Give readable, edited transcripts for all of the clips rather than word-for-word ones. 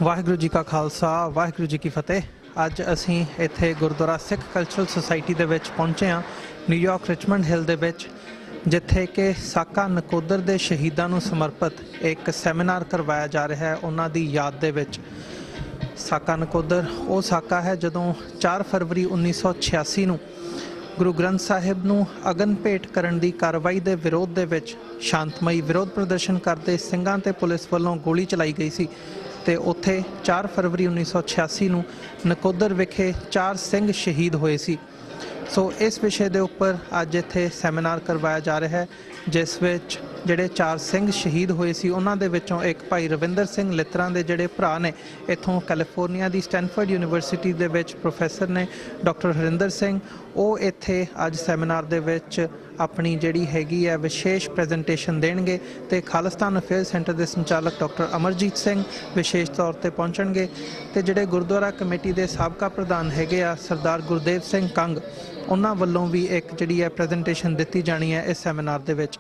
ਵਾਹਿਗੁਰੂ जी का खालसा वाहिगुरू जी की फतेह। ਅੱਜ ਅਸੀਂ ਇੱਥੇ ਗੁਰਦੁਆਰਾ ਸਿੱਖ ਕਲਚਰਲ ਸੁਸਾਇਟੀ ਦੇ ਵਿੱਚ ਪਹੁੰਚੇ ਹਾਂ ਨਿਊਯਾਰਕ ਰਿਚਮੰਡ ਹਿੱਲ ਦੇ ਵਿੱਚ, ਜਿੱਥੇ ਕਿ ਸਾਕਾ ਨਕੋਦਰ ਦੇ ਸ਼ਹੀਦਾਂ ਨੂੰ ਸਮਰਪਿਤ ਇੱਕ ਸੈਮੀਨਾਰ ਕਰਵਾਇਆ ਜਾ ਰਿਹਾ ਹੈ ਉਹਨਾਂ ਦੀ ਯਾਦ ਦੇ ਵਿੱਚ। ਸਾਕਾ ਨਕੋਦਰ ਉਹ ਸਾਕਾ ਹੈ ਜਦੋਂ 4 ਫਰਵਰੀ 1986 ਨੂੰ ਗੁਰੂ ਗ੍ਰੰਥ ਸਾਹਿਬ ਨੂੰ ਅਗਨ ਭੇਟ ਕਰਨ ਦੀ ਕਾਰਵਾਈ ਦੇ ਵਿਰੋਧ ਦੇ ਵਿੱਚ ਸ਼ਾਂਤਮਈ ਵਿਰੋਧ ਪ੍ਰਦਰਸ਼ਨ ਕਰਦੇ ਸਿੰਘਾਂ ਤੇ ਪੁਲਿਸ ਵੱਲੋਂ ਗੋਲੀ ਚਲਾਈ ਗਈ ਸੀ ਤੇ ਉੱਥੇ 4 ਫਰਵਰੀ 1986 ਨੂੰ ਨਕੋਦਰ ਵਿਖੇ 4 ਸਿੰਘ ਸ਼ਹੀਦ ਹੋਏ ਸੀ। ਸੋ ਇਸ ਵਿਸ਼ੇ ਦੇ ਉੱਪਰ ਅੱਜ ਇੱਥੇ ਸੈਮੀਨਾਰ ਕਰਵਾਇਆ ਜਾ ਰਿਹਾ ਹੈ, ਜਿਸ ਵਿੱਚ ਜਿਹੜੇ 4 ਸਿੰਘ ਸ਼ਹੀਦ ਹੋਏ ਸੀ ਉਹਨਾਂ ਦੇ ਵਿੱਚੋਂ ਇੱਕ ਭਾਈ ਰਵਿੰਦਰ ਸਿੰਘ ਲਿੱਤਰਾਂ ਦੇ ਜਿਹੜੇ ਭਰਾ ਨੇ, ਇੱਥੋਂ ਕੈਲੀਫੋਰਨੀਆ ਦੀ ਸਟੈਨਫੋਰਡ ਯੂਨੀਵਰਸਿਟੀ ਦੇ ਵਿੱਚ ਪ੍ਰੋਫੈਸਰ ਨੇ ਡਾਕਟਰ ਹਰਿੰਦਰ ਸਿੰਘ। ਉਹ ਇੱਥੇ ਅੱਜ ਸੈਮੀਨਾਰ ਦੇ ਵਿੱਚ ਆਪਣੀ ਜਿਹੜੀ ਹੈਗੀ ਹੈ ਵਿਸ਼ੇਸ਼ ਪ੍ਰੈਜੈਂਟੇਸ਼ਨ ਦੇਣਗੇ ਤੇ ਖਾਲਿਸਤਾਨ ਅਫੇਅਰ ਸੈਂਟਰ ਦੇ ਸੰਚਾਲਕ ਡਾਕਟਰ ਅਮਰਜੀਤ ਸਿੰਘ ਵਿਸ਼ੇਸ਼ ਤੌਰ ਤੇ ਪਹੁੰਚਣਗੇ ਤੇ ਜਿਹੜੇ ਗੁਰਦੁਆਰਾ ਕਮੇਟੀ ਦੇ ਸਾਬਕਾ ਪ੍ਰਧਾਨ ਹੈਗੇ ਆ ਸਰਦਾਰ ਗੁਰਦੇਵ ਸਿੰਘ ਕੰਗ, ਉਹਨਾਂ ਵੱਲੋਂ ਵੀ ਇੱਕ ਜਿਹੜੀ ਹੈ ਪ੍ਰੈਜੈਂਟੇਸ਼ਨ ਦਿੱਤੀ ਜਾਣੀ ਹੈ ਇਸ ਸੈਮੀਨਾਰ ਦੇ ਵਿੱਚ।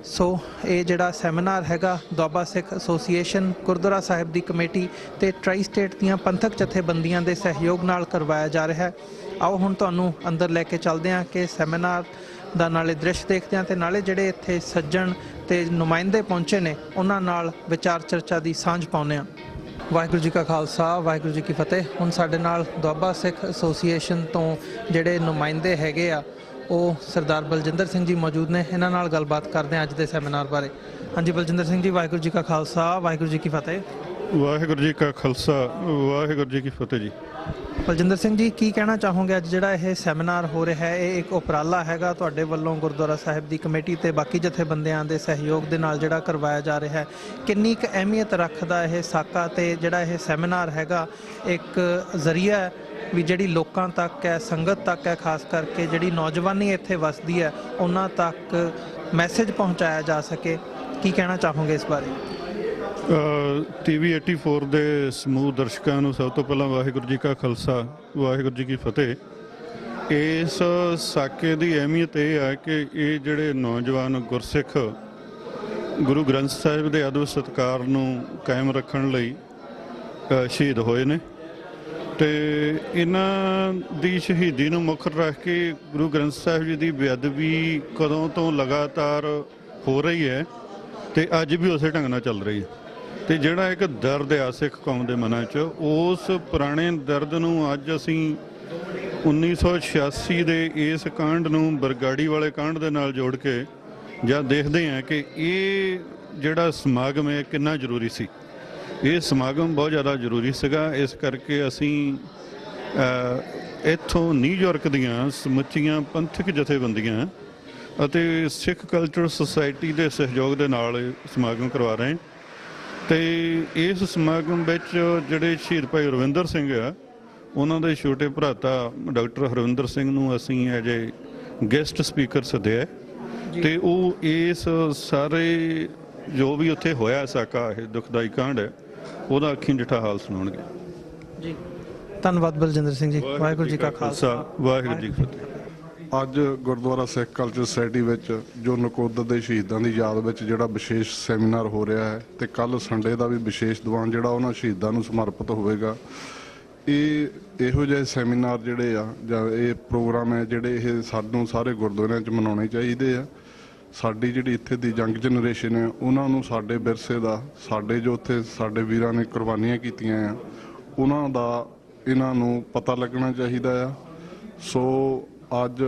ਸੋ ਇਹ ਜਿਹੜਾ ਸੈਮੀਨਾਰ ਹੈਗਾ ਦੁਆਬਾ ਸਿੱਖ ਐਸੋਸੀਏਸ਼ਨ, ਗੁਰਦੁਆਰਾ ਸਾਹਿਬ ਦੀ ਕਮੇਟੀ ਤੇ ਟਰਾਈ ਸਟੇਟ ਦੀਆਂ ਪੰਥਕ ਜਥੇਬੰਦੀਆਂ ਦੇ ਸਹਿਯੋਗ ਨਾਲ ਕਰਵਾਇਆ ਜਾ ਰਿਹਾ ਹੈ। ਆਓ ਹੁਣ ਤੁਹਾਨੂੰ ਅੰਦਰ ਲੈ ਕੇ ਚੱਲਦੇ ਹਾਂ ਕਿ ਸੈਮੀਨਾਰ ਦਾ ਨਾਲੇ ਦ੍ਰਿਸ਼ ਦੇਖਦੇ ਹਾਂ ਤੇ ਨਾਲੇ ਜਿਹੜੇ ਇੱਥੇ ਸੱਜਣ ਤੇ ਨੁਮਾਇੰਦੇ ਪਹੁੰਚੇ ਨੇ ਉਹਨਾਂ ਨਾਲ ਵਿਚਾਰ ਚਰਚਾ ਦੀ ਸਾਂਝ ਪਾਉਂਦੇ ਹਾਂ। ਵਾਹਿਗੁਰੂ ਜੀ ਕਾ ਖਾਲਸਾ ਵਾਹਿਗੁਰੂ ਜੀ ਕੀ ਫਤਿਹ। ਹੁਣ ਸਾਡੇ ਨਾਲ ਦੁਆਬਾ ਸਿੱਖ ਐਸੋਸੀਏਸ਼ਨ ਤੋਂ ਜਿਹੜੇ ਨੁਮਾਇੰਦੇ ਹੈਗੇ ਆ ਉਹ ਸਰਦਾਰ ਬਲਜਿੰਦਰ ਸਿੰਘ ਜੀ ਮੌਜੂਦ ਨੇ, ਇਹਨਾਂ ਨਾਲ ਗੱਲਬਾਤ ਕਰਦੇ ਹਾਂ ਅੱਜ ਦੇ ਸੈਮੀਨਾਰ ਬਾਰੇ। ਹਾਂਜੀ ਬਲਜਿੰਦਰ ਸਿੰਘ ਜੀ, ਵਾਹਿਗੁਰੂ ਜੀ ਕਾ ਖਾਲਸਾ ਵਾਹਿਗੁਰੂ ਜੀ ਕੀ ਫਤਿਹ। ਵਾਹਿਗੁਰੂ ਜੀ ਕਾ ਖਾਲਸਾ ਵਾਹਿਗੁਰੂ ਜੀ ਕੀ ਫਤਿਹ ਜੀ। ਬਲਜਿੰਦਰ ਸਿੰਘ ਜੀ, ਕੀ ਕਹਿਣਾ ਚਾਹੋਗੇ ਅੱਜ ਜਿਹੜਾ ਇਹ ਸੈਮੀਨਾਰ ਹੋ ਰਿਹਾ ਹੈ? ਇਹ ਇੱਕ ਉਪਰਾਲਾ ਹੈਗਾ ਤੁਹਾਡੇ ਵੱਲੋਂ ਗੁਰਦੁਆਰਾ ਸਾਹਿਬ ਦੀ ਕਮੇਟੀ ਤੇ ਬਾਕੀ ਜਥੇਬੰਦੀਆਂ ਦੇ ਸਹਿਯੋਗ ਦੇ ਨਾਲ ਜਿਹੜਾ ਕਰਵਾਇਆ ਜਾ ਰਿਹਾ ਹੈ। ਕਿੰਨੀ ਕੁ ਅਹਿਮੀਅਤ ਰੱਖਦਾ ਇਹ ਸਾਕਾ ਤੇ ਜਿਹੜਾ ਇਹ ਸੈਮੀਨਾਰ ਹੈਗਾ ਇੱਕ ਜ਼ਰੀਆ ਹੈ ਵੀ ਜਿਹੜੀ ਲੋਕਾਂ ਤੱਕ ਹੈ, ਸੰਗਤ ਤੱਕ ਹੈ, ਖਾਸ ਕਰਕੇ ਜਿਹੜੀ ਨੌਜਵਾਨੀ ਇੱਥੇ ਵਸਦੀ ਹੈ ਉਹਨਾਂ ਤੱਕ ਮੈਸੇਜ ਪਹੁੰਚਾਇਆ ਜਾ ਸਕੇ? ਕੀ ਕਹਿਣਾ ਚਾਹੋਗੇ ਇਸ ਬਾਰੇ? TV 84 ਦੇ ਸਮੂਹ ਦਰਸ਼ਕਾਂ ਨੂੰ ਸਭ ਤੋਂ ਪਹਿਲਾਂ ਵਾਹਿਗੁਰੂ ਜੀ ਕਾ ਖਾਲਸਾ ਵਾਹਿਗੁਰੂ ਜੀ ਕੀ ਫਤਿਹ। ਇਸ ਸਾਕੇ ਦੀ ਅਹਿਮੀਅਤ ਇਹ ਹੈ ਕਿ ਇਹ ਜਿਹੜੇ ਨੌਜਵਾਨ ਗੁਰਸਿੱਖ ਗੁਰੂ ਗ੍ਰੰਥ ਸਾਹਿਬ ਦੇ ਅਦਬ ਸਤਿਕਾਰ ਨੂੰ ਕਾਇਮ ਰੱਖਣ ਲਈ ਸ਼ਹੀਦ ਹੋਏ ਨੇ ਤੇ ਇਹਨਾਂ ਦੀ ਸ਼ਹੀਦੀ ਨੂੰ ਮੁੱਖ ਰੱਖ ਕੇ ਗੁਰੂ ਗ੍ਰੰਥ ਸਾਹਿਬ ਜੀ ਦੀ ਬੇਅਦਬੀ ਕਦੋਂ ਤੋਂ ਲਗਾਤਾਰ ਹੋ ਰਹੀ ਹੈ ਤੇ ਅੱਜ ਵੀ ਉਸੇ ਢੰਗ ਨਾਲ ਚੱਲ ਰਹੀ ਹੈ। ਤੇ ਜਿਹੜਾ ਇੱਕ ਦਰਦ ਆ ਸਿੱਖ ਕੌਮ ਦੇ ਮਨਾਂ 'ਚ, ਉਸ ਪੁਰਾਣੇ ਦਰਦ ਨੂੰ ਅੱਜ ਅਸੀਂ 1986 ਦੇ ਇਸ ਕਾਂਡ ਨੂੰ ਬਰਗਾੜੀ ਵਾਲੇ ਕਾਂਡ ਦੇ ਨਾਲ ਜੋੜ ਕੇ ਜਦ ਦੇਖਦੇ ਹਾਂ ਕਿ ਇਹ ਜਿਹੜਾ ਸਮਾਗਮ ਹੈ ਕਿੰਨਾ ਜ਼ਰੂਰੀ ਸੀ। ਇਹ ਸਮਾਗਮ ਬਹੁਤ ਜ਼ਿਆਦਾ ਜ਼ਰੂਰੀ ਸੀਗਾ। ਇਸ ਕਰਕੇ ਅਸੀਂ ਇੱਥੋਂ ਨਿਊਯਾਰਕ ਦੀਆਂ ਸਮੁੱਚੀਆਂ ਪੰਥਕ ਜਥੇਬੰਦੀਆਂ ਅਤੇ ਸਿੱਖ ਕਲਚਰਲ ਸੁਸਾਇਟੀ ਦੇ ਸਹਿਯੋਗ ਦੇ ਨਾਲ ਸਮਾਗਮ ਕਰਵਾ ਰਹੇ ਹਾਂ ਤੇ ਇਸ ਸਮਾਗਮ ਵਿੱਚ ਜਿਹੜੇ ਸ਼ਹੀਦ ਭਾਈ ਰਵਿੰਦਰ ਸਿੰਘ ਆ ਉਹਨਾਂ ਦੇ ਛੋਟੇ ਭਰਾਤਾ ਡਾਕਟਰ ਹਰਵਿੰਦਰ ਸਿੰਘ ਨੂੰ ਅਸੀਂ ਐਜ ਏ ਗੈਸਟ ਸਪੀਕਰ ਸੱਦਿਆ ਤੇ ਉਹ ਇਸ ਸਾਰੇ ਜੋ ਵੀ ਉੱਥੇ ਹੋਇਆ ਸਾਕਾ ਇਹ ਦੁਖਦਾਈ ਕਾਂਡ ਹੈ ਉਹਦਾ ਅੱਖੀਂ ਡਿੱਠਾ ਹਾਲ ਸੁਣਾਉਣਗੇ ਜੀ। ਧੰਨਵਾਦ ਬਲਜਿੰਦਰ ਸਿੰਘ ਜੀ। ਵਾਹਿਗੁਰੂ ਜੀ ਕਾ ਖਾਲਸਾ ਵਾਹਿਗੁਰੂ ਜੀ ਕੀ ਫਤਿਹ। ਅੱਜ ਗੁਰਦੁਆਰਾ ਸਿੱਖ ਕਲਚਰ ਸੁਸਾਇਟੀ ਵਿੱਚ ਜੋ ਨਕੋਦਰ ਦੇ ਸ਼ਹੀਦਾਂ ਦੀ ਯਾਦ ਵਿੱਚ ਜਿਹੜਾ ਵਿਸ਼ੇਸ਼ ਸੈਮੀਨਾਰ ਹੋ ਰਿਹਾ ਹੈ ਤੇ ਕੱਲ੍ਹ ਸੰਡੇ ਦਾ ਵੀ ਵਿਸ਼ੇਸ਼ ਦੀਵਾਨ ਜਿਹੜਾ ਉਹਨਾਂ ਸ਼ਹੀਦਾਂ ਨੂੰ ਸਮਰਪਿਤ ਹੋਵੇਗਾ। ਇਹੋ ਜਿਹੇ ਸੈਮੀਨਾਰ ਜਿਹੜੇ ਆ ਜਾਂ ਇਹ ਪ੍ਰੋਗਰਾਮ ਹੈ ਜਿਹੜੇ ਇਹ ਸਾਨੂੰ ਸਾਰੇ ਗੁਰਦੁਆਰਿਆਂ 'ਚ ਮਨਾਉਣੇ ਚਾਹੀਦੇ ਆ। ਸਾਡੀ ਜਿਹੜੀ ਇੱਥੇ ਦੀ ਯੰਗ ਜਨਰੇਸ਼ਨ ਹੈ ਉਹਨਾਂ ਨੂੰ ਸਾਡੇ ਵਿਰਸੇ ਦਾ, ਸਾਡੇ ਜੋ ਉੱਥੇ ਸਾਡੇ ਵੀਰਾਂ ਨੇ ਕੁਰਬਾਨੀਆਂ ਕੀਤੀਆਂ ਆ ਉਹਨਾਂ ਦਾ ਇਹਨਾਂ ਨੂੰ ਪਤਾ ਲੱਗਣਾ ਚਾਹੀਦਾ ਆ। ਸੋ ਅੱਜ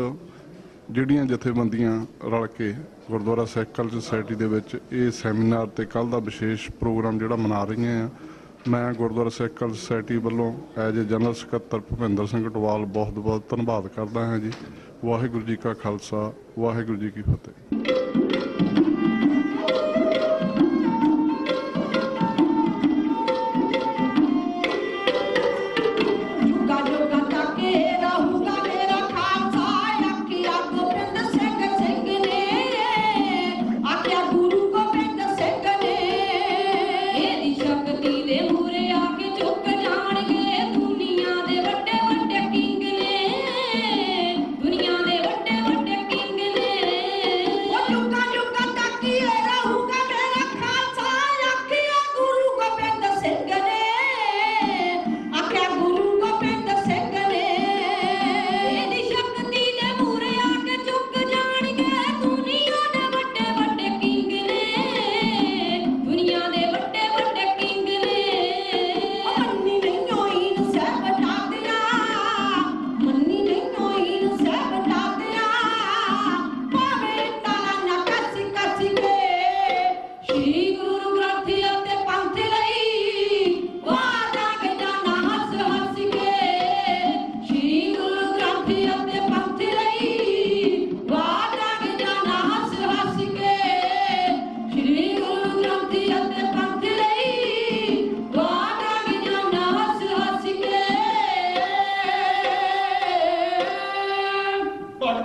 ਜਿਹੜੀਆਂ ਜਥੇਬੰਦੀਆਂ ਰਲ ਕੇ ਗੁਰਦੁਆਰਾ ਸਿੱਖ ਕਲਚਰ ਸੁਸਾਇਟੀ ਦੇ ਵਿੱਚ ਇਹ ਸੈਮੀਨਾਰ ਤੇ ਕੱਲ੍ਹ ਦਾ ਵਿਸ਼ੇਸ਼ ਪ੍ਰੋਗਰਾਮ ਜਿਹੜਾ ਮਨਾ ਰਹੀਆਂ ਆ, ਮੈਂ ਗੁਰਦੁਆਰਾ ਸਿੱਖ ਕਲਚਰ ਸੁਸਾਇਟੀ ਵੱਲੋਂ ਐਜ ਏ ਜਨਰਲ ਸਕੱਤਰ ਭੁਪਿੰਦਰ ਸਿੰਘ ਟਵਾਲ ਬਹੁਤ ਬਹੁਤ ਧੰਨਵਾਦ ਕਰਦਾ ਹਾਂ ਜੀ। ਵਾਹਿਗੁਰੂ ਜੀ ਕਾ ਖਾਲਸਾ ਵਾਹਿਗੁਰੂ ਜੀ ਕੀ ਫਤਿਹ।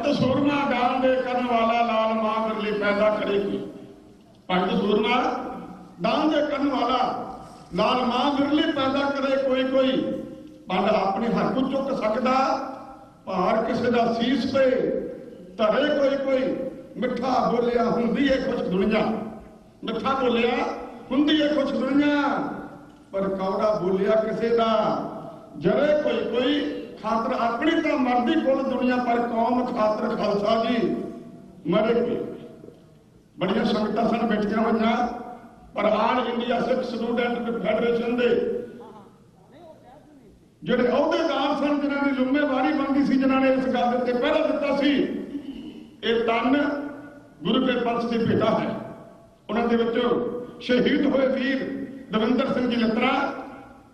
ਭਗਤ ਸੂਰਮਾ ਦਾਨ ਦੇ ਕਰਨ ਵਾਲਾ ਲਾਲ ਮਾਂ ਬਿਰਲੀ ਪੈਦਾ ਕਰੇ ਕੋਈ। ਭਗਤ ਸੂਰਮਾ ਦਾਨ ਦੇ ਕਰਨ ਵਾਲਾ ਲਾਲ ਮਾਂ ਬਿਰਲੀ ਪੈਦਾ ਕਰੇ ਕੋਈ ਕੋਈ। ਪੰਡ ਆਪਣੇ ਹੱਥ ਚੁੱਕ ਸਕਦਾ, ਭਾਰ ਕਿਸੇ ਦਾ ਸੀਸ ਤੇ ਧਰੇ ਕੋਈ ਕੋਈ। ਮਿੱਠਾ ਬੋਲਿਆ ਹੁੰਦੀ ਏ ਖੁਸ਼ ਦੁਨੀਆ, ਮਿੱਠਾ ਬੋਲਿਆ ਹੁੰਦੀ ਏ ਖੁਸ਼ ਦੁਨੀਆ, ਪਰ ਕੌੜਾ ਬੋਲਿਆ ਕਿਸੇ ਦਾ ਜਰੇ ਕੋਈ ਕੋਈ। ਖਾਤਰ ਆਪਣੀ ਤਾਂ ਮਰਦੀ ਕੁੱਲ ਦੁਨੀਆ, ਪਰ ਕੌਮ ਖਾਤਰ ਖਾਲਸਾ ਜੀ ਮਰੇ ਕੋਈ। ਬੜੀਆਂ ਸੰਗਤਾਂ ਸਨ ਬੈਠੀਆਂ ਹੋਈਆਂ, ਪਰ ਆਲ ਇੰਡੀਆ ਸਿੱਖ ਸਟੂਡੈਂਟ ਫੈਡਰੇਸ਼ਨ ਦੇ ਜਿਹੜੇ ਅਹੁਦੇਦਾਰ ਸਨ, ਜਿਨ੍ਹਾਂ ਦੀ ਜ਼ਿੰਮੇਵਾਰੀ ਬਣਦੀ ਸੀ, ਜਿਨ੍ਹਾਂ ਨੇ ਇਸ ਗੱਲ ਦੇ ਉੱਤੇ ਪਹਿਰਾ ਦਿੱਤਾ ਸੀ, ਇਹ ਤਨ ਗੁਰੂ ਕੇ ਪੰਥ ਦੀ ਭੇਟਾ ਹੈ। ਉਹਨਾਂ ਦੇ ਵਿੱਚੋਂ ਸ਼ਹੀਦ ਹੋਏ ਵੀਰ ਦਵਿੰਦਰ ਸਿੰਘ ਜੀ ਲੱਤਰਾ,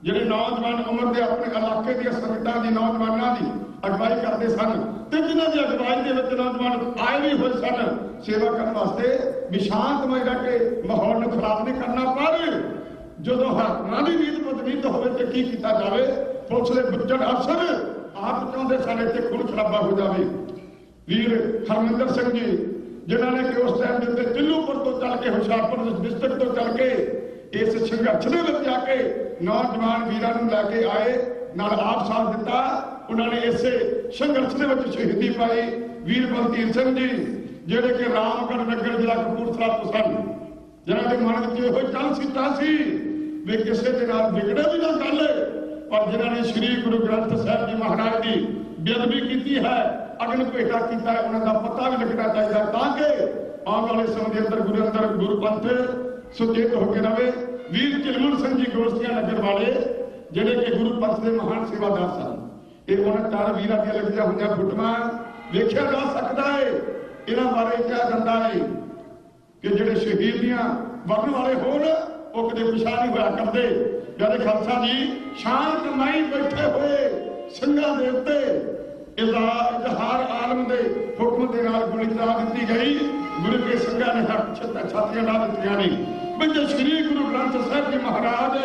ਜਿਹੜੇ ਨੌਜਵਾਨ ਉਮਰ ਦੇ ਆਪਣੇ ਇਲਾਕੇ ਦੀਆਂ ਸੰਗਤਾਂ ਦੀ, ਨੌਜਵਾਨਾਂ ਦੀ ਅਗਵਾਈ ਕਰਦੇ ਸਨ, ਤੇ ਜਿਨ੍ਹਾਂ ਦੀ ਅਗਵਾਈ ਦੇ ਵਿੱਚ ਨੌਜਵਾਨ ਆਏ ਵੀ ਹੋਏ ਸਨ ਸੇਵਾ ਕਰਨ ਵਾਸਤੇ, ਵੀ ਸ਼ਾਂਤਮਈ ਰਹਿ ਕੇ ਮਾਹੌਲ ਨੂੰ ਖਰਾਬ ਨਹੀਂ ਕਰਨਾ। ਪਰ ਜਦੋਂ ਹਾਕਮਾਂ ਦੀ ਨੀਤ ਬਦਨੀਤ ਹੋਵੇ ਤੇ ਕੀ ਕੀਤਾ ਜਾਵੇ? ਪੁਲਿਸ ਦੇ ਬੁੱਝਣ ਅਫਸਰ ਆਪ ਚਾਹੁੰਦੇ ਸਨ ਇੱਥੇ ਖੂਨ ਖਰਾਬਾ ਹੋ ਜਾਵੇ। ਵੀਰ ਹਰਮਿੰਦਰ ਸਿੰਘ ਜੀ, ਜਿਨ੍ਹਾਂ ਨੇ ਕਿ ਉਸ ਟਾਈਮ ਦੇ ਉੱਤੇ ਚਿੱਲੂਪੁਰ ਤੋਂ ਚੱਲ ਕੇ ਹੁਸ਼ਿਆਰਪੁਰ ਡਿਸਟ੍ਰਿਕਟ ਤੋਂ ਚੱਲ ਕੇ ਇਸ ਸੰਘਰਸ਼ ਦੇ ਵਿੱਚ ਆ ਕੇ ਨੌਜਵਾਨ ਵੀਰਾਂ ਨੂੰ ਲੈ ਕੇ ਆਏ, ਨਾਲ ਆਪ ਸਾਥ ਦਿੱਤਾ। ਉਹਨਾਂ ਨੇ ਇਸੇ ਸੰਘਰਸ਼ ਦੇ ਵਿੱਚ ਸ਼ਹੀਦੀ ਪਾਈ। ਵੀਰ ਬਲਤੀਰ ਸਿੰਘ ਜੀ, ਜਿਹੜੇ ਕਿ ਰਾਮਗੜ੍ਹ ਨਗਰ ਜ਼ਿਲ੍ਹਾ ਕਪੂਰਥਲਾ ਤੋਂ ਸਨ, ਜਿਨ੍ਹਾਂ ਦੇ ਮਨ ਵਿੱਚ ਇਹੋ ਚੱਲ ਸਿੱਟਾ ਸੀ ਵੀ ਕਿਸੇ ਦੇ ਨਾਲ ਵਿਗੜੇ ਵੀ ਨਾ ਗੱਲ, ਪਰ ਜਿਨ੍ਹਾਂ ਨੇ ਸ੍ਰੀ ਗੁਰੂ ਗ੍ਰੰਥ ਸਾਹਿਬ ਜੀ ਮਹਾਰਾਜ ਦੀ ਬੇਅਦਬੀ ਕੀਤੀ ਹੈ, ਅਗਨ ਭੇਟਾ ਕੀਤਾ ਹੈ, ਉਹਨਾਂ ਦਾ ਪਤਾ ਵੀ ਲੱਗਣਾ ਚਾਹੀਦਾ, ਤਾਂ ਕਿ ਆਉਣ ਵਾਲੇ ਸਮੇਂ ਦੇ ਅੰਦਰ ਗੁਰੂ ਪੰਥ ਸੁਚੇਤ ਹੋ ਕੇ ਰਵੇ। ਵੀਰ ਝਿਲਮਣ ਸਿੰਘ ਜੀ ਗੋਸਤੀਆਂ ਨਗਰ ਵਾਲੇ, ਜਿਹੜੇ ਕਿ ਗੁਰੂ ਪੰਥ ਦੇ ਮਹਾਨ ਸੇਵਾਦਾਰ ਸਨ, ਇਹ ਉਹਨਾਂ ਚਾਰ ਵੀਰਾਂ ਦੀਆਂ ਲੱਗੀਆਂ ਹੋਈਆਂ ਫੋਟੋਆਂ ਵੇਖਿਆ ਜਾ ਸਕਦਾ ਹੈ। ਇਹਨਾਂ ਬਾਰੇ ਕਿਹਾ ਜਾਂਦਾ ਹੈ ਕਿ ਜਿਹੜੇ ਸ਼ਹੀਦੀਆਂ ਵਰਨ ਵਾਲੇ ਹੋਣ, ਉਹ ਕਦੇ ਪਿਛਾਂ ਨਹੀਂ ਹੋਇਆ ਕਰਦੇ। ਪਿਆਰੇ ਖਾਲਸਾ ਜੀ, ਸ਼ਾਂਤਮਈ ਬੈਠੇ ਹੋਏ ਸਿੰਘਾਂ ਦੇ ਉੱਤੇ ਇਜ਼ਹਾਰ ਆਲਮ ਦੇ ਹੁਕਮ ਦੇ ਨਾਲ ਗੋਲੀ ਚਲਾ ਦਿੱਤੀ ਗਈ। ਗੁਰੂ ਕੇ ਸਿੰਘਾਂ ਨੇ ਹੱਥ ਛਾਤੀਆਂ ਲਾ ਦਿੱਤੀਆਂ ਨੇ। ਬੰਦੇ ਸ੍ਰੀ ਗੁਰੂ ਗ੍ਰੰਥ ਸਾਹਿਬ ਜੀ ਮਹਾਰਾਜ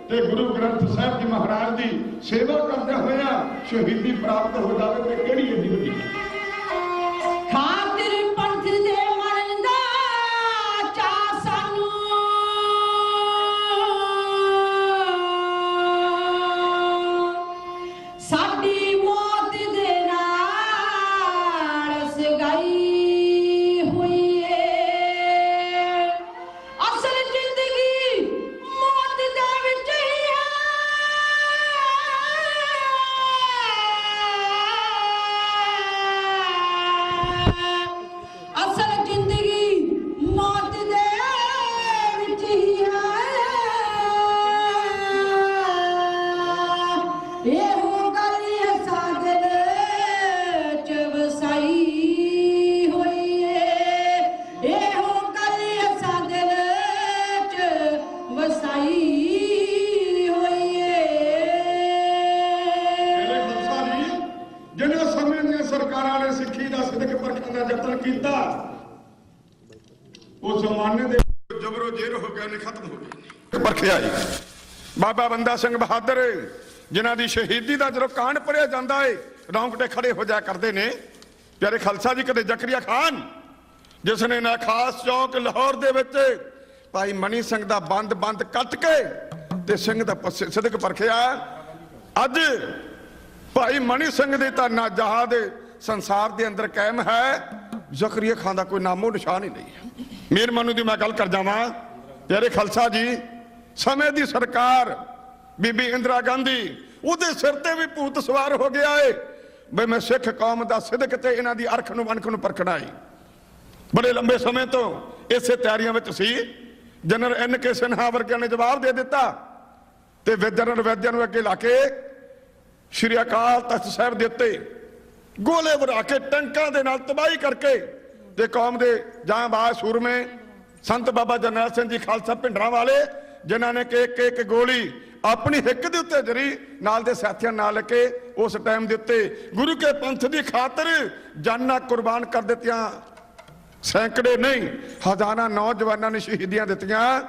ਤੇ ਗੁਰੂ ਗ੍ਰੰਥ ਸਾਹਿਬ ਜੀ ਮਹਾਰਾਜ ਦੀ ਸੇਵਾ ਕਰਦੇ ਹੋਇਆ ਸ਼ਹੀਦੀ ਪ੍ਰਾਪਤ ਹੋ ਜਾਵੇ ਤੇ ਕਿਹੜੀ ਏਡੀ ਵੱਡੀ ਖਾਤਰ ਪੰਥ ਦੇ ਮਰਨ ਦਾ ਚਾਅ ਸਾਨੂੰ ਸਾਡੀ ਮੌਤ ਦੇ ਨਾਲ ਸਗਾਈ ਹੋਈ ਏ। ਅਸਲ ਜ਼ਿੰਦਗੀ ਮੌਤ ਦੇ ਵਿੱਚ ਹੀ ਹੈ। ਅਸਲ ਜ਼ਿੰਦਗੀ ਮੌਤ ਦੇ ਵਿੱਚ ਹੀ ਹੈ। ਇਹੋ ਗੱਲ ਸਾਡੇ ਚ ਵਸਾਈ ਹੋਈ ਏ। ਇਹੋ ਗੱਲ ਸਾਡੇ ਚ ਵਸਾਈ ਹੋਈ ਏ। ਮੇਰੇ ਖਾਲਸਾ ਜੀ, ਜਿਹਨਾਂ ਸਮੇਂ ਦੀਆਂ ਸਰਕਾਰਾਂ ਨੇ ਸਿੱਖੀ ਦਾ ਸਿਦਕ ਪਰਖਣ ਦਾ ਯਤਨ ਕੀਤਾ, ਉਹ ਜ਼ਮਾਨੇ ਦੇ ਜਬਰੋ ਜੇਰ ਹੋ ਗਏ ਨੇ, ਖਤਮ ਹੋ ਗਏ। ਪਰਖਿਆ ਜੀ ਬਾਬਾ ਬੰਦਾ ਸਿੰਘ ਬਹਾਦਰ, ਜਿਨ੍ਹਾਂ ਦੀ ਸ਼ਹੀਦੀ ਦਾ ਜਦੋਂ ਕਾਂਡ ਪੜਿਆ ਜਾਂਦਾ ਏ, ਰੌਂਗਟੇ ਖੜੇ ਹੋ ਜਾ ਕਰਦੇ ਨੇ। ਪਿਆਰੇ ਖਾਲਸਾ ਜੀ, ਕਦੇ ਜ਼ਕਰੀਆ ਖਾਨ, ਜਿਸ ਨੇ ਨਾ ਖਾਸ ਚੌਕ ਲਾਹੌਰ ਦੇ ਵਿੱਚ ਭਾਈ ਮਨੀ ਸਿੰਘ ਦਾ ਬੰਦ ਕੱਟ ਕੇ ਤੇ ਸਿੰਘ ਦਾ ਸਿਦਕ ਪਰਖਿਆ। ਅੱਜ ਭਾਈ ਮਨੀ ਸਿੰਘ ਦੀ ਤਾਂ ਨਾ ਜਹਾਦ ਸੰਸਾਰ ਦੇ ਅੰਦਰ ਕਾਇਮ ਹੈ, ਜ਼ਕਰੀਆ ਖਾਨ ਦਾ ਕੋਈ ਨਾਮੋ ਨਿਸ਼ਾਨ ਹੀ ਨਹੀਂ ਹੈ। ਮਿਹਰਬਾਨੀ ਦੀ ਮੈਂ ਗੱਲ ਕਰ ਜਾਵਾਂ। ਪਿਆਰੇ ਖਾਲਸਾ ਜੀ, ਸਮੇਂ ਦੀ ਸਰਕਾਰ ਬੀਬੀ ਇੰਦਰਾ ਗਾਂਧੀ, ਉਹਦੇ ਸਿਰ ਤੇ ਵੀ ਭੂਤ ਸਵਾਰ ਹੋ ਗਿਆ ਏ ਬਈ ਮੈਂ ਸਿੱਖ ਕੌਮ ਦਾ ਸਿਦਕ ਤੇ ਇਹਨਾਂ ਦੀ ਅਰਖ ਨੂੰ ਵਣਖ ਨੂੰ ਪਰਖਣਾ ਏ। ਬੜੇ ਲੰਬੇ ਸਮੇਂ ਤੋਂ ਇਸੇ ਤਿਆਰੀਆਂ ਵਿੱਚ ਸੀ। ਜਨਰਲ NK ਸਿਨਹਾ ਵਰਗਿਆਂ ਨੇ ਜਵਾਬ ਦੇ ਦਿੱਤਾ ਤੇ ਜਨਰਲ ਵੈਦਿਆ ਨੂੰ ਅੱਗੇ ਲਾ ਕੇ ਸ਼੍ਰੀ ਅਕਾਲ ਤਖਤ ਸਾਹਿਬ ਦੇ ਉੱਤੇ ਗੋਲੇ ਵਰਾ ਕੇ ਟੈਂਕਾਂ ਦੇ ਨਾਲ ਤਬਾਹੀ ਕਰਕੇ ਤੇ ਕੌਮ ਦੇ ਜਾਂਬਾਜ਼ ਸੂਰਮੇ ਸੰਤ ਬਾਬਾ ਜਰਨੈਲ ਸਿੰਘ ਜੀ ਖਾਲਸਾ ਭਿੰਡਰਾਂ ਵਾਲੇ, ਜਿਨ੍ਹਾਂ ਨੇ ਕਿ ਇੱਕ ਗੋਲੀ ਆਪਣੀ ਹਿੱਕ ਦੇ ਉੱਤੇ ਜਰੀ, ਨਾਲ ਦੇ ਸਾਥੀਆਂ ਨਾਲ ਕੇ ਉਸ ਟਾਈਮ ਦੇ ਉੱਤੇ ਗੁਰੂ ਕੇ ਪੰਥ ਦੀ ਖਾਤਰ ਜਾਨਾਂ ਕੁਰਬਾਨ ਕਰ ਦਿੱਤੀਆਂ। ਸੈਂਕੜੇ ਨਹੀਂ, ਹਜ਼ਾਰਾਂ ਨੌਜਵਾਨਾਂ ਨੇ ਸ਼ਹੀਦੀਆਂ ਦਿੱਤੀਆਂ।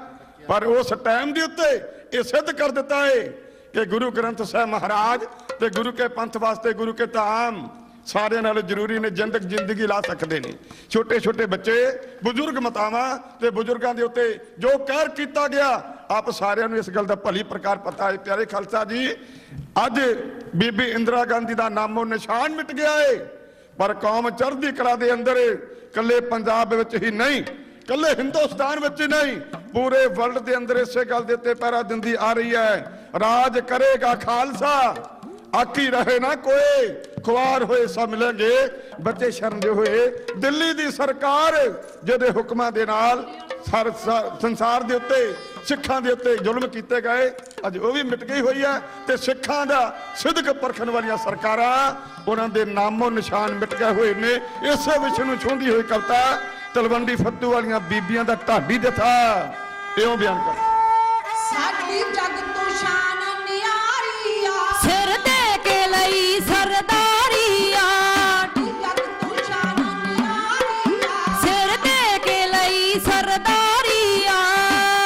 ਪਰ ਉਸ ਟਾਈਮ ਦੇ ਉੱਤੇ ਇਹ ਸਿੱਧ ਕਰ ਦਿੱਤਾ ਹੈ ਕਿ ਗੁਰੂ ਗ੍ਰੰਥ ਸਾਹਿਬ ਮਹਾਰਾਜ ਤੇ ਗੁਰੂ ਕੇ ਪੰਥ ਵਾਸਤੇ, ਗੁਰੂ ਕੇ ਧਾਮ ਸਾਰਿਆਂ ਨਾਲੋਂ ਜ਼ਰੂਰੀ ਨੇ, ਜ਼ਿੰਦਗੀ ਲਾ ਸਕਦੇ ਨੇ। ਛੋਟੇ ਛੋਟੇ ਬੱਚੇ, ਬਜ਼ੁਰਗ ਮਾਤਾਵਾਂ ਤੇ ਬਜ਼ੁਰਗਾਂ ਦੇ ਉੱਤੇ ਜੋ ਕਹਿਰ ਕੀਤਾ ਗਿਆ, ਆਪ ਸਾਰਿਆਂ ਨੂੰ ਇਸ ਗੱਲ ਦਾ ਭਲੀ ਪ੍ਰਕਾਰ ਪਤਾ ਹੈ। ਪਿਆਰੇ ਖਾਲਸਾ ਜੀ, ਅੱਜ ਬੀਬੀ ਇੰਦਰਾ ਗਾਂਧੀ ਦਾ ਨਾਮੋ ਨਿਸ਼ਾਨ ਮਿਟ ਗਿਆ ਏ, ਪਰ ਕੌਮ ਚੜ੍ਹਦੀ ਕਲਾ ਦੇ ਅੰਦਰ ਕੱਲੇ ਪੰਜਾਬ ਵਿੱਚ ਹੀ ਨਹੀਂ, ਕੱਲੇ ਹਿੰਦੁਸਤਾਨ ਵਿੱਚ ਹੀ ਨਹੀਂ, ਪੂਰੇ ਵਰਲਡ ਦੇ ਅੰਦਰ ਇਸੇ ਗੱਲ ਦੇ ਉੱਤੇ ਪਹਿਰਾ ਦਿੰਦੀ ਆ ਰਹੀ ਹੈ, ਰਾਜ ਕਰੇਗਾ ਖਾਲਸਾ, ਆਕੀ ਰਹੇ ਨਾ ਕੋਈ, ਖੁਆਰ ਹੋਏ ਸਭ ਮਿਲਣਗੇ, ਬੱਚੇ ਸ਼ਰਮਦੇ ਹੋਏ। ਦਿੱਲੀ ਦੀ ਸਰਕਾਰ ਜਿਹਦੇ ਹੁਕਮਾਂ ਦੇ ਨਾਲ ਸੰਸਾਰ ਦੇ ਉੱਤੇ ਸਿੱਖਾਂ ਦੇ ਉੱਤੇ ਜ਼ੁਲਮ ਕੀਤੇ ਗਏ, ਅੱਜ ਉਹ ਵੀ ਮਿਟ ਗਈ ਹੋਈ ਹੈ, ਤੇ ਸਿੱਖਾਂ ਦਾ ਸਿਦਕ ਪਰਖਣ ਵਾਲੀਆਂ ਸਰਕਾਰਾਂ, ਉਹਨਾਂ ਦੇ ਨਾਮੋ ਨਿਸ਼ਾਨ ਮਿਟ ਗਏ ਹੋਏ ਨੇ। ਇਸੇ ਵਿਸ਼ੇ ਨੂੰ ਛੂੰਹਦੀ ਹੋਈ ਕਵਿਤਾ ਤਲਵੰਡੀ ਫੱਤੂ ਵਾਲੀਆਂ ਬੀਬੀਆਂ ਦਾ ਢਾਡੀ ਦਥਾ ਇਉਂ ਬਿਆਨ ਕਰ। ਸਾਡੀ ਜਗ ਤੋਂ ਸ਼ਾਨ ਨਿਆਰੀ ਆ, ਸਿਰ ਦੇ ਕੇ ਲਈ ਸਰਦਾਰੀ ਆ, ਸਾਡੀ ਜਗ ਤੋਂ ਸ਼ਾਨ ਨਿਆਰੀ ਆ, ਸਿਰ ਦੇ ਕੇ ਲਈ ਸਰਦਾਰੀ ਆ,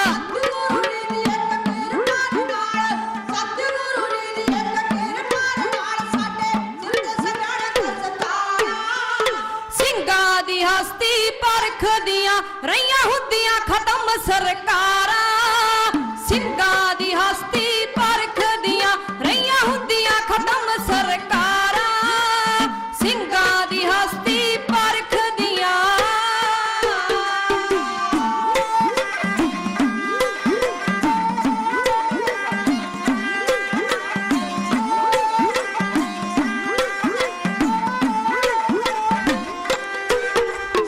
ਸਤਿਗੁਰੂ ਜੀ ਦੀ ਇੱਕ ਕਿਰਪਾ ਨਾਲ, ਸਤਿਗੁਰੂ ਜੀ ਦੀ ਇੱਕ ਕਿਰਪਾ ਨਾਲ ਸਾਡੇ ਸਿਰ ਤੇ ਸਜਣ ਦਸਤਾਰਾਂ। ਸਿੰਘਾਂ ਦੀ ਹਸਤੀ ਪਰਖਦੀਆਂ ਰਹੀਆਂ ਹੁੰਦੀਆਂ ਖਤਮ ਸਰਕਾਰਾਂ, ਸਿੰਘਾਂ ਦੀ ਹਸਤੀ ਪਰਖਦੀਆਂ ਰਹੀਆਂ ਹੁੰਦੀਆਂ ਖਤਮ ਸਰਕਾਰਾਂ, ਸਿੰਘਾਂ ਦੀ ਹਸਤੀ ਪਰਖਦੀਆਂ।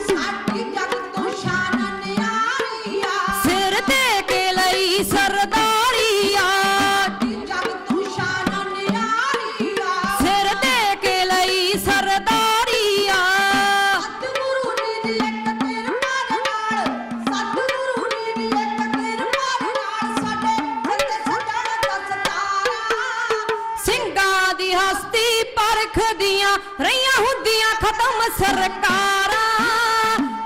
ਸਾਡੀ ਜਗ ਤੋਂ ਸ਼ਾਨ ਨਿਆਰੀ ਆ, ਸਿਰ ਦੇ ਕੇ ਲਈ ਸਰਦਾਰੀ ਆ, ਸਾਡੀ ਜਗ ਤੋਂ ਸ਼ਾਨ ਨਿਆਰੀ ਆ, ਸਿਰ ਦੇ ਕੇ ਲਈ ਸਰਦਾਰੀ ਆ, ਸਤਿਗੁਰੂ ਜੀ ਦੀ ਇੱਕ ਕਿਰਪਾ ਨਾਲ, ਸਤਿਗੁਰੂ ਜੀ ਦੀ ਇੱਕ ਕਿਰਪਾ ਨਾਲ ਸਾਡੇ ਸਿਰ ਤੇ ਸਜਣ ਦਸਤਾਰਾਂ। ਸਿੰਘਾਂ ਦੀ ਹਸਤੀ ਪਰਖਦੀਆਂ ਰਹੀਆਂ ਹੁੰਦੀਆਂ ਖਤਮ ਸਰਕਾਰਾਂ,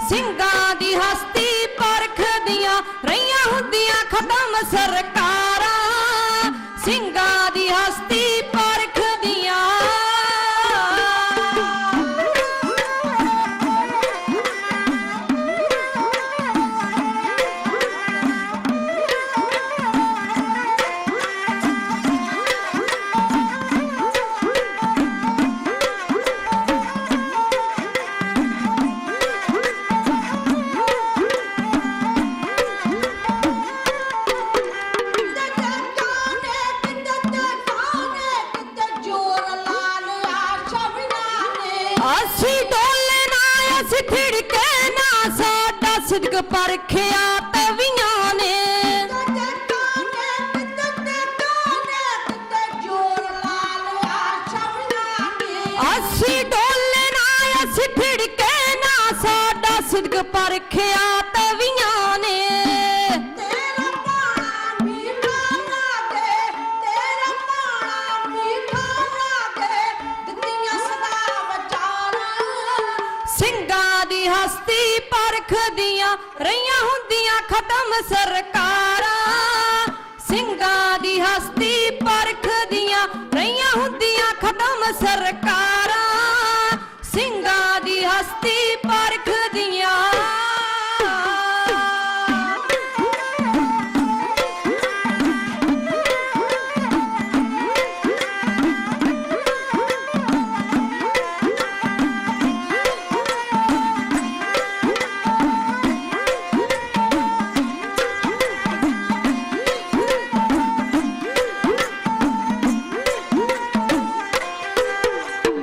ਸਿੰਘਾਂ ਦੀ ਹਸਤੀ ਪਰਖਦੀਆਂ ਰਹੀਆਂ ਹੁੰਦੀਆਂ ਖਤਮ ਸਰਕਾਰਾਂ, ਸਿੰਘਾਂ ਦੀ ਹਸਤੀ ਪਰਖਦੀਆਂ। ਕਿਤੇ ਜਾਣੇ ਕਿਤੇ ਕਿਤੇ ਜੋਰ ਲਾ ਲਿਆ ਸ਼ਬਨਾਂ ਨੇ। ਅਸੀਂ ਡੋਲੇ ਨਾ ਅਸੀਂ ਥਿੜਕੇ ਨਾ, ਸਾਡਾ ਸਿਦਕ ਪਰਖਿਆ ਤਵੀਆਂ ਨੇ, ਕਿਤੇ ਜੋਰ ਲਾ ਲਿਆ ਸ਼ਬਨਾਂ ਨੇ। ਅਸੀਂ ਡੋਲੇ ਨਾ ਅਸੀਂ ਥਿੜਕੇ ਨਾ, ਸਾਡਾ ਸਿਦਕ ਪਰਖਿਆ ਤਵੀਆਂ ਨੇ, ਤੇਰਾ ਪਾਣਾ ਮੀਠਾ ਲਾਗੇ, ਤੇਰਾ ਪਾਣਾ ਮੀਠਾ ਲਾਗੇ, ਦਿੱਤੀਆਂ ਸਦਾ ਵਿਚਾਰਾਂ। ਸਿੰਘਾਂ ਦੀ ਹਸਤੀ ਪਰਖਦੀਆਂ ਰਹੀਆਂ ਹੁੰਦੀਆਂ ਖਤਮ ਸਰਕਾਰਾਂ, ਸਿੰਘਾਂ ਦੀ ਹਸਤੀ ਪਰਖਦੀਆਂ ਰਹੀਆਂ ਹੁੰਦੀਆਂ ਖਤਮ ਸਰਕਾਰਾਂ, ਸਿੰਘਾਂ ਦੀ ਹਸਤੀ ਪਰਖਦੀਆਂ।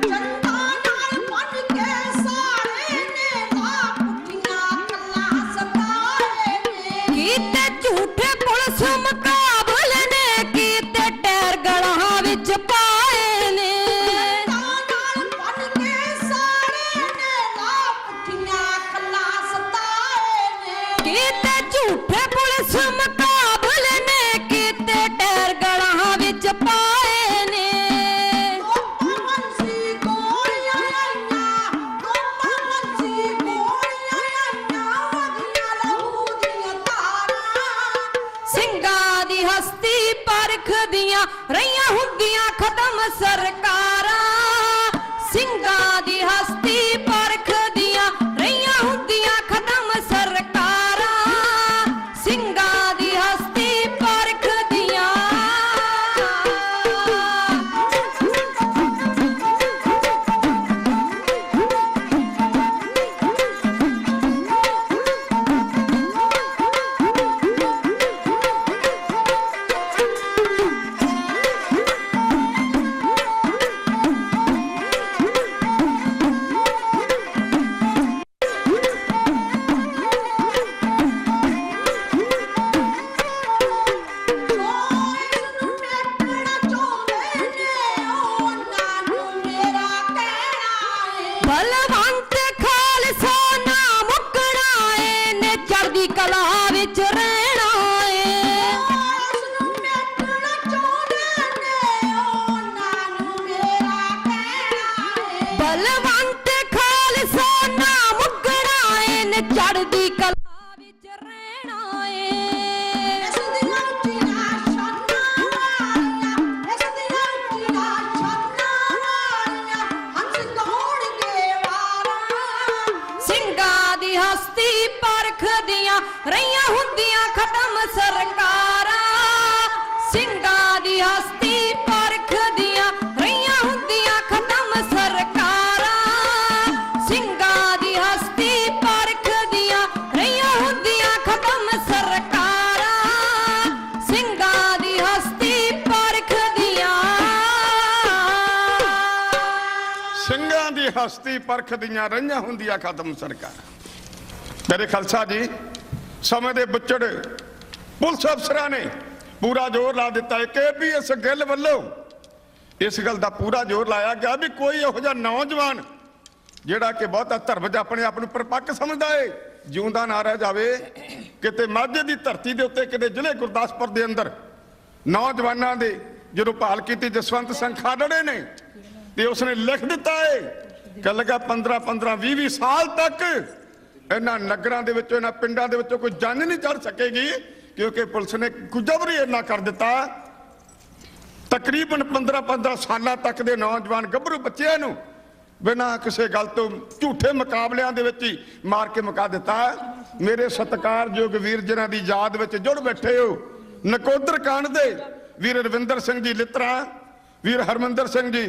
ਚੰਦਾ ਨਾਲ ਬੰਨ ਕੇ ਸਾਰੇ ਨੇ ਲਾ ਪੁੱਠੀਆਂ ਗੱਲਾਂ ਸਤਾਏ ਨੇ। ਕੀਤੇ ਝੂਠੇ ਪੁਲਿਸ ਮੁਕਾਬਲੇ ਨੇ, ਕੀਤੇ ਟੈਰ ਗਲਾਂ ਵਿੱਚ ਪਾਏ ਨੇ, ਨਾਲ ਬੰਨ ਕੇ ਸਾਰੇ ਨੇ ਲਾ ਪੁੱਠੀਆਂ ਗੱਲਾਂ ਸਤਾਏ ਨੇ। ਕੀਤੇ ਝੂਠੇ ਪੁਲਿਸ ਮੁਕਾਬਲੇ ਨੇ, ਕੀਤੇ ਟੈਰ ਗਲਾਂ ਵਿੱਚ ਪਾਏ ਨੇ, ਹੰਸੀ ਗੋਲੀਆਂ ਆਈਆਂ, ਹੰਸੀ ਗੋਲੀਆਂ ਆਈਆਂ, ਵਗੀਆਂ ਲਹੂ ਦੀਆਂ ਧਾਰਾਂ। ਸਿੰਘਾਂ ਦੀ ਹਸਤੀ ਪਰਖਦੀਆਂ ਰਹੀਆਂ ਹੁੰਦੀਆਂ ਖਤਮ ਸਰਕਾਰਾਂ, ਸਿੰਘ ਸਿੰਘਾਂ ਦੀ ਹਸਤੀ ਪਰਖਦੀਆਂ ਰਹੀਆਂ ਹੁੰਦੀਆਂ ਖਤਮ ਸਰਕਾਰਾਂ ਸਿੰਘਾਂ ਦੀ ਹਸਤੀ ਪਰਖਦੀਆਂ ਬਲਵੰਤ ਖਾਲਸਾ ਨਾ ਮੁੱਕਣਾ ਏ ਨੇ ਚੜ੍ਹਦੀ ਕਲਾ ਵਿੱਚ ਰਹਿਣਾ ਏ ਬਲਵੰਤ ਖਾਲਸਾ ਨਾ ਮੁੱਕਣਾ ਏ ਨੇ ਚੜ੍ਹਦੀ ਕਲਾ ਵਿੱਚ ਰਹਿਣਾ ਏ ਸਿੰਘਾਂ ਦੀ ਹਸਤੀ ਪਰਖਦੀਆਂ ਰਹੀਆਂ ਹੁੰਦੀਆਂ ਖਤਮ ਸਰਕਾਰਾਂ ਸਿੰਘਾਂ ਦੀ ਹਸਤੀ ਪਰਖਦੀਆਂ ਰਹੀਆਂ ਹੁੰਦੀਆਂ ਖਤਮ ਸਰਕਾਰਾਂ ਸਿੰਘਾਂ ਦੀ ਹਸਤੀ ਪਰਖਦੀਆਂ ਰਹੀਆਂ ਹੁੰਦੀਆਂ ਖਤਮ ਸਰਕਾਰਾਂ ਸਿੰਘਾਂ ਦੀ ਹਸਤੀ ਪਰਖਦੀਆਂ ਸਿੰਘਾਂ ਦੀ ਹਸਤੀ ਪਰਖਦੀਆਂ ਰਹੀਆਂ ਹੁੰਦੀਆਂ ਖਤਮ ਸਰਕਾਰ। ਮੇਰੇ ਖਾਲਸਾ ਜੀ, ਸਮੇਂ ਦੇ ਬੁੱਚੜ ਪੁਲਿਸ ਅਫਸਰਾਂ ਨੇ ਪੂਰਾ ਜ਼ੋਰ ਲਾ ਦਿੱਤਾ ਹੈ ਕਿ ਵੀ ਇਸ ਗਿੱਲ ਵੱਲੋਂ ਇਸ ਗੱਲ ਦਾ ਪੂਰਾ ਜ਼ੋਰ ਲਾਇਆ ਗਿਆ ਵੀ ਕੋਈ ਇਹੋ ਜਿਹਾ ਨੌਜਵਾਨ ਜਿਹੜਾ ਕਿ ਬਹੁਤਾ ਧਰਮ 'ਚ ਆਪਣੇ ਆਪ ਨੂੰ ਪਰਪੱਕ ਸਮਝਦਾ ਏ ਜਿਉਂਦਾ ਨਾ ਰਹਿ ਜਾਵੇ। ਕਿਤੇ ਮਾਝੇ ਦੀ ਧਰਤੀ ਦੇ ਉੱਤੇ ਕਿਤੇ ਜ਼ਿਲ੍ਹੇ ਗੁਰਦਾਸਪੁਰ ਦੇ ਅੰਦਰ ਨੌਜਵਾਨਾਂ ਦੇ ਜਦੋਂ ਭਾਲ ਕੀਤੀ ਜਸਵੰਤ ਸਿੰਘ ਖਾਲੜੇ ਨੇ ਤੇ ਉਸਨੇ ਲਿਖ ਦਿੱਤਾ ਏ ਕਿ ਲਗਾ 15 20 ਸਾਲ ਤੱਕ ਇਹਨਾਂ ਨਗਰਾਂ ਦੇ ਵਿੱਚੋਂ ਇਹਨਾਂ ਪਿੰਡਾਂ ਦੇ ਵਿੱਚੋਂ ਕੋਈ ਜੰਜ ਨਹੀਂ ਚੜ ਸਕੇਗੀ ਕਿਉਂਕਿ ਪੁਲਿਸ ਨੇ ਕੁਜਬਰੀ ਇੰਨਾ ਕਰ ਦਿੱਤਾ। ਤਕਰੀਬਨ 15 ਸਾਲਾਂ ਤੱਕ ਦੇ ਨੌਜਵਾਨ ਗੱਭਰੂ ਬੱਚਿਆਂ ਨੂੰ ਬਿਨਾਂ ਕਿਸੇ ਗੱਲ ਤੋਂ ਝੂਠੇ ਮੁਕਾਬਲਿਆਂ ਦੇ ਵਿੱਚ ਹੀ ਮਾਰ ਕੇ ਮੁਕਾ ਦਿੱਤਾ। ਮੇਰੇ ਸਤਿਕਾਰਯੋਗ ਵੀਰ ਜਿਨ੍ਹਾਂ ਦੀ ਯਾਦ ਵਿੱਚ ਜੁੜ ਬੈਠੇ ਹੋ, ਨਕੋਦਰ ਕਾਂਡ ਦੇ ਵੀਰ ਰਵਿੰਦਰ ਸਿੰਘ ਜੀ ਲਿੱਤਰਾ, ਵੀਰ ਹਰਮਿੰਦਰ ਸਿੰਘ ਜੀ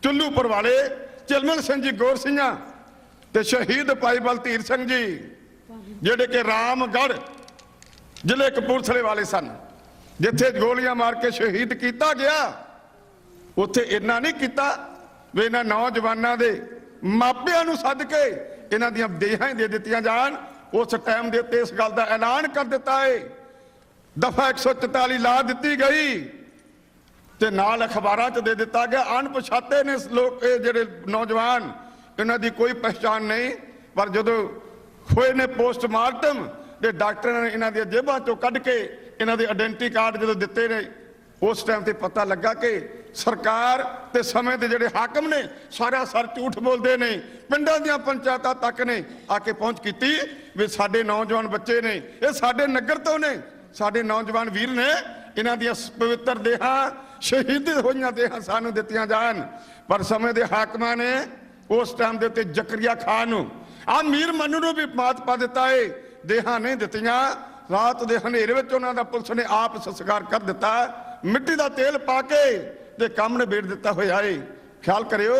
ਚੁੱਲੂਪੁਰ ਵਾਲੇ, ਚਿਲਮਨ ਸਿੰਘ ਜੀ ਗੌਰ ਸਿੰਘਾਂ ਤੇ ਸ਼ਹੀਦ ਭਾਈ ਬਲਧੀਰ ਸਿੰਘ ਜੀ ਜਿਹੜੇ ਕਿ ਰਾਮਗੜ੍ਹ ਜ਼ਿਲ੍ਹੇ ਕਪੂਰਥਲੇ ਵਾਲੇ ਸਨ, ਜਿੱਥੇ ਗੋਲੀਆਂ ਮਾਰ ਕੇ ਸ਼ਹੀਦ ਕੀਤਾ ਗਿਆ। ਉੱਥੇ ਇੰਨਾ ਨਹੀਂ ਕੀਤਾ ਵੀ ਇਹਨਾਂ ਨੌਜਵਾਨਾਂ ਦੇ ਮਾਪਿਆਂ ਨੂੰ ਸੱਦ ਕੇ ਇਹਨਾਂ ਦੀਆਂ ਦੇਹਾਂ ਹੀ ਦੇ ਦਿੱਤੀਆਂ ਜਾਣ। ਉਸ ਟਾਈਮ ਦੇ ਉੱਤੇ ਇਸ ਗੱਲ ਦਾ ਐਲਾਨ ਕਰ ਦਿੱਤਾ ਹੈ, ਦਫਾ 144 ਲਾ ਦਿੱਤੀ ਗਈ ਤੇ ਨਾਲ ਅਖਬਾਰਾਂ 'ਚ ਦੇ ਦਿੱਤਾ ਗਿਆ ਅਣਪਛਾਤੇ ਨੇ ਲੋਕ, ਇਹ ਜਿਹੜੇ ਨੌਜਵਾਨ, ਇਹਨਾਂ ਦੀ ਕੋਈ ਪਹਿਚਾਣ ਨਹੀਂ। ਪਰ ਜਦੋਂ ਹੋਏ ਨੇ ਪੋਸਟਮਾਰਟਮ ਤੇ ਡਾਕਟਰਾਂ ਨੇ ਇਹਨਾਂ ਦੀਆਂ ਜੇਬਾਂ 'ਚੋਂ ਕੱਢ ਕੇ ਇਹਨਾਂ ਦੇ ਆਇਡੈਂਟੀ ਕਾਰਡ ਜਦੋਂ ਦਿੱਤੇ ਨੇ, ਉਸ ਟਾਈਮ ਤੇ ਪਤਾ ਲੱਗਾ ਕਿ ਸਰਕਾਰ ਤੇ ਸਮੇਂ ਦੇ ਜਿਹੜੇ ਹਾਕਮ ਨੇ ਸਾਰਾ ਸਰ ਝੂਠ ਬੋਲਦੇ ਨੇ। ਪਿੰਡਾਂ ਦੀਆਂ ਪੰਚਾਇਤਾਂ ਤੱਕ ਨੇ ਆ ਕੇ ਪਹੁੰਚ ਕੀਤੀ ਵੀ ਸਾਡੇ ਨੌਜਵਾਨ ਬੱਚੇ ਨੇ, ਇਹ ਸਾਡੇ ਨਗਰ ਤੋਂ ਨੇ, ਸਾਡੇ ਨੌਜਵਾਨ ਵੀਰ ਨੇ, ਇਹਨਾਂ ਦੀਆਂ ਪਵਿੱਤਰ ਦੇਹਾਂ, ਸ਼ਹੀਦ ਹੋਈਆਂ ਦੇਹਾਂ ਸਾਨੂੰ ਦਿੱਤੀਆਂ ਜਾਣ। ਪਰ ਸਮੇਂ ਦੇ ਹਾਕਮਾਂ ਨੇ ਉਸ ਟਾਈਮ ਦੇ ਉੱਤੇ ਜ਼ਕਰੀਆ ਖਾਨ ਨੂੰ, ਆ ਮੀਰ ਮਨੂ ਨੂੰ ਵੀ ਮਾਤ ਪਾ ਦਿੱਤਾ ਏ, ਦੇਹਾਂ ਨਹੀਂ ਦਿੱਤੀਆਂ। ਰਾਤ ਦੇ ਹਨੇਰੇ ਵਿੱਚ ਉਹਨਾਂ ਦਾ ਪੁਲਿਸ ਨੇ ਆਪ ਸੰਸਕਾਰ ਕਰ ਦਿੱਤਾ, ਮਿੱਟੀ ਦਾ ਤੇਲ ਪਾ ਕੇ ਤੇ ਕੰਮ ਨਿਬੇੜ ਦਿੱਤਾ ਹੋਇਆ ਏ। ਖਿਆਲ ਕਰਿਓ,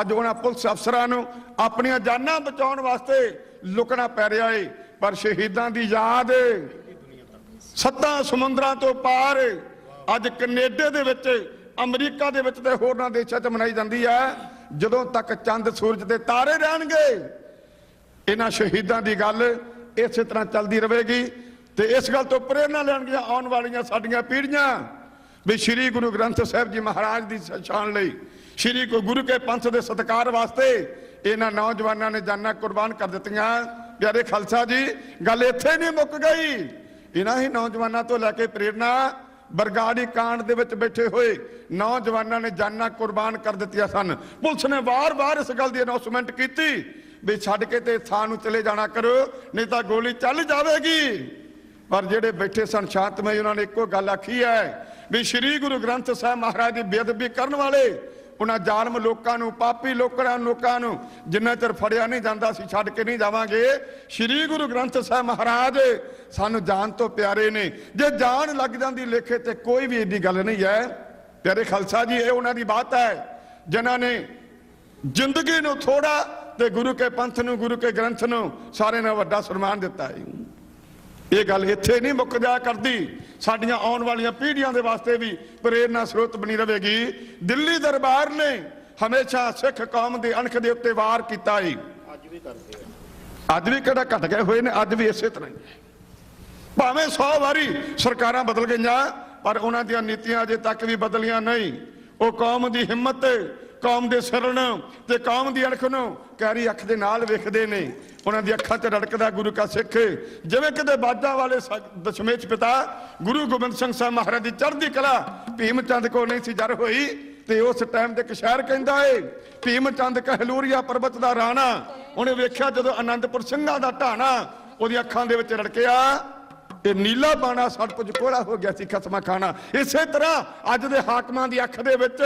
ਅੱਜ ਉਹਨਾਂ ਪੁਲਿਸ ਅਫਸਰਾਂ ਨੂੰ ਆਪਣੀਆਂ ਜਾਨਾਂ ਬਚਾਉਣ ਵਾਸਤੇ ਲੁਕਣਾ ਪੈ ਰਿਹਾ ਏ। ਪਰ ਸ਼ਹੀਦਾਂ ਦੀ ਯਾਦ 7 ਸਮੁੰਦਰਾਂ ਤੋਂ ਪਾਰ ਅੱਜ ਕੈਨੇਡਾ ਦੇ ਵਿੱਚ, ਅਮਰੀਕਾ ਦੇ ਵਿੱਚ ਤੇ ਹੋਰਨਾਂ ਦੇਸ਼ਾਂ 'ਚ ਮਨਾਈ ਜਾਂਦੀ ਹੈ। ਜਦੋਂ ਤੱਕ ਚੰਦ ਸੂਰਜ ਤੇ ਤਾਰੇ ਰਹਿਣਗੇ ਇਹਨਾਂ ਸ਼ਹੀਦਾਂ ਦੀ ਗੱਲ ਇਸੇ ਤਰ੍ਹਾਂ ਚੱਲਦੀ ਰਹੇਗੀ ਤੇ ਇਸ ਗੱਲ ਤੋਂ ਪ੍ਰੇਰਨਾ ਲੈਣਗੀਆਂ ਆਉਣ ਵਾਲੀਆਂ ਸਾਡੀਆਂ ਪੀੜ੍ਹੀਆਂ ਵੀ ਸ੍ਰੀ ਗੁਰੂ ਗ੍ਰੰਥ ਸਾਹਿਬ ਜੀ ਮਹਾਰਾਜ ਦੀ ਸ਼ਾਨ ਲਈ, ਸ੍ਰੀ ਗੁਰੂ ਕੇ ਪੰਥ ਦੇ ਸਤਿਕਾਰ ਵਾਸਤੇ ਇਹਨਾਂ ਨੌਜਵਾਨਾਂ ਨੇ ਜਾਨਾਂ ਕੁਰਬਾਨ ਕਰ ਦਿੱਤੀਆਂ। ਪਿਆਰੇ ਖਾਲਸਾ ਜੀ, ਗੱਲ ਇੱਥੇ ਨਹੀਂ ਮੁੱਕ ਗਈ। ਇਹਨਾਂ ਹੀ ਨੌਜਵਾਨਾਂ ਤੋਂ ਲੈ ਕੇ ਪ੍ਰੇਰਨਾ ਬਰਗਾੜੀ ਕਾਂਡ ਦੇ ਵਿੱਚ ਬੈਠੇ ਹੋਏ ਨੌਜਵਾਨਾਂ ਨੇ ਜਾਨਾਂ ਕੁਰਬਾਨ ਕਰ ਦਿੱਤੀਆਂ ਸਨ। ਪੁਲਿਸ ਨੇ ਵਾਰ-ਵਾਰ ਇਸ ਗੱਲ ਦੀ ਅਨਾਉਂਸਮੈਂਟ ਕੀਤੀ ਵੀ ਛੱਡ ਕੇ ਤੇ ਥਾਂ ਨੂੰ ਚਲੇ ਜਾਣਾ ਕਰੋ, ਨਹੀਂ ਤਾਂ ਗੋਲੀ ਚੱਲ ਜਾਵੇਗੀ। ਪਰ ਜਿਹੜੇ ਬੈਠੇ ਸਨ ਸ਼ਾਂਤਮਈ, ਉਹਨਾਂ ਨੇ ਇੱਕੋ ਗੱਲ ਆਖੀ ਹੈ ਵੀ ਸ੍ਰੀ ਗੁਰੂ ਗ੍ਰੰਥ ਸਾਹਿਬ ਮਹਾਰਾਜ ਦੀ ਬੇਅਦਬੀ ਕਰਨ ਵਾਲੇ ਉਹਨਾਂ ਜ਼ਾਲਮ ਲੋਕਾਂ ਨੂੰ, ਪਾਪੀ ਲੋਕਾਂ ਨੂੰ ਜਿੰਨਾ ਚਿਰ ਫੜਿਆ ਨਹੀਂ ਜਾਂਦਾ ਅਸੀਂ ਛੱਡ ਕੇ ਨਹੀਂ ਜਾਵਾਂਗੇ। ਸ੍ਰੀ ਗੁਰੂ ਗ੍ਰੰਥ ਸਾਹਿਬ ਮਹਾਰਾਜ ਸਾਨੂੰ ਜਾਨ ਤੋਂ ਪਿਆਰੇ ਨੇ। ਜੇ ਜਾਨ ਲੱਗ ਜਾਂਦੀ ਲੇਖੇ ਤੇ ਕੋਈ ਵੀ ਏਡੀ ਗੱਲ ਨਹੀਂ ਹੈ। ਪਿਆਰੇ ਖਾਲਸਾ ਜੀ, ਇਹ ਉਹਨਾਂ ਦੀ ਬਾਤ ਹੈ ਜਿਨ੍ਹਾਂ ਨੇ ਜ਼ਿੰਦਗੀ ਨੂੰ ਥੋੜਾ ਤੇ ਗੁਰੂ ਕੇ ਪੰਥ ਨੂੰ, ਗੁਰੂ ਕੇ ਗ੍ਰੰਥ ਨੂੰ ਸਾਰੇ ਨਾਲ ਵੱਡਾ ਸਨਮਾਨ ਦਿੱਤਾ ਹੈ। ਇਹ ਗੱਲ ਇੱਥੇ ਨਹੀਂ ਮੁੱਕ ਜਾ ਕਰਦੀ, ਸਾਡੀਆਂ ਆਉਣ ਵਾਲੀਆਂ ਪੀੜ੍ਹੀਆਂ ਦੇ ਵਾਸਤੇ ਵੀ ਪ੍ਰੇਰਨਾ ਸਰੋਤ ਬਣੀ ਰਹੇਗੀ। ਦਿੱਲੀ ਦਰਬਾਰ ਨੇ ਹਮੇਸ਼ਾ ਸਿੱਖ ਕੌਮ ਦੇ ਅਣਖ ਦੇ ਉੱਤੇ ਵਾਰ ਕੀਤਾ ਹੈ। ਅੱਜ ਵੀ ਕਰਦੇ ਆ, ਅੱਜ ਵੀ ਕਿਹੜਾ ਘਟ ਗਏ ਹੋਏ ਨੇ, ਅੱਜ ਵੀ ਇਸੇ ਤਰ੍ਹਾਂ ਹੀ ਹੈ। ਭਾਵੇਂ 100 ਵਾਰੀ ਸਰਕਾਰਾਂ ਬਦਲ ਗਈਆਂ ਪਰ ਉਹਨਾਂ ਦੀਆਂ ਨੀਤੀਆਂ ਅਜੇ ਤੱਕ ਵੀ ਬਦਲੀਆਂ ਨਹੀਂ। ਉਹ ਕੌਮ ਦੀ ਹਿੰਮਤ, ਕੌਮ ਦੇ ਸਰਣ ਤੇ ਕੌਮ ਦੀ ਅਣਖ ਨੂੰ ਕਹਿਰੀ ਅੱਖ ਦੇ ਨਾਲ ਵੇਖਦੇ ਨੇ। ਉਹਨਾਂ ਦੀ ਅੱਖਾਂ 'ਚ ਰੜਕਦਾ ਗੁਰੂ ਕਾ ਸਿੱਖ। ਜਿਵੇਂ ਕਿਤੇ ਬਾਜਾਂ ਵਾਲੇ ਦਸ਼ਮੇਸ਼ ਪਿਤਾ ਗੁਰੂ ਗੋਬਿੰਦ ਸਿੰਘ ਸਾਹਿਬ ਮਹਾਰਾਜ ਦੀ ਚੜ੍ਹਦੀ ਕਲਾ ਭੀਮ ਚੰਦ ਕੋਲ ਨਹੀਂ ਸੀ ਜਰ ਹੋਈ ਤੇ ਉਸ ਟਾਈਮ ਤੇ ਇੱਕ ਸ਼ਾਇਰ ਕਹਿੰਦਾ ਏ, ਭੀਮ ਚੰਦ ਕਹਿਲੂਰੀਆ ਪਰਬਤ ਦਾ ਰਾਣਾ। ਉਹਨੇ ਵੇਖਿਆ ਜਦੋਂ ਆਨੰਦਪੁਰ ਸਿੰਘਾਂ ਦਾ ਢਾਣਾ, ਉਹਦੀਆਂ ਅੱਖਾਂ ਦੇ ਵਿੱਚ ਰੜਕਿਆ ਇਹ ਨੀਲਾ ਬਾਣਾ ਸੜ ਪੁੱਜ ਕੋਲਾ ਹੋ ਗਿਆ ਸੀ ਖਸਮਾ ਖਾਣਾ। ਇਸੇ ਤਰ੍ਹਾਂ ਅੱਜ ਦੇ ਹਾਕਮਾਂ ਦੀ ਅੱਖ ਦੇ ਵਿੱਚ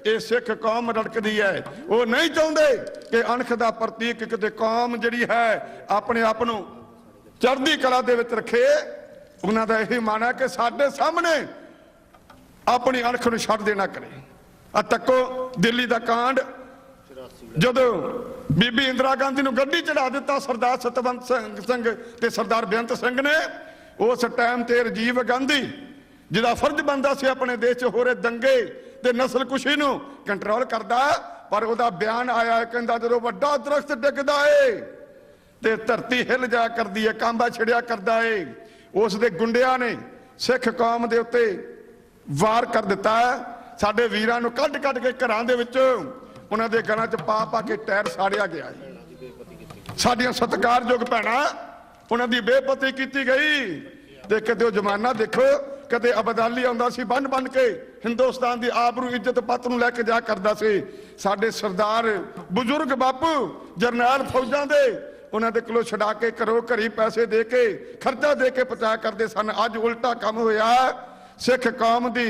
ਇਹ ਸਿੱਖ ਕੌਮ ਰੜਕਦੀ ਹੈ। ਉਹ ਨਹੀਂ ਚਾਹੁੰਦੇ ਕਿ ਅਣਖ ਦਾ ਪ੍ਰਤੀਕ ਕਿਤੇ ਕੌਮ ਜਿਹੜੀ ਹੈ ਆਪਣੇ ਆਪ ਨੂੰ ਚੜ੍ਹਦੀ ਕਲਾ ਦੇ ਵਿੱਚ ਰੱਖੇ। ਉਹਨਾਂ ਦਾ ਇਹ ਮਨ ਹੈ ਕਿ ਸਾਡੇ ਸਾਹਮਣੇ ਆਪਣੀ ਅਣਖ ਨੂੰ ਛੱਡ ਦੇਣਾ ਕਰੇ। ਆ ਤੱਕੋ ਦਿੱਲੀ ਦਾ ਕਾਂਡ, ਜਦੋਂ ਬੀਬੀ ਇੰਦਰਾ ਗਾਂਧੀ ਨੂੰ ਗੱਡੀ ਚੜਾ ਦਿੱਤਾ ਸਰਦਾਰ ਸਤਵੰਤ ਸਿੰਘ ਤੇ ਸਰਦਾਰ ਬੇਅੰਤ ਸਿੰਘ ਨੇ, ਉਸ ਟਾਈਮ ਤੇ ਰਾਜੀਵ ਗਾਂਧੀ ਜਿਹਦਾ ਫਰਜ਼ ਬਣਦਾ ਸੀ ਆਪਣੇ ਦੇਸ਼ 'ਚ ਹੋ ਰਹੇ ਦੰਗੇ ਤੇ ਨਸਲਕੁਸ਼ੀ ਨੂੰ ਕੰਟਰੋਲ ਕਰਦਾ, ਪਰ ਉਹਦਾ ਬਿਆਨ ਆਇਆ, ਕਹਿੰਦਾ ਜਦੋਂ ਵੱਡਾ ਦਰਖਤ ਡਿੱਗਦਾ ਏ ਤੇ ਧਰਤੀ ਹਿੱਲ ਜਾ ਕਰਦੀ ਏ, ਕਾਂਬਾ ਛਿੜਿਆ ਕਰਦਾ ਏ। ਉਸ ਦੇ ਗੁੰਡਿਆਂ ਨੇ ਸਿੱਖ ਕੌਮ ਦੇ ਉੱਤੇ ਵਾਰ ਕਰ ਦਿੱਤਾ। ਸਾਡੇ ਵੀਰਾਂ ਨੂੰ ਕੱਢ ਕੇ ਘਰਾਂ ਦੇ ਵਿੱਚ ਉਹਨਾਂ ਦੇ ਘਰਾਂ 'ਚ ਪਾ ਕੇ ਟਾਇਰ ਸਾੜਿਆ ਗਿਆ। ਸਾਡੀਆਂ ਸਤਿਕਾਰਯੋਗ ਭੈਣਾਂ, ਉਹਨਾਂ ਦੀ ਬੇਪਤੀ ਕੀਤੀ ਗਈ। ਤੇ ਕਦੇ ਉਹ ਜ਼ਮਾਨਾ ਦੇਖੋ, ਕਦੇ ਅਬਦਾਲੀ ਆਉਂਦਾ ਸੀ ਬੰਨ ਕੇ ਹਿੰਦੁਸਤਾਨ ਦੀ ਆਬਰੂ ਇੱਜ਼ਤ ਪੱਤ ਨੂੰ ਲੈ ਕੇ ਜਾ ਕਰਦਾ ਸੀ। ਸਾਡੇ ਸਰਦਾਰ ਬਜ਼ੁਰਗ ਬਾਪੂ ਜਰਨੈਲ ਫੌਜਾਂ ਦੇ ਉਹਨਾਂ ਦੇ ਕੋਲੋਂ ਛਡਾ ਕੇ ਘਰੋਂ ਘਰੀ ਪੈਸੇ ਦੇ ਕੇ ਖਰਚਾ ਦੇ ਕੇ ਪਹੁੰਚਾ ਕਰਦੇ ਸਨ। ਅੱਜ ਉਲਟਾ ਕੰਮ ਹੋਇਆ, ਸਿੱਖ ਕੌਮ ਦੀ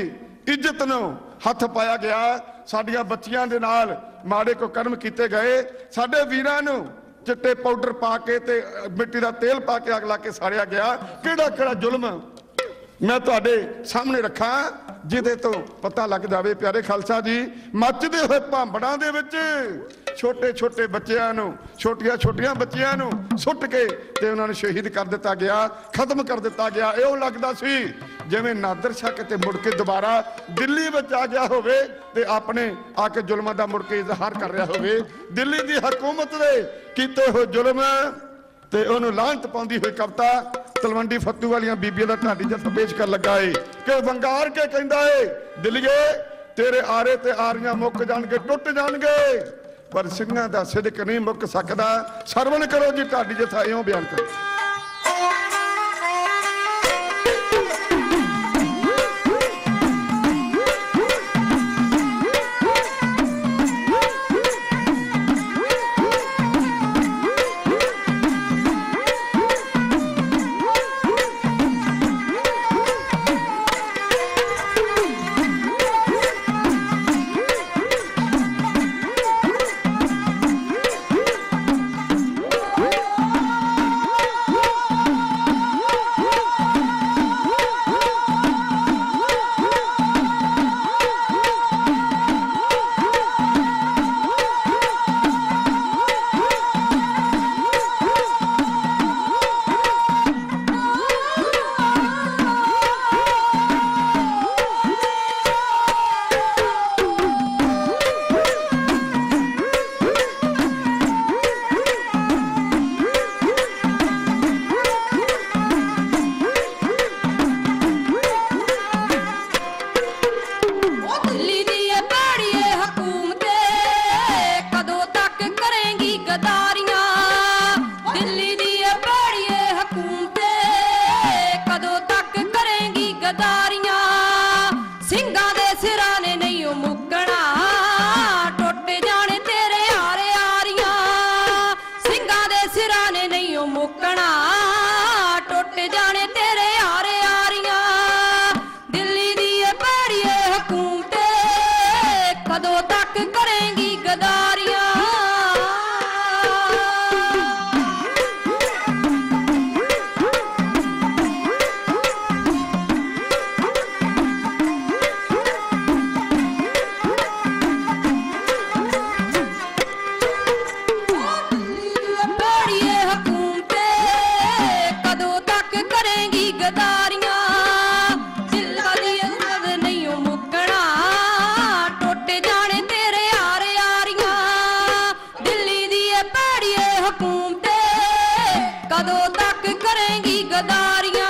ਇੱਜ਼ਤ ਨੂੰ ਹੱਥ ਪਾਇਆ ਗਿਆ। ਸਾਡੀਆਂ ਬੱਚੀਆਂ ਦੇ ਨਾਲ ਮਾੜੇ ਕੋ ਕਰਮ ਕੀਤੇ ਗਏ। ਸਾਡੇ ਵੀਰਾਂ ਨੂੰ ਚਿੱਟੇ ਪਾਊਡਰ ਪਾ ਕੇ ਤੇ ਮਿੱਟੀ ਦਾ ਤੇਲ ਪਾ ਕੇ ਅੱਗ ਲਾ ਕੇ ਸਾੜਿਆ ਗਿਆ। ਕਿਹੜਾ ਜ਼ੁਲਮ ਮੈਂ ਤੁਹਾਡੇ ਸਾਹਮਣੇ ਰੱਖਾਂ ਜਿਹਦੇ ਤੋਂ ਪਤਾ ਲੱਗ ਜਾਵੇ। ਪਿਆਰੇ ਖਾਲਸਾ ਜੀ, ਮੱਚਦੇ ਹੋਏ ਭਾਂਬੜਾਂ ਦੇ ਵਿੱਚ ਛੋਟੇ ਬੱਚਿਆਂ ਨੂੰ, ਛੋਟੀਆਂ ਬੱਚਿਆਂ ਨੂੰ ਸੁੱਟ ਕੇ ਤੇ ਉਹਨਾਂ ਨੂੰ ਸ਼ਹੀਦ ਕਰ ਦਿੱਤਾ ਗਿਆ, ਖਤਮ ਕਰ ਦਿੱਤਾ ਗਿਆ। ਇਉਂ ਲੱਗਦਾ ਸੀ ਜਿਵੇਂ ਨਾਦਰ ਸ਼ਾਹ ਕਿਤੇ ਮੁੜ ਕੇ ਦੁਬਾਰਾ ਦਿੱਲੀ ਵਿੱਚ ਆ ਗਿਆ ਹੋਵੇ ਤੇ ਆਪਣੇ ਆ ਕੇ ਜ਼ੁਲਮਾਂ ਦਾ ਮੁੜ ਕੇ ਇਜ਼ਹਾਰ ਕਰ ਰਿਹਾ ਹੋਵੇ। ਦਿੱਲੀ ਦੀ ਹਕੂਮਤ ਦੇ ਕੀਤੇ ਹੋਏ ਜ਼ੁਲਮ ਤੇ ਉਹਨੂੰ ਲਾਹਨਤ ਪਾਉਂਦੀ ਹੋਈ ਕਵਿਤਾ ਤਲਵੰਡੀ ਫੱਤੂ ਵਾਲੀਆਂ ਬੀਬੀਆਂ ਦਾ ਢਾਡੀ ਜੱਟ ਪੇਸ਼ ਕਰ ਲੱਗਾ ਏ ਕਿ ਵੰਗਾਰ ਕੇ ਕਹਿੰਦਾ ਏ, ਦਿੱਲੀਏ ਤੇਰੇ ਆਰੇ ਤੇ ਆਰੀਆਂ ਮੁੱਕ ਜਾਣਗੇ, ਟੁੱਟ ਜਾਣਗੇ, ਪਰ ਸਿੰਘਾਂ ਦਾ ਸਿਦਕ ਨਹੀਂ ਮੁੱਕ ਸਕਦਾ। ਸਰਵਣ ਕਰੋ ਜੀ ਢਾਡੀ ਜੱਥਾ ਇਉਂ ਬਿਆਨ ਕਰੋ। ਕਦੋਂ ਤੱਕ ਹਕੂਮ ਤੇ ਕਦੋਂ ਤੱਕ ਕਰੇਂਗੀ ਗਦਾਰੀਆਂ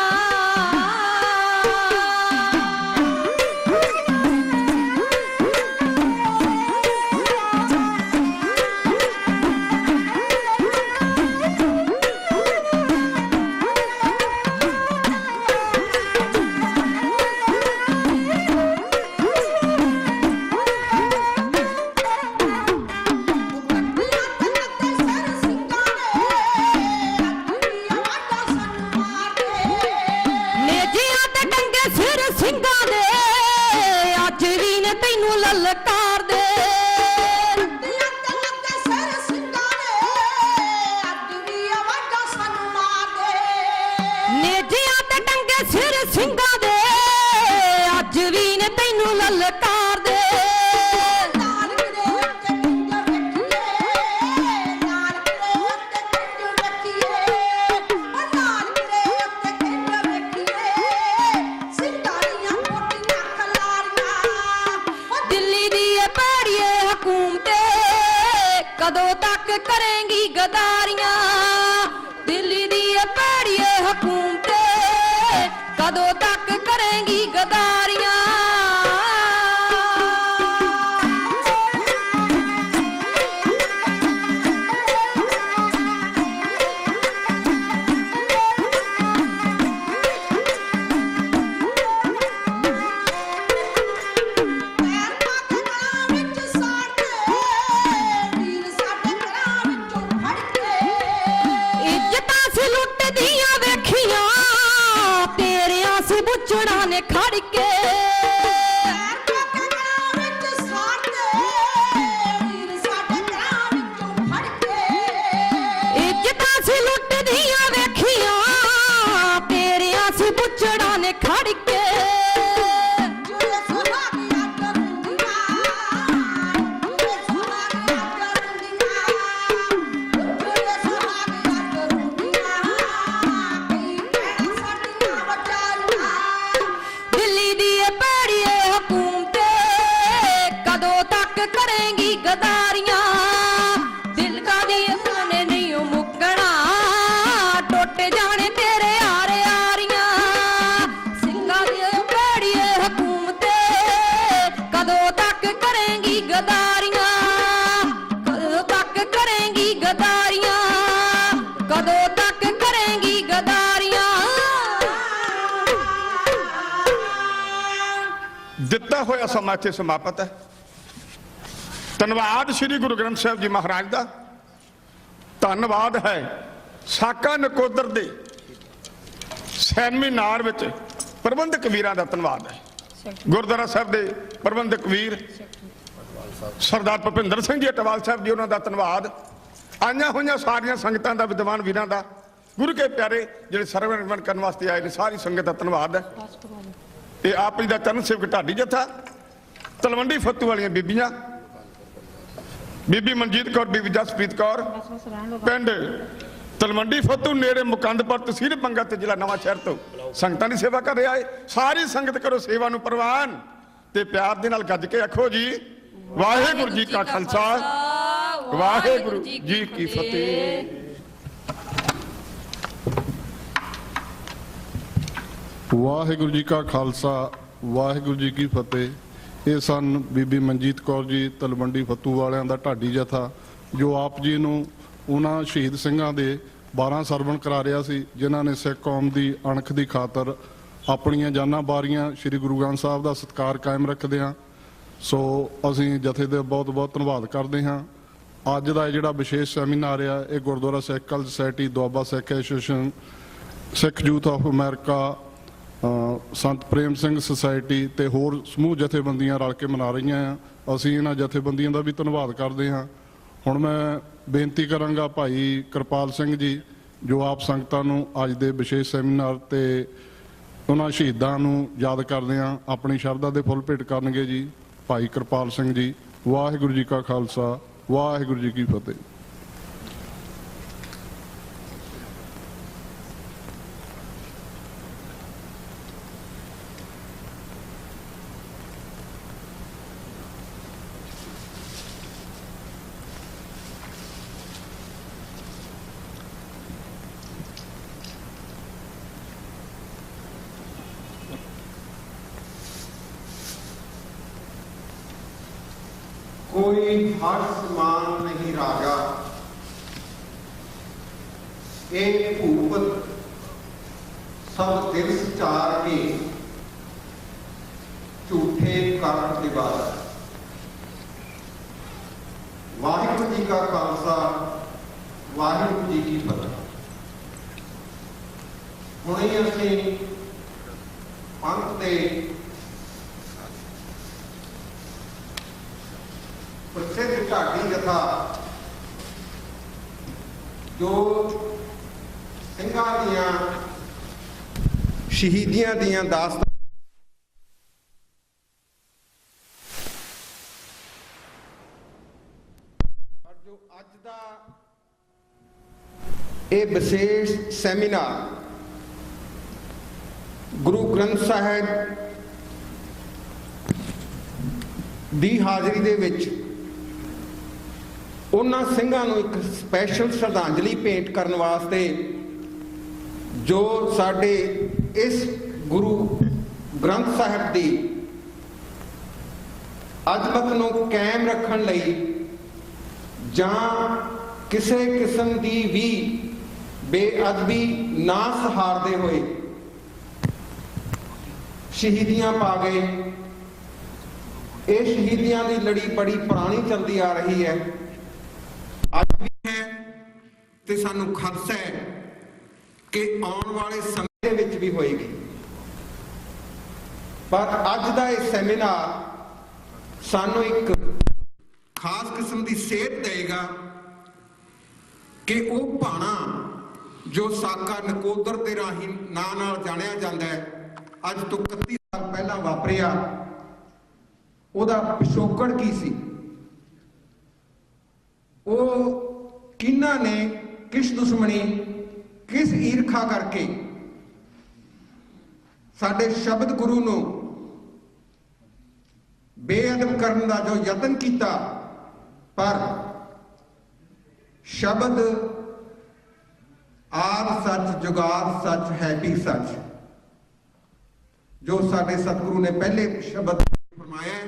ਨੇਜਿਆਂ ਤੇ ਟੰਗੇ ਸਿਰ ਸਿੰਘਾਂ ਦੇ ਅੱਜ ਵੀ ਨੇ ਤੈਨੂੰ ਲਲਕਾਰ ਦੇ ਨੇਜਿਆਂ ਤੇ ਟੰਗੇ ਸਿਰ ਸਿੰਘਾਂ ਦੇ ਅੱਜ ਵੀ ਨੇ ਤੈਨੂੰ ਲਲਕਾਰ ਦੇ ਦਿੱਲੀ ਦੀ ਇਹ ਭੈੜੀਏ ਹਕੂਮ ਤੇ ਕਦੋਂ ਤੱਕ ਕਰੇਂਗੀ ਗਦਾਰੀਆਂ ਦਿੱਲੀ ਦੀ ਇਹ ਭੈੜੀਏ ਹਕੂਮ ਤੇ ਕਦੋਂ ਤੱਕ ਕਰੇਂਗੀ ਗਦਾਰੀਆਂ ਇੱਜ਼ਤਾਂ ਸੀ ਲੁੱਟਦੀਆਂ ਵੇਖੀਆਂ ਤੇਰਿਆਂ ਸੀ ਬੁੱਚੜਾਂ ਨੇ ਖੜ ਕੇ ਇੱਜ਼ਤਾਂ ਸੀ ਲੁੱਟਦੀਆਂ ਵੇਖੀਆਂ ਤੇਰਿਆਂ ਸੀ ਬੁੱਚੜਾਂ ਨੇ ਖੜ ਕੇ ਦਿੱਲੀ ਦੀ ਇਹ ਭੈੜੀਏ ਹਕੂਮ ਤੇ ਕਦੋਂ ਤੱਕ ਕਰੇਂਗੀ ਗਦਾਰੀਆਂ ਦਿਲ ਕਾ ਦੀ ਨੇ ਨਹੀਂ ਉਹ ਮੁੱਕਣਾ ਟੁੱਟ ਜਾਣੇ ਤੇਰੇ ਆਰੇ ਆਰੀਆਂ ਸਿੰਘਾਂ ਦੀ ਇਹ ਭੈੜੀਏ ਹਕੂਮ ਤੇ ਕਦੋਂ ਤੱਕ ਕਰੇਂਗੀ ਗਦਾਰੀਆਂ ਕਦੋਂ ਤੱਕ ਕਰੇਂਗੀ ਗਦਾਰੀਆਂ ਕਦੋਂ ਤੱਕ ਕਰੇਂਗੀ ਗਦਾਰੀਆਂ ਦਿੱਤਾ ਹੋਇਆ ਸਮਾਂ ਇੱਥੇ ਸਮਾਪਤ ਹੈ। ਧੰਨਵਾਦ ਸ੍ਰੀ ਗੁਰੂ ਗ੍ਰੰਥ ਸਾਹਿਬ ਜੀ ਮਹਾਰਾਜ ਦਾ। ਧੰਨਵਾਦ ਹੈ ਸਾਕਾ ਨਕੋਦਰ ਦੇ ਸੈਮੀਨਾਰ ਵਿੱਚ ਪ੍ਰਬੰਧਕ ਵੀਰਾਂ ਦਾ ਧੰਨਵਾਦ ਹੈ। ਗੁਰਦੁਆਰਾ ਸਾਹਿਬ ਦੇ ਪ੍ਰਬੰਧਕ ਵੀਰ ਸਰਦਾਰ ਭੁਪਿੰਦਰ ਸਿੰਘ ਜੀ ਅਟਵਾਲ ਸਾਹਿਬ ਜੀ, ਉਹਨਾਂ ਦਾ ਧੰਨਵਾਦ। ਆਈਆਂ ਹੋਈਆਂ ਸਾਰੀਆਂ ਸੰਗਤਾਂ ਦਾ, ਵਿਦਵਾਨ ਵੀਰਾਂ ਦਾ, ਗੁਰੂ ਕੇ ਪਿਆਰੇ ਜਿਹੜੇ ਸਰਵਣ ਕਰਨ ਵਾਸਤੇ ਆਏ ਨੇ, ਸਾਰੀ ਸੰਗਤ ਦਾ ਧੰਨਵਾਦ ਹੈ। ਇਹ ਆਪ ਜੀ ਦਾ ਚਰਨ ਸੇਵਕ ਢਾਡੀ ਜਥਾ, ਤਲਵੰਡੀ ਫੱਤੂ ਵਾਲੀਆਂ ਬੀਬੀਆਂ, ਬੀਬੀ ਮਨਜੀਤ ਕੌਰ, ਬੀਬੀ ਜਸਪ੍ਰੀਤ ਕੌਰ, ਪਿੰਡ ਤਲਵੰਡੀ ਫੱਤੂ ਨੇੜੇ ਮੁਕੰਦਪੁਰ, ਤਹਿਸੀਲ ਬੰਗਾ ਤੇ ਜ਼ਿਲ੍ਹਾ ਨਵਾਂ ਸ਼ਹਿਰ ਤੋਂ ਸੰਗਤਾਂ ਦੀ ਸੇਵਾ ਕਰ ਰਿਹਾ ਹੈ। ਸਾਰੀ ਸੰਗਤ ਕਰੋ ਸੇਵਾ ਨੂੰ ਪ੍ਰਵਾਨ ਤੇ ਪਿਆਰ ਦੇ ਨਾਲ ਗੱਜ ਕੇ ਆਖੋ ਜੀ ਵਾਹਿਗੁਰੂ ਜੀ ਕਾ ਖਾਲਸਾ ਵਾਹਿਗੁਰੂ ਜੀ ਕੀ ਫਤਿਹ। ਵਾਹਿਗੁਰੂ ਜੀ ਕਾ ਖਾਲਸਾ ਵਾਹਿਗੁਰੂ ਜੀ ਕੀ ਫਤਿਹ। ਇਹ ਸਨ ਬੀਬੀ ਮਨਜੀਤ ਕੌਰ ਜੀ, ਤਲਵੰਡੀ ਫੱਤੂ ਵਾਲਿਆਂ ਦਾ ਢਾਡੀ ਜਥਾ, ਜੋ ਆਪ ਜੀ ਨੂੰ ਉਹਨਾਂ ਸ਼ਹੀਦ ਸਿੰਘਾਂ ਦੇ 12 ਸਰਵਣ ਕਰਾ ਰਿਹਾ ਸੀ, ਜਿਨ੍ਹਾਂ ਨੇ ਸਿੱਖ ਕੌਮ ਦੀ ਅਣਖ ਦੀ ਖਾਤਰ ਆਪਣੀਆਂ ਜਾਨਾਂ ਵਾਰੀਆਂ। ਸ੍ਰੀ ਗੁਰੂ ਗ੍ਰੰਥ ਸਾਹਿਬ ਦਾ ਸਤਿਕਾਰ ਕਾਇਮ ਰੱਖਦੇ ਹਾਂ। ਸੋ ਅਸੀਂ ਜਥੇ ਦੇ ਬਹੁਤ ਬਹੁਤ ਧੰਨਵਾਦ ਕਰਦੇ ਹਾਂ। ਅੱਜ ਦਾ ਜਿਹੜਾ ਵਿਸ਼ੇਸ਼ ਸੈਮੀਨਾਰ ਆ, ਇਹ ਗੁਰਦੁਆਰਾ ਸਿੱਖ ਕਲ society, Doaba Sikh association, Sikh youth of America, Sant Prem Singh society ਤੇ ਹੋਰ ਸਮੂਹ ਜਥੇਬੰਦੀਆਂ ਰਲ ਕੇ ਮਨਾ ਰਹੀਆਂ ਆ। ਅਸੀਂ ਇਹਨਾਂ ਜਥੇਬੰਦੀਆਂ ਦਾ ਵੀ ਧੰਨਵਾਦ ਕਰਦੇ ਹਾਂ। ਹੁਣ ਮੈਂ ਬੇਨਤੀ ਕਰਾਂਗਾ ਭਾਈ ਕਿਰਪਾਲ ਸਿੰਘ ਜੀ, ਜੋ ਆਪ ਸੰਗਤਾਂ ਨੂੰ ਅੱਜ ਦੇ ਵਿਸ਼ੇਸ਼ ਸੈਮੀਨਾਰ ਤੇ ਉਹਨਾਂ ਸ਼ਹੀਦਾਂ ਨੂੰ ਯਾਦ ਕਰਦੇ ਹਾਂ, ਆਪਣੀ ਸ਼ਰਧਾ ਦੇ ਫੁੱਲ ਭੇਟ ਕਰਨਗੇ ਜੀ। ਭਾਈ ਕਿਰਪਾਲ ਸਿੰਘ ਜੀ। ਵਾਹਿਗੁਰੂ ਜੀ ਕਾ ਖਾਲਸਾ ਵਾਹਿਗੁਰੂ ਜੀ ਕੀ ਫਤਿਹ। कोई हर्ष मान नहीं राजा, एक भूपत सब दिवस चार के झूठे कर दीवार। वाहिगुरू जी का खालसा, वाहिगुरू जी की फतेह। हुणे असीं पंथ दे प्रसिद्ध ढाडी जथा जो ਸਿੰਘਾਂ ਦੀਆਂ शहीदियां दियां दास्तां जो अज दा ये विशेष सैमीनार गुरु ग्रंथ साहिब ਦੀ ਹਾਜ਼ਰੀ ਦੇ ਵਿੱਚ ਉਹਨਾਂ ਸਿੰਘਾਂ ਨੂੰ ਇੱਕ ਸਪੈਸ਼ਲ ਸ਼ਰਧਾਂਜਲੀ ਭੇਂਟ ਕਰਨ ਵਾਸਤੇ ਜੋ ਸਾਡੇ ਇਸ ਗੁਰੂ ਗ੍ਰੰਥ ਸਾਹਿਬ ਦੀ ਅਜ਼ਮਤ ਨੂੰ ਕਾਇਮ ਰੱਖਣ ਲਈ ਜਾਂ ਕਿਸੇ ਕਿਸਮ ਦੀ ਵੀ ਬੇਅਦਬੀ ਨਾ ਸਹਾਰਦੇ ਹੋਏ ਸ਼ਹੀਦੀਆਂ ਪਾ ਗਏ। ਇਹ ਸ਼ਹੀਦੀਆਂ ਦੀ ਲੜੀ ਬੜੀ ਪੁਰਾਣੀ ਚੱਲਦੀ ਆ ਰਹੀ ਹੈ, ਅੱਜ ਵੀ ਹੈ ਤੇ ਸਾਨੂੰ ਖਦਸ਼ਾ ਹੈ ਕਿ ਆਉਣ ਵਾਲੇ ਸਮੇਂ ਦੇ ਵਿੱਚ ਵੀ ਹੋਏਗੀ। ਪਰ ਅੱਜ ਦਾ ਇਹ ਸੈਮੀਨਾਰ ਸਾਨੂੰ ਇੱਕ ਖਾਸ ਕਿਸਮ ਦੀ ਸੇਧ ਦੇਗਾ ਕਿ ਉਹ ਭਾਣਾ ਜੋ ਸਾਕਾ ਨਕੋਦਰ ਦੇ ਰਾਹੀਂ ਨਾਂ ਨਾਲ ਜਾਣਿਆ ਜਾਂਦਾ ਹੈ, ਅੱਜ ਤੋਂ 31 ਸਾਲ ਪਹਿਲਾਂ ਵਾਪਰਿਆ, ਉਹਦਾ ਪਿਛੋਕੜ ਕੀ ਸੀ, ਉਹ ਕਿਹਨਾਂ ਨੇ ਕਿਸ ਦੁਸ਼ਮਣੀ किस ईर्खा करके साडे शब्द गुरु नूं बेअदब करने का जो यतन किया, पर शब्द आद सच जुगाद सच है भी सच, जो साडे सतगुरु ने पहले शब्द फरमाया,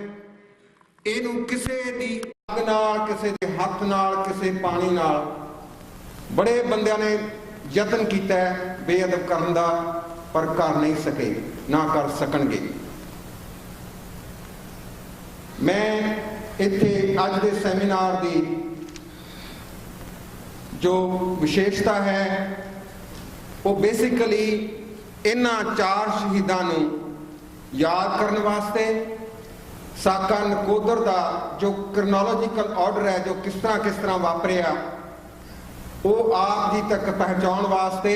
इनू किसे दी अग नाल, किसे दे हथ नाल, किसे पानी नाल बड़े बंदियां ने यतन किया बेअदब करने का, पर कर नहीं सके, ना कर सकणगे। मैं इत्थे अज दे सैमीनार की जो विशेषता है वो बेसिकली इन्हां चार शहीदां नूं याद करने वास्ते साका नकोदर का जो क्रोनोलॉजिकल ऑर्डर है, जो किस तरह वापरिया, वो आप जी तक पहुँचाने वास्ते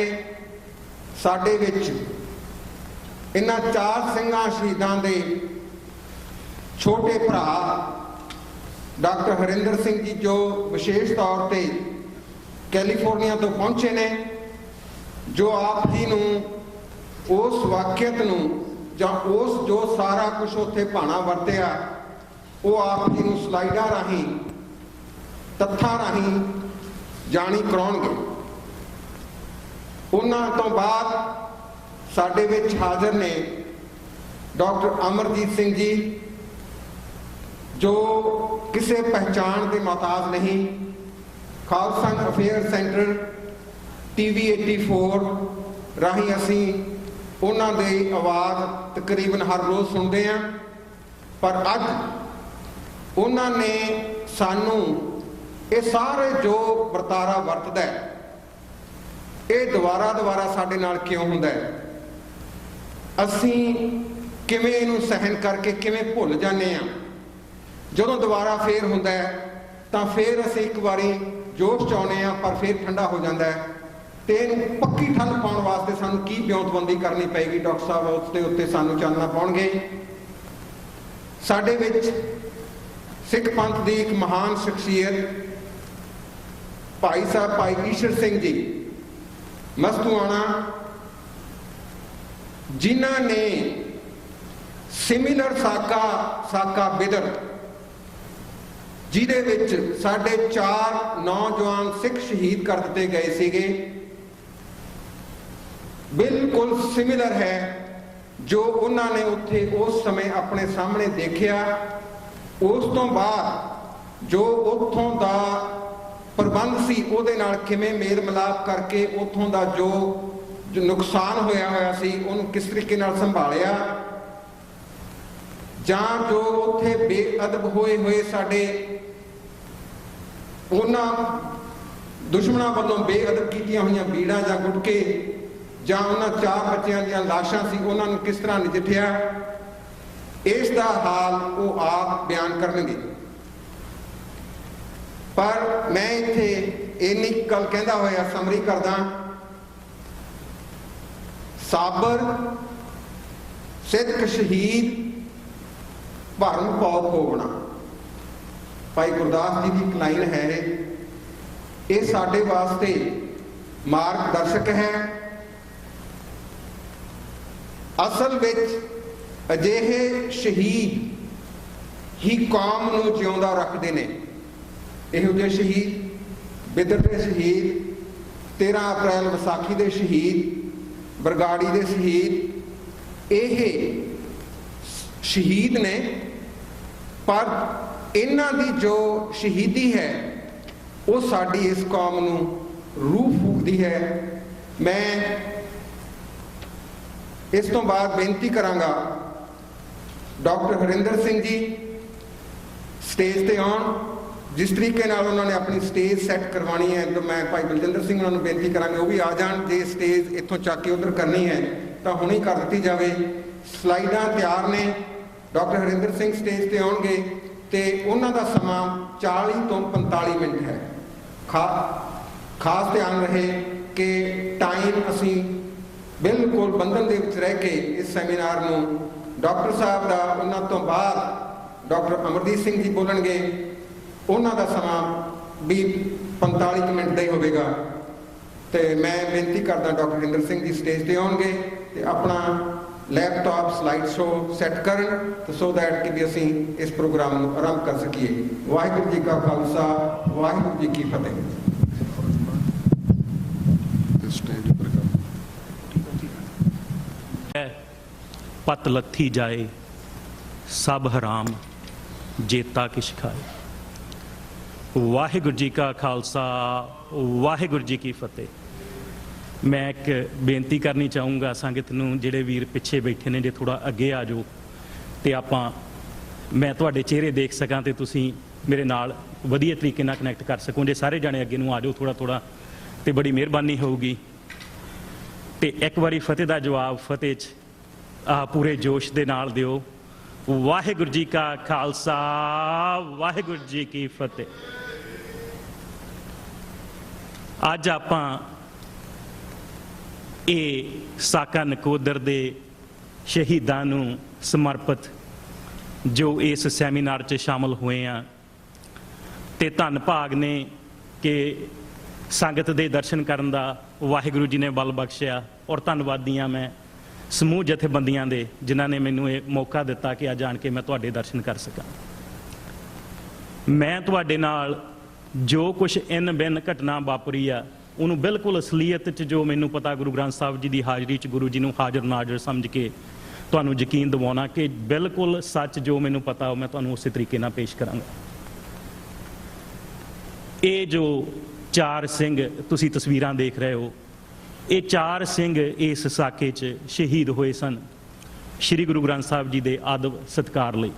साडे विच इन्हां चार ਸਿੰਘਾਂ शहीदां दे छोटे भरा डॉक्टर हरिंदर सिंह जी जो विशेष तौर पर कैलीफोर्निया तो पहुंचे ने, जो आप जी नूं उस वाकियत नूं जां उस जो सारा कुछ उत्थे भाणा वरतिया वो आप जी नूं स्लाइडां राहीं तत्थां राहीं जानी कराउणगे। उन्हां तो बाद साडे विच हाज़र ने डॉक्टर अमरजीत सिंह जी, जो किसी पहचान के मोहताज नहीं, खालसा अफेयर सेंटर TV 84 राही असी उन्हां दे आवाज़ तकरीबन हर रोज़ सुनते हैं, पर अज उन्हां ने सानू ये सारे जो वरतारा वरतदा है ये दोबारा साडे नाल क्यों हुंदा है, असीं किवें इहनूं सहन करके किवें भुल जाने आ, जदों दोबारा फेर हुंदा है तां फेर असीं एक बारी जोश च आउणे आ, पर फिर ठंडा हो जाता है। तो इहनूं पक्की ठंड पाउण वास्ते सानूं की ब्योंतबंदी करनी पेगी, डॉक्टर साहब उसदे उत्ते सानूं चानना पाउणगे। साडे विच सिख पंथ दी एक महान शख्सियत भाई साहब भाई ईश्वर सिंह जी मस्तूआणा, जिन्हां ने सिमिलर साका बिदर जिहदे विच साडे 4 नौजवान सिख शहीद कर दिते गए सीगे, बिल्कुल सिमिलर है जो उन्होंने उत्थे उस समय अपने सामने देखा। उस तो बाद ਜੋ ਉੱਥੋਂ ਦਾ ਪ੍ਰਬੰਧ ਸੀ ਉਹਦੇ ਨਾਲ ਕਿਵੇਂ ਮੇਲ ਮਿਲਾਪ ਕਰਕੇ ਉੱਥੋਂ ਦਾ ਜੋ ਨੁਕਸਾਨ ਹੋਇਆ ਸੀ ਉਹਨੂੰ ਕਿਸ ਤਰੀਕੇ ਨਾਲ ਸੰਭਾਲਿਆ, ਜਾਂ ਜੋ ਉੱਥੇ ਬੇਅਦਬ ਹੋਏ ਸਾਡੇ ਉਹਨਾਂ ਦੁਸ਼ਮਣਾਂ ਵੱਲੋਂ ਬੇਅਦਬ ਕੀਤੀਆਂ ਹੋਈਆਂ ਬੀੜਾਂ ਜਾਂ ਗੁਟਕੇ, ਜਾਂ ਉਹਨਾਂ 4 ਬੱਚਿਆਂ ਦੀਆਂ ਲਾਸ਼ਾਂ ਸੀ ਉਹਨਾਂ ਨੂੰ ਕਿਸ ਤਰ੍ਹਾਂ ਨਜਿੱਠਿਆ, ਇਸ ਦਾ ਹਾਲ ਉਹ ਆਪ ਬਿਆਨ ਕਰਨਗੇ। ਪਰ ਮੈਂ ਇੱਥੇ ਇੰਨੀ ਗੱਲ ਕਹਿੰਦਾ ਹੋਇਆ ਸਮਰੀ ਕਰਦਾ, ਸਾਬਰ ਸਿੱਖ ਸ਼ਹੀਦ ਭਰਨ ਪਉ ਹੋਵਣਾ। ਭਾਈ ਗੁਰਦਾਸ ਜੀ ਦੀ ਇੱਕ ਲਾਈਨ ਹੈ, ਇਹ ਸਾਡੇ ਵਾਸਤੇ ਮਾਰਗਦਰਸ਼ਕ ਹੈ। ਅਸਲ ਵਿੱਚ ਅਜਿਹੇ ਸ਼ਹੀਦ ਹੀ ਕੌਮ ਨੂੰ ਜਿਉਂਦਾ ਰੱਖਦੇ ਨੇ। ਇਹੋ ਜਿਹੇ ਸ਼ਹੀਦ, ਬਿਦਰ ਦੇ ਸ਼ਹੀਦ, 13 ਅਪ੍ਰੈਲ ਵਿਸਾਖੀ ਦੇ ਸ਼ਹੀਦ, ਬਰਗਾੜੀ ਦੇ ਸ਼ਹੀਦ, ਇਹ ਸ਼ਹੀਦ ਨੇ, ਪਰ ਇਹਨਾਂ ਦੀ ਜੋ ਸ਼ਹੀਦੀ ਹੈ ਉਹ ਸਾਡੀ ਇਸ ਕੌਮ ਨੂੰ ਰੂਹ ਫੂਕਦੀ ਹੈ। ਮੈਂ ਇਸ ਤੋਂ ਬਾਅਦ ਬੇਨਤੀ ਕਰਾਂਗਾ ਡਾਕਟਰ ਹਰਿੰਦਰ ਸਿੰਘ ਜੀ ਸਟੇਜ ਤੇ ਆਉਣ। ਜਿਸ ਤਰੀਕੇ ਨਾਲ ਉਹਨਾਂ ਨੇ ਆਪਣੀ ਸਟੇਜ ਸੈੱਟ ਕਰਵਾਉਣੀ ਹੈ, ਤਾਂ ਮੈਂ ਭਾਈ ਬਲਜਿੰਦਰ ਸਿੰਘ ਉਹਨਾਂ ਨੂੰ ਬੇਨਤੀ ਕਰਾਂਗੇ ਉਹ ਵੀ ਆ ਜਾਣ। ਜੇ ਸਟੇਜ ਇੱਥੋਂ ਚੱਕ ਕੇ ਉਧਰ ਕਰਨੀ ਹੈ ਤਾਂ ਹੁਣੇ ਕਰ ਦਿੱਤੀ ਜਾਵੇ। ਸਲਾਈਡਾਂ ਤਿਆਰ ਨੇ, ਡਾਕਟਰ ਹਰਿੰਦਰ ਸਿੰਘ ਸਟੇਜ ਤੇ ਆਉਣਗੇ ਤੇ ਉਹਨਾਂ ਦਾ ਸਮਾਂ 40 ਤੋਂ 45 ਮਿੰਟ ਹੈ। ਖਾਸ ਧਿਆਨ ਰਹੇ ਕਿ ਟਾਈਮ ਅਸੀਂ ਬਿਲਕੁਲ ਬੰਧਨ ਦੇ ਵਿੱਚ ਰਹਿ ਕੇ ਇਸ ਸੈਮੀਨਾਰ ਨੂੰ, ਡਾਕਟਰ ਸਾਹਿਬ ਦਾ ਉਹਨਾਂ ਤੋਂ ਬਾਅਦ ਡਾਕਟਰ ਅਮਰਜੀਤ ਸਿੰਘ ਜੀ ਬੋਲਣਗੇ, ਉਹਨਾਂ ਦਾ ਸਮਾਂ ਵੀ 45 ਮਿੰਟ ਦਾ ਹੀ ਹੋਵੇਗਾ। ਤੇ ਮੈਂ ਬੇਨਤੀ ਕਰਦਾ ਡਾਕਟਰ ਹਰਿੰਦਰ ਸਿੰਘ ਜੀ ਸਟੇਜ ਤੇ ਆਉਣਗੇ ਤੇ ਆਪਣਾ ਲੈਪਟਾਪ ਸਲਾਈਡ ਸ਼ੋ ਸੈੱਟ ਕਰਨ ਸੋ ਦੈਟ ਕਿ ਵੀ ਅਸੀਂ ਇਸ ਪ੍ਰੋਗਰਾਮ ਨੂੰ ਆਰੰਭ ਕਰ ਸਕੀਏ। ਵਾਹਿਗੁਰੂ ਜੀ ਕਾ ਖਾਲਸਾ, ਵਾਹਿਗੁਰੂ ਜੀ ਕੀ ਫਤਿਹ। ਪਤ ਲੱਥੀ ਜਾਏ ਸਭ ਹਰਾਮ ਜੇਤਾ ਕਿਛ ਖਾਏ। ਵਾਹਿਗੁਰੂ ਜੀ ਕਾ ਖਾਲਸਾ, ਵਾਹਿਗੁਰੂ ਜੀ ਕੀ ਫਤਿਹ। ਮੈਂ ਇੱਕ ਬੇਨਤੀ ਕਰਨੀ ਚਾਹੂੰਗਾ ਸੰਗਤ ਨੂੰ, ਜਿਹੜੇ ਵੀਰ ਪਿੱਛੇ ਬੈਠੇ ਨੇ, ਜੇ ਥੋੜਾ ਅੱਗੇ ਆ ਜਾਓ ਤੇ ਮੈਂ ਤੁਹਾਡੇ ਚਿਹਰੇ ਦੇਖ ਸਕਾਂ ਤੇ ਤੁਸੀਂ ਮੇਰੇ ਨਾਲ ਵਧੀਆ ਤਰੀਕੇ ਨਾਲ ਕਨੈਕਟ ਕਰ ਸਕੋ। ਜੇ ਸਾਰੇ ਜਾਣੇ ਅੱਗੇ ਨੂੰ ਆ ਜਾਓ ਥੋੜਾ ਤੇ ਬੜੀ ਮਿਹਰਬਾਨੀ ਹੋਊਗੀ। ਤੇ ਇੱਕ ਵਾਰੀ ਫਤਿਹ ਦਾ ਜਵਾਬ ਫਤਿਹ 'ਚ ਪੂਰੇ ਜੋਸ਼ ਦੇ ਨਾਲ ਦਿਓ। ਵਾਹਿਗੁਰੂ ਜੀ ਕਾ ਖਾਲਸਾ, ਵਾਹਿਗੁਰੂ ਜੀ ਕੀ ਫਤਿਹ। ਅੱਜ ਆਪਾਂ ਇਹ ਸਾਕਾ ਨਕੋਦਰ ਦੇ ਸ਼ਹੀਦਾਂ ਨੂੰ ਸਮਰਪਿਤ ਜੋ ਇਸ ਸੈਮੀਨਾਰ 'ਚ ਸ਼ਾਮਲ ਹੋਏ ਆ, ਤੇ ਧੰਨ ਭਾਗ ਨੇ ਕਿ ਸੰਗਤ ਦੇ ਦਰਸ਼ਨ ਕਰਨ ਦਾ ਵਾਹਿਗੁਰੂ ਜੀ ਨੇ ਬਲ ਬਖਸ਼ਿਆ। ਔਰ ਧੰਨਵਾਦੀ ਹਾਂ ਮੈਂ ਸਮੂਹ ਜਥੇਬੰਦੀਆਂ ਦੇ, ਜਿਨ੍ਹਾਂ ਨੇ ਮੈਨੂੰ ਇਹ ਮੌਕਾ ਦਿੱਤਾ ਕਿ ਅੱਜ ਆਣ ਕੇ ਮੈਂ ਤੁਹਾਡੇ ਦਰਸ਼ਨ ਕਰ ਸਕਾਂ। ਮੈਂ ਤੁਹਾਡੇ ਨਾਲ ਜੋ ਕੁਛ ਇਨ ਬਿਨ ਘਟਨਾ ਵਾਪਰੀ ਆ ਉਹਨੂੰ ਬਿਲਕੁਲ ਅਸਲੀਅਤ 'ਚ, ਜੋ ਮੈਨੂੰ ਪਤਾ ਗੁਰੂ ਗ੍ਰੰਥ ਸਾਹਿਬ ਜੀ ਦੀ ਹਾਜ਼ਰੀ 'ਚ ਗੁਰੂ ਜੀ ਨੂੰ ਹਾਜ਼ਰ ਨਾਜ਼ਰ ਸਮਝ ਕੇ ਤੁਹਾਨੂੰ ਯਕੀਨ ਦਿਵਾਉਣਾ ਕਿ ਬਿਲਕੁਲ ਸੱਚ ਜੋ ਮੈਨੂੰ ਪਤਾ ਉਹ ਮੈਂ ਤੁਹਾਨੂੰ ਉਸੇ ਤਰੀਕੇ ਨਾਲ ਪੇਸ਼ ਕਰਾਂਗਾ। ਇਹ ਜੋ 4 ਸਿੰਘ ਤੁਸੀਂ ਤਸਵੀਰਾਂ ਦੇਖ ਰਹੇ ਹੋ, ਇਹ 4 ਸਿੰਘ ਇਸ ਸਾਕੇ 'ਚ ਸ਼ਹੀਦ ਹੋਏ ਸਨ ਸ਼੍ਰੀ ਗੁਰੂ ਗ੍ਰੰਥ ਸਾਹਿਬ ਜੀ ਦੇ ਆਦਬ ਸਤਿਕਾਰ ਲਈ।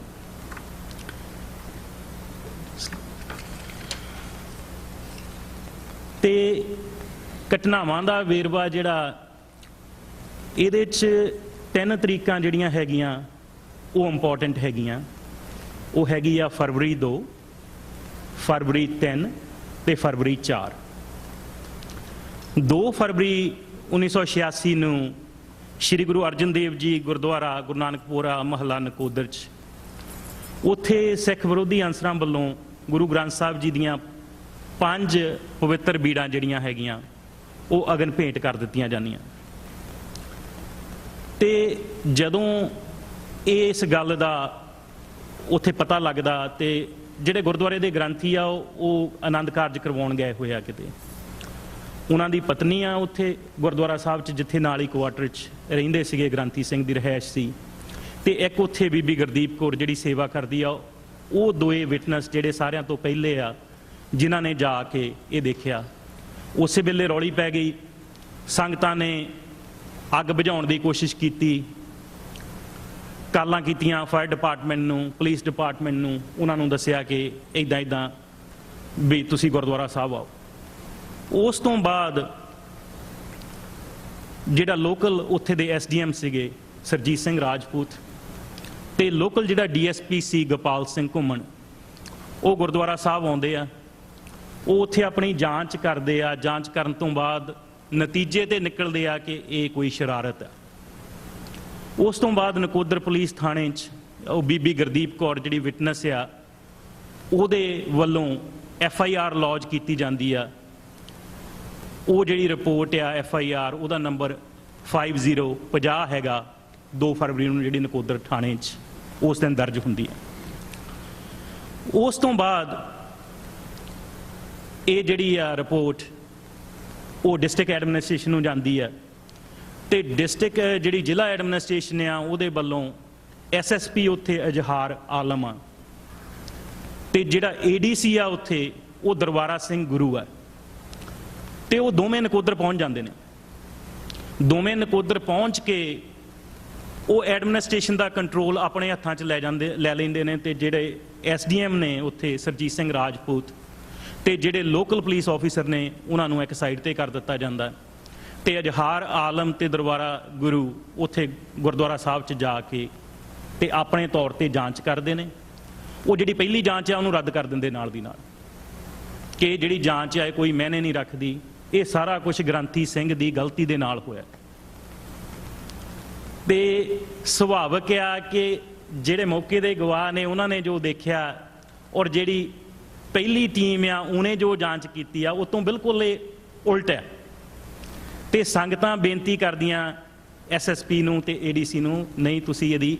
ਤੇ ਘਟਨਾਵਾਂ ਦਾ ਵੇਰਵਾ ਜਿਹੜਾ ਇਹਦੇ 'ਚ 3 ਤਰੀਕਾਂ ਜਿਹੜੀਆਂ ਹੈਗੀਆਂ ਉਹ ਇੰਪੋਰਟੈਂਟ ਹੈਗੀਆਂ। ਉਹ ਹੈਗੀ ਆ ਫਰਵਰੀ 2, ਫਰਵਰੀ 3 ਤੇ ਫਰਵਰੀ 4। 2 ਫਰਵਰੀ 1986 ਨੂੰ ਸ਼੍ਰੀ ਗੁਰੂ ਅਰਜਨ ਦੇਵ ਜੀ ਗੁਰਦੁਆਰਾ ਗੁਰੂ ਨਾਨਕਪੁਰਾ ਮਹੱਲਾ ਨਕੋਦਰ 'ਚ ਉੱਥੇ ਸਿੱਖ ਵਿਰੋਧੀ ਅਨਸਰਾਂ ਵੱਲੋਂ ਗੁਰੂ ਗ੍ਰੰਥ ਸਾਹਿਬ ਜੀ ਦੀਆਂ 5 ਪਵਿੱਤਰ ਬੀੜਾਂ ਜਿਹੜੀਆਂ ਹੈਗੀਆਂ ਉਹ ਅਗਨ ਭੇਂਟ ਕਰ ਦਿੱਤੀਆਂ ਜਾਂਦੀਆਂ। ਤੇ ਜਦੋਂ ਇਸ ਗੱਲ ਦਾ ਉੱਥੇ ਪਤਾ ਲੱਗਦਾ ਤੇ ਜਿਹੜੇ ਗੁਰਦੁਆਰੇ ਦੇ ਗ੍ਰੰਥੀ ਆ ਉਹ ਆਨੰਦ ਕਾਰਜ ਕਰਵਾਉਣ ਗਏ ਹੋਏ ਆ ਕਿਤੇ, ਉਹਨਾਂ ਦੀ ਪਤਨੀ ਆ ਉੱਥੇ ਗੁਰਦੁਆਰਾ ਸਾਹਿਬ 'ਚ ਜਿੱਥੇ ਨਾਲ ਹੀ ਕੁਆਟਰ 'ਚ ਰਹਿੰਦੇ ਸੀਗੇ, ਗ੍ਰੰਥੀ ਸਿੰਘ ਦੀ ਰਿਹਾਇਸ਼ ਸੀ। ਤੇ ਇੱਕ ਉੱਥੇ ਬੀਬੀ ਗੁਰਦੀਪ ਕੌਰ ਜਿਹੜੀ ਸੇਵਾ ਕਰਦੀ ਆ ਉਹ ਦੋਏ ਵਿਟਨੈਸ ਜਿਹੜੇ ਸਾਰਿਆਂ ਤੋਂ ਪਹਿਲੇ ਆ ਜਿਨ੍ਹਾਂ ਨੇ ਜਾ ਕੇ ਇਹ ਦੇਖਿਆ। ਉਸੇ ਵੇਲੇ ਰੌਲੀ ਪੈ ਗਈ, ਸੰਗਤਾਂ ਨੇ ਅੱਗ ਬੁਝਾਉਣ ਦੀ ਕੋਸ਼ਿਸ਼ ਕੀਤੀ, ਕਾਲਾਂ ਕੀਤੀਆਂ ਫਾਇਰ ਡਿਪਾਰਟਮੈਂਟ ਨੂੰ, ਪੁਲਿਸ ਡਿਪਾਰਟਮੈਂਟ ਨੂੰ, ਉਹਨਾਂ ਨੂੰ ਦੱਸਿਆ ਕਿ ਇੱਦਾਂ ਇੱਦਾਂ ਵੀ ਤੁਸੀਂ ਗੁਰਦੁਆਰਾ ਸਾਹਿਬ ਆਓ। ਉਸ ਤੋਂ ਬਾਅਦ ਜਿਹੜਾ ਲੋਕਲ ਉੱਥੇ ਦੇ SDM ਸੀਗੇ ਸਰਜੀਤ ਸਿੰਘ ਰਾਜਪੂਤ ਤੇ ਲੋਕਲ ਜਿਹੜਾ DSP ਸੀ ਗੋਪਾਲ ਸਿੰਘ ਘੁੰਮਣ, ਉਹ ਗੁਰਦੁਆਰਾ ਸਾਹਿਬ ਆਉਂਦੇ ਆ। ਉਹ ਉੱਥੇ ਆਪਣੀ ਜਾਂਚ ਕਰਦੇ ਆ। ਜਾਂਚ ਕਰਨ ਤੋਂ ਬਾਅਦ ਨਤੀਜੇ ਤੇ ਨਿਕਲਦੇ ਆ ਕਿ ਇਹ ਕੋਈ ਸ਼ਰਾਰਤ ਹੈ। ਉਸ ਤੋਂ ਬਾਅਦ ਨਕੋਦਰ ਪੁਲਿਸ ਥਾਣੇ 'ਚ ਉਹ ਬੀਬੀ ਗੁਰਦੀਪ ਕੌਰ ਜਿਹੜੀ ਵਿਟਨੈਸ ਆ, ਉਹਦੇ ਵੱਲੋਂ FIR ਲੌਜ ਕੀਤੀ ਜਾਂਦੀ ਆ। ਉਹ ਜਿਹੜੀ ਰਿਪੋਰਟ ਆ FIR, ਉਹਦਾ ਨੰਬਰ 5050 ਹੈਗਾ। 2 ਫਰਵਰੀ ਨੂੰ ਜਿਹੜੀ ਨਕੋਦਰ ਥਾਣੇ 'ਚ ਉਸ ਦਿਨ ਦਰਜ ਹੁੰਦੀ ਹੈ। ਉਸ ਤੋਂ ਬਾਅਦ ਇਹ ਜਿਹੜੀ ਆ ਰਿਪੋਰਟ ਉਹ ਡਿਸਟ੍ਰਿਕਟ ਐਡਮਿਨਿਸਟ੍ਰੇਸ਼ਨ ਨੂੰ ਜਾਂਦੀ ਹੈ ਤੇ ਡਿਸਟ੍ਰਿਕਟ ਜਿਹੜੀ ਜ਼ਿਲ੍ਹਾ ਐਡਮਿਨਿਸਟ੍ਰੇਸ਼ਨ ਆ ਉਹਦੇ ਵੱਲੋਂ SSP ਉੱਥੇ ਅਜਹਾਰ ਆਲਮ ਆ ਤੇ ਜਿਹੜਾ ADC ਆ ਉੱਥੇ ਉਹ ਦਰਬਾਰਾ ਸਿੰਘ ਗੁਰੂ ਆ ਤੇ ਉਹ ਦੋਵੇਂ ਨਕੋਦਰ ਪਹੁੰਚ ਜਾਂਦੇ ਨੇ। ਦੋਵੇਂ ਨਕੋਦਰ ਪਹੁੰਚ ਕੇ ਉਹ ਐਡਮਿਨਿਸਟ੍ਰੇਸ਼ਨ ਦਾ ਕੰਟਰੋਲ ਆਪਣੇ ਹੱਥਾਂ 'ਚ ਲੈ ਲੈਂਦੇ ਨੇ ਤੇ ਜਿਹੜੇ SDM ਨੇ ਉੱਥੇ ਸਰਜੀਤ ਸਿੰਘ ਰਾਜਪੂਤ ਤੇ ਜਿਹੜੇ ਲੋਕਲ ਪੁਲਿਸ ਆਫੀਸਰ ਨੇ ਉਹਨਾਂ ਨੂੰ ਇੱਕ ਸਾਈਡ ਤੇ ਕਰ ਦਿੱਤਾ ਜਾਂਦਾ ਤੇ ਅਜਹਾਰ ਆਲਮ ਤੇ ਦਰਬਾਰਾ ਗੁਰੂ ਉੱਥੇ ਗੁਰਦੁਆਰਾ ਸਾਹਿਬ 'ਚ ਜਾ ਕੇ ਤੇ ਆਪਣੇ ਤੌਰ ਤੇ ਜਾਂਚ ਕਰਦੇ ਨੇ। ਉਹ ਜਿਹੜੀ ਪਹਿਲੀ ਜਾਂਚ ਆ ਉਹਨੂੰ ਰੱਦ ਕਰ ਦਿੰਦੇ ਨਾਲ ਦੀ ਨਾਲ ਕਿ ਜਿਹੜੀ ਜਾਂਚ ਆ ਕੋਈ ਮਾਇਨੇ ਨਹੀਂ ਰੱਖਦੀ, ਇਹ ਸਾਰਾ ਕੁਝ ਗ੍ਰੰਥੀ ਸਿੰਘ ਦੀ ਗਲਤੀ ਦੇ ਨਾਲ ਹੋਇਆ। ਤੇ ਸੁਭਾਵਿਕ ਆ ਕਿ ਜਿਹੜੇ ਮੌਕੇ ਦੇ ਗਵਾਹ ਨੇ ਉਹਨਾਂ ਨੇ ਜੋ ਦੇਖਿਆ ਔਰ ਜਿਹੜੀ ਪਹਿਲੀ ਟੀਮ ਆ ਉਹਨੇ ਜੋ ਜਾਂਚ ਕੀਤੀ ਆ ਉਹ ਤੋਂ ਬਿਲਕੁਲ ਇਹ ਉਲਟ ਹੈ। ਤੇ ਸੰਗਤਾਂ ਬੇਨਤੀ ਕਰਦੀਆਂ SSP ਨੂੰ ਤੇ ADC ਨੂੰ, ਨਹੀਂ ਤੁਸੀਂ ਇਹਦੀ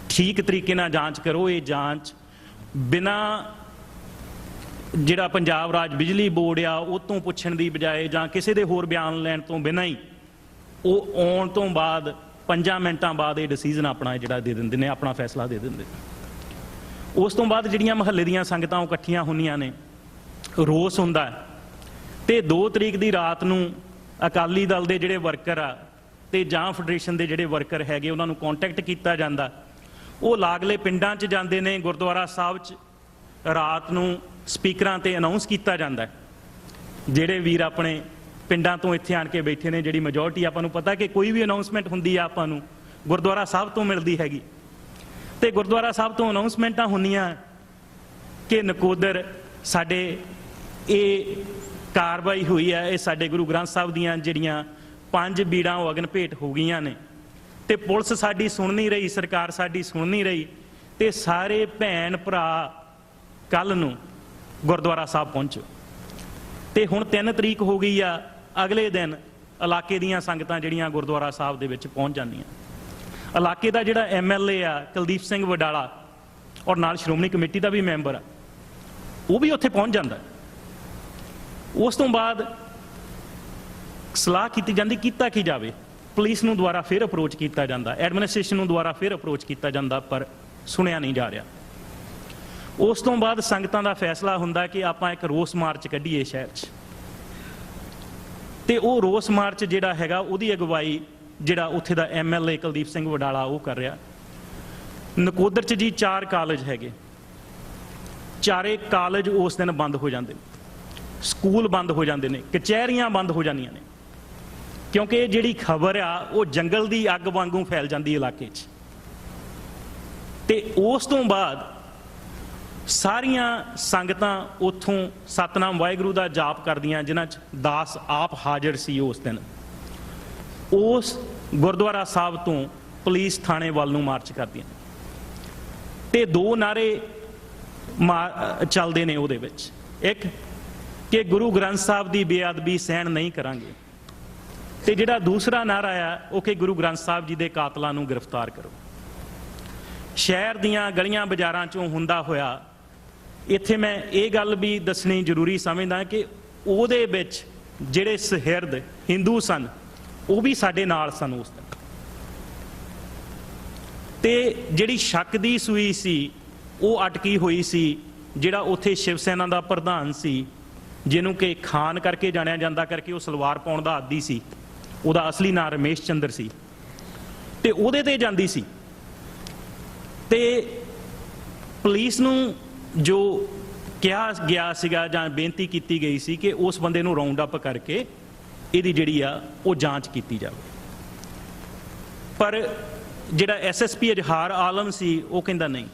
ਠੀਕ ਤਰੀਕੇ ਨਾਲ ਜਾਂਚ ਕਰੋ। ਇਹ ਜਾਂਚ ਬਿਨਾਂ ਜਿਹੜਾ ਪੰਜਾਬ ਰਾਜ ਬਿਜਲੀ ਬੋਰਡ ਆ ਉਹ ਤੋਂ ਪੁੱਛਣ ਦੀ ਬਜਾਏ ਜਾਂ ਕਿਸੇ ਦੇ ਹੋਰ ਬਿਆਨ ਲੈਣ ਤੋਂ ਬਿਨਾਂ ਹੀ ਉਹ ਆਉਣ ਤੋਂ ਬਾਅਦ 5 ਮਿੰਟਾਂ ਬਾਅਦ ਇਹ ਡਿਸੀਜਨ ਆਪਣਾ ਜਿਹੜਾ ਦੇ ਦਿੰਦੇ ਨੇ, ਆਪਣਾ ਫੈਸਲਾ ਦੇ ਦਿੰਦੇ ਨੇ। ਉਸ ਤੋਂ ਬਾਅਦ ਜਿਹੜੀਆਂ ਮਹੱਲੇ ਦੀਆਂ ਸੰਗਤਾਂ ਉਹ ਇਕੱਠੀਆਂ ਹੁੰਦੀਆਂ ਨੇ, ਰੋਸ ਹੁੰਦਾ ਤੇ 2 ਤਰੀਕ ਦੀ ਰਾਤ ਨੂੰ ਅਕਾਲੀ ਦਲ ਦੇ ਜਿਹੜੇ ਵਰਕਰ ਆ ਤੇ ਜਾਂ ਫੈਡਰੇਸ਼ਨ ਦੇ ਜਿਹੜੇ ਵਰਕਰ ਹੈਗੇ ਉਹਨਾਂ ਨੂੰ ਕੰਟੈਕਟ ਕੀਤਾ ਜਾਂਦਾ। ਉਹ ਲਾਗਲੇ ਪਿੰਡਾਂ 'ਚ ਜਾਂਦੇ ਨੇ। ਗੁਰਦੁਆਰਾ ਸਾਹਿਬ 'ਚ ਰਾਤ ਨੂੰ ਸਪੀਕਰਾਂ ਤੇ ਅਨਾਉਂਸ ਕੀਤਾ ਜਾਂਦਾ। ਜਿਹੜੇ ਵੀਰ ਆਪਣੇ ਪਿੰਡਾਂ ਤੋਂ ਇੱਥੇ ਆਣ ਕੇ ਬੈਠੇ ਨੇ, ਜਿਹੜੀ ਮੈਜੋਰਟੀ ਆਪਾਂ ਨੂੰ ਪਤਾ ਕਿ ਕੋਈ ਵੀ ਅਨਾਉਂਸਮੈਂਟ ਹੁੰਦੀ ਆ ਆਪਾਂ ਨੂੰ ਗੁਰਦੁਆਰਾ ਸਾਹਿਬ ਤੋਂ ਮਿਲਦੀ ਹੈਗੀ ਤੇ ਗੁਰਦੁਆਰਾ ਸਾਹਿਬ ਤੋਂ ਅਨਾਉਂਸਮੈਂਟਾਂ ਹੁੰਦੀਆਂ ਕਿ ਨਕੋਦਰ ਸਾਡੇ ਇਹ ਕਾਰਵਾਈ ਹੋਈ ਹੈ, ਇਹ ਸਾਡੇ ਗੁਰੂ ਗ੍ਰੰਥ ਸਾਹਿਬ ਦੀਆਂ ਜਿਹੜੀਆਂ 5 ਬੀੜਾਂ ਉਹ ਅਗਨ ਭੇਟ ਹੋ ਗਈਆਂ ਨੇ ਤੇ ਪੁਲਿਸ ਸਾਡੀ ਸੁਣ ਨਹੀਂ ਰਹੀ, ਸਰਕਾਰ ਸਾਡੀ ਸੁਣ ਨਹੀਂ ਰਹੀ ਤੇ ਸਾਰੇ ਭੈਣ ਭਰਾ ਕੱਲ ਨੂੰ ਗੁਰਦੁਆਰਾ ਸਾਹਿਬ ਪਹੁੰਚੋ। ਤੇ ਹੁਣ 3 ਤਰੀਕ ਹੋ ਗਈ ਆ, ਅਗਲੇ ਦਿਨ ਇਲਾਕੇ ਦੀਆਂ ਸੰਗਤਾਂ ਜਿਹੜੀਆਂ ਗੁਰਦੁਆਰਾ ਸਾਹਿਬ ਦੇ ਵਿੱਚ ਪਹੁੰਚ ਜਾਂਦੀਆਂ। ਇਲਾਕੇ ਦਾ ਜਿਹੜਾ MLA ਆ ਕੁਲਦੀਪ ਸਿੰਘ ਵਡਾਲਾ ਔਰ ਨਾਲ ਸ਼੍ਰੋਮਣੀ ਕਮੇਟੀ ਦਾ ਵੀ ਮੈਂਬਰ ਆ, ਉਹ ਵੀ ਉੱਥੇ ਪਹੁੰਚ ਜਾਂਦਾ। ਉਸ ਤੋਂ ਬਾਅਦ ਸਲਾਹ ਕੀਤੀ ਜਾਂਦੀ ਕੀਤਾ ਕੀ ਜਾਵੇ। ਪੁਲਿਸ ਨੂੰ ਦੁਬਾਰਾ ਫਿਰ ਅਪਰੋਚ ਕੀਤਾ ਜਾਂਦਾ, ਐਡਮਿਨਿਸਟ੍ਰੇਸ਼ਨ ਨੂੰ ਦੁਬਾਰਾ ਫਿਰ ਅਪਰੋਚ ਕੀਤਾ ਜਾਂਦਾ, ਪਰ ਸੁਣਿਆ ਨਹੀਂ ਜਾ ਰਿਹਾ। ਉਸ ਤੋਂ ਬਾਅਦ ਸੰਗਤਾਂ ਦਾ ਫੈਸਲਾ ਹੁੰਦਾ ਕਿ ਆਪਾਂ ਇੱਕ ਰੋਸ ਮਾਰਚ ਕੱਢੀਏ ਸ਼ਹਿਰ 'ਚ ਤੇ ਉਹ ਰੋਸ ਮਾਰਚ ਜਿਹੜਾ ਹੈਗਾ ਉਹਦੀ ਅਗਵਾਈ ਜਿਹੜਾ ਉੱਥੇ ਦਾ MLA ਕੁਲਦੀਪ ਸਿੰਘ ਵਡਾਲਾ ਉਹ ਕਰ ਰਿਹਾ। ਨਕੋਦਰ 'ਚ ਜੀ 4 ਕਾਲਜ ਹੈਗੇ, 4 ਕਾਲਜ ਉਸ ਦਿਨ ਬੰਦ ਹੋ ਜਾਂਦੇ ਨੇ, ਸਕੂਲ ਬੰਦ ਹੋ ਜਾਂਦੇ ਨੇ, ਕਚਹਿਰੀਆਂ ਬੰਦ ਹੋ ਜਾਂਦੀਆਂ ਨੇ ਕਿਉਂਕਿ ਇਹ ਜਿਹੜੀ ਖਬਰ ਆ ਉਹ ਜੰਗਲ ਦੀ ਅੱਗ ਵਾਂਗੂ ਫੈਲ ਜਾਂਦੀ ਇਲਾਕੇ 'ਚ। ਤੇ ਉਸ ਤੋਂ ਬਾਅਦ ਸਾਰੀਆਂ ਸੰਗਤਾਂ ਉੱਥੋਂ ਸਤਨਾਮ ਵਾਹਿਗੁਰੂ ਦਾ ਜਾਪ ਕਰਦੀਆਂ, ਜਿਨ੍ਹਾਂ 'ਚ ਦਾਸ ਆਪ ਹਾਜ਼ਰ ਸੀ ਉਸ ਦਿਨ। ਉਸ ਗੁਰਦੁਆਰਾ ਸਾਹਿਬ ਤੋਂ ਪੁਲਿਸ ਥਾਣੇ ਵੱਲ ਨੂੰ ਮਾਰਚ ਕਰਦੀਆਂ ਤੇ 2 ਨਾਅਰੇ ਚੱਲਦੇ ਨੇ ਉਹਦੇ ਵਿੱਚ। ਇੱਕ ਕਿ ਗੁਰੂ ਗ੍ਰੰਥ ਸਾਹਿਬ ਦੀ ਬੇਅਦਬੀ ਸਹਿਣ ਨਹੀਂ ਕਰਾਂਗੇ ਤੇ ਜਿਹੜਾ ਦੂਸਰਾ ਨਾਅਰਾ ਆ ਉਹ ਕਿ ਗੁਰੂ ਗ੍ਰੰਥ ਸਾਹਿਬ ਜੀ ਦੇ ਕਾਤਲਾਂ ਨੂੰ ਗ੍ਰਿਫਤਾਰ ਕਰੋ। ਸ਼ਹਿਰ ਦੀਆਂ ਗਲੀਆਂ ਬਾਜ਼ਾਰਾਂ 'ਚੋਂ ਹੁੰਦਾ ਹੋਇਆ ਇੱਥੇ ਮੈਂ ਇਹ ਗੱਲ ਵੀ ਦੱਸਣੀ ਜ਼ਰੂਰੀ ਸਮਝਦਾ ਕਿ ਉਹਦੇ ਵਿੱਚ ਜਿਹੜੇ ਸੁਹਿਰਦ ਹਿੰਦੂ ਸਨ ਉਹ ਵੀ ਸਾਡੇ ਨਾਲ ਸਨ ਉਸ ਦਿਨ। ਤੇ ਜਿਹੜੀ ਸ਼ੱਕ ਦੀ ਸੂਈ ਸੀ ਉਹ ਅਟਕੀ ਹੋਈ ਸੀ, ਜਿਹੜਾ ਉੱਥੇ ਸ਼ਿਵ ਸੈਨਾ ਦਾ ਪ੍ਰਧਾਨ ਸੀ, ਜਿਹਨੂੰ ਕਿ ਖਾਨ ਕਰਕੇ ਜਾਣਿਆ ਜਾਂਦਾ, ਕਰਕੇ ਉਹ ਸਲਵਾਰ ਪਾਉਣ ਦਾ ਆਦੀ ਸੀ, ਉਹਦਾ ਅਸਲੀ ਨਾਂ ਰਮੇਸ਼ ਚੰਦਰ ਸੀ, ਤੇ ਉਹਦੇ ਤੇ ਜਾਂਦੀ ਸੀ। ਤੇ ਪੁਲਿਸ ਨੂੰ ਜੋ ਕਿਹਾ ਗਿਆ ਸੀਗਾ ਜਾਂ ਬੇਨਤੀ ਕੀਤੀ ਗਈ ਸੀ ਕਿ ਉਸ ਬੰਦੇ ਨੂੰ ਰਾਉਂਡ ਅਪ ਕਰਕੇ ਇਹਦੀ ਜਿਹੜੀ ਆ ਉਹ ਜਾਂਚ ਕੀਤੀ ਜਾਵੇ। ਪਰ ਜਿਹੜਾ ਐਸਐਸਪੀ ਅਜਹਾਰ ਆਲਮ ਸੀ ਉਹ ਕਹਿੰਦਾ ਨਹੀਂ,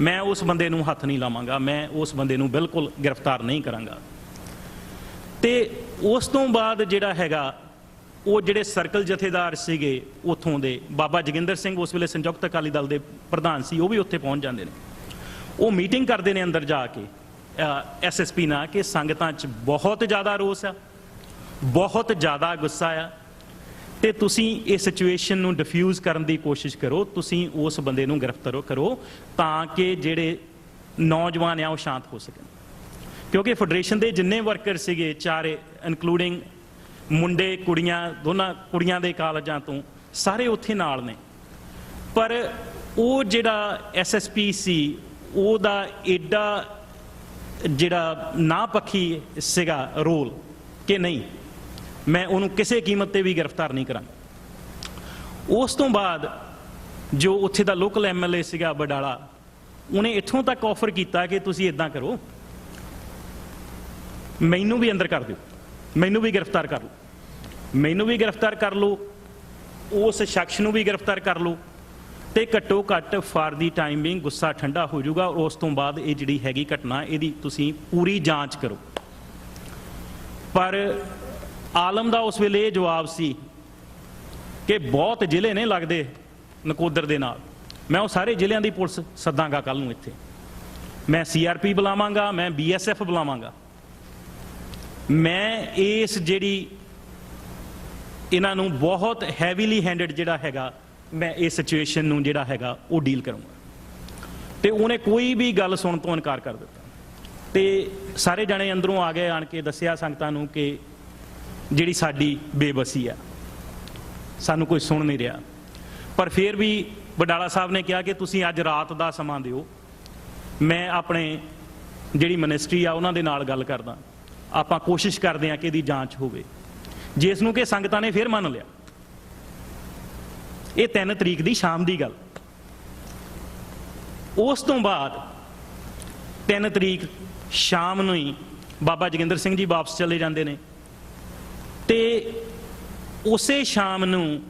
ਮੈਂ ਉਸ ਬੰਦੇ ਨੂੰ ਹੱਥ ਨਹੀਂ ਲਾਵਾਂਗਾ, ਮੈਂ ਉਸ ਬੰਦੇ ਨੂੰ ਬਿਲਕੁਲ ਗ੍ਰਿਫਤਾਰ ਨਹੀਂ ਕਰਾਂਗਾ। ਤੇ ਉਸ ਤੋਂ ਬਾਅਦ ਜਿਹੜਾ ਹੈਗਾ ਉਹ ਜਿਹੜੇ ਸਰਕਲ ਜਥੇਦਾਰ ਸੀਗੇ ਉੱਥੋਂ ਦੇ, ਬਾਬਾ ਜੋਗਿੰਦਰ ਸਿੰਘ ਉਸ ਵੇਲੇ ਸੰਯੁਕਤ ਅਕਾਲੀ ਦਲ ਦੇ ਪ੍ਰਧਾਨ ਸੀ, ਉਹ ਵੀ ਉੱਥੇ ਪਹੁੰਚ ਜਾਂਦੇ ਨੇ। ਉਹ ਮੀਟਿੰਗ ਕਰਦੇ ਨੇ ਅੰਦਰ ਜਾ ਕੇ ਐਸਐਸਪੀ ਨਾਲ ਕਿ ਸੰਗਤਾਂ 'ਚ ਬਹੁਤ ਜ਼ਿਆਦਾ ਰੋਸ ਆ, ਬਹੁਤ ਜ਼ਿਆਦਾ ਗੁੱਸਾ ਆ, ਤੇ ਤੁਸੀਂ ਇਸ ਸਿਚੁਏਸ਼ਨ ਨੂੰ ਡਿਫਿਊਜ਼ ਕਰਨ ਦੀ ਕੋਸ਼ਿਸ਼ ਕਰੋ, ਤੁਸੀਂ ਉਸ ਬੰਦੇ ਨੂੰ ਗ੍ਰਿਫਤਾਰ ਕਰੋ ਤਾਂ ਕਿ ਜਿਹੜੇ ਨੌਜਵਾਨ ਆ ਉਹ ਸ਼ਾਂਤ ਹੋ ਸਕਣ। ਕਿਉਂਕਿ ਫੈਡਰੇਸ਼ਨ ਦੇ ਜਿੰਨੇ ਵਰਕਰ ਸੀਗੇ ਚਾਰੇ, ਇਨਕਲੂਡਿੰਗ ਮੁੰਡੇ ਕੁੜੀਆਂ, ਦੋਨਾਂ ਕੁੜੀਆਂ ਦੇ ਕਾਲਜਾਂ ਤੋਂ, ਸਾਰੇ ਉੱਥੇ ਨਾਲ ਨੇ। ਪਰ ਉਹ ਜਿਹੜਾ ਐਸਐਸਪੀ ਸੀ ਉਹਦਾ ਐਡਾ ਜਿਹੜਾ ਨਾ ਪੱਖੀ ਸੀਗਾ ਰੋਲ ਕਿ ਨਹੀਂ, ਮੈਂ ਉਹਨੂੰ ਕਿਸੇ ਕੀਮਤ ਤੇ ਵੀ ਗ੍ਰਿਫਤਾਰ ਨਹੀਂ ਕਰਾਂਗਾ। ਉਸ ਤੋਂ ਬਾਅਦ ਜੋ ਉੱਥੇ ਦਾ ਲੋਕਲ ਐਮਐਲਏ ਸੀਗਾ ਬਡਾਲਾ, ਉਹਨੇ ਇੱਥੋਂ ਤੱਕ ਆਫਰ ਕੀਤਾ ਕਿ ਤੁਸੀਂ ਇਦਾਂ ਕਰੋ, ਮੈਨੂੰ ਵੀ ਅੰਦਰ ਕਰ ਦਿਓ, ਮੈਨੂੰ ਵੀ ਗ੍ਰਿਫਤਾਰ ਕਰ ਲਓ, ਮੈਨੂੰ ਵੀ ਗ੍ਰਿਫਤਾਰ ਕਰ ਲਓ, ਉਸ ਸ਼ਖਸ ਨੂੰ ਵੀ ਗ੍ਰਿਫਤਾਰ ਕਰ ਲਓ, ਤੇ ਘੱਟੋ ਘੱਟ ਫਾਰ ਦੀ ਟਾਈਮਿੰਗ ਗੁੱਸਾ ਠੰਡਾ ਹੋ ਜਾਊਗਾ। ਉਸ ਤੋਂ ਬਾਅਦ ਇਹ ਜਿਹੜੀ ਹੈਗੀ ਘਟਨਾ, ਇਹਦੀ ਤੁਸੀਂ ਪੂਰੀ ਜਾਂਚ ਕਰੋ। ਪਰ ਆਲਮ ਦਾ ਉਸ ਵੇਲੇ ਇਹ ਜਵਾਬ ਸੀ ਕਿ ਬਹੁਤ ਜ਼ਿਲ੍ਹੇ ਨੇ ਲੱਗਦੇ ਨਕੋਦਰ ਦੇ ਨਾਲ, ਮੈਂ ਉਹ ਸਾਰੇ ਜ਼ਿਲ੍ਹਿਆਂ ਦੀ ਪੁਲਿਸ ਸੱਦਾਂਗਾ ਕੱਲ ਨੂੰ ਇੱਥੇ, ਮੈਂ ਸੀਆਰਪੀ ਬੁਲਾਵਾਂਗਾ, ਮੈਂ ਬੀਐਸਐਫ ਬੁਲਾਵਾਂਗਾ, ਮੈਂ ਇਸ ਜਿਹੜੀ ਇਹਨਾਂ ਨੂੰ ਬਹੁਤ ਹੈਵੀਲੀ ਹੈਂਡਡ ਜਿਹੜਾ ਹੈਗਾ, ਮੈਂ ਇਸ ਸਿਚੁਏਸ਼ਨ ਨੂੰ ਜਿਹੜਾ ਹੈਗਾ ਉਹ ਡੀਲ ਕਰੂੰਗਾ। ਤੇ ਉਹਨੇ ਕੋਈ ਵੀ ਗੱਲ ਸੁਣਨ ਤੋਂ ਇਨਕਾਰ ਕਰ ਦਿੱਤਾ। ਤੇ ਸਾਰੇ ਜਾਣੇ ਅੰਦਰੋਂ ਆ ਗਏ, ਆਣ ਕੇ ਦੱਸਿਆ ਸੰਗਤਾਂ ਨੂੰ ਕਿ ਜਿਹੜੀ ਸਾਡੀ ਬੇਬਸੀ ਆ, ਸਾਨੂੰ ਕੋਈ ਸੁਣ ਨਹੀਂ ਰਿਹਾ। ਪਰ ਫਿਰ ਵੀ ਬਡਾਲਾ ਸਾਹਿਬ ਨੇ ਕਿਹਾ ਕਿ ਤੁਸੀਂ ਅੱਜ ਰਾਤ ਦਾ ਸਮਾਂ ਦਿਓ, ਮੈਂ ਆਪਣੇ ਜਿਹੜੀ ਮਿਨਿਸਟਰੀ ਆ ਉਹਨਾਂ ਦੇ ਨਾਲ ਗੱਲ ਕਰਦਾ, ਆਪਾਂ ਕੋਸ਼ਿਸ਼ ਕਰਦੇ ਹਾਂ ਕਿ ਇਹਦੀ ਜਾਂਚ ਹੋਵੇ, ਜਿਸ ਨੂੰ ਕਿ ਸੰਗਤਾਂ ਨੇ ਫਿਰ ਮੰਨ ਲਿਆ। ਇਹ 3 ਤਰੀਕ ਦੀ ਸ਼ਾਮ ਦੀ ਗੱਲ। ਉਸ ਤੋਂ ਬਾਅਦ 3 ਤਰੀਕ ਸ਼ਾਮ ਨੂੰ ਹੀ ਬਾਬਾ ਜੋਗਿੰਦਰ ਸਿੰਘ ਜੀ ਵਾਪਸ ਚਲੇ ਜਾਂਦੇ ਨੇ, ਤੇ ਉਸੇ ਸ਼ਾਮ ਨੂੰ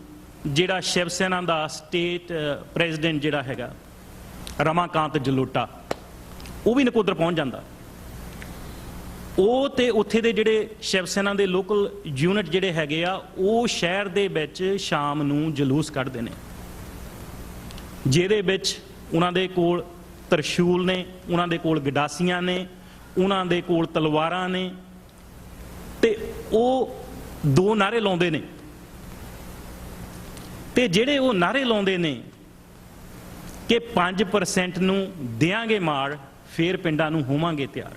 ਜਿਹੜਾ ਸ਼ਿਵ ਸੈਨਾ ਦਾ ਸਟੇਟ ਪ੍ਰੈਜ਼ੀਡੈਂਟ ਜਿਹੜਾ ਹੈਗਾ ਰਮਾਕਾਂਤ ਜਲੋਟਾ, ਉਹ ਵੀ ਨਕੋਦਰ ਪਹੁੰਚ ਜਾਂਦਾ। ਉਹ ਤੇ ਉੱਥੇ ਦੇ ਜਿਹੜੇ ਸ਼ਿਵ ਸੈਨਾ ਦੇ ਲੋਕਲ ਯੂਨਿਟ ਜਿਹੜੇ ਹੈਗੇ ਆ, ਉਹ ਸ਼ਹਿਰ ਦੇ ਵਿੱਚ ਸ਼ਾਮ ਨੂੰ ਜਲੂਸ ਕੱਢਦੇ ਨੇ, ਜਿਹਦੇ ਵਿੱਚ ਉਹਨਾਂ ਦੇ ਕੋਲ ਤਰਸ਼ੂਲ ਨੇ, ਉਹਨਾਂ ਦੇ ਕੋਲ ਗਡਾਸੀਆਂ ਨੇ, ਉਹਨਾਂ ਦੇ ਕੋਲ ਤਲਵਾਰਾਂ ਨੇ, ਤੇ ਉਹ 2 ਨਾਅਰੇ ਲਾਉਂਦੇ ਨੇ। ਤੇ ਜਿਹੜੇ ਉਹ ਨਾਅਰੇ ਲਾਉਂਦੇ ਨੇ ਕਿ 5% ਨੂੰ ਦਿਆਂਗੇ ਮਾਰ, ਫੇਰ ਪਿੰਡਾਂ ਨੂੰ ਹੋਵਾਂਗੇ ਤਿਆਰ।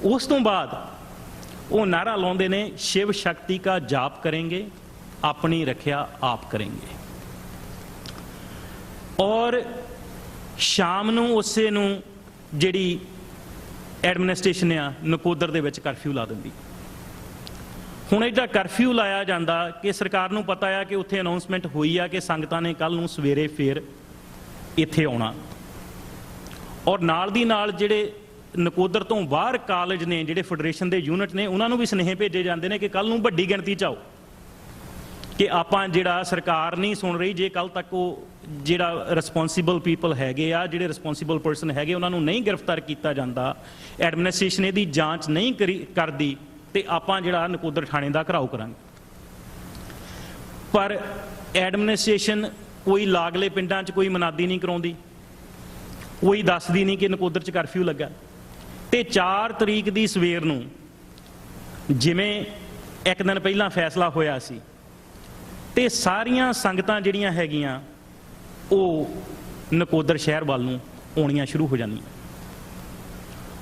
ਉਸ ਤੋਂ ਬਾਅਦ ਉਹ ਨਾਰਾ ਲਾਉਂਦੇ ਨੇ, शिव शक्ति का जाप करेंगे, अपनी रक्षा आप करेंगे। और शाम ਨੂੰ ਉਸੇ ਨੂੰ ਜਿਹੜੀ ਐਡਮਿਨਿਸਟ੍ਰੇਸ਼ਨ ਆ ਨਕੋਦਰ ਦੇ ਵਿੱਚ ਕਰਫਿਊ ਲਾ ਦਿੰਦੀ। ਹੁਣ ਇਹਦਾ ਕਰਫਿਊ ਲਾਇਆ ਜਾਂਦਾ ਕਿ ਸਰਕਾਰ ਨੂੰ ਪਤਾ ਆ ਕਿ ਉੱਥੇ ਅਨਾਉਂਸਮੈਂਟ ਹੋਈ ਆ ਕਿ ਸੰਗਤਾਂ ਨੇ ਕੱਲ ਨੂੰ ਸਵੇਰੇ ਫੇਰ ਇੱਥੇ ਆਉਣਾ, ਔਰ ਨਾਲ ਦੀ ਨਾਲ ਜਿਹੜੇ ਨਕੋਦਰ ਤੋਂ ਬਾਹਰ ਕਾਲਜ ਨੇ, ਜਿਹੜੇ ਫੈਡਰੇਸ਼ਨ ਦੇ ਯੂਨਿਟ ਨੇ, ਉਹਨਾਂ ਨੂੰ ਵੀ ਸੁਨੇਹੇ ਭੇਜੇ ਜਾਂਦੇ ਨੇ ਕਿ ਕੱਲ ਨੂੰ ਵੱਡੀ ਗਿਣਤੀ 'ਚ ਆਓ, ਕਿ ਆਪਾਂ ਜਿਹੜਾ ਸਰਕਾਰ ਨਹੀਂ ਸੁਣ ਰਹੀ, ਜੇ ਕੱਲ ਤੱਕ ਉਹ ਜਿਹੜਾ ਰਿਸਪੌਂਸੀਬਲ ਪੀਪਲ ਹੈਗੇ ਆ, ਜਿਹੜੇ ਰਿਸਪੌਂਸੀਬਲ ਪਰਸਨ ਹੈਗੇ, ਉਹਨਾਂ ਨੂੰ ਨਹੀਂ ਗ੍ਰਿਫਤਾਰ ਕੀਤਾ ਜਾਂਦਾ, ਐਡਮਿਨਿਸਟ੍ਰੇਸ਼ਨ ਇਹਦੀ ਜਾਂਚ ਨਹੀਂ ਕਰਦੀ, ਤੇ ਆਪਾਂ ਜਿਹੜਾ ਨਕੋਦਰ ਥਾਣੇ ਦਾ ਘਰਾਓ ਕਰਾਂਗੇ। ਪਰ ਐਡਮਿਨਿਸਟ੍ਰੇਸ਼ਨ ਕੋਈ ਲਾਗਲੇ ਪਿੰਡਾਂ 'ਚ ਕੋਈ ਮਨਾਦੀ ਨਹੀਂ ਕਰਾਉਂਦੀ, ਕੋਈ ਦੱਸਦੀ ਨਹੀਂ ਕਿ ਨਕੋਦਰ 'ਚ ਕਰਫਿਊ ਲੱਗਾ। ਤੇ 4 ਤਰੀਕ ਦੀ ਸਵੇਰ ਨੂੰ ਜਿਵੇਂ ਇੱਕ ਦਿਨ ਪਹਿਲਾਂ ਫੈਸਲਾ ਹੋਇਆ ਸੀ, ਤੇ ਸਾਰੀਆਂ ਸੰਗਤਾਂ ਜਿਹੜੀਆਂ ਹੈਗੀਆਂ ਉਹ ਨਕੋਦਰ ਸ਼ਹਿਰ ਵੱਲ ਨੂੰ ਆਉਣੀਆਂ ਸ਼ੁਰੂ ਹੋ ਜਾਂਦੀਆਂ,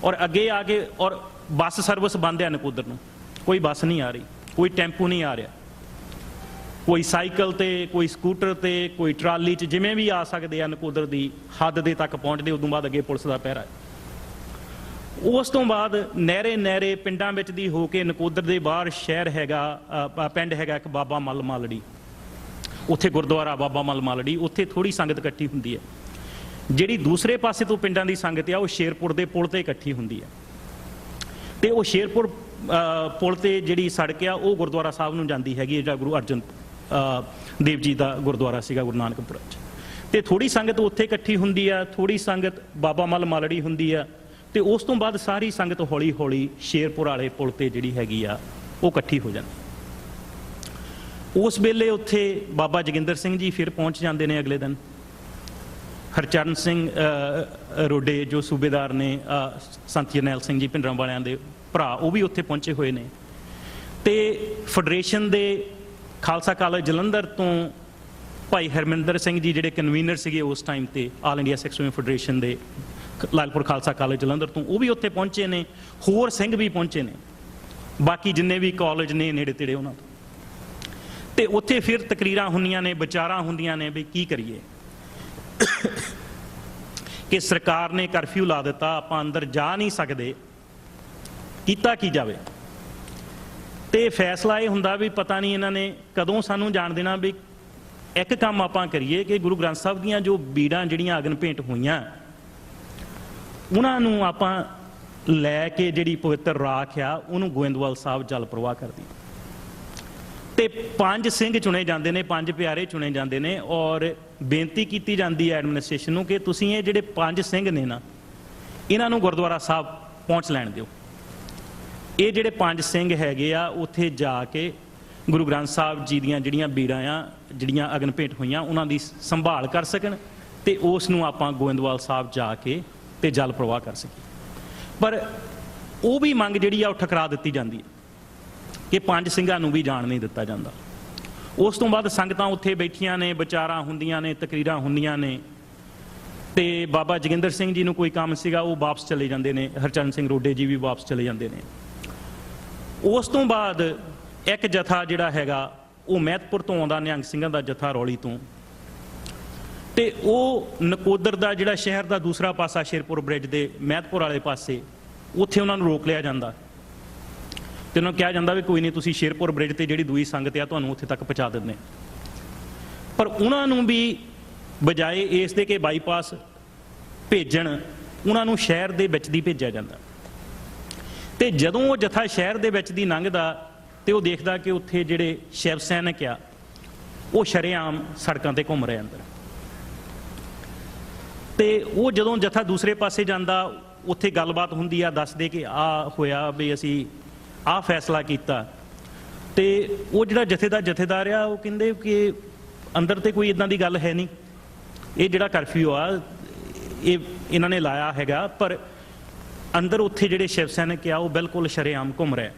ਔਰ ਅੱਗੇ ਆ ਕੇ, ਔਰ ਬੱਸ ਸਰਵਿਸ ਬੰਦ ਹੈ ਨਕੋਦਰ ਨੂੰ, ਕੋਈ ਬੱਸ ਨਹੀਂ ਆ ਰਹੀ, ਕੋਈ ਟੈਂਪੂ ਨਹੀਂ ਆ ਰਿਹਾ। ਕੋਈ ਸਾਈਕਲ ਤੇ, ਕੋਈ ਸਕੂਟਰ ਤੇ, ਕੋਈ ਟਰਾਲੀ 'ਚ, ਜਿਵੇਂ ਵੀ ਆ ਸਕਦੇ ਆ ਨਕੋਦਰ ਦੀ ਹੱਦ ਦੇ ਤੱਕ ਪਹੁੰਚਦੇ। ਉਦੋਂ ਬਾਅਦ ਅੱਗੇ ਪੁਲਿਸ ਦਾ ਪਹਿਰਾ। ਉਸ ਤੋਂ ਬਾਅਦ ਨਹਿਰੇ ਪਿੰਡਾਂ ਵਿੱਚ ਦੀ ਹੋ ਕੇ ਨਕੋਦਰ ਦੇ ਬਾਹਰ ਸ਼ਹਿਰ ਹੈਗਾ, ਪਿੰਡ ਹੈਗਾ ਇੱਕ ਬਾਬਾ ਮੱਲ ਮਾਲੜੀ, ਉੱਥੇ ਗੁਰਦੁਆਰਾ ਬਾਬਾ ਮੱਲ ਮਾਲੜੀ, ਉੱਥੇ ਥੋੜੀ ਸੰਗਤ ਇਕੱਠੀ ਹੁੰਦੀ ਹੈ। ਜਿਹੜੀ ਦੂਸਰੇ ਪਾਸੇ ਤੋਂ ਪਿੰਡਾਂ ਦੀ ਸੰਗਤ ਆ ਉਹ ਸ਼ੇਰਪੁਰ ਦੇ ਪੁਲ ਤੇ ਇਕੱਠੀ ਹੁੰਦੀ ਹੈ। ਤੇ ਉਹ ਸ਼ੇਰਪੁਰ ਪੁਲ ਤੇ ਜਿਹੜੀ ਸੜਕ ਆ ਉਹ ਗੁਰਦੁਆਰਾ ਸਾਹਿਬ ਨੂੰ ਜਾਂਦੀ ਹੈਗੀ ਹੈ, ਜਿਹੜਾ ਗੁਰੂ ਅਰਜਨ ਦੇਵ ਜੀ ਦਾ ਗੁਰਦੁਆਰਾ ਸੀਗਾ ਗੁਰੂ ਨਾਨਕਪੁਰ 'ਚ। ਤੇ ਥੋੜੀ ਸੰਗਤ ਉੱਥੇ ਇਕੱਠੀ ਹੁੰਦੀ ਆ, ਥੋੜੀ ਸੰਗਤ ਬਾਬਾ ਮੱਲ ਮਾਲੜੀ ਹੁੰਦੀ ਆ, ਤੇ ਉਸ ਤੋਂ ਬਾਅਦ ਸਾਰੀ ਸੰਗਤ ਹੌਲੀ ਹੌਲੀ ਸ਼ੇਰਪੁਰ ਵਾਲੇ ਪੁਲ ਤੇ ਜਿਹੜੀ ਹੈਗੀ ਆ ਉਹ ਇਕੱਠੀ ਹੋ ਜਾਂਦੀ। ਉਸ ਵੇਲੇ ਉੱਥੇ ਬਾਬਾ ਜੋਗਿੰਦਰ ਸਿੰਘ ਜੀ ਫਿਰ ਪਹੁੰਚ ਜਾਂਦੇ ਨੇ ਅਗਲੇ ਦਿਨ। ਹਰਚਰਨ ਸਿੰਘ ਰੋਡੇ ਜੋ ਸੂਬੇਦਾਰ ਨੇ, ਸੰਤ ਜਰਨੈਲ ਸਿੰਘ ਜੀ ਭਿੰਡਰਾਂ ਵਾਲਿਆਂ ਦੇ ਭਰਾ, ਉਹ ਵੀ ਉੱਥੇ ਪਹੁੰਚੇ ਹੋਏ ਨੇ। ਤੇ ਫੈਡਰੇਸ਼ਨ ਦੇ ਖਾਲਸਾ ਕਾਲਜ ਜਲੰਧਰ ਤੋਂ ਭਾਈ ਹਰਮਿੰਦਰ ਸਿੰਘ ਜੀ ਜਿਹੜੇ ਕਨਵੀਨਰ ਸੀਗੇ ਉਸ ਟਾਈਮ ਤੇ ਆਲ ਇੰਡੀਆ ਸਿੱਖ ਸਵਿਮਿੰਗ ਫੈਡਰੇਸ਼ਨ ਦੇ ਲਾਲਪੁਰ ਖਾਲਸਾ ਕਾਲਜ ਜਲੰਧਰ ਤੋਂ, ਉਹ ਵੀ ਉੱਥੇ ਪਹੁੰਚੇ ਨੇ। ਹੋਰ ਸਿੰਘ ਵੀ ਪਹੁੰਚੇ ਨੇ, ਬਾਕੀ ਜਿੰਨੇ ਵੀ ਕਾਲਜ ਨੇ ਨੇੜੇ ਤੇੜੇ ਉਹਨਾਂ ਤੋਂ। ਤੇ ਉੱਥੇ ਫਿਰ ਤਕਰੀਰਾਂ ਹੁੰਦੀਆਂ ਨੇ, ਵਿਚਾਰਾਂ ਹੁੰਦੀਆਂ ਨੇ ਵੀ ਕੀ ਕਰੀਏ, ਕਿ ਸਰਕਾਰ ਨੇ ਕਰਫਿਊ ਲਾ ਦਿੱਤਾ, ਆਪਾਂ ਅੰਦਰ ਜਾ ਨਹੀਂ ਸਕਦੇ, ਕੀਤਾ ਕੀ ਜਾਵੇ। ਤੇ ਫੈਸਲਾ ਇਹ ਹੁੰਦਾ ਵੀ ਪਤਾ ਨਹੀਂ ਇਹਨਾਂ ਨੇ ਕਦੋਂ ਸਾਨੂੰ ਜਾਣ ਦੇਣਾ। ਵੀ ਇੱਕ ਕੰਮ ਆਪਾਂ ਕਰੀਏ ਕਿ ਗੁਰੂ ਗ੍ਰੰਥ ਸਾਹਿਬ ਦੀਆਂ ਜੋ ਬੀੜਾਂ ਜਿਹੜੀਆਂ ਅਗਨ ਭੇਂਟ ਹੋਈਆਂ, ਉਹਨਾਂ ਨੂੰ ਆਪਾਂ ਲੈ ਕੇ ਜਿਹੜੀ ਪਵਿੱਤਰ ਰਾਖ ਆ ਉਹਨੂੰ ਗੋਇੰਦਵਾਲ ਸਾਹਿਬ ਜਲ ਪ੍ਰਵਾਹ ਕਰਦੀ। ਤੇ 5 ਸਿੰਘ ਚੁਣੇ ਜਾਂਦੇ ਨੇ, 5 ਪਿਆਰੇ ਚੁਣੇ ਜਾਂਦੇ ਨੇ, ਔਰ ਬੇਨਤੀ ਕੀਤੀ ਜਾਂਦੀ ਹੈ ਐਡਮਿਨਿਸਟ੍ਰੇਸ਼ਨ ਨੂੰ ਕਿ ਤੁਸੀਂ ਇਹ ਜਿਹੜੇ 5 ਸਿੰਘ ਨੇ ਨਾ, ਇਹਨਾਂ ਨੂੰ ਗੁਰਦੁਆਰਾ ਸਾਹਿਬ ਪਹੁੰਚ ਲੈਣ ਦਿਓ। ਇਹ ਜਿਹੜੇ 5 ਸਿੰਘ ਹੈਗੇ ਆ ਉੱਥੇ ਜਾ ਕੇ ਗੁਰੂ ਗ੍ਰੰਥ ਸਾਹਿਬ ਜੀ ਦੀਆਂ ਜਿਹੜੀਆਂ ਬੀੜਾਂ ਆ, ਜਿਹੜੀਆਂ ਅਗਨ ਭੇਂਟ ਹੋਈਆਂ, ਉਹਨਾਂ ਦੀ ਸੰਭਾਲ ਕਰ ਸਕਣ ਤੇ ਉਸ ਨੂੰ ਆਪਾਂ ਗੋਇੰਦਵਾਲ ਸਾਹਿਬ ਜਾ ਕੇ ਤੇ ਜਲ ਪ੍ਰਵਾਹ ਕਰ ਸਕੀਏ। ਪਰ ਉਹ ਵੀ ਮੰਗ ਜਿਹੜੀ ਆ ਉਹ ਠਕਰਾ ਦਿੱਤੀ ਜਾਂਦੀ ਹੈ ਕਿ 5 ਸਿੰਘਾਂ ਨੂੰ ਵੀ ਜਾਣ ਨਹੀਂ ਦਿੱਤਾ ਜਾਂਦਾ। ਉਸ ਤੋਂ ਬਾਅਦ ਸੰਗਤਾਂ ਉੱਥੇ ਬੈਠੀਆਂ ਨੇ, ਵਿਚਾਰਾਂ ਹੁੰਦੀਆਂ ਨੇ, ਤਕਰੀਰਾਂ ਹੁੰਦੀਆਂ ਨੇ। ਤੇ ਬਾਬਾ ਜੋਗਿੰਦਰ ਸਿੰਘ ਜੀ ਨੂੰ ਕੋਈ ਕੰਮ ਸੀਗਾ, ਉਹ ਵਾਪਸ ਚਲੇ ਜਾਂਦੇ ਨੇ। ਹਰਚਰਨ ਸਿੰਘ ਰੋਡੇ ਜੀ ਵੀ ਵਾਪਸ ਚਲੇ ਜਾਂਦੇ ਨੇ। ਉਸ ਤੋਂ ਬਾਅਦ ਇੱਕ ਜਥਾ ਜਿਹੜਾ ਹੈਗਾ ਉਹ ਮਹਿਤਪੁਰ ਤੋਂ ਆਉਂਦਾ, ਨਿਹੰਗ ਸਿੰਘਾਂ ਦਾ ਜਥਾ ਰੌਲੀ ਤੋਂ, ਤੇ ਉਹ ਨਕੋਦਰ ਦਾ ਜਿਹੜਾ ਸ਼ਹਿਰ ਦਾ ਦੂਸਰਾ ਪਾਸਾ ਸ਼ੇਰਪੁਰ ਬ੍ਰਿਜ ਦੇ ਮਹਿਤਪੁਰ ਵਾਲੇ ਪਾਸੇ, ਉੱਥੇ ਉਹਨਾਂ ਨੂੰ ਰੋਕ ਲਿਆ ਜਾਂਦਾ ਤੇ ਉਹਨਾਂ ਨੂੰ ਕਿਹਾ ਜਾਂਦਾ ਵੀ ਕੋਈ ਨਹੀਂ, ਤੁਸੀਂ ਸ਼ੇਰਪੁਰ ਬ੍ਰਿਜ ਤੇ ਜਿਹੜੀ ਦੂਈ ਸੰਗਤ ਆ ਤੁਹਾਨੂੰ ਉੱਥੇ ਤੱਕ ਪਹੁੰਚਾ ਦਿੰਦੇ। ਪਰ ਉਹਨਾਂ ਨੂੰ ਵੀ ਬਜਾਏ ਇਸ ਦੇ ਕਿ ਬਾਈਪਾਸ ਭੇਜਣ, ਉਹਨਾਂ ਨੂੰ ਸ਼ਹਿਰ ਦੇ ਵਿੱਚ ਦੀ ਭੇਜਿਆ ਜਾਂਦਾ। ਤੇ ਜਦੋਂ ਉਹ ਜਥਾ ਸ਼ਹਿਰ ਦੇ ਵਿੱਚ ਦੀ ਲੰਘਦਾ ਤੇ ਉਹ ਦੇਖਦਾ ਕਿ ਉੱਥੇ ਜਿਹੜੇ ਸ਼ਿਵ ਸੈਨਿਕ ਆ ਉਹ ਸ਼ਰੇਆਮ ਸੜਕਾਂ ਤੇ ਘੁੰਮ ਰਹੇ ਅੰਦਰ। ਤੇ ਉਹ ਜਦੋਂ ਜਥਾ ਦੂਸਰੇ ਪਾਸੇ ਜਾਂਦਾ, ਉੱਥੇ ਗੱਲਬਾਤ ਹੁੰਦੀ ਆ, ਦੱਸਦੇ ਕਿ ਆ ਹੋਇਆ ਵੀ ਅਸੀਂ ਆਹ ਫੈਸਲਾ ਕੀਤਾ। ਤੇ ਉਹ ਜਿਹੜਾ ਜਥੇ ਦਾ ਜਥੇਦਾਰ ਆ ਉਹ ਕਹਿੰਦੇ ਕਿ ਅੰਦਰ ਤੇ ਕੋਈ ਇਦਾਂ ਦੀ ਗੱਲ ਹੈ ਨਹੀਂ, ਇਹ ਜਿਹੜਾ ਕਰਫਿਊ ਆ ਇਹ ਇਹਨਾਂ ਨੇ ਲਾਇਆ ਹੈਗਾ, ਪਰ ਅੰਦਰ ਉੱਥੇ ਜਿਹੜੇ ਸ਼ਿਵ ਸੈਨਿਕ ਆ ਉਹ ਬਿਲਕੁਲ ਸ਼ਰੇਆਮ ਘੁੰਮ ਰਿਹਾ।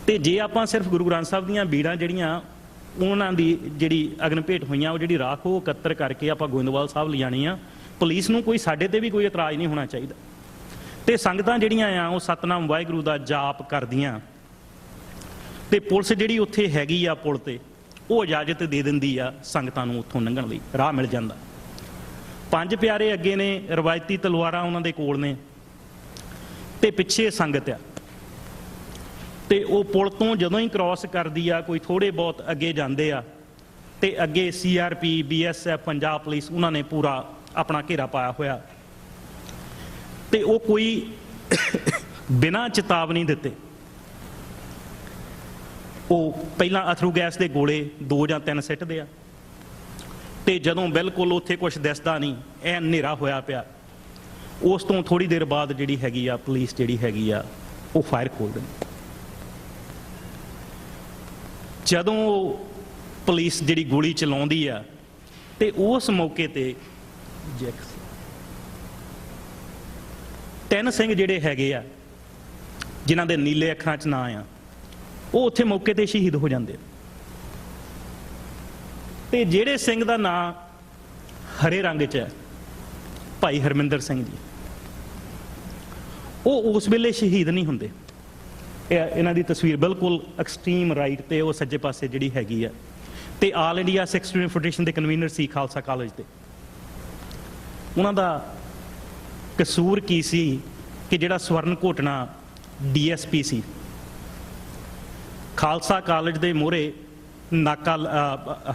ਤੇ ਜੇ ਆਪਾਂ ਸਿਰਫ ਗੁਰੂ ਗ੍ਰੰਥ ਸਾਹਿਬ ਦੀਆਂ ਬੀੜਾਂ ਜਿਹੜੀਆਂ ਉਹਨਾਂ ਦੀ ਜਿਹੜੀ ਅਗਨ ਭੇਟ ਹੋਈਆਂ, ਉਹ ਜਿਹੜੀ ਰਾਖ ਉਹ ਇਕੱਤਰ ਕਰਕੇ ਆਪਾਂ ਗੋਇੰਦਵਾਲ ਸਾਹਿਬ ਲਿਜਾਣੀ ਆ, ਪੁਲਿਸ ਨੂੰ ਕੋਈ ਸਾਡੇ ਤੇ ਵੀ ਕੋਈ ਇਤਰਾਜ਼ ਨਹੀਂ ਹੋਣਾ ਚਾਹੀਦਾ। ਤੇ ਸੰਗਤਾਂ ਜਿਹੜੀਆਂ ਆ ਉਹ ਸਤਨਾਮ ਵਾਹਿਗੁਰੂ ਦਾ ਜਾਪ ਕਰਦੀਆਂ, ਤੇ ਪੁਲਿਸ ਜਿਹੜੀ ਉੱਥੇ ਹੈਗੀ ਆ ਪੁਲ ਤੇ, ਉਹ ਇਜਾਜ਼ਤ ਦੇ ਦਿੰਦੀ ਆ ਸੰਗਤਾਂ ਨੂੰ ਉੱਥੋਂ ਲੰਘਣ ਲਈ, ਰਾਹ ਮਿਲ ਜਾਂਦਾ। 5 ਪਿਆਰੇ ਅੱਗੇ ਨੇ, ਰਵਾਇਤੀ ਤਲਵਾਰਾਂ ਉਹਨਾਂ ਦੇ ਕੋਲ ਨੇ, ਤੇ ਪਿੱਛੇ ਸੰਗਤ ਆ। ਤੇ ਉਹ ਪੁਲ ਤੋਂ ਜਦੋਂ ਹੀ ਕ੍ਰਾਸ ਕਰਦੀ ਆ, ਕੋਈ ਥੋੜੇ ਬਹੁਤ ਅੱਗੇ ਜਾਂਦੇ ਆ, ਤੇ ਅੱਗੇ CRP, BSF, ਪੰਜਾਬ ਪੁਲਿਸ, ਉਹਨਾਂ ਨੇ ਪੂਰਾ ਆਪਣਾ ਘੇਰਾ ਪਾਇਆ ਹੋਇਆ। ਤੇ ਉਹ ਕੋਈ ਬਿਨਾਂ ਚੇਤਾਵਨੀ ਦਿੱਤੇ ਉਹ ਪਹਿਲਾਂ ਅਥਰੂ ਗੈਸ ਦੇ ਗੋਲੇ 2 ਜਾਂ 3 ਸਿੱਟਦੇ ਆ, ਤੇ ਜਦੋਂ ਬਿਲਕੁਲ ਉੱਥੇ ਕੁਝ ਦਿਸਦਾ ਨਹੀਂ, ਐ ਹਨੇਰਾ ਹੋਇਆ ਪਿਆ, ਉਸ ਤੋਂ ਥੋੜੀ ਦੇਰ ਬਾਅਦ ਜਿਹੜੀ ਹੈਗੀ ਆ ਪੁਲਿਸ ਜਿਹੜੀ ਹੈਗੀ ਆ ਉਹ ਫਾਇਰ ਖੋਲ ਦਿੰਦੀ। ਜਦੋਂ ਪੁਲਿਸ ਜਿਹੜੀ ਗੋਲੀ ਚਲਾਉਂਦੀ ਆ ਤੇ ਉਸ ਮੌਕੇ ਤੇ 3 ਸਿੰਘ ਜਿਹੜੇ ਹੈਗੇ ਆ ਜਿਨ੍ਹਾਂ ਦੇ ਨੀਲੇ ਅੱਖਰਾਂ 'ਚ ਨਾਂ ਆ, ਉਹ ਉੱਥੇ ਮੌਕੇ ਤੇ ਸ਼ਹੀਦ ਹੋ ਜਾਂਦੇ। ਤੇ ਜਿਹੜੇ ਸਿੰਘ ਦਾ ਨਾਂ ਹਰੇ ਰੰਗ 'ਚ ਹੈ, ਭਾਈ ਹਰਮਿੰਦਰ ਸਿੰਘ ਜੀ, ਉਹ ਉਸ ਵੇਲੇ ਸ਼ਹੀਦ ਨਹੀਂ ਹੁੰਦੇ। ਇਹਨਾਂ ਦੀ ਤਸਵੀਰ ਬਿਲਕੁਲ ਐਕਸਟ੍ਰੀਮ ਰਾਈਟ ਤੇ ਉਹ ਸੱਜੇ ਪਾਸੇ ਜਿਹੜੀ ਹੈਗੀ ਆ, ਤੇ ਆਲ ਇੰਡੀਆ ਸਿੱਖ ਸਟੂਡੈਂਟ ਫੈਡਰੇਸ਼ਨ ਦੇ ਕਨਵੀਨਰ ਸੀ ਖਾਲਸਾ ਕਾਲਜ ਦੇ। ਉਹਨਾਂ ਦਾ ਕਸੂਰ ਕੀ ਸੀ ਕਿ ਜਿਹੜਾ ਸਵਰਨ ਘੋਟਣਾ ਡੀਐਸਪੀ ਸੀ, ਖਾਲਸਾ ਕਾਲਜ ਦੇ ਮੂਹਰੇ ਨਾਕਾ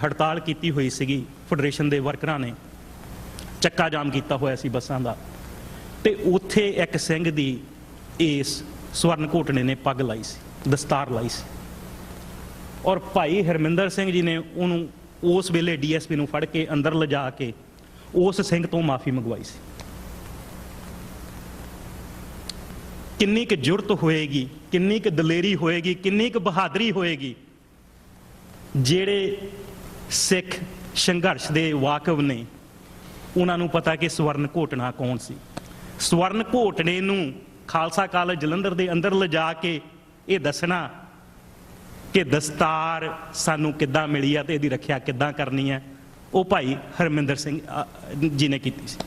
ਹੜਤਾਲ ਕੀਤੀ ਹੋਈ ਸੀਗੀ ਫੈਡਰੇਸ਼ਨ ਦੇ ਵਰਕਰਾਂ ਨੇ, ਚੱਕਾ ਜਾਮ ਕੀਤਾ ਹੋਇਆ ਸੀ ਬੱਸਾਂ ਦਾ, ਤੇ ਉੱਥੇ ਇੱਕ ਸਿੰਘ ਦੀ ਇਸ ਸਵਰਨ ਘੋਟਣੇ ਨੇ ਪੱਗ ਲਾਈ ਸੀ, ਦਸਤਾਰ ਲਾਈ ਸੀ, ਔਰ ਭਾਈ ਹਰਮਿੰਦਰ ਸਿੰਘ ਜੀ ਨੇ ਉਹਨੂੰ ਉਸ ਵੇਲੇ ਡੀਐਸਪੀ ਨੂੰ ਫੜ ਕੇ ਅੰਦਰ ਲਿਜਾ ਕੇ ਉਸ ਸਿੰਘ ਤੋਂ ਮਾਫੀ ਮੰਗਵਾਈ ਸੀ। ਕਿੰਨੀ ਕੁ ਜੁਰਤ ਹੋਏਗੀ, ਕਿੰਨੀ ਕੁ ਦਲੇਰੀ ਹੋਏਗੀ, ਕਿੰਨੀ ਕੁ ਬਹਾਦਰੀ ਹੋਏਗੀ ਜਿਹੜੇ ਸਿੱਖ ਸੰਘਰਸ਼ ਦੇ ਵਾਕਿਫ ਨੇ, ਉਹਨਾਂ ਨੂੰ ਪਤਾ ਕਿ ਸਵਰਨ ਘੋਟਣਾ ਕੌਣ ਸੀ। ਸਵਰਨ ਘੋਟਣੇ ਨੂੰ ਖਾਲਸਾ ਕਾਲਜ ਜਲੰਧਰ ਦੇ ਅੰਦਰ ਲਿਜਾ ਕੇ ਇਹ ਦੱਸਣਾ ਕਿ ਦਸਤਾਰ ਸਾਨੂੰ ਕਿੱਦਾਂ ਮਿਲੀ ਆ ਤੇ ਇਹਦੀ ਰੱਖਿਆ ਕਿੱਦਾਂ ਕਰਨੀ ਹੈ, ਉਹ ਭਾਈ ਹਰਮਿੰਦਰ ਸਿੰਘ ਜੀ ਨੇ ਕੀਤੀ ਸੀ।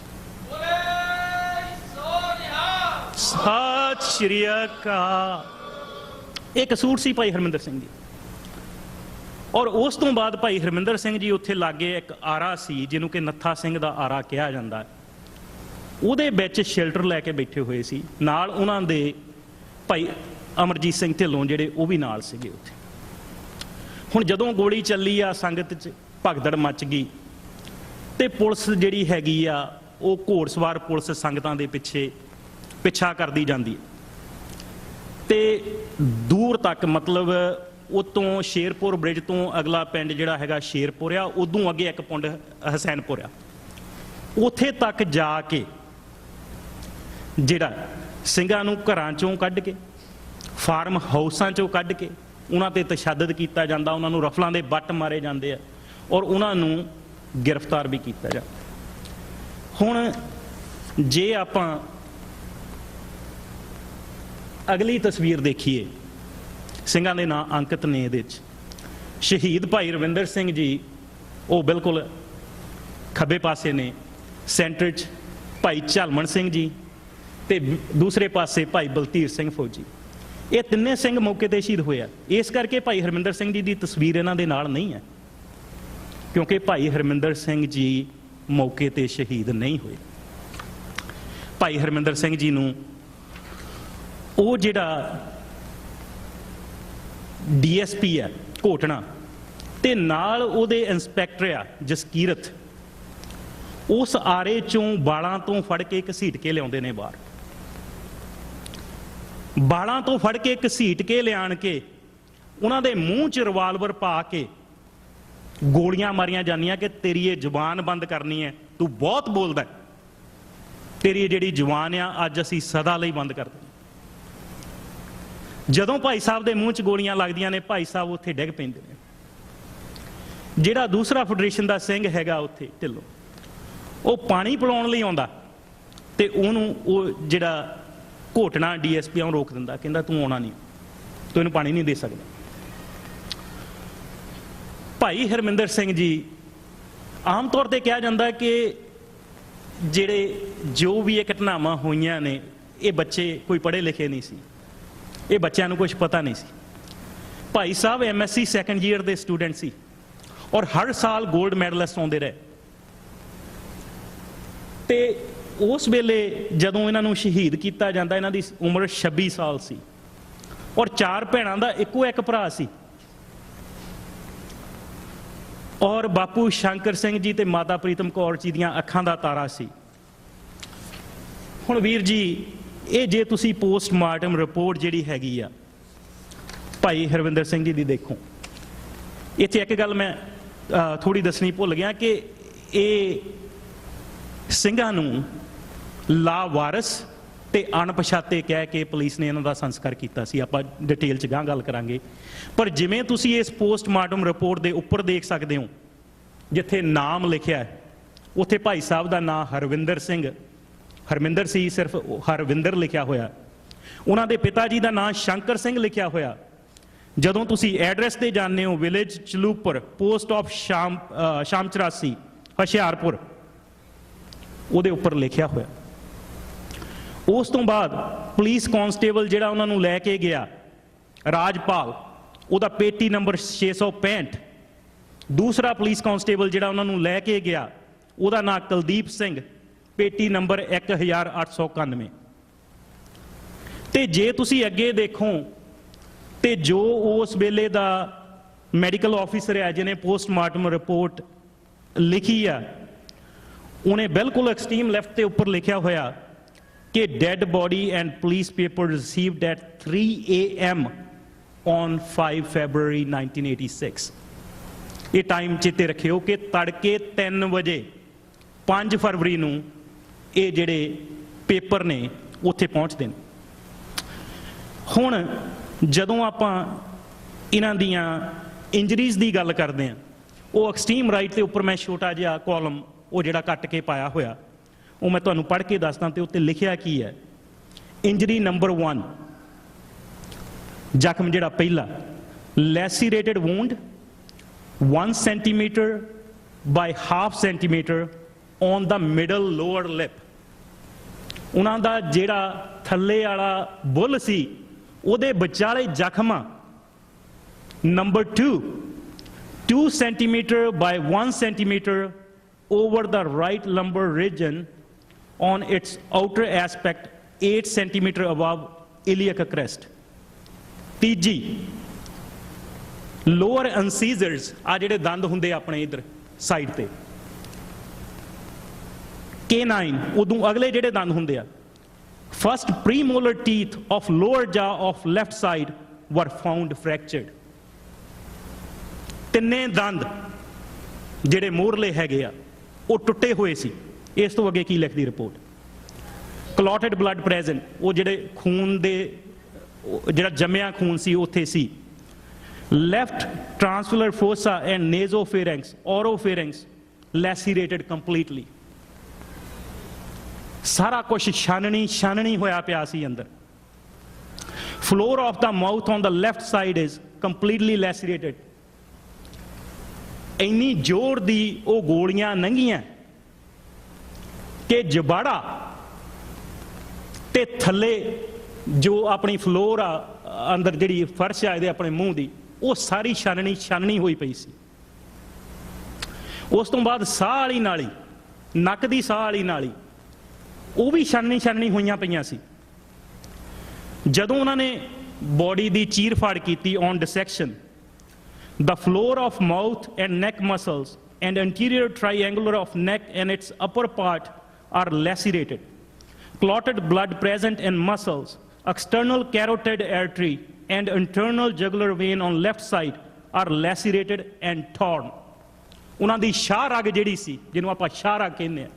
ਸਤਿ ਸ਼੍ਰੀ ਅਕਾਲ। ਇਹ ਕਸੂਰ ਸੀ ਭਾਈ ਹਰਮਿੰਦਰ ਸਿੰਘ ਜੀ। ਔਰ ਉਸ ਤੋਂ ਬਾਅਦ ਭਾਈ ਹਰਮਿੰਦਰ ਸਿੰਘ ਜੀ ਉੱਥੇ ਲਾਗੇ ਇੱਕ ਆਰਾ ਸੀ ਜਿਹਨੂੰ ਕਿ ਨੱਥਾ ਸਿੰਘ ਦਾ ਆਰਾ ਕਿਹਾ ਜਾਂਦਾ, ਉਹਦੇ ਵਿੱਚ ਸ਼ੈਲਟਰ ਲੈ ਕੇ ਬੈਠੇ ਹੋਏ ਸੀ। ਨਾਲ ਉਹਨਾਂ ਦੇ ਭਾਈ ਅਮਰਜੀਤ ਸਿੰਘ ਢਿੱਲੋਂ ਜਿਹੜੇ ਉਹ ਵੀ ਨਾਲ ਸੀਗੇ ਉੱਥੇ। ਹੁਣ ਜਦੋਂ ਗੋਲੀ ਚੱਲੀ ਆ, ਸੰਗਤ 'ਚ ਭਗਦੜ ਮੱਚ ਗਈ ਤੇ ਪੁਲਿਸ ਜਿਹੜੀ ਹੈਗੀ ਆ ਉਹ ਘੋੜਸਵਾਰ ਪੁਲਿਸ ਸੰਗਤਾਂ ਦੇ ਪਿੱਛਾ ਕਰਦੀ ਜਾਂਦੀ ਹੈ ਤੇ ਦੂਰ ਤੱਕ, ਮਤਲਬ ਉਤੋਂ ਸ਼ੇਰਪੁਰ ਬ੍ਰਿਜ ਤੋਂ ਅਗਲਾ ਪਿੰਡ ਜਿਹੜਾ ਹੈਗਾ ਸ਼ੇਰਪੁਰ ਆ, ਉਦੋਂ ਅੱਗੇ ਇੱਕ ਪਿੰਡ ਹਸੈਨਪੁਰ ਆ, ਉੱਥੇ ਤੱਕ ਜਾ ਕੇ ਜਿਹੜਾ ਸਿੰਘਾਂ ਨੂੰ ਘਰਾਂ ਚੋਂ ਕੱਢ ਕੇ, ਫਾਰਮ ਹਾਊਸਾਂ ਚੋਂ ਕੱਢ ਕੇ ਉਹਨਾਂ ਤੇ ਤਸ਼ੱਦਦ ਕੀਤਾ ਜਾਂਦਾ, ਉਹਨਾਂ ਨੂੰ ਰਫਲਾਂ ਦੇ ਬੱਟ ਮਾਰੇ ਜਾਂਦੇ ਆ ਔਰ ਉਹਨਾਂ ਨੂੰ ਗ੍ਰਿਫਤਾਰ ਵੀ ਕੀਤਾ ਜਾਂਦਾ। ਹੁਣ ਜੇ ਆਪਾਂ ਅਗਲੀ ਤਸਵੀਰ ਦੇਖੀਏ, ਸਿੰਘਾਂ ਦੇ ਨਾਂ ਅੰਕਿਤ ਨੇ ਇਹਦੇ 'ਚ। ਸ਼ਹੀਦ ਭਾਈ ਰਵਿੰਦਰ ਸਿੰਘ ਜੀ ਉਹ ਬਿਲਕੁਲ ਖੱਬੇ ਪਾਸੇ ਨੇ, ਸੈਂਟਰ 'ਚ ਭਾਈ ਝਲਮਣ ਸਿੰਘ ਜੀ ਤੇ ਦੂਸਰੇ ਪਾਸੇ ਭਾਈ ਬਲਤੀਰ ਸਿੰਘ ਫੌਜੀ। ਇਹ ਤਿੰਨੇ ਸਿੰਘ ਮੌਕੇ ਤੇ ਸ਼ਹੀਦ ਹੋਏ ਆ। ਇਸ ਕਰਕੇ ਭਾਈ ਹਰਮਿੰਦਰ ਸਿੰਘ ਜੀ ਦੀ ਤਸਵੀਰ ਇਹਨਾਂ ਦੇ ਨਾਲ ਨਹੀਂ ਹੈ, ਕਿਉਂਕਿ ਭਾਈ ਹਰਮਿੰਦਰ ਸਿੰਘ ਜੀ ਮੌਕੇ ਤੇ ਸ਼ਹੀਦ ਨਹੀਂ ਹੋਏ। ਭਾਈ ਹਰਮਿੰਦਰ ਸਿੰਘ ਜੀ ਨੂੰ ਉਹ ਜਿਹੜਾ ਡੀਐਸਪੀ ਹੈ ਘੋਟਣਾ ਤੇ ਨਾਲ ਉਹਦੇ ਇੰਸਪੈਕਟਰ ਆ ਜਸਕੀਰਤ, ਉਸ ਆਰੇ ਚੋਂ ਬਾਲਾਂ ਤੋਂ ਫੜ ਕੇ ਘਸੀਟ ਕੇ ਲਿਆਉਂਦੇ ਨੇ ਬਾਹਰ। ਬਾਲਾਂ ਤੋਂ ਫੜ ਕੇ ਘਸੀਟ ਕੇ ਲਿਆਣ ਕੇ ਉਹਨਾਂ ਦੇ ਮੂੰਹ 'ਚ ਰਿਵਾਲਵਰ ਪਾ ਕੇ ਗੋਲੀਆਂ ਮਾਰੀਆਂ ਜਾਂਦੀਆਂ ਕਿ ਤੇਰੀ ਇਹ ਜ਼ੁਬਾਨ ਬੰਦ ਕਰਨੀ ਹੈ, ਤੂੰ ਬਹੁਤ ਬੋਲਦਾ, ਤੇਰੀ ਜਿਹੜੀ ਜ਼ੁਬਾਨ ਆ ਅੱਜ ਅਸੀਂ ਸਦਾ ਲਈ ਬੰਦ ਕਰ ਦਿੰਦੇ। ਜਦੋਂ ਭਾਈ ਸਾਹਿਬ ਦੇ ਮੂੰਹ 'ਚ ਗੋਲੀਆਂ ਲੱਗਦੀਆਂ ਨੇ, ਭਾਈ ਸਾਹਿਬ ਉੱਥੇ ਡਿੱਗ ਪੈਂਦੇ ਨੇ। ਜਿਹੜਾ ਦੂਸਰਾ ਫੈਡਰੇਸ਼ਨ ਦਾ ਸਿੰਘ ਹੈਗਾ ਉੱਥੇ ਢਿੱਲੋਂ, ਉਹ ਪਾਣੀ ਪਿਲਾਉਣ ਲਈ ਆਉਂਦਾ ਤੇ ਉਹਨੂੰ ਉਹ ਜਿਹੜਾ ਘੋਟਣਾ ਡੀਐਸਪੀ ਉਹਨੂੰ ਰੋਕ ਦਿੰਦਾ, ਕਹਿੰਦਾ ਤੂੰ ਆਉਣਾ ਨਹੀਂ, ਤੂੰ ਇਹਨੂੰ ਪਾਣੀ ਨਹੀਂ ਦੇ ਸਕਦਾ। ਭਾਈ ਹਰਮਿੰਦਰ ਸਿੰਘ ਜੀ ਆਮ ਤੌਰ ਤੇ ਕਿਹਾ ਜਾਂਦਾ ਕਿ ਜੋ ਵੀ ਇਹ ਘਟਨਾਵਾਂ ਹੋਈਆਂ ਨੇ, ਇਹ ਬੱਚੇ ਕੋਈ ਪੜ੍ਹੇ ਲਿਖੇ ਨਹੀਂ ਸੀ, ਇਹ ਬੱਚਿਆਂ ਨੂੰ ਕੁਝ ਪਤਾ ਨਹੀਂ ਸੀ। Bhai Sahib MSc second year ਦੇ ਸਟੂਡੈਂਟ ਸੀ ਔਰ ਹਰ ਸਾਲ 골ਡ ਮੈਡਲਿਸਟ ਆਉਂਦੇ ਰਹੇ। ਤੇ ਉਸ ਵੇਲੇ ਜਦੋਂ ਇਹਨਾਂ ਨੂੰ ਸ਼ਹੀਦ ਕੀਤਾ ਜਾਂਦਾ, ਇਹਨਾਂ ਦੀ ਉਮਰ 26 ਸਾਲ ਸੀ ਔਰ 4 ਭੈਣਾਂ ਦਾ ਇੱਕੋ ਇੱਕ ਭਰਾ ਸੀ ਔਰ ਬਾਪੂ ਸ਼ੰਕਰ ਸਿੰਘ ਜੀ ਤੇ ਮਾਤਾ ਪ੍ਰੀਤਮ ਕੌਰ ਜੀ ਦੀਆਂ ਅੱਖਾਂ ਦਾ ਤਾਰਾ ਸੀ। ਹੁਣ ਵੀਰ ਜੀ, ਇਹ ਜੇ ਤੁਸੀਂ ਪੋਸਟਮਾਰਟਮ ਰਿਪੋਰਟ ਜਿਹੜੀ ਹੈਗੀ ਆ ਭਾਈ ਹਰਵਿੰਦਰ ਸਿੰਘ ਜੀ ਦੀ ਦੇਖੋ, ਇੱਥੇ ਇੱਕ ਗੱਲ ਮੈਂ ਥੋੜੀ ਦੱਸਣੀ ਭੁੱਲ ਗਿਆ ਕਿ ਇਹ ਸਿੰਘਾਂ ਨੂੰ ਲਾਵਾਰਸ ਤੇ ਅਣਪਛਾਤੇ ਕਹਿ ਕੇ ਪੁਲਿਸ ਨੇ ਇਹਨਾਂ ਦਾ ਸੰਸਕਾਰ ਕੀਤਾ ਸੀ। ਆਪਾਂ ਡਿਟੇਲ 'ਚ ਗਾਂ ਗੱਲ ਕਰਾਂਗੇ, ਪਰ ਜਿਵੇਂ ਤੁਸੀਂ ਇਸ ਪੋਸਟਮਾਰਟਮ ਰਿਪੋਰਟ ਦੇ ਉੱਪਰ ਦੇਖ ਸਕਦੇ ਹੋ, ਜਿੱਥੇ ਨਾਮ ਲਿਖਿਆ ਹੈ ਉੱਥੇ ਭਾਈ ਸਾਹਿਬ ਦਾ ਨਾਮ ਹਰਵਿੰਦਰ ਸਿੰਘ, ਹਰਮਿੰਦਰ ਸੀ ਸਿਰਫ, ਹਰਵਿੰਦਰ ਲਿਖਿਆ ਹੋਇਆ। ਉਹਨਾਂ ਦੇ ਪਿਤਾ ਜੀ ਦਾ ਨਾਮ ਸ਼ੰਕਰ ਸਿੰਘ ਲਿਖਿਆ ਹੋਇਆ। ਜਦੋਂ ਤੁਸੀਂ ਐਡਰੈਸ ਤੇ ਜਾਂਦੇ ਹੋ, ਵਿਲੇਜ ਚਲੂਪੁਰ, ਪੋਸਟ ਆਫ ਸ਼ਾਮ 84 ਹੁਸ਼ਿਆਰਪੁਰ, ਉਹਦੇ ਉੱਪਰ ਲਿਖਿਆ ਹੋਇਆ। ਉਸ ਤੋਂ ਬਾਅਦ ਪੁਲਿਸ ਕਾਂਸਟੇਬਲ ਜਿਹੜਾ ਉਹਨਾਂ ਨੂੰ ਲੈ ਕੇ ਗਿਆ ਰਾਜਪਾਲ, ਉਹਦਾ ਪੇਟੀ ਨੰਬਰ 665, ਦੂਸਰਾ ਪੁਲਿਸ ਕਾਂਸਟੇਬਲ ਜਿਹੜਾ ਉਹਨਾਂ ਨੂੰ ਲੈ ਕੇ ਗਿਆ ਉਹਦਾ ਨਾਂ ਕੁਲਦੀਪ ਸਿੰਘ, ਪੇਟੀ ਨੰਬਰ 1891। ਤੇ ਜੇ ਤੁਸੀਂ ਅੱਗੇ ਦੇਖੋ ਤੇ ਜੋ ਉਸ ਵੇਲੇ ਦਾ ਮੈਡੀਕਲ ਆਫੀਸਰ ਹੈ ਜਿਹਨੇ ਪੋਸਟਮਾਰਟਮ ਰਿਪੋਰਟ ਲਿਖੀ ਆ, ਉਹਨੇ ਬਿਲਕੁਲ ਐਕਸਟ੍ਰੀਮ ਲੈਫਟ ਦੇ ਉੱਪਰ ਲਿਖਿਆ ਹੋਇਆ ਕਿ dead body and police paper received at 3 AM on 5 February 1986। ਇਹ ਟਾਈਮ ਚੇਤੇ ਰੱਖਿਓ ਕਿ ਤੜਕੇ 3 ਵਜੇ 5 ਫਰਵਰੀ ਨੂੰ ਇਹ ਜਿਹੜੇ ਪੇਪਰ ਨੇ ਉੱਥੇ ਪਹੁੰਚਦੇ ਨੇ। ਹੁਣ ਜਦੋਂ ਆਪਾਂ ਇਹਨਾਂ ਦੀਆਂ ਇੰਜਰੀਜ਼ ਦੀ ਗੱਲ ਕਰਦੇ ਹਾਂ, ਉਹ ਐਕਸਟ੍ਰੀਮ ਰਾਈਟ ਦੇ ਉੱਪਰ ਮੈਂ ਛੋਟਾ ਜਿਹਾ ਕਾਲਮ ਉਹ ਜਿਹੜਾ ਕੱਟ ਕੇ ਪਾਇਆ ਹੋਇਆ ਉਹ ਮੈਂ ਤੁਹਾਨੂੰ ਪੜ੍ਹ ਕੇ ਦੱਸਦਾ ਤੇ ਉੱਤੇ ਲਿਖਿਆ ਕੀ ਹੈ। ਇੰਜਰੀ ਨੰਬਰ 1, ਜ਼ਖਮ ਜਿਹੜਾ ਪਹਿਲਾ, ਲੈਸੀਰੇਟਡ ਵੂੰਡ 1 centimeter by ½ centimeter on the middle lower lip। ਉਹਨਾਂ ਦਾ ਜਿਹੜਾ ਥੱਲੇ ਵਾਲਾ ਬੁੱਲ ਸੀ ਉਹਦੇ ਵਿਚਾਲੇ ਜ਼ਖਮ ਆ। Number 2, 2 centimeter by 1 centimeter over the right lumbar region on its outer aspect 8 centimeter above iliac crest। ਤੀਜੀ, ਲੋਅਰ ਇਨਸੀਜ਼ਰਸ, ਆ ਜਿਹੜੇ ਦੰਦ ਹੁੰਦੇ ਆਪਣੇ ਇਧਰ ਸਾਈਡ ਤੇ, K9 ਉਦੋਂ ਅਗਲੇ ਜਿਹੜੇ ਦੰਦ ਹੁੰਦੇ ਆ, ਫਸਟ ਪ੍ਰੀਮੋਲਰ ਟੀਥ ਆਫ ਲੋਅਰ ਜਾ ਆਫ ਲੈਫਟ ਸਾਈਡ ਵਰ ਫਾਊਂਡ ਫ੍ਰੈਕਚਰਡ। ਤਿੰਨੇ ਦੰਦ ਜਿਹੜੇ ਮੂਹਰਲੇ ਹੈਗੇ ਆ ਉਹ ਟੁੱਟੇ ਹੋਏ ਸੀ। ਇਸ ਤੋਂ ਅੱਗੇ ਕੀ ਲਿਖਦੀ ਰਿਪੋਰਟ? ਕਲੌਟਡ ਬਲੱਡ ਪ੍ਰੈਜ਼ੈਂਟ, ਉਹ ਜਿਹੜੇ ਖੂਨ ਦੇ ਜਿਹੜਾ ਜੰਮਿਆ ਖੂਨ ਸੀ ਉੱਥੇ ਸੀ। left transversal fossa and nasopharynx, oropharynx lacerated completely। ਸਾਰਾ ਕੁਝ ਛਾਨਣੀ ਹੋਇਆ ਪਿਆ ਸੀ ਅੰਦਰ। floor of the mouth on the left side is completely lacerated। ਇੰਨੀ ਜ਼ੋਰ ਦੀ ਉਹ ਗੋਲੀਆਂ ਲੰਘੀਆਂ ਕਿ ਜਬਾੜਾ ਤੇ ਥੱਲੇ ਜੋ ਆਪਣੀ ਫਲੋਰ ਆ ਅੰਦਰ ਜਿਹੜੀ ਫਰਸ਼ ਆ ਇਹਦੇ ਆਪਣੇ ਮੂੰਹ ਦੀ, ਉਹ ਸਾਰੀ ਛਾਨਣੀ ਹੋਈ ਪਈ ਸੀ। ਉਸ ਤੋਂ ਬਾਅਦ ਸਾਹ ਵਾਲੀ ਨਾਲੀ, ਨੱਕ ਦੀ ਸਾਹ ਵਾਲੀ ਨਾਲੀ, ਉਹ ਵੀ ਛਾਨਣੀ ਹੋਈਆਂ ਪਈਆਂ ਸੀ। ਜਦੋਂ ਉਹਨਾਂ ਨੇ ਬੋਡੀ ਦੀ ਚੀਰ ਫਾੜ ਕੀਤੀ on ਡਿਸੈਕਸ਼ਨ, the floor of mouth and neck muscles and anterior triangular of neck and its upper part are lacerated, clotted blood present in muscles, external carotid artery and internal jugular vein on left side are lacerated and torn। ਉਹਨਾਂ ਦੀ ਸ਼ਾਹ ਰਗ ਜਿਹੜੀ ਸੀ, ਜਿਹਨੂੰ ਆਪਾਂ ਸ਼ਾਹ ਰਗ ਕਹਿੰਦੇ ਆ,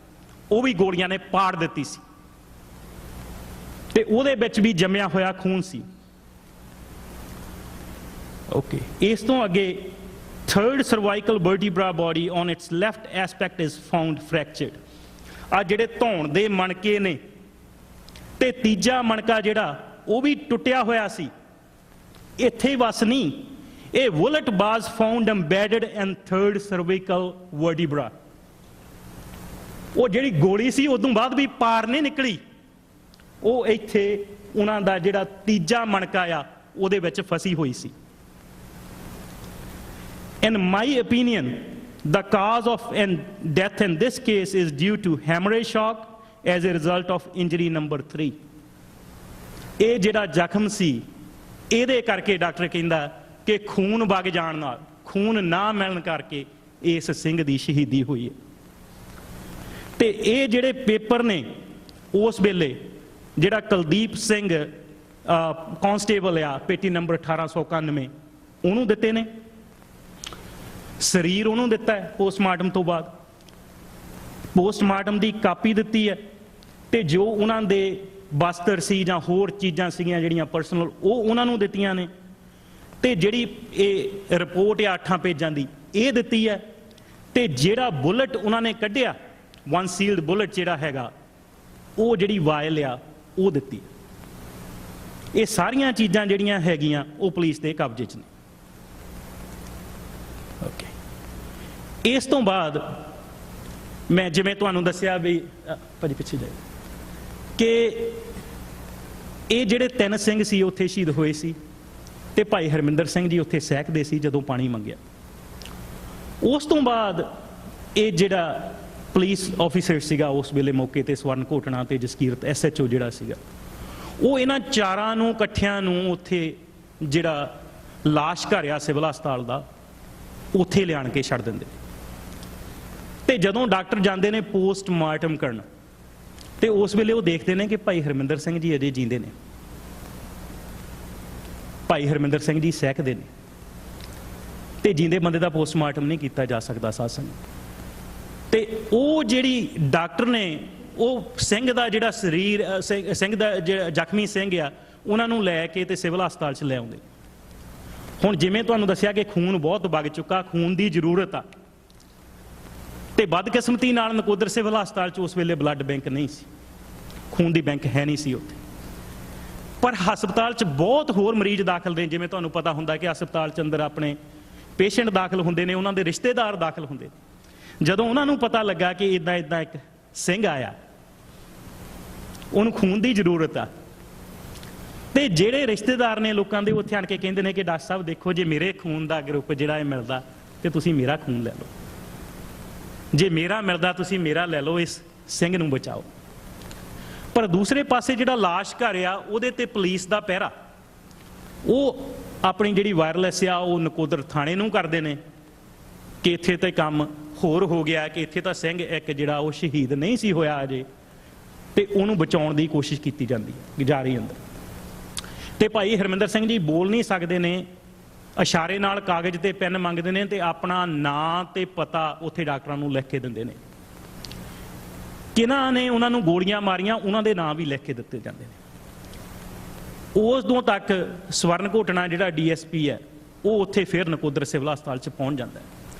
ਉਹ ਵੀ ਗੋਲੀਆਂ ਨੇ ਪਾੜ ਦਿੱਤੀ ਸੀ ਤੇ ਉਹਦੇ ਵਿੱਚ ਵੀ ਜੰਮਿਆ ਹੋਇਆ ਖੂਨ ਸੀ। ਓਕੇ, ਇਸ ਤੋਂ ਅੱਗੇ third cervical vertebra body on its left aspect is found fractured। ਆ ਜਿਹੜੇ ਧੌਣ ਦੇ ਮਣਕੇ ਨੇ ਤੇ ਤੀਜਾ ਮਣਕਾ ਜਿਹੜਾ ਉਹ ਵੀ ਟੁੱਟਿਆ ਹੋਇਆ ਸੀ। ਇੱਥੇ ਹੀ ਬਸ ਨਹੀਂ, ਇਹ bullet was found embedded in third cervical vertebra। ਉਹ ਜਿਹੜੀ ਗੋਲੀ ਸੀ ਉਦੋਂ ਬਾਅਦ ਵੀ ਪਾਰ ਨਹੀਂ ਨਿਕਲੀ, ਉਹ ਇੱਥੇ ਉਹਨਾਂ ਦਾ ਜਿਹੜਾ ਤੀਜਾ ਮਣਕਾ ਆ ਉਹਦੇ ਵਿੱਚ ਫਸੀ ਹੋਈ ਸੀ। In my opinion, the cause of death in this case is due to hemorrhage shock as a result of injury number 3। ਇਹ ਜਿਹੜਾ ਜ਼ਖਮ ਸੀ ਇਹਦੇ ਕਰਕੇ ਡਾਕਟਰ ਕਹਿੰਦਾ ਕਿ ਖੂਨ ਵਗ ਜਾਣ ਨਾਲ, ਖੂਨ ਨਾ ਮਿਲਣ ਕਰਕੇ ਇਸ ਸਿੰਘ ਦੀ ਸ਼ਹੀਦੀ ਹੋਈ ਹੈ। ਤੇ ਇਹ ਜਿਹੜੇ ਪੇਪਰ ਨੇ ਉਸ ਵੇਲੇ ਜਿਹੜਾ ਕੁਲਦੀਪ ਸਿੰਘ ਕਾਂਸਟੇਬਲ ਆ, ਪੇਟੀ ਨੰਬਰ 1891, ਉਹਨੂੰ ਦਿੱਤੇ ਨੇ। ਸਰੀਰ ਉਹਨੂੰ ਦਿੱਤਾ ਹੈ ਪੋਸਟਮਾਰਟਮ ਤੋਂ ਬਾਅਦ, ਪੋਸਟਮਾਰਟਮ ਦੀ ਕਾਪੀ ਦਿੱਤੀ ਹੈ ਤੇ ਜੋ ਉਹਨਾਂ ਦੇ ਬਸਤਰ ਸੀ ਜਾਂ ਹੋਰ ਚੀਜ਼ਾਂ ਸੀਗੀਆਂ ਜਿਹੜੀਆਂ ਪਰਸਨਲ, ਉਹ ਉਹਨਾਂ ਨੂੰ ਦਿੱਤੀਆਂ ਨੇ। ਤੇ ਜਿਹੜੀ ਇਹ ਰਿਪੋਰਟ ਆ 8 ਪੇਜਾਂ ਦੀ, ਇਹ ਦਿੱਤੀ ਹੈ। ਤੇ ਜਿਹੜਾ ਬੁਲਟ ਉਹਨਾਂ ਨੇ ਕੱਢਿਆ, 1 ਸੀਲਡ ਬੁਲਟ ਜਿਹੜਾ ਹੈਗਾ, ਉਹ ਜਿਹੜੀ ਵਾਇਲ ਆ ਉਹ ਦਿੱਤੀ ਹੈ। ਇਹ ਸਾਰੀਆਂ ਚੀਜ਼ਾਂ ਜਿਹੜੀਆਂ ਹੈਗੀਆਂ ਉਹ ਪੁਲਿਸ ਦੇ ਕਬਜ਼ੇ 'ਚ ਨੇ। ਓਕੇ, ਇਸ ਤੋਂ ਬਾਅਦ ਮੈਂ ਜਿਵੇਂ ਤੁਹਾਨੂੰ ਦੱਸਿਆ ਵੀ ਭਾਜੀ ਪਿੱਛੇ ਜਾਏ ਕਿ ਇਹ ਜਿਹੜੇ 3 ਸਿੰਘ ਸੀ ਉੱਥੇ ਸ਼ਹੀਦ ਹੋਏ ਸੀ ਤੇ ਭਾਈ ਹਰਮਿੰਦਰ ਸਿੰਘ ਜੀ ਉੱਥੇ ਸਹਿਕਦੇ ਸੀ ਜਦੋਂ ਪਾਣੀ ਮੰਗਿਆ। ਉਸ ਤੋਂ ਬਾਅਦ ਇਹ ਜਿਹੜਾ ਪੁਲਿਸ ਆਫੀਸਰ ਸੀਗਾ ਉਸ ਵੇਲੇ ਮੌਕੇ ਤੇ, ਸਵਰਨ ਘੋਟਣਾ ਤੇ ਜਸਕੀਰਤ SHO ਜਿਹੜਾ ਸੀਗਾ, ਉਹ ਇਹਨਾਂ ਚਾਰਾਂ ਨੂੰ ਇਕੱਠਿਆਂ ਨੂੰ ਉੱਥੇ ਜਿਹੜਾ ਲਾਸ਼ ਘਰ ਆ ਸਿਵਲ ਹਸਪਤਾਲ ਦਾ, ਉੱਥੇ ਲਿਆਣ ਕੇ ਛੱਡ ਦਿੰਦੇ। ਤੇ ਜਦੋਂ ਡਾਕਟਰ ਜਾਂਦੇ ਨੇ ਪੋਸਟਮਾਰਟਮ ਕਰਨ, ਤੇ ਉਸ ਵੇਲੇ ਉਹ ਦੇਖਦੇ ਨੇ ਕਿ ਭਾਈ ਹਰਮਿੰਦਰ ਸਿੰਘ ਜੀ ਅਜੇ ਜੀਂਦੇ ਨੇ। ਭਾਈ ਹਰਮਿੰਦਰ ਸਿੰਘ ਜੀ ਸਹਿਕਦੇ ਨੇ, ਤੇ ਜੀਂਦੇ ਬੰਦੇ ਦਾ ਪੋਸਟਮਾਰਟਮ ਨਹੀਂ ਕੀਤਾ ਜਾ ਸਕਦਾ ਸਾਧ ਸੰਗਤ। ਤੇ ਉਹ ਜਿਹੜੀ ਡਾਕਟਰ ਨੇ ਉਹ ਸਿੰਘ ਦਾ ਜਿਹੜਾ ਸਰੀਰ, ਸਿੰਘ ਦਾ ਜਿਹੜਾ ਜ਼ਖਮੀ ਸਿੰਘ ਆ, ਉਹਨਾਂ ਨੂੰ ਲੈ ਕੇ ਤੇ ਸਿਵਲ ਹਸਪਤਾਲ 'ਚ ਲੈ ਆਉਂਦੇ। ਹੁਣ ਜਿਵੇਂ ਤੁਹਾਨੂੰ ਦੱਸਿਆ ਕਿ ਖੂਨ ਬਹੁਤ ਵਗ ਚੁੱਕਾ, ਖੂਨ ਦੀ ਜ਼ਰੂਰਤ ਆ, ਤੇ ਬਦਕਿਸਮਤੀ ਨਾਲ ਨਕੋਦਰ ਸਿਵਲ ਹਸਪਤਾਲ 'ਚ ਉਸ ਵੇਲੇ ਬਲੱਡ ਬੈਂਕ ਨਹੀਂ ਸੀ, ਖੂਨ ਦੀ ਬੈਂਕ ਹੈ ਨਹੀਂ ਸੀ ਉੱਥੇ। ਪਰ ਹਸਪਤਾਲ 'ਚ ਬਹੁਤ ਹੋਰ ਮਰੀਜ਼ ਦਾਖਲ ਨੇ। ਜਿਵੇਂ ਤੁਹਾਨੂੰ ਪਤਾ ਹੁੰਦਾ ਕਿ ਹਸਪਤਾਲ 'ਚ ਅੰਦਰ ਆਪਣੇ ਪੇਸ਼ੈਂਟ ਦਾਖਲ ਹੁੰਦੇ ਨੇ, ਉਹਨਾਂ ਦੇ ਰਿਸ਼ਤੇਦਾਰ ਦਾਖਲ ਹੁੰਦੇ ਨੇ। ਜਦੋਂ ਉਹਨਾਂ ਨੂੰ ਪਤਾ ਲੱਗਾ ਕਿ ਇਦਾਂ ਇਦਾਂ ਇੱਕ ਸਿੰਘ ਆਇਆ, ਉਹਨੂੰ ਖੂਨ ਦੀ ਜ਼ਰੂਰਤ ਆ, ਤੇ ਜਿਹੜੇ ਰਿਸ਼ਤੇਦਾਰ ਨੇ ਲੋਕਾਂ ਦੇ ਉੱਥੇ ਆਣ ਕੇ ਕਹਿੰਦੇ ਨੇ ਕਿ ਡਾਕਟਰ ਸਾਹਿਬ ਦੇਖੋ, ਜੇ ਮੇਰੇ ਖੂਨ ਦਾ ਗਰੁੱਪ ਜਿਹੜਾ ਇਹ ਮਿਲਦਾ ਤੇ ਤੁਸੀਂ ਮੇਰਾ ਖੂਨ ਲੈ ਲਓ, ਜੇ ਮੇਰਾ ਮਿਲਦਾ ਤੁਸੀਂ ਮੇਰਾ ਲੈ ਲਓ, ਇਸ ਸਿੰਘ ਨੂੰ ਬਚਾਓ। ਪਰ ਦੂਸਰੇ ਪਾਸੇ ਜਿਹੜਾ ਲਾਸ਼ ਘਰ ਆ, ਉਹਦੇ ਤੇ ਪੁਲਿਸ ਦਾ ਪਹਿਰਾ, ਉਹ ਆਪਣੀ ਜਿਹੜੀ ਵਾਇਰਲੈਸ ਆ ਉਹ ਨਕੋਦਰ ਥਾਣੇ ਨੂੰ ਕਰਦੇ ਨੇ ਕਿ ਇੱਥੇ ਤੇ ਕੰਮ ਹੋਰ ਹੋ ਗਿਆ, ਕਿ ਇੱਥੇ ਤਾਂ ਸਿੰਘ ਇੱਕ ਜਿਹੜਾ ਉਹ ਸ਼ਹੀਦ ਨਹੀਂ ਸੀ ਹੋਇਆ ਅਜੇ, ਤੇ ਉਹਨੂੰ ਬਚਾਉਣ ਦੀ ਕੋਸ਼ਿਸ਼ ਕੀਤੀ ਜਾਂਦੀ ਹੈ ਜਾਰੀ ਅੰਦਰ। ਤੇ ਭਾਈ ਹਰਮਿੰਦਰ ਸਿੰਘ ਜੀ ਬੋਲ ਨਹੀਂ ਸਕਦੇ ਨੇ, ਇਸ਼ਾਰੇ ਨਾਲ ਕਾਗਜ਼ ਤੇ ਪੈਨ ਮੰਗਦੇ ਨੇ, ਤੇ ਆਪਣਾ ਨਾਂ ਤੇ ਪਤਾ ਉੱਥੇ ਡਾਕਟਰਾਂ ਨੂੰ ਲਿਖ ਕੇ ਦਿੰਦੇ ਨੇ। ਕਿਹਨਾਂ ਨੇ ਉਹਨਾਂ ਨੂੰ ਗੋਲੀਆਂ ਮਾਰੀਆਂ, ਉਹਨਾਂ ਦੇ ਨਾਂ ਵੀ ਲਿਖ ਕੇ ਦਿੱਤੇ ਜਾਂਦੇ ਨੇ। ਉਦੋਂ ਤੱਕ ਸਵਰਨ ਘੋਟਣਾ ਜਿਹੜਾ DSP ਹੈ, ਉਹ ਉੱਥੇ ਫਿਰ ਨਕੋਦਰ ਸਿਵਲ ਹਸਪਤਾਲ 'ਚ ਪਹੁੰਚ ਜਾਂਦਾ ਹੈ।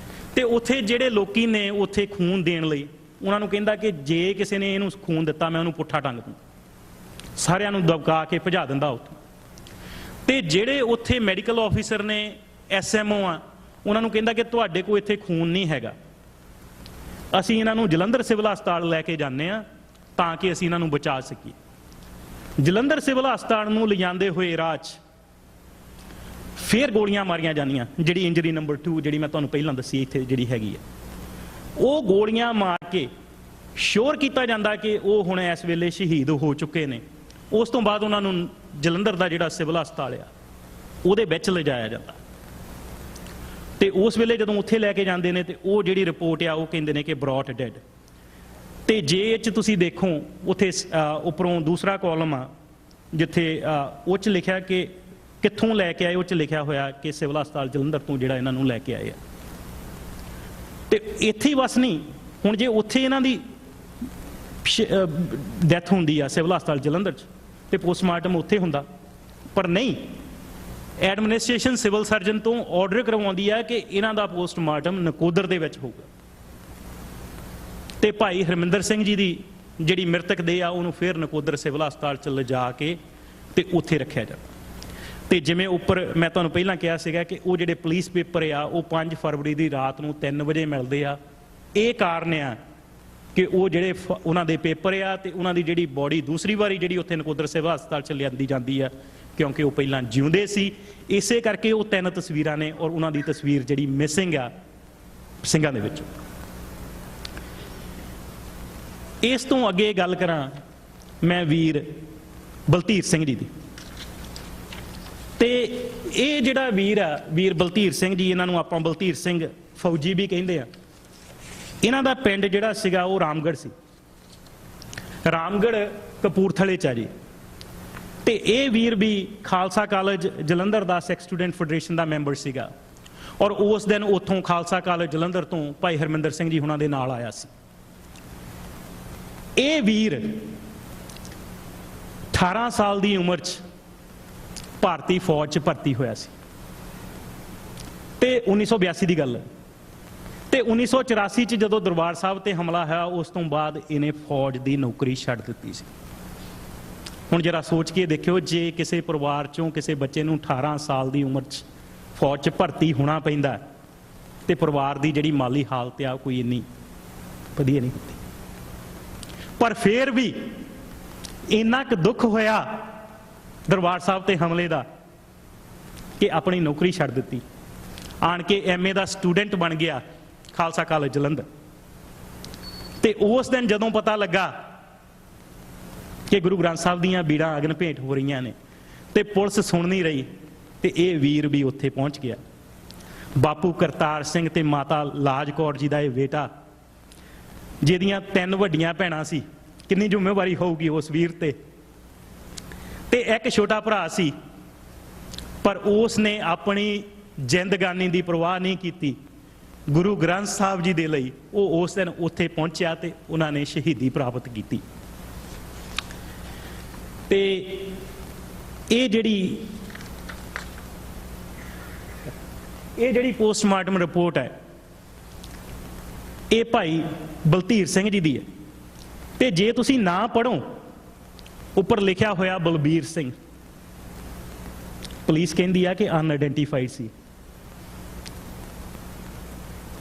ਤੇ ਉੱਥੇ ਜਿਹੜੇ ਲੋਕੀ ਨੇ ਉੱਥੇ ਖੂਨ ਦੇਣ ਲਈ, ਉਹਨਾਂ ਨੂੰ ਕਹਿੰਦਾ ਕਿ ਜੇ ਕਿਸੇ ਨੇ ਇਹਨੂੰ ਖੂਨ ਦਿੱਤਾ ਮੈਂ ਉਹਨੂੰ ਪੁੱਠਾ ਟੰਗ ਦੂੰ। ਸਾਰਿਆਂ ਨੂੰ ਦਬਕਾ ਕੇ ਭਜਾ ਦਿੰਦਾ ਉੱਥੇ। ਤੇ ਜਿਹੜੇ ਉੱਥੇ ਮੈਡੀਕਲ ਆਫੀਸਰ ਨੇ, SMO ਆ, ਉਹਨਾਂ ਨੂੰ ਕਹਿੰਦਾ ਕਿ ਤੁਹਾਡੇ ਕੋਲ ਇੱਥੇ ਖੂਨ ਨਹੀਂ ਹੈਗਾ, ਅਸੀਂ ਇਹਨਾਂ ਨੂੰ ਜਲੰਧਰ ਸਿਵਲ ਹਸਪਤਾਲ ਲੈ ਕੇ ਜਾਂਦੇ ਆ ਤਾਂ ਕਿ ਅਸੀਂ ਇਹਨਾਂ ਨੂੰ ਬਚਾ ਸਕੀਏ। ਜਲੰਧਰ ਸਿਵਲ ਹਸਪਤਾਲ ਨੂੰ ਲਿਜਾਂਦੇ ਹੋਏ ਰਾਹ 'ਚ ਫੇਰ ਗੋਲੀਆਂ ਮਾਰੀਆਂ ਜਾਂਦੀਆਂ। ਜਿਹੜੀ ਇੰਜਰੀ ਨੰਬਰ 2 ਜਿਹੜੀ ਮੈਂ ਤੁਹਾਨੂੰ ਪਹਿਲਾਂ ਦੱਸੀ ਇੱਥੇ ਜਿਹੜੀ ਹੈਗੀ ਹੈ, ਉਹ ਗੋਲੀਆਂ ਮਾਰ ਕੇ ਸ਼ੋਰ ਕੀਤਾ ਜਾਂਦਾ ਕਿ ਉਹ ਹੁਣ ਇਸ ਵੇਲੇ ਸ਼ਹੀਦ ਹੋ ਚੁੱਕੇ ਨੇ। ਉਸ ਤੋਂ ਬਾਅਦ ਉਹਨਾਂ ਨੂੰ ਜਲੰਧਰ ਦਾ ਜਿਹੜਾ ਸਿਵਲ ਹਸਪਤਾਲ ਆ ਉਹਦੇ ਵਿੱਚ ਲਿਜਾਇਆ ਜਾਂਦਾ। ਤੇ ਉਸ ਵੇਲੇ ਜਦੋਂ ਉੱਥੇ ਲੈ ਕੇ ਜਾਂਦੇ ਨੇ ਤੇ ਉਹ ਜਿਹੜੀ ਰਿਪੋਰਟ ਆ ਉਹ ਕਹਿੰਦੇ ਨੇ ਕਿ ਬ੍ਰੌਟ ਡੈਡ। ਤੇ ਜੇ 'ਚ ਤੁਸੀਂ ਦੇਖੋ ਉੱਥੇ ਉੱਪਰੋਂ ਦੂਸਰਾ ਕਾਲਮ ਆ ਜਿੱਥੇ ਉਹ 'ਚ ਲਿਖਿਆ ਕਿ ਕਿੱਥੋਂ ਲੈ ਕੇ ਆਏ, ਉਹ 'ਚ ਲਿਖਿਆ ਹੋਇਆ ਕਿ ਸਿਵਲ ਹਸਪਤਾਲ ਜਲੰਧਰ ਤੋਂ ਜਿਹੜਾ ਇਹਨਾਂ ਨੂੰ ਲੈ ਕੇ ਆਏ ਆ। ਤੇ ਇੱਥੇ ਹੀ ਬਸ ਨਹੀਂ, ਹੁਣ ਜੇ ਉੱਥੇ ਇਹਨਾਂ ਦੀ ਡੈਥ ਹੁੰਦੀ ਆ ਸਿਵਲ ਹਸਪਤਾਲ ਜਲੰਧਰ 'ਚ ਤੇ ਪੋਸਟਮਾਰਟਮ ਉੱਥੇ ਹੁੰਦਾ, ਪਰ ਨਹੀਂ, ਐਡਮਿਨਿਸਟ੍ਰੇਸ਼ਨ ਸਿਵਲ ਸਰਜਨ ਤੋਂ ਆਰਡਰ ਕਰਵਾਉਂਦੀ ਹੈ ਕਿ ਇਹਨਾਂ ਦਾ ਪੋਸਟਮਾਰਟਮ ਨਕੋਦਰ ਦੇ ਵਿੱਚ ਹੋਊਗਾ। ਤੇ ਭਾਈ ਹਰਮਿੰਦਰ ਸਿੰਘ ਜੀ ਦੀ ਜਿਹੜੀ ਮ੍ਰਿਤਕ ਦੇਹ ਆ ਉਹਨੂੰ ਫਿਰ ਨਕੋਦਰ ਸਿਵਲ ਹਸਪਤਾਲ 'ਚ ਲਿਜਾ ਕੇ ਤੇ ਉੱਥੇ ਰੱਖਿਆ ਜਾਂਦਾ। ਤੇ ਜਿਵੇਂ ਉੱਪਰ ਮੈਂ ਤੁਹਾਨੂੰ ਪਹਿਲਾਂ ਕਿਹਾ ਸੀਗਾ ਕਿ ਉਹ ਜਿਹੜੇ ਪੁਲਿਸ ਪੇਪਰ ਆ ਉਹ 5 ਫਰਵਰੀ ਦੀ ਰਾਤ ਨੂੰ 3 ਵਜੇ ਮਿਲਦੇ ਆ। ਇਹ ਕਾਰਨ ਆ ਕਿ ਉਹ ਜਿਹੜੇ ਉਹਨਾਂ ਦੇ ਪੇਪਰ ਆ ਤੇ ਉਹਨਾਂ ਦੀ ਜਿਹੜੀ ਬੋਡੀ ਦੂਸਰੀ ਵਾਰੀ ਜਿਹੜੀ ਉੱਥੇ ਨਕੋਦਰ ਸਿਵਲ ਹਸਪਤਾਲ 'ਚ ਲਿਆਂਦੀ ਜਾਂਦੀ ਆ, ਕਿਉਂਕਿ ਉਹ ਪਹਿਲਾਂ ਜਿਉਂਦੇ ਸੀ। ਇਸੇ ਕਰਕੇ ਉਹ 3 ਤਸਵੀਰਾਂ ਨੇ ਔਰ ਉਹਨਾਂ ਦੀ ਤਸਵੀਰ ਜਿਹੜੀ ਮਿਸਿੰਗ ਆ ਸਿੰਘਾਂ ਦੇ ਵਿੱਚ। ਇਸ ਤੋਂ ਅੱਗੇ ਗੱਲ ਕਰਾਂ ਮੈਂ ਵੀਰ ਬਲਧੀਰ ਸਿੰਘ ਜੀ ਦੀ। ਤੇ ਇਹ ਜਿਹੜਾ ਵੀਰ ਆ, ਵੀਰ ਬਲਧੀਰ ਸਿੰਘ ਜੀ, ਇਹਨਾਂ ਨੂੰ ਆਪਾਂ ਬਲਧੀਰ ਸਿੰਘ ਫੌਜੀ ਵੀ ਕਹਿੰਦੇ ਆ। ਇਹਨਾਂ ਦਾ ਪਿੰਡ ਜਿਹੜਾ ਸੀਗਾ ਉਹ ਰਾਮਗੜ੍ਹ ਸੀ। ਰਾਮਗੜ੍ਹ ਕਪੂਰਥਲੇ 'ਚ ਆ ਜੀ। ਤੇ ਇਹ ਵੀਰ ਵੀ ਖਾਲਸਾ ਕਾਲਜ ਜਲੰਧਰ ਦਾ ਸਿੱਖ ਸਟੂਡੈਂਟ ਫੈਡਰੇਸ਼ਨ ਦਾ ਮੈਂਬਰ ਸੀਗਾ ਔਰ ਉਸ ਦਿਨ ਉੱਥੋਂ ਖਾਲਸਾ ਕਾਲਜ ਜਲੰਧਰ ਤੋਂ ਭਾਈ ਹਰਮਿੰਦਰ ਸਿੰਘ ਜੀ ਹੁਣਾਂ ਦੇ ਨਾਲ ਆਇਆ ਸੀ। ਇਹ ਵੀਰ 18 ਸਾਲ ਦੀ ਉਮਰ 'ਚ ਭਾਰਤੀ ਫੌਜ 'ਚ ਭਰਤੀ ਹੋਇਆ ਸੀ ਤੇ 1982 ਦੀ ਗੱਲ ਹੈ। ਤੇ 1984 'ਚ ਜਦੋਂ ਦਰਬਾਰ ਸਾਹਿਬ ਤੇ ਹਮਲਾ ਹੋਇਆ ਉਸ ਤੋਂ ਬਾਅਦ ਇਹਨੇ ਫੌਜ ਦੀ ਨੌਕਰੀ ਛੱਡ ਦਿੱਤੀ ਸੀ। ਹੁਣ ਜਰਾ ਸੋਚ ਕੇ ਦੇਖਿਓ, ਜੇ ਕਿਸੇ ਪਰਿਵਾਰ 'ਚੋਂ ਕਿਸੇ ਬੱਚੇ ਨੂੰ 18 ਸਾਲ ਦੀ ਉਮਰ 'ਚ ਫੌਜ 'ਚ ਭਰਤੀ ਹੋਣਾ ਪੈਂਦਾ ਤੇ ਪਰਿਵਾਰ ਦੀ ਜਿਹੜੀ ਮਾਲੀ ਹਾਲਤ ਆ ਕੋਈ ਇੰਨੀ ਵਧੀਆ ਨਹੀਂ ਹੁੰਦੀ। ਪਰ ਫਿਰ ਵੀ ਇੰਨਾ ਕੁ ਦੁੱਖ ਹੋਇਆ ਦਰਬਾਰ ਸਾਹਿਬ ਤੇ ਹਮਲੇ ਦਾ ਕਿ ਆਪਣੀ ਨੌਕਰੀ ਛੱਡ ਦਿੱਤੀ, ਆਣ ਕੇ MA ਦਾ ਸਟੂਡੈਂਟ ਬਣ ਗਿਆ ਖਾਲਸਾ ਕਾਲਜ ਜਲੰਧਰ। ਤੇ ਉਸ ਦਿਨ ਜਦੋਂ ਪਤਾ ਲੱਗਾ ਕਿ ਗੁਰੂ ਗ੍ਰੰਥ ਸਾਹਿਬ ਦੀਆਂ ਬੀੜਾਂ ਅਗਨ ਭੇਂਟ ਹੋ ਰਹੀਆਂ ਨੇ ਤੇ ਪੁਲਿਸ ਸੁਣ ਨਹੀਂ ਰਹੀ, ਤੇ ਇਹ ਵੀਰ ਵੀ ਉੱਥੇ ਪਹੁੰਚ ਗਿਆ। ਬਾਪੂ ਕਰਤਾਰ ਸਿੰਘ ਤੇ ਮਾਤਾ ਲਾਜ ਕੌਰ ਜੀ ਦਾ ਇਹ ਬੇਟਾ, ਜਿਹਦੀਆਂ 3 ਵੱਡੀਆਂ ਭੈਣਾਂ ਸੀ, ਕਿੰਨੀ ਜ਼ਿੰਮੇਵਾਰੀ ਹੋਊਗੀ ਉਸ ਵੀਰ ਤੇ ਇੱਕ ਛੋਟਾ ਭਰਾ ਸੀ, ਪਰ ਉਸ ਨੇ ਆਪਣੀ ਜ਼ਿੰਦਗਾਨੀ ਦੀ ਪਰਵਾਹ ਨਹੀਂ ਕੀਤੀ। ਗੁਰੂ ਗ੍ਰੰਥ ਸਾਹਿਬ ਜੀ ਦੇ ਲਈ ਉਹ ਉਸ ਦਿਨ ਉੱਥੇ ਪਹੁੰਚਿਆ ਤੇ ਉਹਨਾਂ ਨੇ ਸ਼ਹੀਦੀ ਪ੍ਰਾਪਤ ਕੀਤੀ। ਤੇ ਇਹ ਜਿਹੜੀ ਪੋਸਟਮਾਰਟਮ ਰਿਪੋਰਟ ਹੈ, ਇਹ ਭਾਈ ਬਲਧੀਰ ਸਿੰਘ ਜੀ ਦੀ ਹੈ। ਤੇ ਜੇ ਤੁਸੀਂ ਨਾ ਪੜ੍ਹੋ, ਉੱਪਰ ਲਿਖਿਆ ਹੋਇਆ ਬਲਬੀਰ ਸਿੰਘ, ਪੁਲਿਸ ਕਹਿੰਦੀ ਆ ਕਿ ਅਨਆਇਡੈਂਟੀਫਾਈਡ ਸੀ,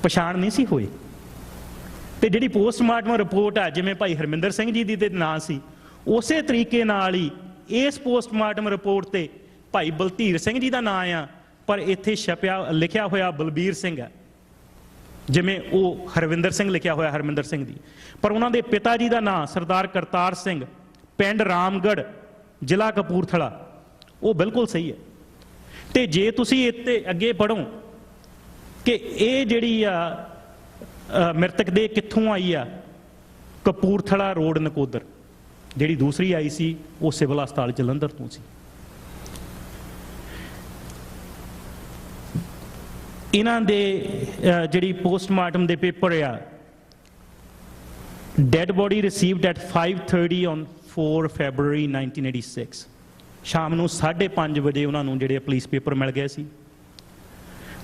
ਪਛਾਣ ਨਹੀਂ ਸੀ ਹੋਈ। ਤੇ ਜਿਹੜੀ ਪੋਸਟਮਾਰਟਮ ਰਿਪੋਰਟ ਆ, ਜਿਵੇਂ ਭਾਈ ਹਰਮਿੰਦਰ ਸਿੰਘ ਜੀ ਦੀ ਦੇ ਨਾਂ ਸੀ, ਉਸੇ ਤਰੀਕੇ ਨਾਲ ਹੀ ਇਸ ਪੋਸਟਮਾਰਟਮ ਰਿਪੋਰਟ ਤੇ ਭਾਈ ਬਲਧੀਰ ਸਿੰਘ ਜੀ ਦਾ ਨਾਂ ਆ, ਪਰ ਇੱਥੇ ਲਿਖਿਆ ਹੋਇਆ ਬਲਬੀਰ ਸਿੰਘ ਹੈ, ਜਿਵੇਂ ਉਹ ਹਰਵਿੰਦਰ ਸਿੰਘ ਲਿਖਿਆ ਹੋਇਆ ਹਰਮਿੰਦਰ ਸਿੰਘ ਦੀ। ਪਰ ਉਹਨਾਂ ਦੇ ਪਿਤਾ ਜੀ ਦਾ ਨਾਂ ਸਰਦਾਰ ਕਰਤਾਰ ਸਿੰਘ, ਪਿੰਡ ਰਾਮਗੜ੍ਹ, ਜ਼ਿਲ੍ਹਾ ਕਪੂਰਥਲਾ, ਉਹ ਬਿਲਕੁਲ ਸਹੀ ਹੈ। ਤੇ ਜੇ ਤੁਸੀਂ ਇੱਥੇ ਅੱਗੇ ਪੜ੍ਹੋ ਕਿ ਇਹ ਜਿਹੜੀ ਆ ਮ੍ਰਿਤਕ ਦੇ ਕਿੱਥੋਂ ਆਈ ਆ, ਕਪੂਰਥਲਾ ਰੋਡ ਨਕੋਦਰ। ਜਿਹੜੀ ਦੂਸਰੀ ਆਈ ਸੀ ਉਹ ਸਿਵਲ ਹਸਪਤਾਲ ਜਲੰਧਰ ਤੋਂ ਸੀ। ਇਹਨਾਂ ਦੇ ਜਿਹੜੀ ਪੋਸਟਮਾਰਟਮ ਦੇ ਪੇਪਰ ਆ, dead body received at 5:30 on 4 February 1986। ਸ਼ਾਮ ਨੂੰ 5:30 ਵਜੇ ਉਹਨਾਂ ਨੂੰ ਜਿਹੜੇ ਪੁਲਿਸ ਪੇਪਰ ਮਿਲ ਗਏ ਸੀ,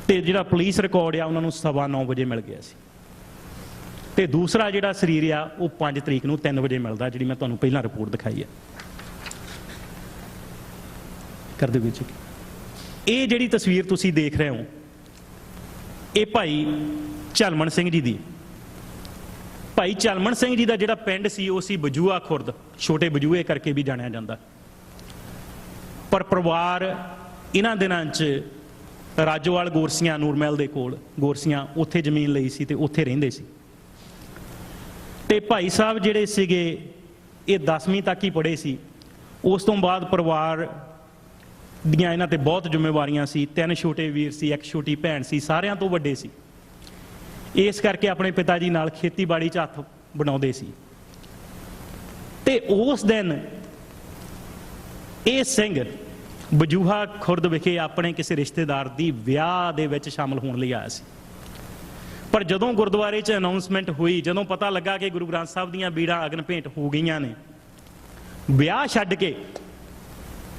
ਤੇ ਜਿਹੜਾ ਪੁਲਿਸ ਰਿਕਾਰਡ ਆ ਉਹਨਾਂ ਨੂੰ 9:15 ਵਜੇ ਮਿਲ ਗਿਆ ਸੀ। ਤੇ ਦੂਸਰਾ ਜਿਹੜਾ ਸਰੀਰ ਆ ਉਹ 5 ਤਰੀਕ ਨੂੰ 3 ਵਜੇ ਮਿਲਦਾ, ਜਿਹੜੀ ਮੈਂ ਤੁਹਾਨੂੰ ਪਹਿਲਾਂ ਰਿਪੋਰਟ ਦਿਖਾਈ ਹੈ। ਕਰ ਦਿਓ ਵਿੱਚ। ਇਹ ਜਿਹੜੀ ਤਸਵੀਰ ਤੁਸੀਂ ਦੇਖ ਰਹੇ ਹੋ, ਇਹ ਭਾਈ ਝਲਮਣ ਸਿੰਘ ਜੀ ਦੀ। ਭਾਈ ਝਲਮਣ ਸਿੰਘ ਜੀ ਦਾ ਜਿਹੜਾ ਪਿੰਡ ਸੀ ਉਹ ਸੀ ਬਜੂਆ ਖੁਰਦ, ਛੋਟੇ ਬਜੂਏ ਕਰਕੇ ਵੀ ਜਾਣਿਆ ਜਾਂਦਾ। ਪਰ ਪਰਿਵਾਰ ਇਹਨਾਂ ਦਿਨਾਂ 'ਚ ਰਾਜੋਵਾਲ ਗੋਰਸੀਆਂ, ਨੂਰਮਹਿਲ ਦੇ ਕੋਲ ਗੋਰਸੀਆਂ, ਉੱਥੇ ਜ਼ਮੀਨ ਲਈ ਸੀ ਤੇ ਉੱਥੇ ਰਹਿੰਦੇ ਸੀ। ਤੇ ਭਾਈ ਸਾਹਿਬ ਜਿਹੜੇ ਸੀਗੇ ਇਹ 10ਵੀਂ ਤੱਕ ਹੀ ਪੜ੍ਹੇ ਸੀ। ਉਸ ਤੋਂ ਬਾਅਦ ਪਰਿਵਾਰ ਦੀਆਂ ਇਹਨਾਂ ਤੇ ਬਹੁਤ ਜ਼ਿੰਮੇਵਾਰੀਆਂ ਸੀ। 3 ਛੋਟੇ ਵੀਰ ਸੀ, 1 ਛੋਟੀ ਭੈਣ ਸੀ, ਸਾਰਿਆਂ ਤੋਂ ਵੱਡੇ ਸੀ। ਇਸ ਕਰਕੇ ਆਪਣੇ ਪਿਤਾ ਜੀ ਨਾਲ ਖੇਤੀਬਾੜੀ 'ਚ ਹੱਥ ਬਣਾਉਂਦੇ ਸੀ। ਤੇ ਉਸ ਦਿਨ ਇਹ ਸਿੰਘ ਬਜੂਹਾ ਖੁਰਦ ਵਿਖੇ ਆਪਣੇ ਕਿਸੇ ਰਿਸ਼ਤੇਦਾਰ ਦੀ ਵਿਆਹ ਦੇ ਵਿੱਚ ਸ਼ਾਮਲ ਹੋਣ ਲਈ ਆਇਆ ਸੀ। ਪਰ ਜਦੋਂ ਗੁਰਦੁਆਰੇ 'ਚ ਅਨਾਉਂਸਮੈਂਟ ਹੋਈ, ਜਦੋਂ ਪਤਾ ਲੱਗਾ ਕਿ ਗੁਰੂ ਗ੍ਰੰਥ ਸਾਹਿਬ ਦੀਆਂ ਬੀੜਾਂ ਅਗਨ ਭੇਂਟ ਹੋ ਗਈਆਂ ਨੇ, ਵਿਆਹ ਛੱਡ ਕੇ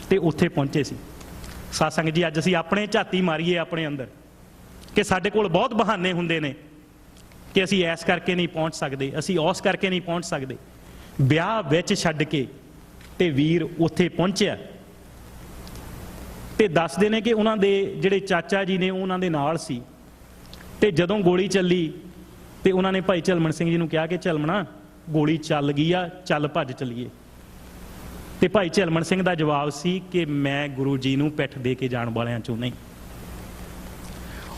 ਤੇ ਉੱਥੇ ਪਹੁੰਚੇ ਸੀ। ਸਾਧ ਜੀ, ਅੱਜ ਅਸੀਂ ਆਪਣੇ ਝਾਤੀ ਮਾਰੀਏ ਆਪਣੇ ਅੰਦਰ ਕਿ ਸਾਡੇ ਕੋਲ ਬਹੁਤ ਬਹਾਨੇ ਹੁੰਦੇ ਨੇ ਕਿ ਅਸੀਂ ਐਸ ਕਰਕੇ ਨਹੀਂ ਪਹੁੰਚ ਸਕਦੇ, ਅਸੀਂ ਉਸ ਕਰਕੇ ਨਹੀਂ ਪਹੁੰਚ ਸਕਦੇ। ਵਿਆਹ ਵਿੱਚ ਛੱਡ ਕੇ ਤੇ ਵੀਰ ਉੱਥੇ ਪਹੁੰਚਿਆ। ਤੇ ਦੱਸਦੇ ਨੇ ਕਿ ਉਹਨਾਂ ਦੇ ਜਿਹੜੇ ਚਾਚਾ ਜੀ ਨੇ ਉਹਨਾਂ ਦੇ ਨਾਲ ਸੀ। ਤੇ ਜਦੋਂ ਗੋਲੀ ਚੱਲੀ ਤੇ ਉਹਨਾਂ ਨੇ ਭਾਈ ਝਲਮਣ ਸਿੰਘ ਜੀ ਨੂੰ ਕਿਹਾ ਕਿ ਝਲਮਣਾ, ਗੋਲੀ ਚੱਲ ਗਈ ਆ, ਚੱਲ ਭੱਜ ਚੱਲੀਏ। ਤੇ ਭਾਈ ਝਲਮਣ ਸਿੰਘ ਦਾ ਜਵਾਬ ਸੀ ਕਿ ਮੈਂ ਗੁਰੂ ਜੀ ਨੂੰ ਪਿੱਠ ਦੇ ਕੇ ਜਾਣ ਵਾਲਿਆਂ ਚੋਂ ਨਹੀਂ।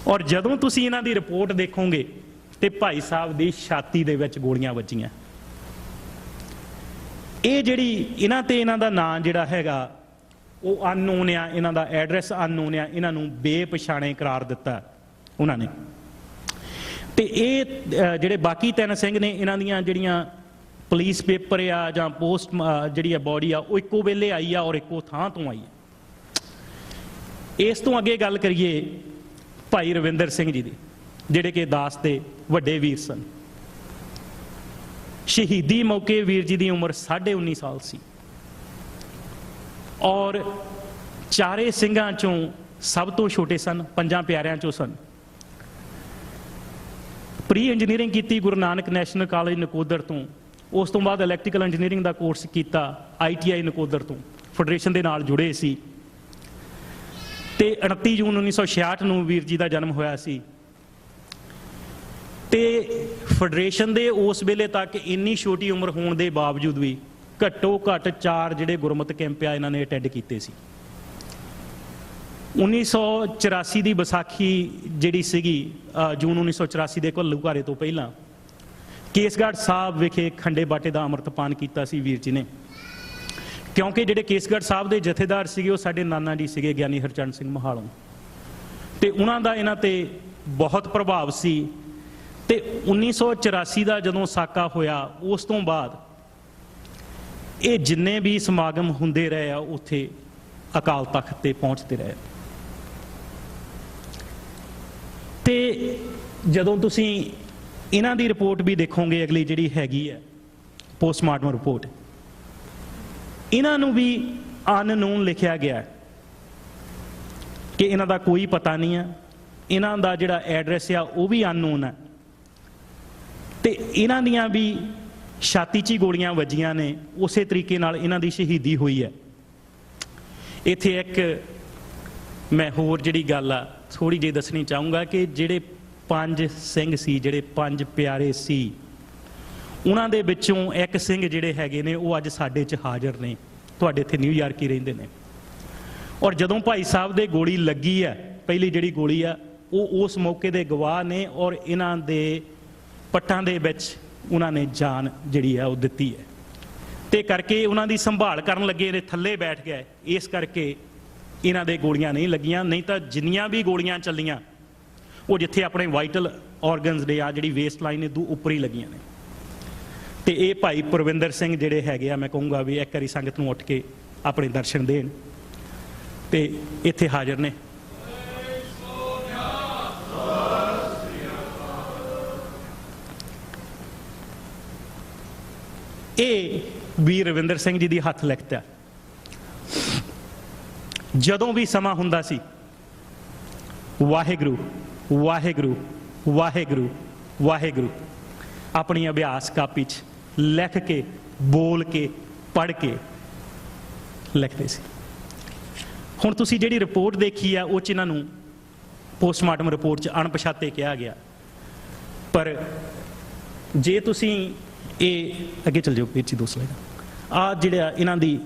ਔਰ ਜਦੋਂ ਤੁਸੀਂ ਇਹਨਾਂ ਦੀ ਰਿਪੋਰਟ ਦੇਖੋਗੇ ਤੇ ਭਾਈ ਸਾਹਿਬ ਦੀ ਛਾਤੀ ਦੇ ਵਿੱਚ ਗੋਲੀਆਂ ਵੱਜੀਆਂ। ਇਹ ਜਿਹੜੀ ਇਹਨਾਂ ਤੇ ਇਹਨਾਂ ਦਾ ਨਾਂ ਜਿਹੜਾ ਹੈਗਾ ਉਹ ਅਨਨੋਨ ਆ, ਇਹਨਾਂ ਦਾ ਐਡਰੈਸ ਅਨਨੋਨ ਆ, ਇਹਨਾਂ ਨੂੰ ਬੇਪਛਾਣੇ ਕਰਾਰ ਦਿੱਤਾ ਉਹਨਾਂ ਨੇ। ਤੇ ਇਹ ਜਿਹੜੇ ਬਾਕੀ 3 ਸਿੰਘ ਨੇ, ਇਹਨਾਂ ਦੀਆਂ ਜਿਹੜੀਆਂ ਪੁਲਿਸ ਪੇਪਰ ਆ ਜਾਂ ਪੋਸਟ ਜਿਹੜੀ ਆ ਬੋਡੀ ਆ, ਉਹ ਇੱਕੋ ਵੇਲੇ ਆਈ ਆ ਔਰ ਇੱਕੋ ਥਾਂ ਤੋਂ ਆਈ ਆ। ਇਸ ਤੋਂ ਅੱਗੇ ਗੱਲ ਕਰੀਏ ਭਾਈ ਰਵਿੰਦਰ ਸਿੰਘ ਜੀ ਦੀ, ਜਿਹੜੇ ਕਿ ਦਾਸ ਦੇ ਵੱਡੇ ਵੀਰ ਸਨ। ਸ਼ਹੀਦੀ ਮੌਕੇ ਵੀਰ ਜੀ ਦੀ ਉਮਰ 19.5 ਸਾਲ ਸੀ ਔਰ 4 ਸਿੰਘਾਂ ਚੋਂ ਸਭ ਤੋਂ ਛੋਟੇ ਸਨ, 5 ਪਿਆਰਿਆਂ ਚੋਂ ਸਨ। ਪ੍ਰੀ ਇੰਜੀਨੀਅਰਿੰਗ ਕੀਤੀ ਗੁਰੂ ਨਾਨਕ ਨੈਸ਼ਨਲ ਕਾਲਜ ਨਕੋਦਰ ਤੋਂ। ਉਸ ਤੋਂ ਬਾਅਦ ਇਲੈਕਟ੍ਰੀਕਲ ਇੰਜੀਨੀਅਰਿੰਗ ਦਾ ਕੋਰਸ ਕੀਤਾ ITI ਨਕੋਦਰ ਤੋਂ। ਫੈਡਰੇਸ਼ਨ ਦੇ ਨਾਲ ਜੁੜੇ ਸੀ। ਤੇ 29 ਜੂਨ 1966 ਨੂੰ ਵੀਰ ਜੀ ਦਾ ਜਨਮ ਹੋਇਆ ਸੀ। ਤੇ ਫੈਡਰੇਸ਼ਨ ਦੇ ਉਸ ਵੇਲੇ ਤੱਕ ਇੰਨੀ ਛੋਟੀ ਉਮਰ ਹੋਣ ਦੇ ਬਾਵਜੂਦ ਵੀ ਘੱਟੋ ਘੱਟ 4 ਜਿਹੜੇ ਗੁਰਮਤਿ ਕੈਂਪ ਆ ਇਹਨਾਂ ਨੇ ਅਟੈਂਡ ਕੀਤੇ ਸੀ। 1984 ਦੀ ਵਿਸਾਖੀ ਜਿਹੜੀ ਸੀਗੀ ਜੂਨ 1984 ਦੇ ਘੱਲੂਘਾਰੇ ਤੋਂ ਪਹਿਲਾਂ ਕੇਸਗੜ੍ਹ ਸਾਹਿਬ ਵਿਖੇ ਖੰਡੇ ਬਾਟੇ ਦਾ ਅੰਮ੍ਰਿਤਪਾਨ ਕੀਤਾ ਸੀ ਵੀਰ ਜੀ ਨੇ, ਕਿਉਂਕਿ ਜਿਹੜੇ ਕੇਸਗੜ੍ਹ ਸਾਹਿਬ ਦੇ ਜਥੇਦਾਰ ਸੀਗੇ ਉਹ ਸਾਡੇ ਨਾਨਾ ਜੀ ਸੀਗੇ ਗਿਆਨੀ ਹਰਚੰਦ ਸਿੰਘ ਮਹਾਲੋਂ, ਤੇ ਉਹਨਾਂ ਦਾ ਇਹਨਾਂ ਤੇ ਬਹੁਤ ਪ੍ਰਭਾਵ ਸੀ। ਤੇ 1984 ਦਾ ਜਦੋਂ ਸਾਕਾ ਹੋਇਆ ਉਸ ਤੋਂ ਬਾਅਦ ਇਹ ਜਿੰਨੇ ਵੀ ਸਮਾਗਮ ਹੁੰਦੇ ਰਹੇ ਆ ਉੱਥੇ ਅਕਾਲ ਤਖਤ ਤੇ ਪਹੁੰਚਦੇ ਰਹੇ। ਤੇ ਜਦੋਂ ਤੁਸੀਂ ਇਹਨਾਂ ਦੀ ਰਿਪੋਰਟ ਵੀ ਦੇਖੋਗੇ, ਅਗਲੀ ਜਿਹੜੀ ਹੈਗੀ ਹੈ ਪੋਸਟਮਾਰਟਮ ਰਿਪੋਰਟ, ਇਹਨਾਂ ਨੂੰ ਵੀ ਅਨਨੋਨ ਲਿਖਿਆ ਗਿਆ ਕਿ ਇਹਨਾਂ ਦਾ ਕੋਈ ਪਤਾ ਨਹੀਂ ਹੈ, ਇਹਨਾਂ ਦਾ ਜਿਹੜਾ ਐਡਰੈਸ ਆ ਉਹ ਵੀ ਅਨਨੋਨ ਹੈ, ਤੇ ਇਹਨਾਂ ਦੀਆਂ ਵੀ ਛਾਤੀ 'ਚ ਹੀ ਗੋਲੀਆਂ ਵੱਜੀਆਂ ਨੇ, ਉਸੇ ਤਰੀਕੇ ਨਾਲ ਇਹਨਾਂ ਦੀ ਸ਼ਹੀਦੀ ਹੋਈ ਹੈ। ਇੱਥੇ ਇੱਕ ਮੈਂ ਹੋਰ ਜਿਹੜੀ ਗੱਲ ਆ ਥੋੜੀ ਜਿਹੀ ਦੱਸਣੀ ਚਾਹੂੰਗਾ ਕਿ ਜਿਹੜੇ 5 ਸਿੰਘ ਸੀ, ਜਿਹੜੇ 5 ਪਿਆਰੇ ਸੀ, ਉਹਨਾਂ ਦੇ ਵਿੱਚੋਂ ਇੱਕ ਸਿੰਘ ਜਿਹੜੇ ਹੈਗੇ ਨੇ ਉਹ ਅੱਜ ਸਾਡੇ 'ਚ ਹਾਜ਼ਰ ਨੇ, ਤੁਹਾਡੇ ਇੱਥੇ ਨਿਊਯਾਰਕ ਹੀ ਰਹਿੰਦੇ ਨੇ। ਔਰ ਜਦੋਂ ਭਾਈ ਸਾਹਿਬ ਦੇ ਗੋਲੀ ਲੱਗੀ ਆ, ਪਹਿਲੀ ਜਿਹੜੀ ਗੋਲੀ ਆ, ਉਹ ਉਸ ਮੌਕੇ ਦੇ ਗਵਾਹ ਨੇ, ਔਰ ਇਹਨਾਂ ਦੇ ਪੱਟਾਂ ਦੇ ਵਿੱਚ ਉਹਨਾਂ ਨੇ ਜਾਨ ਜਿਹੜੀ ਆ ਉਹ ਦਿੱਤੀ ਹੈ। ਤੇ ਕਰਕੇ ਉਹਨਾਂ ਦੀ ਸੰਭਾਲ ਕਰਨ ਲੱਗੇ ਨੇ, ਥੱਲੇ ਬੈਠ ਗਏ, ਇਸ ਕਰਕੇ ਇਹਨਾਂ ਦੇ ਗੋਲੀਆਂ ਨਹੀਂ ਲੱਗੀਆਂ, ਨਹੀਂ ਤਾਂ ਜਿੰਨੀਆਂ ਵੀ ਗੋਲੀਆਂ ਚੱਲੀਆਂ ਉਹ ਜਿੱਥੇ ਆਪਣੇ ਵਾਈਟਲ ਆਰਗਨਸ ਦੇ ਆ, ਜਿਹੜੀ ਵੇਸਟ ਲਾਈਨ ਦੇ ਉੱਪਰ ਹੀ ਲੱਗੀਆਂ ਨੇ। ਤੇ ਇਹ ਭਾਈ ਪ੍ਰਵਿੰਦਰ ਸਿੰਘ ਜਿਹੜੇ ਹੈਗੇ ਆ, ਮੈਂ ਕਹੂੰਗਾ ਵੀ ਇੱਕ ਵਾਰੀ ਸੰਗਤ ਨੂੰ ਉੱਠ ਕੇ ਆਪਣੇ ਦਰਸ਼ਨ ਦੇਣ, ਤੇ ਇੱਥੇ ਹਾਜ਼ਰ ਨੇ। ਇਹ ਵੀਰ ਰਵਿੰਦਰ ਸਿੰਘ ਜੀ ਦੀ ਹੱਥ ਲਿਖਤ ਹੈ। ਜਦੋਂ ਵੀ ਸਮਾਂ ਹੁੰਦਾ ਸੀ, ਵਾਹਿਗੁਰੂ ਵਾਹਿਗੁਰੂ ਵਾਹਿਗੁਰੂ ਵਾਹਿਗੁਰੂ ਆਪਣੀ ਅਭਿਆਸ ਕਾਪੀ 'ਚ ਲਿਖ ਕੇ, ਬੋਲ ਕੇ, ਪੜ੍ਹ ਕੇ ਲਿਖਦੇ ਸੀ। ਹੁਣ ਤੁਸੀਂ ਜਿਹੜੀ ਰਿਪੋਰਟ ਦੇਖੀ ਆ ਉਹ 'ਚ ਇਹਨਾਂ ਨੂੰ ਪੋਸਟਮਾਰਟਮ ਰਿਪੋਰਟ 'ਚ ਅਣਪਛਾਤੇ ਕਿਹਾ ਗਿਆ, ਪਰ ਜੇ ਤੁਸੀਂ ਇਹ ਅੱਗੇ ਚੱਲ ਜਾਓ ਵੀਰ ਜੀ, ਦੂਸਰਾ ਆ ਜਿਹੜਾ ਇਹਨਾਂ ਦੀ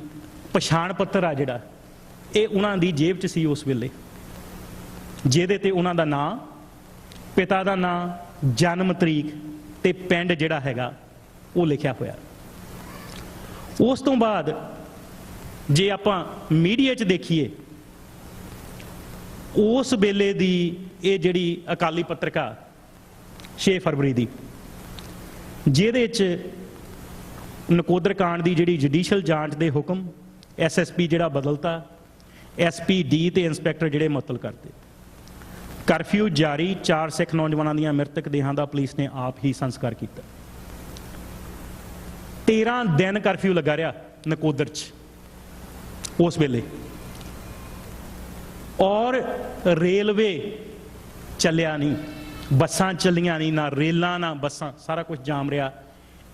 ਪਛਾਣ ਪੱਤਰ ਆ ਜਿਹੜਾ, ਇਹ ਉਹਨਾਂ ਦੀ ਜੇਬ 'ਚ ਸੀ ਉਸ ਵੇਲੇ, ਜਿਹਦੇ ਤੇ ਉਹਨਾਂ ਦਾ ਨਾਂ, ਪਿਤਾ ਦਾ ਨਾਂ, ਜਨਮ ਤਰੀਕ ਤੇ ਪਿੰਡ ਜਿਹੜਾ ਹੈਗਾ ਉਹ ਲਿਖਿਆ ਹੋਇਆ। ਉਸ ਤੋਂ ਬਾਅਦ ਜੇ ਆਪਾਂ ਮੀਡੀਆ 'ਚ ਦੇਖੀਏ, ਉਸ ਵੇਲੇ ਦੀ ਇਹ ਜਿਹੜੀ ਅਕਾਲੀ ਪੱਤਰਿਕਾ 6 ਫਰਵਰੀ ਦੀ, ਜਿਹਦੇ 'ਚ ਨਕੋਦਰ ਕਾਂਡ ਦੀ ਜਿਹੜੀ ਜੁਡੀਸ਼ੀਅਲ ਜਾਂਚ ਦੇ ਹੁਕਮ, SSP ਜਿਹੜਾ ਬਦਲਤਾ, SPD ਤੇ ਇੰਸਪੈਕਟਰ ਜਿਹੜੇ ਮੁਅੱਤਲ ਕਰਤੇ, ਕਰਫਿਊ ਜਾਰੀ, 4 ਸਿੱਖ ਨੌਜਵਾਨਾਂ ਦੀਆਂ ਮ੍ਰਿਤਕ ਦੇਹਾਂ ਦਾ ਪੁਲਿਸ ਨੇ ਆਪ ਹੀ ਸੰਸਕਾਰ ਕੀਤਾ। 13 ਦਿਨ ਕਰਫਿਊ ਲੱਗਾ ਰਿਹਾ ਨਕੋਦਰ 'ਚ ਉਸ ਵੇਲੇ, ਔਰ ਰੇਲਵੇ ਚੱਲਿਆ ਨਹੀਂ, ਬੱਸਾਂ ਚੱਲੀਆਂ ਨਹੀਂ, ਨਾ ਰੇਲਾਂ ਨਾ ਬੱਸਾਂ, ਸਾਰਾ ਕੁਝ ਜਾਮ ਰਿਹਾ।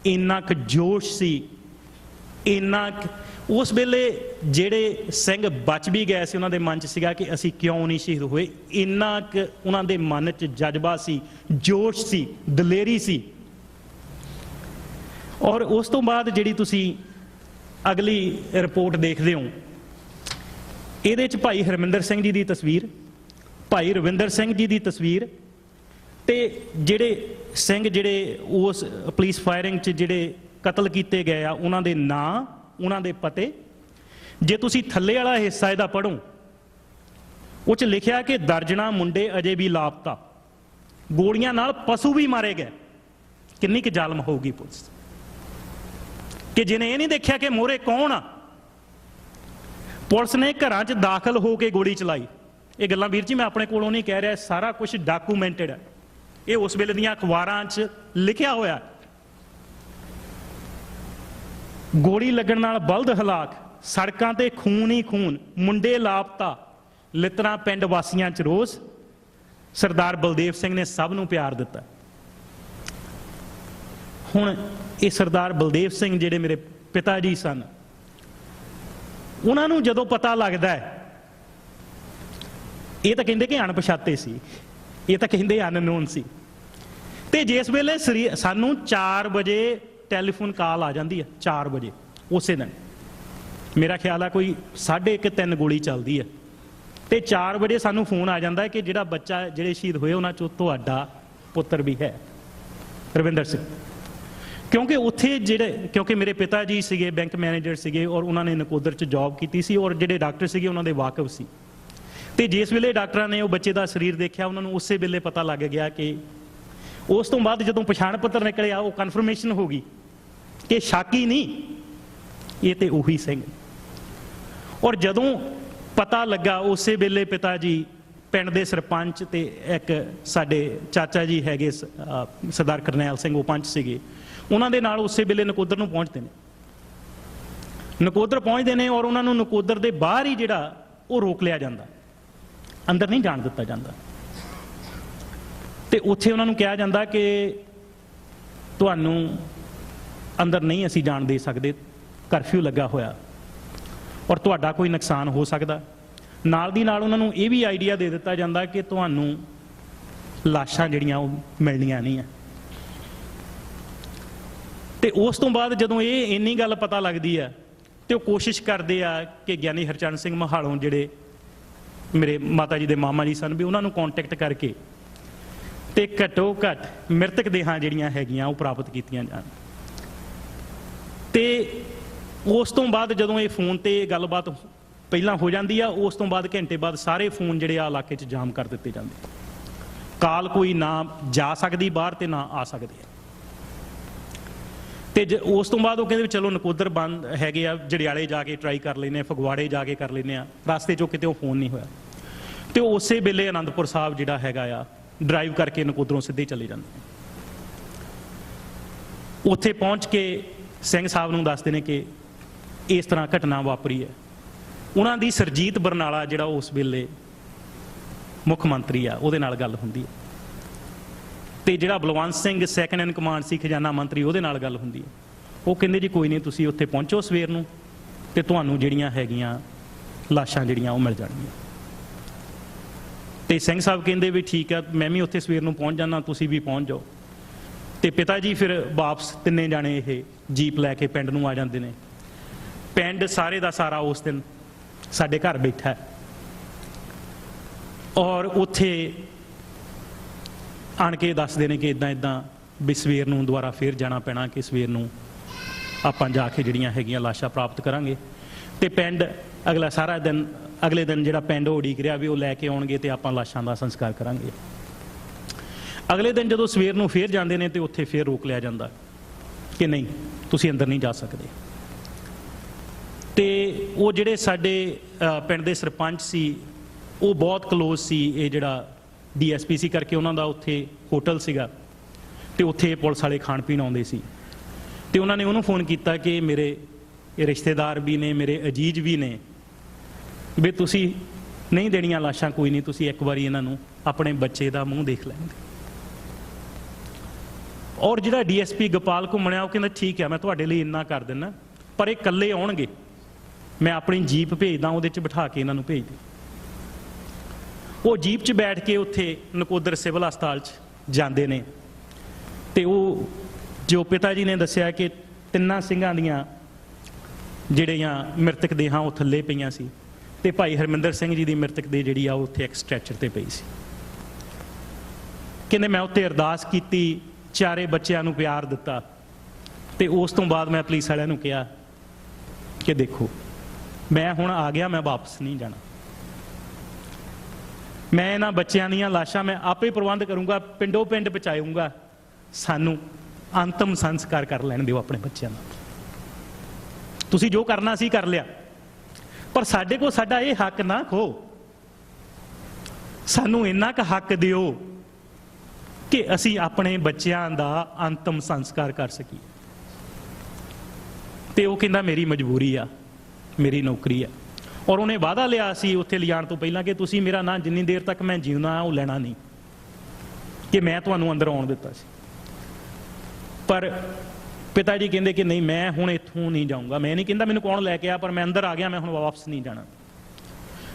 ਇੰਨਾ ਕੁ ਜੋਸ਼ ਸੀ, ਇੰਨਾ ਉਸ ਵੇਲੇ ਜਿਹੜੇ ਸਿੰਘ ਬਚ ਵੀ ਗਏ ਸੀ ਉਹਨਾਂ ਦੇ ਮਨ 'ਚ ਸੀਗਾ ਕਿ ਅਸੀਂ ਕਿਉਂ ਨਹੀਂ ਸ਼ਹੀਦ ਹੋਏ, ਇੰਨਾ ਕੁ ਉਹਨਾਂ ਦੇ ਮਨ 'ਚ ਜਜ਼ਬਾ ਸੀ, ਜੋਸ਼ ਸੀ, ਦਲੇਰੀ ਸੀ। ਔਰ ਉਸ ਤੋਂ ਬਾਅਦ ਜਿਹੜੀ ਤੁਸੀਂ ਅਗਲੀ ਰਿਪੋਰਟ ਦੇਖਦੇ ਹੋ, ਇਹਦੇ 'ਚ ਭਾਈ ਹਰਮਿੰਦਰ ਸਿੰਘ ਜੀ ਦੀ ਤਸਵੀਰ, ਭਾਈ ਰਵਿੰਦਰ ਸਿੰਘ ਜੀ ਦੀ ਤਸਵੀਰ, ਤੇ ਜਿਹੜੇ ਸਿੰਘ ਜਿਹੜੇ ਉਸ ਪੁਲਿਸ ਫਾਇਰਿੰਗ 'ਚ ਜਿਹੜੇ ਕਤਲ ਕੀਤੇ ਗਏ ਆ ਉਹਨਾਂ ਦੇ ਨਾਂ, ਉਹਨਾਂ ਦੇ ਪਤੇ। ਜੇ ਤੁਸੀਂ ਥੱਲੇ ਵਾਲਾ ਹਿੱਸਾ ਇਹਦਾ ਪੜ੍ਹੋ, ਉਹ 'ਚ ਲਿਖਿਆ ਕਿ ਦਰਜਨਾਂ ਮੁੰਡੇ ਅਜੇ ਵੀ ਲਾਪਤਾ, ਗੋਲੀਆਂ ਨਾਲ ਪਸ਼ੂ ਵੀ ਮਾਰੇ ਗਏ। ਕਿੰਨੀ ਕੁ ਜ਼ਾਲਮ ਹੋਊਗੀ ਪੁਲਿਸ, ਕਿ ਜਿਹਨੇ ਇਹ ਨਹੀਂ ਦੇਖਿਆ ਕਿ ਮੋਹਰੇ ਕੌਣ ਆ। ਪੁਲਿਸ ਨੇ ਘਰਾਂ 'ਚ ਦਾਖਲ ਹੋ ਕੇ ਗੋਲੀ ਚਲਾਈ। ਇਹ ਗੱਲਾਂ ਵੀਰ ਜੀ ਮੈਂ ਆਪਣੇ ਕੋਲੋਂ ਨਹੀਂ ਕਹਿ ਰਿਹਾ, ਸਾਰਾ ਕੁਝ ਡਾਕੂਮੈਂਟਡ ਹੈ, ਇਹ ਉਸ ਵੇਲੇ ਦੀਆਂ ਅਖਬਾਰਾਂ 'ਚ ਲਿਖਿਆ ਹੋਇਆ। ਗੋਲੀ ਲੱਗਣ ਨਾਲ ਬਲਦ ਹਲਾਕ, ਸੜਕਾਂ ਤੇ ਖੂਨ ਹੀ ਖੂਨ, ਮੁੰਡੇ ਲਾਪਤਾ, ਲਿਤਰਾ ਪਿੰਡ ਵਾਸੀਆਂ 'ਚ ਰੋਸ। ਸਰਦਾਰ ਬਲਦੇਵ ਸਿੰਘ ਨੇ ਸਭ ਨੂੰ ਪਿਆਰ ਦਿੱਤਾ। ਹੁਣ ਇਹ ਸਰਦਾਰ ਬਲਦੇਵ ਸਿੰਘ ਜਿਹੜੇ ਮੇਰੇ ਪਿਤਾ ਜੀ ਸਨ, ਉਹਨਾਂ ਨੂੰ ਜਦੋਂ ਪਤਾ ਲੱਗਦਾ ਹੈ, ਇਹ ਤਾਂ ਕਹਿੰਦੇ ਕਿ ਅਣਪਛਾਤੇ ਸੀ, ਇਹ ਤਾਂ ਕਹਿੰਦੇ ਅਨਨੋਨ ਸੀ। ਤੇ ਜਿਸ ਵੇਲੇ ਸਾਨੂੰ 4 ਵਜੇ ਟੈਲੀਫੋਨ ਕਾਲ ਆ ਜਾਂਦੀ ਹੈ, 4 ਵਜੇ ਉਸੇ ਦਿਨ, ਮੇਰਾ ਖਿਆਲ ਆ ਕੋਈ 1:30 3 ਗੋਲੀ ਚੱਲਦੀ ਹੈ। ਤੇ 4 ਵਜੇ ਸਾਨੂੰ ਫੋਨ ਆ ਜਾਂਦਾ ਹੈ ਕਿ ਜਿਹੜਾ ਬੱਚਾ ਜਿਹੜੇ ਸ਼ਹੀਦ ਹੋਏ ਉਹਨਾਂ ਚੋਂ ਤੁਹਾਡਾ ਪੁੱਤਰ ਵੀ ਹੈ, ਰਵਿੰਦਰ ਸਿੰਘ। ਕਿਉਂਕਿ ਉੱਥੇ ਕਿਉਂਕਿ ਮੇਰੇ ਪਿਤਾ ਜੀ ਸੀਗੇ ਬੈਂਕ ਮੈਨੇਜਰ ਸੀਗੇ ਔਰ ਉਹਨਾਂ ਨੇ ਨਕੋਦਰ 'ਚ ਜੌਬ ਕੀਤੀ ਸੀ ਔਰ ਜਿਹੜੇ ਡਾਕਟਰ ਸੀਗੇ ਉਹਨਾਂ ਦੇ ਵਾਕਿਫ ਸੀ। ਤੇ ਜਿਸ ਵੇਲੇ ਡਾਕਟਰਾਂ ਨੇ ਉਹ ਬੱਚੇ ਦਾ ਸਰੀਰ ਦੇਖਿਆ ਉਹਨਾਂ ਨੂੰ ਉਸੇ ਵੇਲੇ ਪਤਾ ਲੱਗ ਗਿਆ ਕਿ ਉਸ ਤੋਂ ਬਾਅਦ ਜਦੋਂ ਪਛਾਣ ਪੱਤਰ ਨਿਕਲਿਆ ਉਹ ਕਨਫਰਮੇਸ਼ਨ ਹੋ ਗਈ ਕਿ ਸ਼ੱਕੀ ਨਹੀਂ, ਇਹ ਤੇ ਉਹੀ ਸਿੰਘ। ਔਰ ਜਦੋਂ ਪਤਾ ਲੱਗਾ ਉਸੇ ਵੇਲੇ ਪਿਤਾ ਜੀ ਪਿੰਡ ਦੇ ਸਰਪੰਚ ਤੇ ਇੱਕ ਸਾਡੇ ਚਾਚਾ ਜੀ ਹੈਗੇ ਸਰਦਾਰ ਕਰਨੈਲ ਸਿੰਘ, ਉਹ ਪੰਚ ਸੀਗੇ, ਉਹਨਾਂ ਦੇ ਨਾਲ ਉਸੇ ਵੇਲੇ ਨਕੋਦਰ ਨੂੰ ਪਹੁੰਚਦੇ ਨੇ ਔਰ ਉਹਨਾਂ ਨੂੰ ਨਕੋਦਰ ਦੇ ਬਾਹਰ ਹੀ ਜਿਹੜਾ ਉਹ ਰੋਕ ਲਿਆ ਜਾਂਦਾ, ਅੰਦਰ ਨਹੀਂ ਜਾਣ ਦਿੱਤਾ ਜਾਂਦਾ। ਤੇ ਉੱਥੇ ਉਹਨਾਂ ਨੂੰ ਕਿਹਾ ਜਾਂਦਾ ਕਿ ਤੁਹਾਨੂੰ ਅੰਦਰ ਨਹੀਂ ਅਸੀਂ ਜਾਣ ਦੇ ਸਕਦੇ, ਕਰਫਿਊ ਲੱਗਾ ਹੋਇਆ ਔਰ ਤੁਹਾਡਾ ਕੋਈ ਨੁਕਸਾਨ ਹੋ ਸਕਦਾ। ਨਾਲ ਦੀ ਨਾਲ ਉਹਨਾਂ ਨੂੰ ਇਹ ਵੀ ਆਈਡੀਆ ਦੇ ਦਿੱਤਾ ਜਾਂਦਾ ਕਿ ਤੁਹਾਨੂੰ ਲਾਸ਼ਾਂ ਜਿਹੜੀਆਂ ਉਹ ਮਿਲਣੀਆਂ ਨਹੀਂ ਆ। ਤੇ ਉਸ ਤੋਂ ਬਾਅਦ ਜਦੋਂ ਇਹ ਇੰਨੀ ਗੱਲ ਪਤਾ ਲੱਗਦੀ ਆ ਤੇ ਉਹ ਕੋਸ਼ਿਸ਼ ਕਰਦੇ ਆ ਕਿ ਗਿਆਨੀ ਹਰਚਰਨ ਸਿੰਘ ਮਹਾਲੋਂ ਜਿਹੜੇ ਮੇਰੇ ਮਾਤਾ ਜੀ ਦੇ ਮਾਮਾ ਜੀ ਸਨ ਵੀ ਉਹਨਾਂ ਨੂੰ ਕੰਟੈਕਟ ਕਰਕੇ ਤੇ ਘੱਟੋ ਘੱਟ ਮ੍ਰਿਤਕ ਦੇਹਾਂ ਜਿਹੜੀਆਂ ਹੈਗੀਆਂ ਉਹ ਪ੍ਰਾਪਤ ਕੀਤੀਆਂ ਜਾਣ। ਤੇ ਉਸ ਤੋਂ ਬਾਅਦ ਜਦੋਂ ਇਹ ਫੋਨ ਤੇ ਗੱਲਬਾਤ ਪਹਿਲਾਂ ਹੋ ਜਾਂਦੀ ਆ, ਉਸ ਤੋਂ ਬਾਅਦ ਘੰਟੇ ਬਾਅਦ ਸਾਰੇ ਫੋਨ ਜਿਹੜੇ ਆ ਇਲਾਕੇ 'ਚ ਜਾਮ ਕਰ ਦਿੱਤੇ ਜਾਂਦੇ, ਕਾਲ ਕੋਈ ਨਾ ਜਾ ਸਕਦੀ ਬਾਹਰ ਤੇ ਨਾ ਆ ਸਕਦੇ। ਤੇ ਉਸ ਤੋਂ ਬਾਅਦ ਉਹ ਕਹਿੰਦੇ ਵੀ ਚਲੋ ਨਕੋਦਰ ਬੰਦ ਹੈਗੇ ਆ, ਜੜਿਆਲੇ ਜਾ ਕੇ ਟਰਾਈ ਕਰ ਲੈਂਦੇ ਆ, ਫਗਵਾੜੇ ਜਾ ਕੇ ਕਰ ਲੈਂਦੇ ਆ, ਰਸਤੇ 'ਚੋਂ ਕਿਤੇ ਉਹ ਫੋਨ ਨਹੀਂ ਹੋਇਆ। ਤੇ ਉਸੇ ਵੇਲੇ ਆਨੰਦਪੁਰ ਸਾਹਿਬ ਜਿਹੜਾ ਹੈਗਾ ਆ ਡਰਾਈਵ ਕਰਕੇ ਨਕੋਦਰੋਂ ਸਿੱਧੇ ਚਲੇ ਜਾਂਦੇ। ਉੱਥੇ ਪਹੁੰਚ ਕੇ ਸਿੰਘ ਸਾਹਿਬ ਨੂੰ ਦੱਸਦੇ ਨੇ ਕਿ ਇਸ ਤਰ੍ਹਾਂ ਘਟਨਾ ਵਾਪਰੀ ਹੈ। ਉਹਨਾਂ ਦੀ ਸਰਜੀਤ ਬਰਨਾਲਾ ਜਿਹੜਾ ਉਸ ਵੇਲੇ ਮੁੱਖ ਮੰਤਰੀ ਆ, ਉਹਦੇ ਨਾਲ ਗੱਲ ਹੁੰਦੀ ਹੈ। ਤੇ ਜਿਹੜਾ ਬਲਵੰਤ ਸਿੰਘ ਸੈਕੰਡ ਇਨ ਕਮਾਂਡ ਸੀ ਖਜ਼ਾਨਾ ਮੰਤਰੀ, ਉਹਦੇ ਨਾਲ ਗੱਲ ਹੁੰਦੀ ਹੈ। ਉਹ ਕਹਿੰਦੇ ਜੀ ਕੋਈ ਨਹੀਂ, ਤੁਸੀਂ ਉੱਥੇ ਪਹੁੰਚੋ ਸਵੇਰ ਨੂੰ ਤੇ ਤੁਹਾਨੂੰ ਜਿਹੜੀਆਂ ਹੈਗੀਆਂ ਲਾਸ਼ਾਂ ਜਿਹੜੀਆਂ ਉਹ ਮਿਲ ਜਾਣਗੀਆਂ। ਤੇ ਸਿੰਘ ਸਾਹਿਬ ਕਹਿੰਦੇ ਵੀ ਠੀਕ ਆ, ਮੈਂ ਵੀ ਉੱਥੇ ਸਵੇਰ ਨੂੰ ਪਹੁੰਚ ਜਾਣਾ, ਤੁਸੀਂ ਵੀ ਪਹੁੰਚ ਜਾਓ। ਤੇ ਪਿਤਾ ਜੀ ਫਿਰ ਵਾਪਸ ਤਿੰਨੇ ਜਾਣੇ ਇਹ ਜੀਪ ਲੈ ਕੇ ਪਿੰਡ ਨੂੰ ਆ ਜਾਂਦੇ ਨੇ। ਪਿੰਡ ਸਾਰੇ ਦਾ ਸਾਰਾ ਉਸ ਦਿਨ ਸਾਡੇ ਘਰ ਬੈਠਾ ਔਰ ਉੱਥੇ ਆਣ ਕੇ ਦੱਸਦੇ ਨੇ ਕਿ ਇਦਾਂ ਵੀ ਸਵੇਰ ਨੂੰ ਦੁਬਾਰਾ ਫੇਰ ਜਾਣਾ ਪੈਣਾ, ਕਿ ਸਵੇਰ ਨੂੰ ਆਪਾਂ ਜਾ ਕੇ ਜਿਹੜੀਆਂ ਹੈਗੀਆਂ ਲਾਸ਼ਾਂ ਪ੍ਰਾਪਤ ਕਰਾਂਗੇ। ਤੇ ਪਿੰਡ ਅਗਲੇ ਦਿਨ ਜਿਹੜਾ ਪਿੰਡ ਉਡੀਕ ਰਿਹਾ ਵੀ ਉਹ ਲੈ ਕੇ ਆਉਣਗੇ ਤੇ ਆਪਾਂ ਲਾਸ਼ਾਂ ਦਾ ਸੰਸਕਾਰ ਕਰਾਂਗੇ। ਅਗਲੇ ਦਿਨ ਜਦੋਂ ਸਵੇਰ ਨੂੰ ਫੇਰ ਜਾਂਦੇ ਨੇ ਤੇ ਉੱਥੇ ਫੇਰ ਰੋਕ ਲਿਆ ਜਾਂਦਾ ਕਿ ਨਹੀਂ, ਤੁਸੀਂ ਅੰਦਰ ਨਹੀਂ ਜਾ ਸਕਦੇ। ਤੇ ਉਹ ਜਿਹੜੇ ਸਾਡੇ ਪਿੰਡ ਦੇ ਸਰਪੰਚ ਸੀ ਉਹ ਬਹੁਤ ਕਲੋਜ਼ ਸੀ ਇਹ ਜਿਹੜਾ ਡੀਐਸਪੀ ਸੀ ਕਰਕੇ, ਉਹਨਾਂ ਦਾ ਉੱਥੇ ਹੋਟਲ ਸੀਗਾ ਤੇ ਉੱਥੇ ਪੁਲਿਸ ਵਾਲੇ ਖਾਣ ਪੀਣ ਆਉਂਦੇ ਸੀ। ਤੇ ਉਹਨਾਂ ਨੇ ਉਹਨੂੰ ਫੋਨ ਕੀਤਾ ਕਿ ਮੇਰੇ ਇਹ ਰਿਸ਼ਤੇਦਾਰ ਵੀ ਨੇ, ਮੇਰੇ ਅਜੀਜ਼ ਵੀ ਨੇ, ਵੀ ਤੁਸੀਂ ਨਹੀਂ ਦੇਣੀਆਂ ਲਾਸ਼ਾਂ, ਕੋਈ ਨਹੀਂ, ਤੁਸੀਂ ਇੱਕ ਵਾਰੀ ਇਹਨਾਂ ਨੂੰ ਆਪਣੇ ਬੱਚੇ ਦਾ ਮੂੰਹ ਦੇਖ ਲੈਣਗੇ। ਔਰ ਜਿਹੜਾ ਡੀਐਸਪੀ ਗੋਪਾਲ ਘੁੰਮਣਿਆ ਉਹ ਕਹਿੰਦਾ ਠੀਕ ਹੈ, ਮੈਂ ਤੁਹਾਡੇ ਲਈ ਇੰਨਾ ਕਰ ਦਿੰਦਾ, ਪਰ ਇਹ ਇਕੱਲੇ ਆਉਣਗੇ, ਮੈਂ ਆਪਣੀ ਜੀਪ ਭੇਜਦਾ, ਉਹਦੇ 'ਚ ਬਿਠਾ ਕੇ ਇਹਨਾਂ ਨੂੰ ਭੇਜ ਦੇ। ਉਹ ਜੀਪ 'ਚ ਬੈਠ ਕੇ ਉੱਥੇ ਨਕੋਦਰ ਸਿਵਲ ਹਸਪਤਾਲ 'ਚ ਜਾਂਦੇ ਨੇ। ਤੇ ਉਹ ਜੋ ਪਿਤਾ ਜੀ ਨੇ ਦੱਸਿਆ ਕਿ 3 ਸਿੰਘਾਂ ਦੀਆਂ ਜਿਹੜੀਆਂ ਮ੍ਰਿਤਕ ਦੇਹਾਂ ਉਹ ਥੱਲੇ ਪਈਆਂ ਸੀ ਤੇ ਭਾਈ ਹਰਮਿੰਦਰ ਸਿੰਘ ਜੀ ਦੀ ਮ੍ਰਿਤਕ ਦੇ ਜਿਹੜੀ ਆ ਉਹ ਉੱਥੇ ਇੱਕ ਸਟ੍ਰੈਚਰ ਤੇ ਪਈ ਸੀ। ਕਹਿੰਦੇ ਮੈਂ ਉੱਥੇ ਅਰਦਾਸ ਕੀਤੀ, 4 ਬੱਚਿਆਂ ਨੂੰ ਪਿਆਰ ਦਿੱਤਾ ਤੇ ਉਸ ਤੋਂ ਬਾਅਦ ਮੈਂ ਪੁਲਿਸ ਵਾਲਿਆਂ ਨੂੰ ਕਿਹਾ ਕਿ ਦੇਖੋ ਮੈਂ ਹੁਣ ਆ ਗਿਆ, ਮੈਂ ਵਾਪਸ ਨਹੀਂ ਜਾਣਾ, ਮੈਂ ਇਹਨਾਂ ਬੱਚਿਆਂ ਦੀਆਂ ਲਾਸ਼ਾਂ ਮੈਂ ਆਪੇ ਪ੍ਰਬੰਧ ਕਰੂੰਗਾ, ਪਿੰਡੋਂ ਪਿੰਡ ਪਹੁੰਚਾਊਂਗਾ, ਸਾਨੂੰ ਅੰਤਮ ਸੰਸਕਾਰ ਕਰ ਲੈਣ ਦਿਓ ਆਪਣੇ ਬੱਚਿਆਂ ਦਾ, ਤੁਸੀਂ ਜੋ ਕਰਨਾ ਸੀ ਕਰ ਲਿਆ, ਪਰ ਸਾਡੇ ਕੋਲ ਸਾਡਾ ਇਹ ਹੱਕ ਨਾ ਖੋ, ਸਾਨੂੰ ਇੰਨਾ ਕੁ ਹੱਕ ਦਿਓ ਕਿ ਅਸੀਂ ਆਪਣੇ ਬੱਚਿਆਂ ਦਾ ਅੰਤਮ ਸੰਸਕਾਰ ਕਰ ਸਕੀਏ। ਤੇ ਉਹ ਕਹਿੰਦਾ ਮੇਰੀ ਮਜਬੂਰੀ ਆ, ਮੇਰੀ ਨੌਕਰੀ ਆ। ਔਰ ਉਹਨੇ ਵਾਅਦਾ ਲਿਆ ਸੀ ਉੱਥੇ ਲਿਜਾਣ ਤੋਂ ਪਹਿਲਾਂ ਕਿ ਤੁਸੀਂ ਮੇਰਾ ਨਾਂ ਜਿੰਨੀ ਦੇਰ ਤੱਕ ਮੈਂ ਜਿਉਂਦਾ ਉਹ ਲੈਣਾ ਨਹੀਂ, ਕਿ ਮੈਂ ਤੁਹਾਨੂੰ ਅੰਦਰ ਆਉਣ ਦਿੱਤਾ ਸੀ। ਪਰ ਪਿਤਾ ਜੀ ਕਹਿੰਦੇ ਕਿ ਨਹੀਂ, ਮੈਂ ਹੁਣ ਇੱਥੋਂ ਨਹੀਂ ਜਾਊਂਗਾ, ਮੈਂ ਨਹੀਂ ਕਹਿੰਦਾ ਮੈਨੂੰ ਕੌਣ ਲੈ ਕੇ ਆ, ਪਰ ਮੈਂ ਅੰਦਰ ਆ ਗਿਆ, ਮੈਂ ਹੁਣ ਵਾਪਸ ਨਹੀਂ ਜਾਣਾ।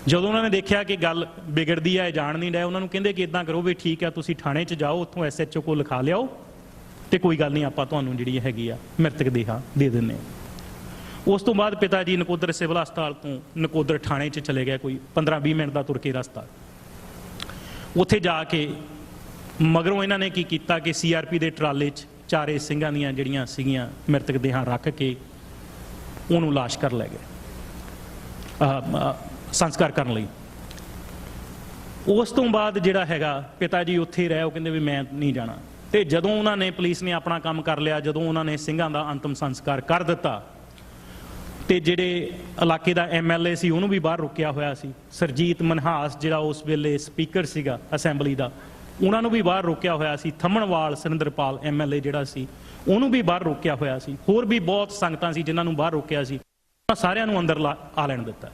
ਜਦੋਂ ਉਹਨਾਂ ਨੇ ਦੇਖਿਆ ਕਿ ਗੱਲ ਵਿਗੜਦੀ ਹੈ, ਜਾਣ ਨਹੀਂ ਰਿਹਾ, ਉਹਨਾਂ ਨੂੰ ਕਹਿੰਦੇ ਕਿ ਇਦਾਂ ਕਰੋ ਵੀ ਠੀਕ ਹੈ, ਤੁਸੀਂ ਥਾਣੇ 'ਚ ਜਾਓ, ਉੱਥੋਂ SHO ਕੋਲ ਲਿਖਾ ਲਿਆਓ ਤੇ ਕੋਈ ਗੱਲ ਨਹੀਂ, ਆਪਾਂ ਤੁਹਾਨੂੰ ਜਿਹੜੀ ਹੈਗੀ ਆ ਮ੍ਰਿਤਕ ਦੇਹਾਂ ਦੇ ਦਿੰਦੇ ਹਾਂ। ਉਸ ਤੋਂ ਬਾਅਦ ਪਿਤਾ ਜੀ ਨਕੋਦਰ ਸਿਵਲ ਹਸਪਤਾਲ ਤੋਂ ਨਕੋਦਰ ਥਾਣੇ 'ਚ ਚਲੇ ਗਏ, ਕੋਈ 15-20 ਮਿੰਟ ਦਾ ਤੁਰ ਕੇ ਰਸਤਾ। ਉੱਥੇ ਜਾ ਕੇ ਮਗਰੋਂ ਇਹਨਾਂ ਨੇ ਕੀ ਕੀਤਾ ਕਿ CRP ਦੇ ਟਰਾਲੇ 'ਚ ਚਾਰੇ ਸਿੰਘਾਂ ਦੀਆਂ ਜਿਹੜੀਆਂ ਸੀਗੀਆਂ ਮ੍ਰਿਤਕ ਦੇਹਾਂ ਰੱਖ ਕੇ ਉਹਨੂੰ ਲਾਸ਼ ਕਰ ਲੈ ਗਏ ਸੰਸਕਾਰ ਕਰਨ ਲਈ। ਉਸ ਤੋਂ ਬਾਅਦ ਜਿਹੜਾ ਹੈਗਾ ਪਿਤਾ ਜੀ ਉੱਥੇ ਹੀ ਰਹੇ, ਉਹ ਕਹਿੰਦੇ ਵੀ ਮੈਂ ਨਹੀਂ ਜਾਣਾ। ਤੇ ਜਦੋਂ ਉਹਨਾਂ ਨੇ, ਪੁਲਿਸ ਨੇ ਆਪਣਾ ਕੰਮ ਕਰ ਲਿਆ, ਜਦੋਂ ਉਹਨਾਂ ਨੇ ਸਿੰਘਾਂ ਦਾ ਅੰਤਮ ਸੰਸਕਾਰ ਕਰ ਦਿੱਤਾ ਤੇ ਜਿਹੜੇ ਇਲਾਕੇ ਦਾ MLA ਸੀ ਉਹਨੂੰ ਵੀ ਬਾਹਰ ਰੁਕਿਆ ਹੋਇਆ ਸੀ। ਸਰਜੀਤ ਮਨਹਾਸ ਜਿਹੜਾ ਉਸ ਵੇਲੇ ਸਪੀਕਰ ਸੀਗਾ ਅਸੈਂਬਲੀ ਦਾ, ਉਹਨਾਂ ਨੂੰ ਵੀ ਬਾਹਰ ਰੋਕਿਆ ਹੋਇਆ ਸੀ। ਥੰਮਣਵਾਲ ਸੁਰਿੰਦਰਪਾਲ MLA ਜਿਹੜਾ ਸੀ ਉਹਨੂੰ ਵੀ ਬਾਹਰ ਰੋਕਿਆ ਹੋਇਆ ਸੀ। ਹੋਰ ਵੀ ਬਹੁਤ ਸੰਗਤਾਂ ਸੀ ਜਿਨ੍ਹਾਂ ਨੂੰ ਬਾਹਰ ਰੋਕਿਆ ਸੀ। ਸਾਰਿਆਂ ਨੂੰ ਅੰਦਰ ਆ ਲੈਣ ਦਿੱਤਾ।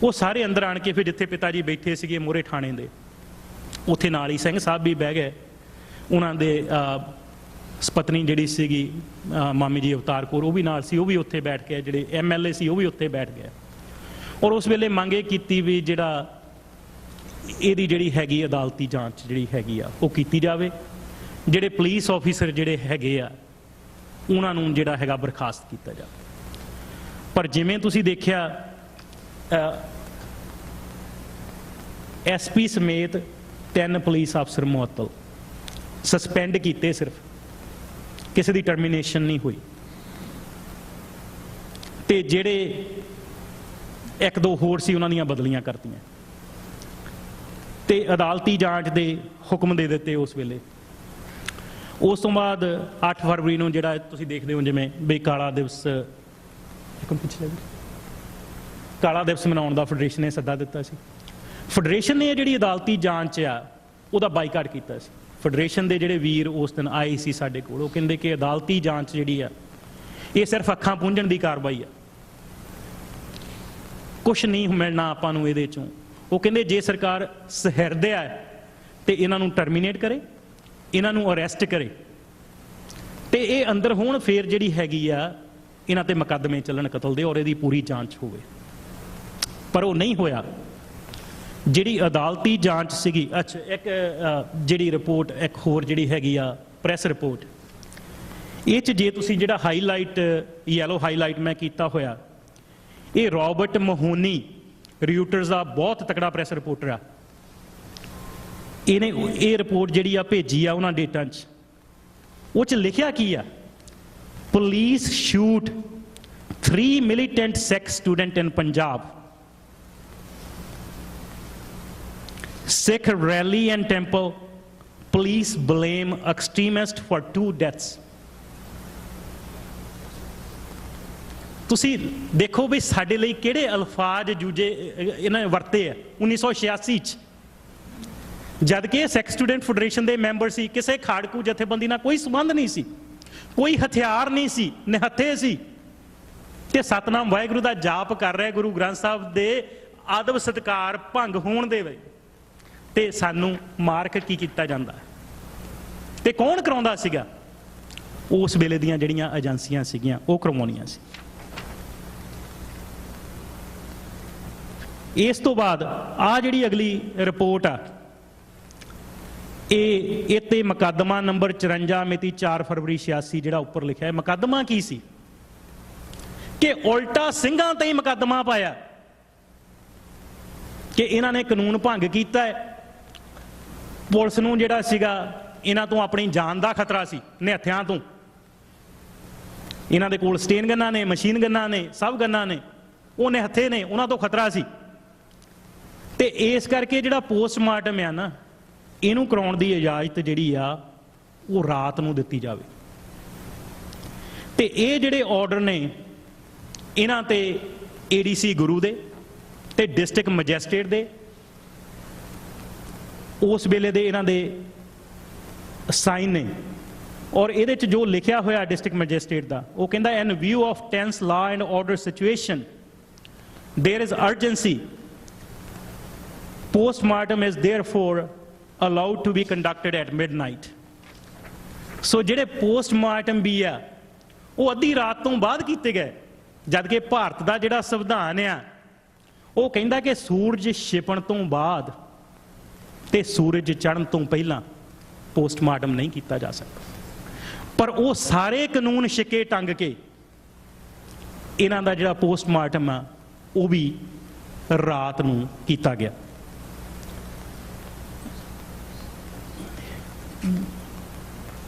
ਉਹ ਸਾਰੇ ਅੰਦਰ ਆਣ ਕੇ ਫਿਰ ਜਿੱਥੇ ਪਿਤਾ ਜੀ ਬੈਠੇ ਸੀਗੇ ਮੋਹਰੇ ਥਾਣੇ ਦੇ, ਉੱਥੇ ਨਾਲ ਹੀ ਸਿੰਘ ਸਾਹਿਬ ਵੀ ਬਹਿ ਗਏ। ਉਹਨਾਂ ਦੇ ਸਪਤਨੀ ਜਿਹੜੀ ਸੀਗੀ ਮਾਮੀ ਜੀ ਅਵਤਾਰ ਕੌਰ, ਉਹ ਵੀ ਨਾਲ ਸੀ, ਉਹ ਵੀ ਉੱਥੇ ਬੈਠ ਕੇ, ਜਿਹੜੇ MLA ਸੀ ਉਹ ਵੀ ਉੱਥੇ ਬੈਠ ਗਏ। ਔਰ ਉਸ ਵੇਲੇ ਮੰਗ ਇਹ ਕੀਤੀ ਵੀ ਜਿਹੜਾ ਇਹਦੀ ਜਿਹੜੀ ਹੈਗੀ ਅਦਾਲਤੀ ਜਾਂਚ ਜਿਹੜੀ ਹੈਗੀ ਆ ਉਹ ਕੀਤੀ ਜਾਵੇ। ਜਿਹੜੇ ਪੁਲਿਸ ਆਫੀਸਰ ਜਿਹੜੇ ਹੈਗੇ ਆ ਉਹਨਾਂ ਨੂੰ ਜਿਹੜਾ ਹੈਗਾ ਬਰਖਾਸਤ ਕੀਤਾ ਜਾਵੇ। ਪਰ ਜਿਵੇਂ ਤੁਸੀਂ ਦੇਖਿਆ SP ਸਮੇਤ 3 ਪੁਲਿਸ ਅਫਸਰ ਮੁਅੱਤਲ, ਸਸਪੈਂਡ ਕੀਤੇ, ਸਿਰਫ ਕਿਸੇ ਦੀ ਟਰਮੀਨੇਸ਼ਨ ਨਹੀਂ ਹੋਈ। ਤੇ ਜਿਹੜੇ 1-2 ਹੋਰ ਸੀ ਉਹਨਾਂ ਦੀਆਂ ਬਦਲੀਆਂ ਕਰਤੀਆਂ ਤੇ ਅਦਾਲਤੀ ਜਾਂਚ ਦੇ ਹੁਕਮ ਦੇ ਦਿੱਤੇ ਉਸ ਵੇਲੇ। ਉਸ ਤੋਂ ਬਾਅਦ 8 ਫਰਵਰੀ ਨੂੰ ਜਿਹੜਾ ਤੁਸੀਂ ਦੇਖਦੇ ਹੋ ਜਿਵੇਂ ਵੀ ਕਾਲਾ ਦਿਵਸ, ਕਾਲਾ ਦਿਵਸ ਮਨਾਉਣ ਦਾ ਫੈਡਰੇਸ਼ਨ ਨੇ ਸੱਦਾ ਦਿੱਤਾ ਸੀ। ਫੈਡਰੇਸ਼ਨ ਨੇ ਜਿਹੜੀ ਅਦਾਲਤੀ ਜਾਂਚ ਆ ਉਹਦਾ ਬਾਈਕਾਟ ਕੀਤਾ ਸੀ। ਫੈਡਰੇਸ਼ਨ ਦੇ ਜਿਹੜੇ ਵੀਰ ਉਸ ਦਿਨ ਆਏ ਸੀ ਸਾਡੇ ਕੋਲ, ਉਹ ਕਹਿੰਦੇ ਕਿ ਅਦਾਲਤੀ ਜਾਂਚ ਜਿਹੜੀ ਆ ਇਹ ਸਿਰਫ ਅੱਖਾਂ ਪੂੰਝਣ ਦੀ ਕਾਰਵਾਈ ਆ, ਕੁਛ ਨਹੀਂ ਮਿਲਣਾ ਆਪਾਂ ਨੂੰ ਇਹਦੇ ਚੋਂ। ਉਹ ਕਹਿੰਦੇ ਜੇ ਸਰਕਾਰ ਸਹਿਰਦਿਆ ਹੈ ਤੇ ਇਹਨਾਂ ਨੂੰ ਟਰਮੀਨੇਟ ਕਰੇ, ਇਹਨਾਂ ਨੂੰ ਅਰੈਸਟ ਕਰੇ ਤੇ ਇਹ ਅੰਦਰ ਹੋਣ, ਫੇਰ ਜਿਹੜੀ ਹੈਗੀ ਆ ਇਹਨਾਂ ਤੇ ਮੁਕੱਦਮੇ ਚੱਲਣ ਕਤਲ ਦੇ ਔਰ ਇਹਦੀ ਪੂਰੀ ਜਾਂਚ ਹੋਵੇ। ਪਰ ਉਹ ਨਹੀਂ ਹੋਇਆ। ਜਿਹੜੀ ਅਦਾਲਤੀ ਜਾਂਚ ਸੀਗੀ, ਅੱਛਾ ਇੱਕ ਜਿਹੜੀ ਰਿਪੋਰਟ ਇੱਕ ਹੋਰ ਜਿਹੜੀ ਹੈਗੀ ਆ ਪ੍ਰੈਸ ਰਿਪੋਰਟ, ਇਹ 'ਚ ਜੇ ਤੁਸੀਂ ਜਿਹੜਾ ਹਾਈਲਾਈਟ ਯੈਲੋ ਹਾਈਲਾਈਟ ਮੈਂ ਕੀਤਾ ਹੋਇਆ, ਇਹ ਰੌਬਰਟ ਮਹੋਨੀ ਰਿਊਟਰਸ ਦਾ ਬਹੁਤ ਤਕੜਾ ਪ੍ਰੈਸ ਰਿਪੋਰਟਰ ਆ। ਇਹਨੇ ਇਹ ਰਿਪੋਰਟ ਜਿਹੜੀ ਆ ਭੇਜੀ ਆ ਉਹਨਾਂ ਡੇਟਾਂ 'ਚ, ਉਹ 'ਚ ਲਿਖਿਆ ਕੀ ਆ, police shoot 3 militant sex student in Punjab, Sikh rally and temple, police blame extremist for 2 deaths. ਤੁਸੀਂ ਦੇਖੋ ਵੀ ਸਾਡੇ ਲਈ ਕਿਹੜੇ ਅਲਫਾਜ਼ ਜੂਝੇ ਇਹਨਾਂ ਨੇ ਵਰਤੇ ਆ 1986 ਚ, ਜਦ ਕਿ ਸੈਕਸ ਸਟੂਡੈਂਟ ਫੈਡਰੇਸ਼ਨ ਦੇ ਮੈਂਬਰ ਸੀ। ਕਿਸੇ ਖਾੜਕੂ ਜਥੇਬੰਦੀ ਨਾਲ ਕੋਈ ਸੰਬੰਧ ਨਹੀਂ ਸੀ, ਕੋਈ ਹਥਿਆਰ ਨਹੀਂ ਸੀ, ਨਿਹੱਥੇ ਸੀ ਤੇ ਸਤਨਾਮ ਵਾਹਿਗੁਰੂ ਦਾ ਜਾਪ ਕਰ ਰਿਹਾ ਗੁਰੂ ਗ੍ਰੰਥ ਸਾਹਿਬ ਦੇ ਆਦਬ ਸਤਿਕਾਰ ਭੰਗ ਹੋਣ ਦੇ ਵੇ, ਤੇ ਸਾਨੂੰ ਮਾਰਕ ਕੀ ਕੀਤਾ ਜਾਂਦਾ ਤੇ ਕੌਣ ਕਰਾਉਂਦਾ ਸੀਗਾ? ਉਸ ਵੇਲੇ ਦੀਆਂ ਜਿਹੜੀਆਂ ਏਜੰਸੀਆਂ ਸੀਗੀਆਂ ਉਹ ਕਰਵਾਉਣੀਆਂ ਸੀ। ਇਸ ਤੋਂ ਬਾਅਦ ਆ ਜਿਹੜੀ ਅਗਲੀ ਰਿਪੋਰਟ ਆ, ਇਹ ਤੇ ਮੁਕੱਦਮਾ ਨੰਬਰ 54 ਮਿਤੀ 4 ਫਰਵਰੀ 86 ਜਿਹੜਾ ਉੱਪਰ ਲਿਖਿਆ ਹੈ। ਮੁਕੱਦਮਾ ਕੀ ਸੀ ਕਿ ਉਲਟਾ ਸਿੰਘਾਂ ਤੇ ਹੀ ਮੁਕੱਦਮਾ ਪਾਇਆ ਕਿ ਇਹਨਾਂ ਨੇ ਕਾਨੂੰਨ ਭੰਗ ਕੀਤਾ ਹੈ। ਪੁਲਿਸ ਨੂੰ ਜਿਹੜਾ ਸੀਗਾ ਇਹਨਾਂ ਤੋਂ ਆਪਣੀ ਜਾਨ ਦਾ ਖਤਰਾ ਸੀ, ਨਿਹੱਥਿਆਂ ਤੋਂ। ਇਹਨਾਂ ਦੇ ਕੋਲ ਸਟੇਨ ਗੰਨਾਂ ਨੇ, ਮਸ਼ੀਨ ਗੰਨਾਂ ਨੇ, ਸਭ ਗੰਨਾਂ ਨੇ, ਉਹ ਨਿਹੱਥੇ ਨੇ, ਉਹਨਾਂ ਤੋਂ ਖਤਰਾ ਸੀ। ਤੇ ਇਸ ਕਰਕੇ ਜਿਹੜਾ ਪੋਸਟਮਾਰਟਮ ਆ ਨਾ, ਇਹਨੂੰ ਕਰਾਉਣ ਦੀ ਇਜਾਜ਼ਤ ਜਿਹੜੀ ਆ ਉਹ ਰਾਤ ਨੂੰ ਦਿੱਤੀ ਜਾਵੇ। ਤੇ ਇਹ ਜਿਹੜੇ ਆਰਡਰ ਨੇ ਇਹਨਾਂ ਤੇ ADC ਗੁਰੂ ਦੇ ਤੇ ਡਿਸਟ੍ਰਿਕਟ ਮੈਜਿਸਟ੍ਰੇਟ ਦੇ ਉਸ ਵੇਲੇ ਦੇ ਇਹਨਾਂ ਦੇ ਸਾਈਨ ਨੇ। ਔਰ ਇਹਦੇ ਚ ਜੋ ਲਿਖਿਆ ਹੋਇਆ ਡਿਸਟ੍ਰਿਕਟ ਮੈਜਿਸਟ੍ਰੇਟ ਦਾ, ਉਹ ਕਹਿੰਦਾ in view of tense law and order situation there is urgency, postmortem is therefore allowed to be conducted at midnight. ਸੋ ਜਿਹੜੇ ਪੋਸਟਮਾਰਟਮ ਵੀ ਆ ਉਹ ਅੱਧੀ ਰਾਤ ਤੋਂ ਬਾਅਦ ਕੀਤੇ ਗਏ, ਜਦਕਿ ਭਾਰਤ ਦਾ ਜਿਹੜਾ ਸੰਵਿਧਾਨ ਆ ਉਹ ਕਹਿੰਦਾ ਕਿ ਸੂਰਜ ਛਿਪਣ ਤੋਂ ਬਾਅਦ ਤੇ ਸੂਰਜ ਚੜ੍ਹਨ ਤੋਂ ਪਹਿਲਾਂ ਪੋਸਟਮਾਰਟਮ ਨਹੀਂ ਕੀਤਾ ਜਾ ਸਕਦਾ। ਪਰ ਉਹ ਸਾਰੇ ਕਾਨੂੰਨ ਛਿੱਕੇ ਟੰਗ ਕੇ ਇਹਨਾਂ ਦਾ ਜਿਹੜਾ ਪੋਸਟਮਾਰਟਮ ਆ ਉਹ ਵੀ ਰਾਤ ਨੂੰ ਕੀਤਾ ਗਿਆ।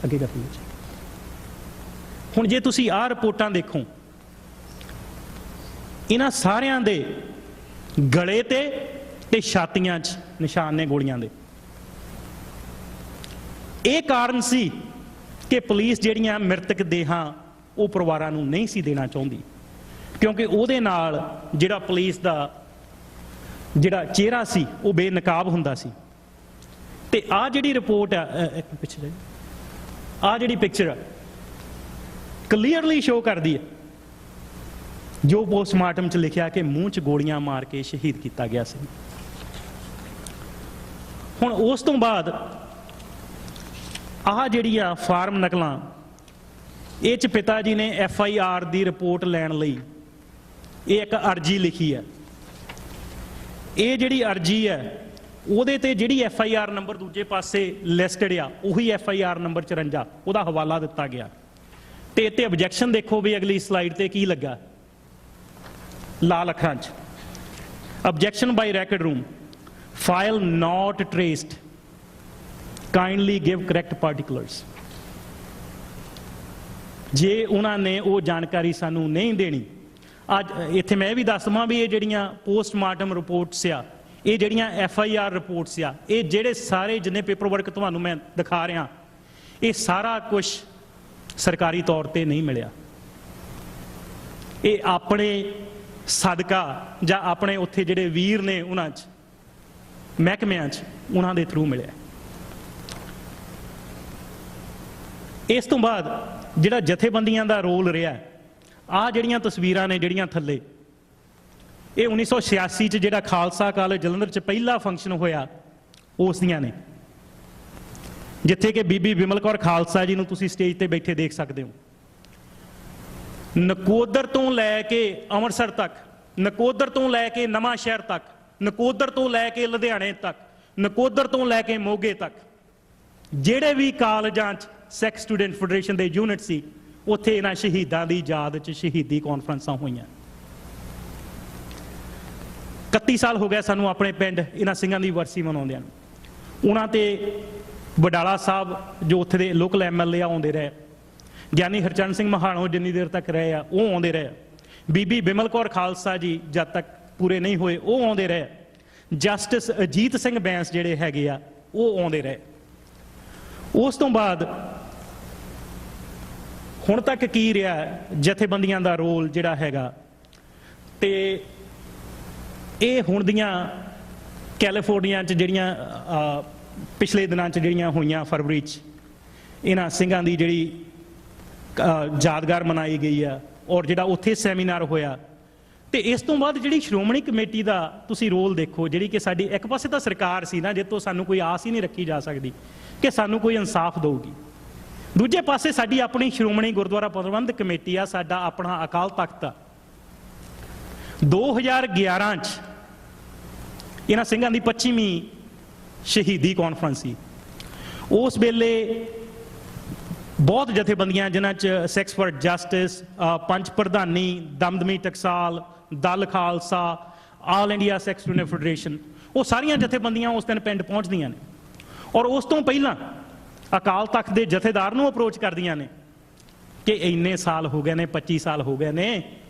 ਅੱਗੇ ਕਰ ਲਓ ਜੀ। ਹੁਣ ਜੇ ਤੁਸੀਂ ਆਹ ਰਿਪੋਰਟਾਂ ਦੇਖੋ, ਇਹਨਾਂ ਸਾਰਿਆਂ ਦੇ ਗਲੇ ਤੇ ਛਾਤੀਆਂ 'ਚ ਨਿਸ਼ਾਨ ਨੇ ਗੋਲੀਆਂ ਦੇ। ਇਹ ਕਾਰਨ ਸੀ ਕਿ ਪੁਲਿਸ ਜਿਹੜੀਆਂ ਮ੍ਰਿਤਕ ਦੇਹਾਂ ਉਹ ਪਰਿਵਾਰਾਂ ਨੂੰ ਨਹੀਂ ਸੀ ਦੇਣਾ ਚਾਹੁੰਦੀ, ਕਿਉਂਕਿ ਉਹਦੇ ਨਾਲ ਜਿਹੜਾ ਪੁਲਿਸ ਦਾ ਜਿਹੜਾ ਚਿਹਰਾ ਸੀ ਉਹ ਬੇਨਕਾਬ ਹੁੰਦਾ ਸੀ। ਤੇ ਆਹ ਜਿਹੜੀ ਰਿਪੋਰਟ ਆ, ਪਿੱਛੇ ਆਹ ਜਿਹੜੀ ਪਿਕਚਰ ਆ ਕਲੀਅਰਲੀ ਸ਼ੋ ਕਰਦੀ ਹੈ ਜੋ ਪੋਸਟਮਾਰਟਮ 'ਚ ਲਿਖਿਆ ਕਿ ਮੂੰਹ 'ਚ ਗੋਲੀਆਂ ਮਾਰ ਕੇ ਸ਼ਹੀਦ ਕੀਤਾ ਗਿਆ ਸੀ। ਹੁਣ ਉਸ ਤੋਂ ਬਾਅਦ ਆਹ ਜਿਹੜੀਆਂ ਫਾਰਮ ਨਕਲਾਂ, ਇਹ 'ਚ ਪਿਤਾ ਜੀ ਨੇ FIR ਦੀ ਰਿਪੋਰਟ ਲੈਣ ਲਈ ਇਹ ਇੱਕ ਅਰਜੀ ਲਿਖੀ ਹੈ। ਇਹ ਜਿਹੜੀ ਅਰਜੀ ਹੈ ਉਹਦੇ ਤੇ ਜਿਹੜੀ FIR ਨੰਬਰ ਦੂਜੇ ਪਾਸੇ ਲਿਸਟਡ ਆ ਉਹੀ FIR ਨੰਬਰ 54 ਉਹਦਾ ਹਵਾਲਾ ਦਿੱਤਾ ਗਿਆ। ਤੇ ਇੱਥੇ ਆਬਜੈਕਸ਼ਨ ਦੇਖੋ ਵੀ ਅਗਲੀ ਸਲਾਈਡ ਤੇ ਕੀ ਲੱਗਾ ਲਾਲ ਅੱਖਰਾਂ 'ਚ, ਆਬਜੈਕਸ਼ਨ ਬਾਈ ਰੈਕਡ ਰੂਮ, ਫਾਈਲ ਨਾਟ ਟ੍ਰੇਸਡ, ਕਾਈਂਡਲੀ ਗਿਵ ਕਰੈਕਟ ਪਾਰਟੀਕੂਲਰਸ। ਜੇ ਉਹਨਾਂ ਨੇ ਉਹ ਜਾਣਕਾਰੀ ਸਾਨੂੰ ਨਹੀਂ ਦੇਣੀ, ਅੱਜ ਇੱਥੇ ਮੈਂ ਇਹ ਵੀ ਦੱਸ ਦਵਾਂ ਵੀ ਇਹ ਜਿਹੜੀਆਂ ਪੋਸਟਮਾਰਟਮ ਰਿਪੋਰਟਸ ਆ, ਇਹ ਜਿਹੜੀਆਂ FIR ਰਿਪੋਰਟਸ ਆ, ਇਹ ਜਿਹੜੇ ਸਾਰੇ ਜਿੰਨੇ ਪੇਪਰ ਵਰਕ ਤੁਹਾਨੂੰ ਮੈਂ ਦਿਖਾ ਰਿਹਾ, ਇਹ ਸਾਰਾ ਕੁਝ ਸਰਕਾਰੀ ਤੌਰ ਤੇ ਨਹੀਂ ਮਿਲਿਆ। ਇਹ ਆਪਣੇ ਸਦਕਾ ਜਾਂ ਆਪਣੇ ਉੱਥੇ ਜਿਹੜੇ ਵੀਰ ਨੇ ਉਹਨਾਂ 'ਚ ਮਹਿਕਮਿਆਂ 'ਚ ਉਹਨਾਂ ਦੇ ਥਰੂ ਮਿਲਿਆ। ਇਸ ਤੋਂ ਬਾਅਦ ਜਿਹੜਾ ਜਥੇਬੰਦੀਆਂ ਦਾ ਰੋਲ ਰਿਹਾ, ਆਹ ਜਿਹੜੀਆਂ ਤਸਵੀਰਾਂ ਨੇ ਜਿਹੜੀਆਂ ਥੱਲੇ, ਇਹ 1986 'ਚ ਜਿਹੜਾ ਖਾਲਸਾ ਕਾਲਜ ਜਲੰਧਰ 'ਚ ਪਹਿਲਾ ਫੰਕਸ਼ਨ ਹੋਇਆ ਉਸ ਦੀਆਂ ਨੇ, ਜਿੱਥੇ ਕਿ ਬੀਬੀ ਬਿਮਲ ਕੌਰ ਖਾਲਸਾ ਜੀ ਨੂੰ ਤੁਸੀਂ ਸਟੇਜ ਤੇ ਬੈਠੇ ਦੇਖ ਸਕਦੇ ਹੋ। ਨਕੋਦਰ ਤੋਂ ਲੈ ਕੇ ਅੰਮ੍ਰਿਤਸਰ ਤੱਕ, ਨਕੋਦਰ ਤੋਂ ਲੈ ਕੇ ਨਵਾਂ ਸ਼ਹਿਰ ਤੱਕ, ਨਕੋਦਰ ਤੋਂ ਲੈ ਕੇ ਲੁਧਿਆਣੇ ਤੱਕ, ਨਕੋਦਰ ਤੋਂ ਲੈ ਕੇ ਮੋਗੇ ਤੱਕ, ਜਿਹੜੇ ਵੀ ਕਾਲਜਾਂ 'ਚ ਸਿੱਖ ਸਟੂਡੈਂਟ ਫੈਡਰੇਸ਼ਨ ਦੇ ਯੂਨਿਟ ਸੀ, ਉੱਥੇ ਇਹਨਾਂ ਸ਼ਹੀਦਾਂ ਦੀ ਯਾਦ 'ਚ ਸ਼ਹੀਦੀ ਕਾਨਫਰੰਸਾਂ ਹੋਈਆਂ। 31 ਸਾਲ ਹੋ ਗਿਆ ਸਾਨੂੰ ਆਪਣੇ ਪਿੰਡ ਇਹਨਾਂ ਸਿੰਘਾਂ ਦੀ ਵਰਸੀ ਮਨਾਉਂਦਿਆਂ ਨੂੰ। ਉਹਨਾਂ ਤੇ ਵਡਾਲਾ ਸਾਹਿਬ ਜੋ ਉੱਥੇ ਦੇ ਲੋਕਲ MLA ਆਉਂਦੇ ਰਹੇ, ਗਿਆਨੀ ਹਰਚੰਦ ਸਿੰਘ ਮਹਾਣੋ ਜਿੰਨੀ ਦੇਰ ਤੱਕ ਰਹੇ ਆ ਉਹ ਆਉਂਦੇ ਰਹੇ, ਬੀਬੀ ਬਿਮਲ ਕੌਰ ਖਾਲਸਾ ਜੀ ਜਦ ਤੱਕ ਪੂਰੇ ਨਹੀਂ ਹੋਏ ਉਹ ਆਉਂਦੇ ਰਹੇ, ਜਸਟਿਸ ਅਜੀਤ ਸਿੰਘ ਬੈਂਸ ਜਿਹੜੇ ਹੈਗੇ ਆ ਉਹ ਆਉਂਦੇ ਰਹੇ। ਉਸ ਤੋਂ ਬਾਅਦ ਹੁਣ ਤੱਕ ਕੀ ਰਿਹਾ ਜਥੇਬੰਦੀਆਂ ਦਾ ਰੋਲ ਜਿਹੜਾ ਹੈਗਾ, ਤੇ ਇਹ ਹੁਣ ਦੀਆਂ ਕੈਲੀਫੋਰਨੀਆ 'ਚ ਜਿਹੜੀਆਂ ਪਿਛਲੇ ਦਿਨਾਂ 'ਚ ਜਿਹੜੀਆਂ ਹੋਈਆਂ ਫਰਵਰੀ 'ਚ, ਇਹਨਾਂ ਸਿੰਘਾਂ ਦੀ ਜਿਹੜੀ ਯਾਦਗਾਰ ਮਨਾਈ ਗਈ ਆ ਔਰ ਜਿਹੜਾ ਉੱਥੇ ਸੈਮੀਨਾਰ ਹੋਇਆ। ਤੇ ਇਸ ਤੋਂ ਬਾਅਦ ਜਿਹੜੀ ਸ਼੍ਰੋਮਣੀ ਕਮੇਟੀ ਦਾ ਤੁਸੀਂ ਰੋਲ ਦੇਖੋ, ਜਿਹੜੀ ਕਿ ਸਾਡੀ ਇੱਕ ਪਾਸੇ ਤਾਂ ਸਰਕਾਰ ਸੀ ਨਾ, ਜਿੱਤੋਂ ਸਾਨੂੰ ਕੋਈ ਆਸ ਹੀ ਨਹੀਂ ਰੱਖੀ ਜਾ ਸਕਦੀ ਕਿ ਸਾਨੂੰ ਕੋਈ ਇਨਸਾਫ ਦਊਗੀ, ਦੂਜੇ ਪਾਸੇ ਸਾਡੀ ਆਪਣੀ ਸ਼੍ਰੋਮਣੀ ਗੁਰਦੁਆਰਾ ਪ੍ਰਬੰਧਕ ਕਮੇਟੀ ਆ, ਸਾਡਾ ਆਪਣਾ ਅਕਾਲ ਤਖਤ ਆ। 2011 'ਚ ਇਹਨਾਂ ਸਿੰਘਾਂ ਦੀ 25ਵੀਂ ਸ਼ਹੀਦੀ ਕਾਨਫਰੰਸ ਸੀ। ਉਸ ਵੇਲੇ ਬਹੁਤ ਜਥੇਬੰਦੀਆਂ ਜਿਨ੍ਹਾਂ 'ਚ Sikhs for Justice, Panch Pradhani, Damdami Taksal, Dal Khalsa, All India Sikh Student Federation, ਉਹ ਸਾਰੀਆਂ ਜਥੇਬੰਦੀਆਂ ਉਸ ਦਿਨ ਪਿੰਡ ਪਹੁੰਚਦੀਆਂ ਨੇ ਔਰ ਉਸ ਤੋਂ ਪਹਿਲਾਂ ਅਕਾਲ ਤਖਤ ਦੇ ਜਥੇਦਾਰ ਨੂੰ ਅਪਰੋਚ ਕਰਦੀਆਂ ਨੇ ਕਿ ਇੰਨੇ ਸਾਲ ਹੋ ਗਏ ਨੇ, 25 ਸਾਲ ਹੋ ਗਏ ਨੇ,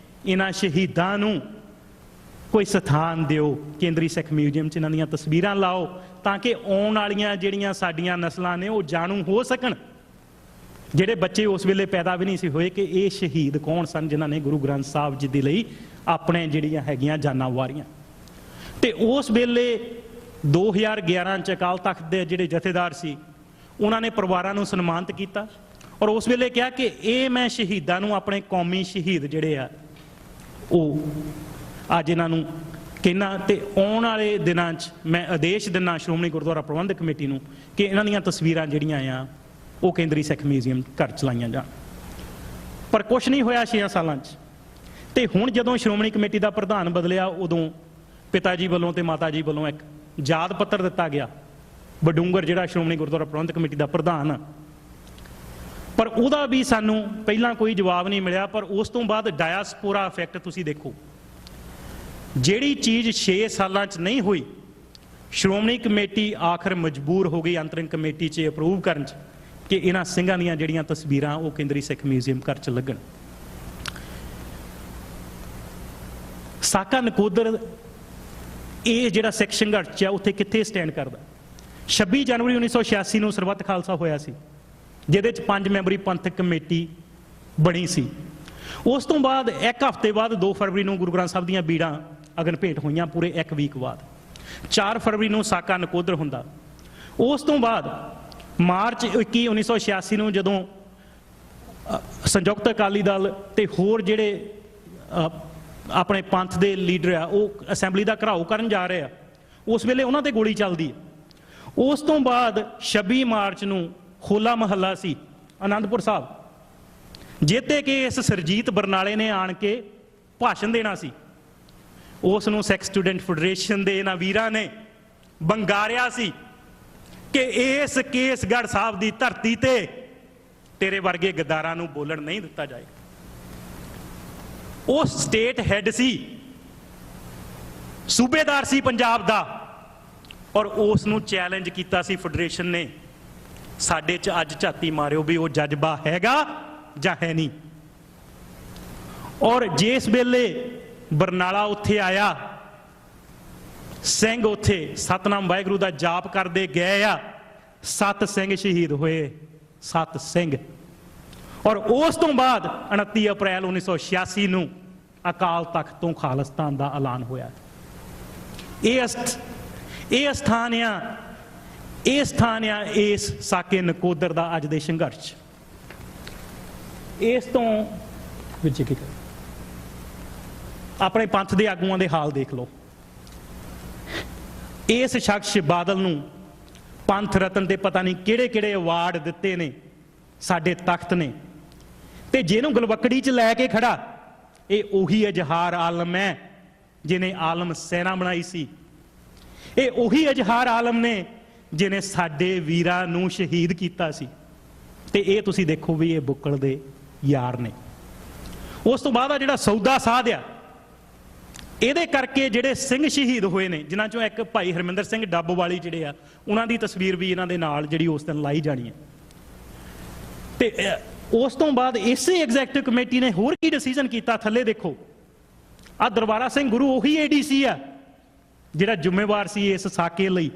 ਇਹਨਾਂ ਸ਼ਹੀਦਾਂ ਨੂੰ ਕੋਈ ਸਥਾਨ ਦਿਓ, ਕੇਂਦਰੀ ਸਿੱਖ ਮਿਊਜ਼ੀਅਮ 'ਚ ਇਹਨਾਂ ਦੀਆਂ ਤਸਵੀਰਾਂ ਲਾਓ ਤਾਂ ਕਿ ਆਉਣ ਵਾਲੀਆਂ ਜਿਹੜੀਆਂ ਸਾਡੀਆਂ ਨਸਲਾਂ ਨੇ ਉਹ ਜਾਣੂ ਹੋ ਸਕਣ, ਜਿਹੜੇ ਬੱਚੇ ਉਸ ਵੇਲੇ ਪੈਦਾ ਵੀ ਨਹੀਂ ਸੀ ਹੋਏ, ਕਿ ਇਹ ਸ਼ਹੀਦ ਕੌਣ ਸਨ ਜਿਨ੍ਹਾਂ ਨੇ ਗੁਰੂ ਗ੍ਰੰਥ ਸਾਹਿਬ ਜੀ ਦੇ ਲਈ ਆਪਣੇ ਜਿਹੜੀਆਂ ਹੈਗੀਆਂ ਜਾਨਾਂ ਵਾਰੀਆਂ। ਤੇ ਉਸ ਵੇਲੇ 2011 'ਚ ਅਕਾਲ ਤਖਤ ਦੇ ਜਿਹੜੇ ਜਥੇਦਾਰ ਸੀ ਉਹਨਾਂ ਨੇ ਪਰਿਵਾਰਾਂ ਨੂੰ ਸਨਮਾਨਿਤ ਕੀਤਾ ਔਰ ਉਸ ਵੇਲੇ ਕਿਹਾ ਕਿ ਇਹ ਮੈਂ ਸ਼ਹੀਦਾਂ ਨੂੰ ਆਪਣੇ ਕੌਮੀ ਸ਼ਹੀਦ ਜਿਹੜੇ ਆ ਉਹ ਅੱਜ ਇਹਨਾਂ ਨੂੰ ਕਹਿਣਾ, ਤੇ ਆਉਣ ਵਾਲੇ ਦਿਨਾਂ 'ਚ ਮੈਂ ਆਦੇਸ਼ ਦਿੰਦਾ ਸ਼੍ਰੋਮਣੀ ਗੁਰਦੁਆਰਾ ਪ੍ਰਬੰਧਕ ਕਮੇਟੀ ਨੂੰ ਕਿ ਇਹਨਾਂ ਦੀਆਂ ਤਸਵੀਰਾਂ ਜਿਹੜੀਆਂ ਆ ਉਹ ਕੇਂਦਰੀ ਸਿੱਖ ਮਿਊਜ਼ੀਅਮ ਘਰ ਚਲਾਈਆਂ ਜਾਣ। ਪਰ ਕੁਛ ਨਹੀਂ ਹੋਇਆ 6 ਸਾਲਾਂ 'ਚ। ਤੇ ਹੁਣ ਜਦੋਂ ਸ਼੍ਰੋਮਣੀ ਕਮੇਟੀ ਦਾ ਪ੍ਰਧਾਨ ਬਦਲਿਆ, ਉਦੋਂ ਪਿਤਾ ਜੀ ਵੱਲੋਂ ਤੇ ਮਾਤਾ ਜੀ ਵੱਲੋਂ ਇੱਕ ਯਾਦ ਪੱਤਰ ਦਿੱਤਾ ਗਿਆ। ਬਡੂੰਗਰ ਜਿਹੜਾ ਸ਼੍ਰੋਮਣੀ ਗੁਰਦੁਆਰਾ ਪ੍ਰਬੰਧਕ ਕਮੇਟੀ ਦਾ ਪ੍ਰਧਾਨ, ਪਰ ਉਹਦਾ ਵੀ ਸਾਨੂੰ ਪਹਿਲਾਂ ਕੋਈ ਜਵਾਬ ਨਹੀਂ ਮਿਲਿਆ। ਪਰ ਉਸ ਤੋਂ ਬਾਅਦ ਡਾਇਸਪੋਰਾ ਇਫੈਕਟ ਤੁਸੀਂ ਦੇਖੋ, ਜਿਹੜੀ ਚੀਜ਼ 6 ਸਾਲਾਂ 'ਚ ਨਹੀਂ ਹੋਈ, ਸ਼੍ਰੋਮਣੀ ਕਮੇਟੀ ਆਖਰ ਮਜਬੂਰ ਹੋ ਗਈ ਅੰਤਰਿਮ ਕਮੇਟੀ 'ਚ ਅਪਰੂਵ ਕਰਨ 'ਚ ਕਿ ਇਹਨਾਂ ਸਿੰਘਾਂ ਦੀਆਂ ਜਿਹੜੀਆਂ ਤਸਵੀਰਾਂ ਉਹ ਕੇਂਦਰੀ ਸਿੱਖ ਮਿਊਜ਼ੀਅਮ ਘਰ 'ਚ ਲੱਗਣ। ਸਾਕਾ ਨਕੋਦਰ ਇਹ ਜਿਹੜਾ ਸਿੱਖ ਸੰਘਰਸ਼ ਆ ਉੱਥੇ ਕਿੱਥੇ ਸਟੈਂਡ ਕਰਦਾ? 26 ਜਨਵਰੀ 1986 ਨੂੰ ਸਰਬੱਤ ਖਾਲਸਾ ਹੋਇਆ ਸੀ, ਜਿਹਦੇ 'ਚ 5 ਮੈਂਬਰੀ ਪੰਥਕ ਕਮੇਟੀ ਬਣੀ ਸੀ। ਉਸ ਤੋਂ ਬਾਅਦ ਇੱਕ ਹਫ਼ਤੇ ਬਾਅਦ 2 ਫਰਵਰੀ ਨੂੰ ਗੁਰੂ ਗ੍ਰੰਥ ਸਾਹਿਬ ਦੀਆਂ ਬੀੜਾਂ ਅਗਨ ਭੇਟ ਹੋਈਆਂ। ਪੂਰੇ 1 ਵੀਕ ਬਾਅਦ 4 ਫਰਵਰੀ ਨੂੰ ਸਾਕਾ ਨਕੋਦਰ ਹੁੰਦਾ। ਉਸ ਤੋਂ ਬਾਅਦ ਮਾਰਚ 21 1986 ਨੂੰ ਜਦੋਂ ਸੰਯੁਕਤ ਅਕਾਲੀ ਦਲ ਤੇ ਹੋਰ ਜਿਹੜੇ ਆਪਣੇ ਪੰਥ ਦੇ ਲੀਡਰ ਆ ਉਹ ਅਸੈਂਬਲੀ ਦਾ ਘਿਰਾਓ ਕਰਨ ਜਾ ਰਹੇ ਆ, ਉਸ ਵੇਲੇ ਉਹਨਾਂ ਤੇ ਗੋਲੀ ਚੱਲਦੀ ਹੈ। ਉਸ ਤੋਂ ਬਾਅਦ 26 ਮਾਰਚ ਨੂੰ ਹੋਲਾ ਮਹੱਲਾ ਸੀ ਆਨੰਦਪੁਰ ਸਾਹਿਬ, ਜਿੱਤੇ ਕਿ ਇਸ ਸਰਜੀਤ ਬਰਨਾਲੇ ਨੇ ਆਣ ਕੇ ਭਾਸ਼ਣ ਦੇਣਾ ਸੀ। ਉਸ ਨੂੰ ਸਿੱਖ ਸਟੂਡੈਂਟ ਫੈਡਰੇਸ਼ਨ ਦੇ ਇਹਨਾਂ ਵੀਰਾਂ ਨੇ ਬੰਗਾਰਿਆ ਸੀ ਕਿ ਇਸ ਕੇਸਗੜ੍ਹ ਸਾਹਿਬ ਦੀ ਧਰਤੀ ਤੇ ਤੇਰੇ ਵਰਗੇ ਗੱਦਾਰਾਂ ਨੂੰ ਬੋਲਣ ਨਹੀਂ ਦਿੱਤਾ ਜਾਏਗਾ। ਉਹ ਸਟੇਟ ਹੈਡ ਸੀ, ਸੂਬੇਦਾਰ ਸੀ ਪੰਜਾਬ ਦਾ, ਔਰ ਉਸ ਨੂੰ ਚੈਲੰਜ ਕੀਤਾ ਸੀ ਫੈਡਰੇਸ਼ਨ ਨੇ। ਸਾਡੇ 'ਚ ਅੱਜ ਝਾਤੀ ਮਾਰਿਓ ਵੀ ਉਹ ਜਜ਼ਬਾ ਹੈਗਾ ਜਾਂ ਹੈ ਨਹੀਂ। ਔਰ ਜਿਸ ਵੇਲੇ ਬਰਨਾਲਾ ਉੱਥੇ ਆਇਆ, ਸਿੰਘ ਉੱਥੇ ਸਤਨਾਮ ਵਾਹਿਗੁਰੂ ਦਾ ਜਾਪ ਕਰਦੇ ਗਏ ਆ, 7 ਸਿੰਘ ਸ਼ਹੀਦ ਹੋਏ, 7 ਸਿੰਘ। ਔਰ ਉਸ ਤੋਂ ਬਾਅਦ 29 ਅਪ੍ਰੈਲ 1986 ਨੂੰ ਅਕਾਲ ਤਖਤ ਤੋਂ ਖਾਲਿਸਤਾਨ ਦਾ ਐਲਾਨ ਹੋਇਆ। ਇਹ ਸਥਾਨ ਆ ਇਸ ਸਾਕੇ ਨਕੋਦਰ ਦਾ ਅੱਜ ਦੇ ਸੰਘਰਸ਼। ਇਸ ਤੋਂ ਵਿੱਚ ਕੀ ਆਪਣੇ ਪੰਥ ਦੇ ਆਗੂਆਂ ਦੇ ਹਾਲ ਦੇਖ ਲਓ। ਇਸ ਸ਼ਖਸ ਬਾਦਲ ਨੂੰ ਪੰਥ ਰਤਨ ਤੇ ਪਤਾ ਨਹੀਂ ਕਿਹੜੇ ਕਿਹੜੇ ਅਵਾਰਡ ਦਿੱਤੇ ਨੇ ਸਾਡੇ ਤਖਤ ਨੇ, ਤੇ ਜਿਹਨੂੰ ਗਲਵਕੜੀ 'ਚ ਲੈ ਕੇ ਖੜਾ ਇਹ ਉਹੀ ਇਜ਼ਹਾਰ ਆਲਮ ਹੈ ਜਿਹਨੇ ਆਲਮ ਸੈਨਾ ਬਣਾਈ ਸੀ। ਇਹ ਉਹੀ ਇਜ਼ਹਾਰ ਆਲਮ ਨੇ ਜਿਹਨੇ ਸਾਡੇ ਵੀਰਾਂ ਨੂੰ ਸ਼ਹੀਦ ਕੀਤਾ ਸੀ। ਤੇ ਇਹ ਤੁਸੀਂ ਦੇਖੋ ਵੀ ਇਹ ਬੁੱਕਲ ਦੇ ਯਾਰ ਨੇ। ਉਸ ਤੋਂ ਬਾਅਦ ਆ ਜਿਹੜਾ ਸੌਦਾ ਸਾਧ ਆ, ਇਹਦੇ ਕਰਕੇ ਜਿਹੜੇ ਸਿੰਘ ਸ਼ਹੀਦ ਹੋਏ ਨੇ, ਜਿਨ੍ਹਾਂ ਚੋਂ ਇੱਕ ਭਾਈ ਹਰਮਿੰਦਰ ਸਿੰਘ ਡੱਬ ਵਾਲੀ ਜਿਹੜੇ ਆ, ਉਹਨਾਂ ਦੀ ਤਸਵੀਰ ਵੀ ਇਹਨਾਂ ਦੇ ਨਾਲ ਜਿਹੜੀ ਉਸ ਦਿਨ ਲਾਈ ਜਾਣੀ ਹੈ। ਤੇ ਉਸ ਤੋਂ ਬਾਅਦ ਇਸੇ ਐਗਜ਼ੈਕਟਿਵ ਕਮੇਟੀ ਨੇ ਹੋਰ ਕੀ ਡਿਸੀਜਨ ਕੀਤਾ, ਥੱਲੇ ਦੇਖੋ। ਆ ਦਰਬਾਰਾ ਸਿੰਘ ਗੁਰੂ ਉਹੀ ADC ਆ ਜਿਹੜਾ ਜ਼ਿੰਮੇਵਾਰ ਸੀ ਇਸ ਸਾਕੇ ਲਈ।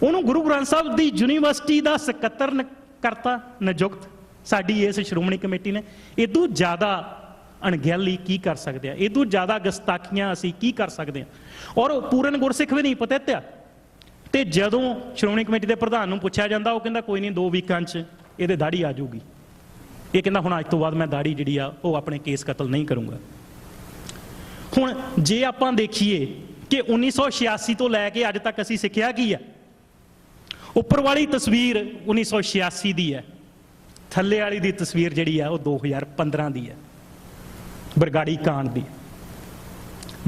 ਉਹਨੂੰ ਗੁਰੂ ਗ੍ਰੰਥ ਸਾਹਿਬ ਦੀ ਯੂਨੀਵਰਸਿਟੀ ਦਾ ਸਕੱਤਰ ਕਰਤਾ ਨਿਯੁਕਤ ਸਾਡੀ ਇਸ ਸ਼੍ਰੋਮਣੀ ਕਮੇਟੀ ਨੇ। ਇਦੋਂ ਜ਼ਿਆਦਾ ਅਣਗਹਿਲੀ ਕੀ ਕਰ ਸਕਦੇ ਆ? ਇਦੋਂ ਜ਼ਿਆਦਾ ਗਸਤਾਖੀਆਂ ਅਸੀਂ ਕੀ ਕਰ ਸਕਦੇ ਆ? ਔਰ ਪੂਰਨ ਗੁਰਸਿੱਖ ਵੀ ਨਹੀਂ ਪਤਿਤ ਆ। ਤੇ ਜਦੋਂ ਸ਼੍ਰੋਮਣੀ ਕਮੇਟੀ ਦੇ ਪ੍ਰਧਾਨ ਨੂੰ ਪੁੱਛਿਆ ਜਾਂਦਾ, ਉਹ ਕਹਿੰਦਾ ਕੋਈ ਨਹੀਂ 2 ਵੀਕਾਂ 'ਚ ਇਹਦੇ ਦਾੜੀ ਆ ਜਾਊਗੀ। ਇਹ ਕਹਿੰਦਾ ਹੁਣ ਅੱਜ ਤੋਂ ਬਾਅਦ ਮੈਂ ਦਾੜੀ ਜਿਹੜੀ ਆ ਉਹ ਆਪਣੇ ਕੇਸ ਕਤਲ ਨਹੀਂ ਕਰੂੰਗਾ। ਹੁਣ ਜੇ ਆਪਾਂ ਦੇਖੀਏ ਕਿ 1986 ਤੋਂ ਲੈ ਕੇ ਅੱਜ ਤੱਕ ਅਸੀਂ ਸਿੱਖਿਆ ਕੀ ਆ? ਉੱਪਰ ਵਾਲੀ ਤਸਵੀਰ 1986 ਦੀ ਹੈ, ਥੱਲੇ ਵਾਲੀ ਦੀ ਤਸਵੀਰ ਜਿਹੜੀ ਆ ਉਹ 2015 ਦੀ ਹੈ, ਬਰਗਾੜੀ ਕਾਂਡ ਦੀ।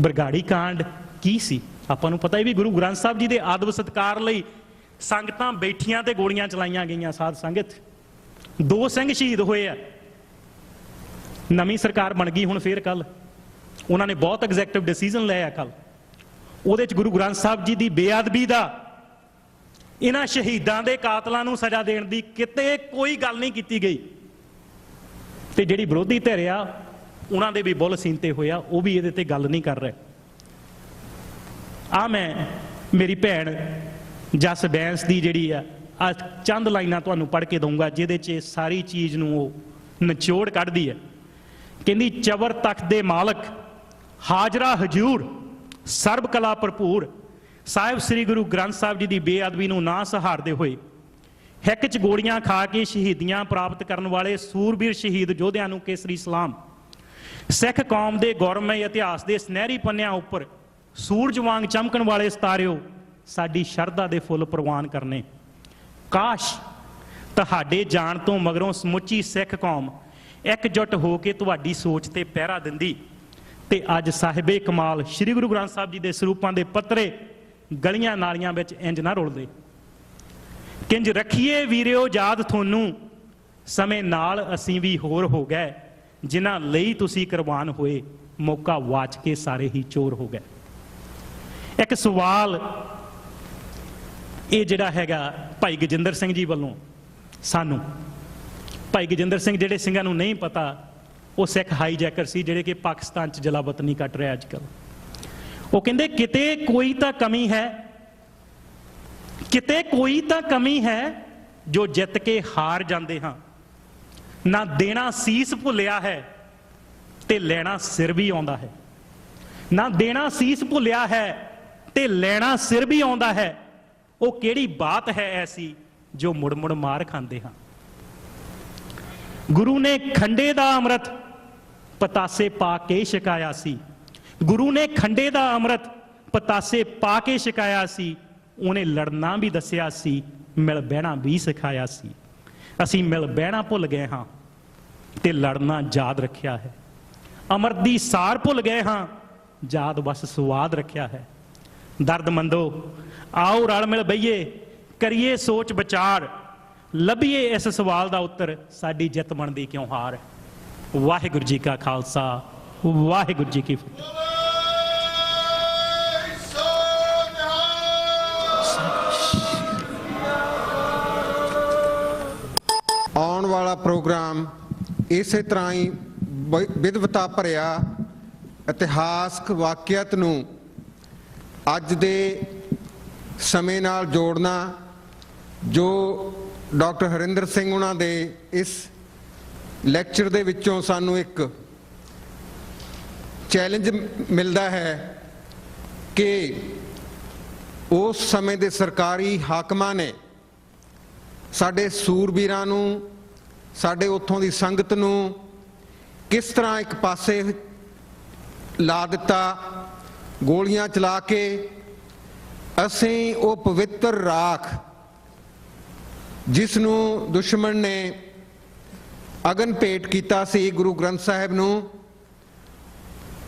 ਬਰਗਾੜੀ ਕਾਂਡ ਕੀ ਸੀ? ਆਪਾਂ ਨੂੰ ਪਤਾ ਹੀ ਵੀ ਗੁਰੂ ਗ੍ਰੰਥ ਸਾਹਿਬ ਜੀ ਦੇ ਆਦਬ ਸਤਿਕਾਰ ਲਈ ਸੰਗਤਾਂ ਬੈਠੀਆਂ ਤੇ ਗੋਲੀਆਂ ਚਲਾਈਆਂ ਗਈਆਂ। ਸਾਧ ਸੰਗਤ 2 ਸਿੰਘ ਸ਼ਹੀਦ ਹੋਏ ਆ। ਨਵੀਂ ਸਰਕਾਰ ਬਣ ਗਈ ਹੁਣ ਫੇਰ ਕੱਲ, ਉਹਨਾਂ ਨੇ ਬਹੁਤ ਐਗਜ਼ੈਕਟਿਵ ਡਿਸੀਜਨ ਲਿਆ ਕੱਲ। ਉਹਦੇ 'ਚ ਗੁਰੂ ਗ੍ਰੰਥ ਸਾਹਿਬ ਜੀ ਦੀ ਬੇਅਦਬੀ ਦਾ, ਇਹਨਾਂ ਸ਼ਹੀਦਾਂ ਦੇ ਕਾਤਲਾਂ ਨੂੰ ਸਜ਼ਾ ਦੇਣ ਦੀ ਕਿਤੇ ਕੋਈ ਗੱਲ ਨਹੀਂ ਕੀਤੀ ਗਈ। ਤੇ ਜਿਹੜੀ ਵਿਰੋਧੀ ਧਿਰ ਆ ਉਹਨਾਂ ਦੇ ਵੀ ਬੁੱਲ ਸੀਨਤੇ ਹੋਇਆ, ਉਹ ਵੀ ਇਹਦੇ ਤੇ ਗੱਲ ਨਹੀਂ ਕਰ ਰਹੇ। ਆ ਮੈਂ ਮੇਰੀ ਭੈਣ ਜਸ ਬੈਂਸ ਦੀ ਜਿਹੜੀ ਆ ਚੰਦ ਲਾਈਨਾਂ ਤੁਹਾਨੂੰ ਪੜ੍ਹ ਕੇ ਦਊਂਗਾ, ਜਿਹਦੇ 'ਚ ਸਾਰੀ ਚੀਜ਼ ਨੂੰ ਉਹ ਨਿਚੋੜ ਕੱਢਦੀ ਹੈ। ਕਹਿੰਦੀ ਚਵਰ ਤਖਤ ਦੇ ਮਾਲਕ ਹਾਜ਼ਰਾ ਹਜੂਰ ਸਰਬ ਕਲਾ ਭਰਪੂਰ ਸਾਹਿਬ ਸ੍ਰੀ ਗੁਰੂ ਗ੍ਰੰਥ ਸਾਹਿਬ ਜੀ ਦੀ ਬੇਅਦਬੀ ਨੂੰ ਨਾ ਸਹਾਰਦੇ ਹੋਏ ਹਿੱਕ 'ਚ ਗੋਲੀਆਂ ਖਾ ਕੇ ਸ਼ਹੀਦੀਆਂ ਪ੍ਰਾਪਤ ਕਰਨ ਵਾਲੇ ਸੂਰਬੀਰ ਸ਼ਹੀਦ ਯੋਧਿਆਂ ਨੂੰ ਕੇਸਰੀ ਸਲਾਮ। ਸਿੱਖ ਕੌਮ ਦੇ ਗੌਰਵਮਈ ਇਤਿਹਾਸ ਦੇ ਸੁਨਹਿਰੀ ਪੰਨਿਆਂ ਉੱਪਰ ਸੂਰਜ ਵਾਂਗ ਚਮਕਣ ਵਾਲੇ ਸਿਤਾਰਿਓ, ਸਾਡੀ ਸ਼ਰਧਾ ਦੇ ਫੁੱਲ ਪ੍ਰਵਾਨ ਕਰਨੇ। ਕਾਸ਼ ਤੁਹਾਡੇ ਜਾਣ ਤੋਂ ਮਗਰੋਂ ਸਮੁੱਚੀ ਸਿੱਖ ਕੌਮ ਇਕਜੁੱਟ ਹੋ ਕੇ ਤੁਹਾਡੀ ਸੋਚ ਤੇ ਪਹਿਰਾ ਦਿੰਦੀ ਤੇ ਅੱਜ ਸਾਹਿਬੇ ਕਮਾਲ ਸ੍ਰੀ ਗੁਰੂ ਗ੍ਰੰਥ ਸਾਹਿਬ ਜੀ ਦੇ ਸਰੂਪਾਂ ਦੇ ਪੱਤਰੇ ਗਲੀਆਂ ਨਾਲੀਆਂ ਵਿੱਚ ਇੰਜ ਨਾ ਰੁਲਦੇ। ਕਿੰਜ ਰੱਖੀਏ ਵੀਰਿਓ ਯਾਦ ਤੁਹਾਨੂੰ ਸਮੇਂ ਨਾਲ ਅਸੀਂ ਵੀ ਹੋਰ ਹੋ ਗਏ, ਜਿਨ੍ਹਾਂ ਲਈ ਤੁਸੀਂ ਕੁਰਬਾਨ ਹੋਏ, ਮੌਕਾ ਵਾਚ ਕੇ ਸਾਰੇ ਹੀ ਚੋਰ ਹੋ ਗਏ। ਇੱਕ ਸਵਾਲ ਇਹ ਜਿਹੜਾ ਹੈਗਾ ਭਾਈ ਗਜਿੰਦਰ ਸਿੰਘ ਜੀ ਵੱਲੋਂ ਸਾਨੂੰ, ਭਾਈ ਗਜਿੰਦਰ ਸਿੰਘ ਜਿਹੜੇ ਸਿੰਘਾਂ ਨੂੰ ਨਹੀਂ ਪਤਾ, ਉਹ ਸਿੱਖ ਹਾਈਜੈਕਰ ਸੀ ਜਿਹੜੇ ਕਿ ਪਾਕਿਸਤਾਨ 'ਚ ਜਲਾਵਤਨੀ ਕੱਟ ਰਿਹਾ ਅੱਜ ਕੱਲ੍ਹ। ਉਹ ਕਹਿੰਦੇ ਕਿਤੇ ਕੋਈ ਤਾਂ ਕਮੀ ਹੈ, ਕਿਤੇ ਕੋਈ ਤਾਂ ਕਮੀ ਹੈ ਜੋ ਜਿੱਤ ਕੇ ਹਾਰ ਜਾਂਦੇ ਹਾਂ। ਨਾ ਦੇਣਾ ਸੀਸ ਭੁੱਲਿਆ ਹੈ ਤੇ ਲੈਣਾ ਸਿਰ ਵੀ ਆਉਂਦਾ ਹੈ। ਨਾ ਦੇਣਾ ਸੀਸ ਭੁੱਲਿਆ ਹੈ ਤੇ ਲੈਣਾ ਸਿਰ ਵੀ ਆਉਂਦਾ ਹੈ। ਉਹ ਕਿਹੜੀ ਬਾਤ ਹੈ ਐਸੀ ਜੋ ਮੁੜ ਮੁੜ ਮਾਰ ਖਾਂਦੇ ਹਾਂ। ਗੁਰੂ ਨੇ ਖੰਡੇ ਦਾ ਅੰਮ੍ਰਿਤ ਪਤਾਸੇ ਪਾ ਕੇ ਛਕਾਇਆ ਸੀ। ਗੁਰੂ ਨੇ ਖੰਡੇ ਦਾ ਅੰਮ੍ਰਿਤ ਪਤਾਸੇ ਪਾ ਕੇ ਛਕਾਇਆ ਸੀ। ਉਹਨੇ ਲੜਨਾ ਵੀ ਦੱਸਿਆ ਸੀ, ਮਿਲ ਬਹਿਣਾ ਵੀ ਸਿਖਾਇਆ ਸੀ। ਅਸੀਂ ਮਿਲ ਬਹਿਣਾ ਭੁੱਲ ਗਏ ਹਾਂ ਤੇ ਲੜਨਾ ਯਾਦ ਰੱਖਿਆ ਹੈ। ਅੰਮ੍ਰਿਤ ਦੀ ਸਾਰ ਭੁੱਲ ਗਏ ਹਾਂ, ਯਾਦ ਬਸ ਸਵਾਦ ਰੱਖਿਆ ਹੈ। ਦਰਦਮੰਦੋ ਆਓ ਰਲ ਮਿਲ ਬਈਏ, ਕਰੀਏ ਸੋਚ ਵਿਚਾਰ, ਲੱਭੀਏ ਇਸ ਸਵਾਲ ਦਾ ਉੱਤਰ, ਸਾਡੀ ਜਿੱਤ ਬਣਦੀ ਕਿਉਂ ਹਾਰ। ਵਾਹਿਗੁਰੂ ਜੀ ਕਾ ਖਾਲਸਾ, ਵਾਹਿਗੁਰੂ ਜੀ ਕੀ ਫਤਿਹ। ਆਉਣ ਵਾਲਾ ਪ੍ਰੋਗਰਾਮ ਇਸੇ ਤਰ੍ਹਾਂ ਹੀ ਵਿਦਵਤਾ ਭਰਿਆ ਇਤਿਹਾਸਕ ਵਾਕਿਆਤ ਨੂੰ ਅੱਜ ਦੇ ਸਮੇਂ ਨਾਲ ਜੋੜਨਾ, ਜੋ ਡਾਕਟਰ ਹਰਿੰਦਰ ਸਿੰਘ ਉਹਨਾਂ ਦੇ ਇਸ ਲੈਕਚਰ ਦੇ ਵਿੱਚੋਂ ਸਾਨੂੰ ਇੱਕ ਚੈਲੰਜ ਮਿਲਦਾ ਹੈ ਕਿ ਉਸ ਸਮੇਂ ਦੇ ਸਰਕਾਰੀ ਹਾਕਮਾਂ ਨੇ ਸਾਡੇ ਸੂਰਬੀਰਾਂ ਨੂੰ, ਸਾਡੇ ਉੱਥੋਂ ਦੀ ਸੰਗਤ ਨੂੰ ਕਿਸ ਤਰ੍ਹਾਂ ਇੱਕ ਪਾਸੇ ਲਾ ਦਿੱਤਾ, ਗੋਲੀਆਂ ਚਲਾ ਕੇ। ਅਸੀਂ ਉਹ ਪਵਿੱਤਰ ਰਾਖ ਜਿਸ ਨੂੰ ਦੁਸ਼ਮਣ ਨੇ ਅਗਨ ਭੇਟ ਕੀਤਾ ਸੀ ਗੁਰੂ ਗ੍ਰੰਥ ਸਾਹਿਬ ਨੂੰ,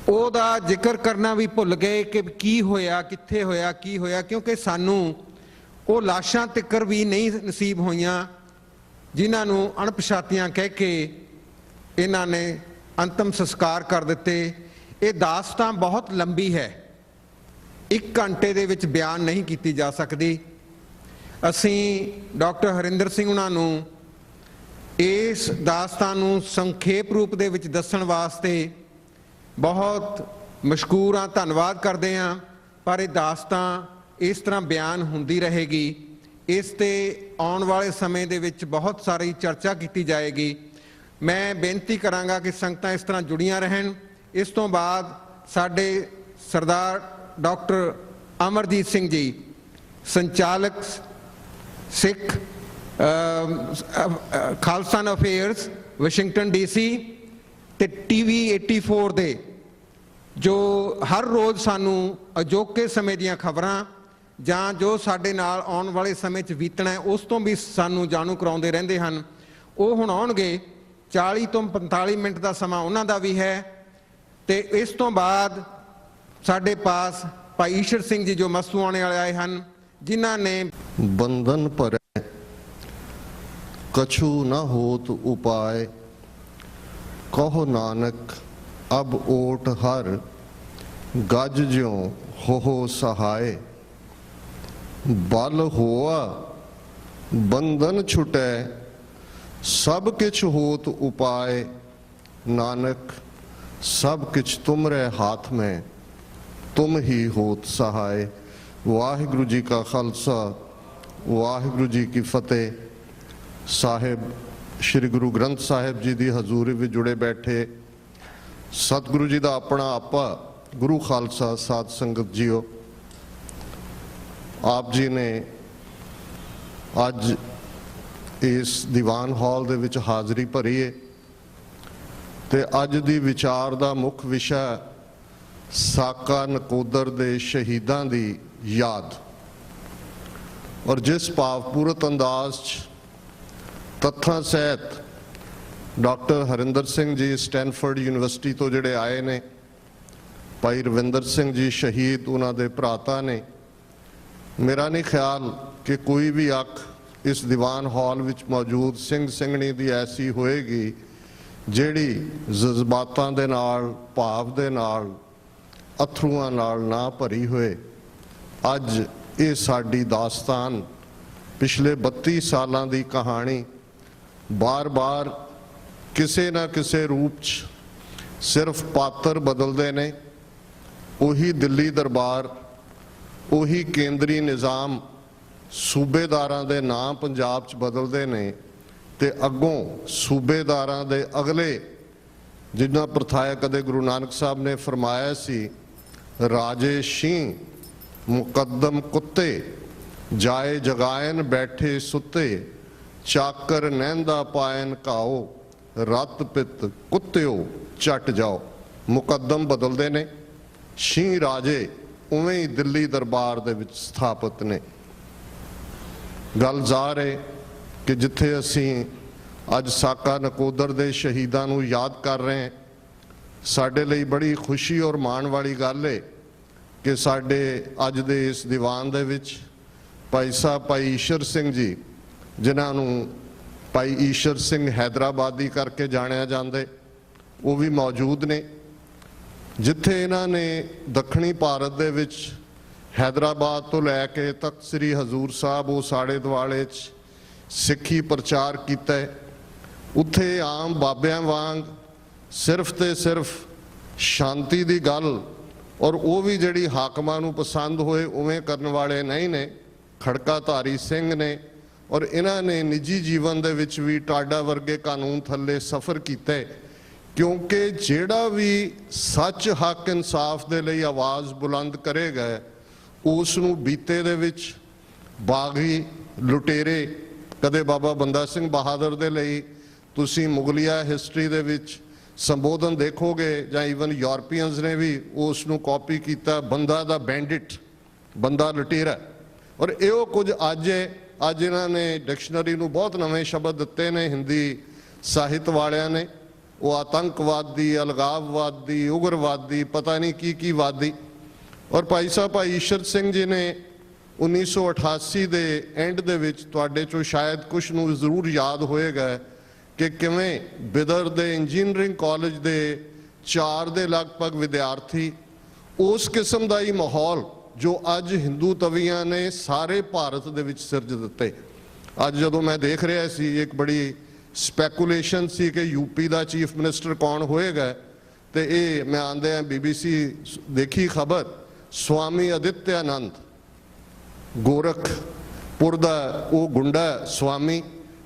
ਉਹਦਾ ਜ਼ਿਕਰ ਕਰਨਾ ਵੀ ਭੁੱਲ ਗਏ ਕਿ ਕੀ ਹੋਇਆ, ਕਿੱਥੇ ਹੋਇਆ, ਕੀ ਹੋਇਆ, ਕਿਉਂਕਿ ਸਾਨੂੰ ਉਹ ਲਾਸ਼ਾਂ ਤਿੱਕਰ ਵੀ ਨਹੀਂ ਨਸੀਬ ਹੋਈਆਂ ਜਿਨ੍ਹਾਂ ਨੂੰ ਅਣਪਛਾਤੀਆਂ ਕਹਿ ਕੇ ਇਹਨਾਂ ਨੇ ਅੰਤਮ ਸੰਸਕਾਰ ਕਰ ਦਿੱਤੇ। ਇਹ ਦਾਸਤਾਨ ਬਹੁਤ ਲੰਬੀ ਹੈ, 1 ਘੰਟੇ ਦੇ ਵਿੱਚ ਬਿਆਨ ਨਹੀਂ ਕੀਤੀ ਜਾ ਸਕਦੀ। ਅਸੀਂ ਡਾਕਟਰ ਹਰਿੰਦਰ ਸਿੰਘ ਉਹਨਾਂ ਨੂੰ ਇਸ ਦਾਸਤਾਨ ਨੂੰ ਸੰਖੇਪ ਰੂਪ ਦੇ ਵਿੱਚ ਦੱਸਣ ਵਾਸਤੇ ਬਹੁਤ ਮਸ਼ਕੂਰ ਹਾਂ, ਧੰਨਵਾਦ ਕਰਦੇ ਹਾਂ। ਪਰ ਇਹ ਦਾਸਤਾਨ ਇਸ ਤਰ੍ਹਾਂ ਬਿਆਨ ਹੁੰਦੀ ਰਹੇਗੀ। ਇਸ ਤੇ ਆਉਣ ਵਾਲੇ ਸਮੇਂ ਦੇ ਵਿੱਚ ਬਹੁਤ ਸਾਰੀ ਚਰਚਾ ਕੀਤੀ ਜਾਏਗੀ। ਮੈਂ ਬੇਨਤੀ ਕਰਾਂਗਾ ਕਿ ਸੰਗਤਾਂ ਇਸ ਤਰ੍ਹਾਂ ਜੁੜੀਆਂ ਰਹਿਣ। ਇਸ ਤੋਂ ਬਾਅਦ ਸਾਡੇ ਸਰਦਾਰ ਡਾਕਟਰ ਅਮਰਜੀਤ ਸਿੰਘ ਜੀ, ਸੰਚਾਲਕ ਸਿੱਖ ਖਾਲਸਾ ਅਫੇਅਰਸ ਵਾਸ਼ਿੰਗਟਨ DC ਤੇ TV 84 ਦੇ, ਜੋ ਹਰ ਰੋਜ਼ ਸਾਨੂੰ ਅਜੋਕੇ ਸਮੇਂ ਦੀਆਂ ਖਬਰਾਂ ਜਾਂ ਜੋ ਸਾਡੇ ਨਾਲ ਆਉਣ ਵਾਲੇ ਸਮੇਂ 'ਚ ਬੀਤਣਾ ਹੈ ਉਸ ਤੋਂ ਵੀ ਸਾਨੂੰ ਜਾਣੂ ਕਰਾਉਂਦੇ ਰਹਿੰਦੇ ਹਨ। ਉਹ ਹੁਣ ਆਉਣਗੇ। 40 ਤੋਂ 45 ਮਿੰਟ ਦਾ ਸਮਾਂ ਉਹਨਾਂ ਦਾ ਵੀ ਹੈ। ਤੇ ਇਸ ਤੋਂ ਬਾਅਦ ਸਾਡੇ ਪਾਸ ਭਾਈ ਈਸ਼ਰ ਸਿੰਘ ਜੀ ਜੋ ਮਸਤੂਆਣੇ ਵਾਲੇ ਆਏ ਹਨ, ਜਿਨ੍ਹਾਂ ਨੇ बंधन पर कछु न होत उपाय, कहो नानक अब ओट हर, गज ज्यों हो सहाय। बल होआ बंधन छुटै, सब किछ होत उपाय। नानक सब किछ तुमरे हाथ में, तुम ही होत सहाय। वाहिगुरु जी का खालसा, वाहिगुरु जी की फतेह। साहिब श्री गुरु ग्रंथ साहिब जी की हजूरी में जुड़े बैठे सतगुरु जी का अपना आपा गुरु खालसा साध संगत जीओ, आप जी ने अज इस दीवान हॉल दे विच हाज़री भरी है। ते अज दी विचार दा मुख विषय साका नकोदर दे शहीदां दी याद, और जिस भावपूरत अंदाज तत्थां सहित doctor Harinder Singh ji Stanford university तो जिहड़े आए ने, भाई रविंदर सिंह जी शहीद उन्हां दे भराता ने, मेरा नहीं ख्याल कि कोई भी अख ਇਸ ਦੀਵਾਨ ਹਾਲ ਵਿੱਚ ਮੌਜੂਦ ਸਿੰਘ ਸਿੰਘਣੀ ਦੀ ਐਸੀ ਹੋਏਗੀ ਜਿਹੜੀ ਜਜ਼ਬਾਤਾਂ ਦੇ ਨਾਲ, ਭਾਵ ਦੇ ਨਾਲ, ਅਥਰੂਆਂ ਨਾਲ ਨਾ ਭਰੀ ਹੋਏ। ਅੱਜ ਇਹ ਸਾਡੀ ਦਾਸਤਾਨ, ਪਿਛਲੇ 32 ਸਾਲਾਂ ਦੀ ਕਹਾਣੀ ਬਾਰ-ਬਾਰ ਕਿਸੇ ਨਾ ਕਿਸੇ ਰੂਪ 'ਚ ਸਿਰਫ ਪਾਤਰ ਬਦਲਦੇ ਨੇ। ਉਹੀ ਦਿੱਲੀ ਦਰਬਾਰ, ਉਹੀ ਕੇਂਦਰੀ ਨਿਜ਼ਾਮ, ਸੂਬੇਦਾਰਾਂ ਦੇ ਨਾਂ ਪੰਜਾਬ 'ਚ ਬਦਲਦੇ ਨੇ ਤੇ ਅੱਗੋਂ ਸੂਬੇਦਾਰਾਂ ਦੇ ਅਗਲੇ, ਜਿਨ੍ਹਾਂ ਪ੍ਰਥਾਇਆ ਕਦੇ ਗੁਰੂ ਨਾਨਕ ਸਾਹਿਬ ਨੇ ਫਰਮਾਇਆ ਸੀ, ਰਾਜੇ ਸ਼ੀਂ ਮੁਕੱਦਮ ਕੁੱਤੇ, ਜਾਏ ਜਗਾਇਨ ਬੈਠੇ ਸੁੱਤੇ, ਚਾਕਰ ਨਹਿੰਦਾ ਪਾਇਨ ਘਾਓ, ਰਤ ਪਿੱਤ ਕੁੱਤਿਓ ਚੱਟ ਜਾਓ। ਮੁਕੱਦਮ ਬਦਲਦੇ ਨੇ, ਸ਼ੀਂ ਰਾਜੇ ਉਵੇਂ ਹੀ ਦਿੱਲੀ ਦਰਬਾਰ ਦੇ ਵਿੱਚ ਸਥਾਪਿਤ ਨੇ। ਗੱਲ ਜ਼ਾਹਰ ਹੈ ਕਿ ਜਿੱਥੇ ਅਸੀਂ ਅੱਜ ਸਾਕਾ ਨਕੋਦਰ ਦੇ ਸ਼ਹੀਦਾਂ ਨੂੰ ਯਾਦ ਕਰ ਰਹੇ ਹਾਂ, ਸਾਡੇ ਲਈ ਬੜੀ ਖੁਸ਼ੀ ਔਰ ਮਾਣ ਵਾਲੀ ਗੱਲ ਹੈ ਕਿ ਸਾਡੇ ਅੱਜ ਦੇ ਇਸ ਦੀਵਾਨ ਦੇ ਵਿੱਚ ਭਾਈ ਸਾਹਿਬ ਭਾਈ ਈਸ਼ਰ ਸਿੰਘ ਜੀ, ਜਿਨ੍ਹਾਂ ਨੂੰ ਭਾਈ ਈਸ਼ਰ ਸਿੰਘ ਹੈਦਰਾਬਾਦੀ ਕਰਕੇ ਜਾਣਿਆ ਜਾਂਦੇ, ਉਹ ਵੀ ਮੌਜੂਦ ਨੇ। ਜਿੱਥੇ ਇਹਨਾਂ ਨੇ ਦੱਖਣੀ ਭਾਰਤ ਦੇ ਵਿੱਚ ਹੈਦਰਾਬਾਦ ਤੋਂ ਲੈ ਕੇ ਤਖਤ ਸ੍ਰੀ ਹਜ਼ੂਰ ਸਾਹਿਬ ਉਹ ਸਾੜੇ ਦੁਆਲੇ 'ਚ ਸਿੱਖੀ ਪ੍ਰਚਾਰ ਕੀਤਾ, ਉੱਥੇ ਆਮ ਬਾਬਿਆਂ ਵਾਂਗ ਸਿਰਫ ਤੇ ਸਿਰਫ ਸ਼ਾਂਤੀ ਦੀ ਗੱਲ, ਔਰ ਉਹ ਵੀ ਜਿਹੜੀ ਹਾਕਮਾਂ ਨੂੰ ਪਸੰਦ ਹੋਏ ਉਵੇਂ ਕਰਨ ਵਾਲੇ ਨਹੀਂ ਨੇ, ਖੜਕਾਧਾਰੀ ਸਿੰਘ ਨੇ। ਔਰ ਇਹਨਾਂ ਨੇ ਨਿੱਜੀ ਜੀਵਨ ਦੇ ਵਿੱਚ ਵੀ ਟਾਡਾ ਵਰਗੇ ਕਾਨੂੰਨ ਥੱਲੇ ਸਫ਼ਰ ਕੀਤਾ, ਕਿਉਂਕਿ ਜਿਹੜਾ ਵੀ ਸੱਚ, ਹੱਕ, ਇਨਸਾਫ ਦੇ ਲਈ ਆਵਾਜ਼ ਬੁਲੰਦ ਕਰੇਗਾ, ਉਸ ਨੂੰ ਬੀਤੇ ਦੇ ਵਿੱਚ ਬਾਗੀ ਲੁਟੇਰੇ, ਕਦੇ ਬਾਬਾ ਬੰਦਾ ਸਿੰਘ ਬਹਾਦਰ ਦੇ ਲਈ ਤੁਸੀਂ ਮੁਗਲਿਆ ਹਿਸਟਰੀ ਦੇ ਵਿੱਚ ਸੰਬੋਧਨ ਦੇਖੋਗੇ, ਜਾਂ ਈਵਨ ਯੂਰਪੀਅਨਸ ਨੇ ਵੀ ਉਸ ਨੂੰ ਕਾਪੀ ਕੀਤਾ, ਬੰਦਾ ਦਾ ਬੈਂਡਿਟ, ਬੰਦਾ ਲੁਟੇਰਾ। ਔਰ ਇਹੋ ਕੁਝ ਅੱਜ ਹੈ। ਅੱਜ ਇਹਨਾਂ ਨੇ ਡਿਕਸ਼ਨਰੀ ਨੂੰ ਬਹੁਤ ਨਵੇਂ ਸ਼ਬਦ ਦਿੱਤੇ ਨੇ ਹਿੰਦੀ ਸਾਹਿਤ ਵਾਲਿਆਂ ਨੇ, ਉਹ ਆਤੰਕਵਾਦੀ, ਅਲਗਾਵਵਾਦੀ, ਉਗਰਵਾਦੀ, ਪਤਾ ਨਹੀਂ ਕੀ ਵਾਦੀ। ਔਰ ਭਾਈ ਸਾਹਿਬ ਭਾਈ ਈਸ਼ਰ ਸਿੰਘ ਜੀ ਨੇ 1988 ਦੇ ਐਂਡ ਦੇ ਵਿੱਚ, ਤੁਹਾਡੇ ਚੋਂ ਸ਼ਾਇਦ ਕੁਝ ਨੂੰ ਜ਼ਰੂਰ ਯਾਦ ਹੋਏਗਾ ਕਿ ਕਿਵੇਂ ਬਿਦਰ ਦੇ ਇੰਜੀਨੀਅਰਿੰਗ ਕਾਲਜ ਦੇ 4 ਦੇ ਲਗਭਗ ਵਿਦਿਆਰਥੀ ਉਸ ਕਿਸਮ ਦਾ ਹੀ ਮਾਹੌਲ ਜੋ ਅੱਜ ਹਿੰਦੂ ਤਵੀਆਂ ਨੇ ਸਾਰੇ ਭਾਰਤ ਦੇ ਵਿੱਚ ਸਿਰਜ ਦਿੱਤੇ। ਅੱਜ ਜਦੋਂ ਮੈਂ ਦੇਖ ਰਿਹਾ ਸੀ, ਇੱਕ ਬੜੀ ਸਪੈਕੂਲੇਸ਼ਨ ਸੀ ਕਿ ਯੂਪੀ ਦਾ ਚੀਫ ਮਿਨਿਸਟਰ ਕੌਣ ਹੋਏਗਾ, ਤੇ ਇਹ ਮੈਂ ਆਂਦੇ BBC ਦੇਖੀ ਖਬਰ, ਸਵਾਮੀ ਅਦਿੱਤਿਆਨੰਦ, ਗੋਰਖਪੁਰ ਦਾ ਉਹ ਗੁੰਡਾ ਸਵਾਮੀ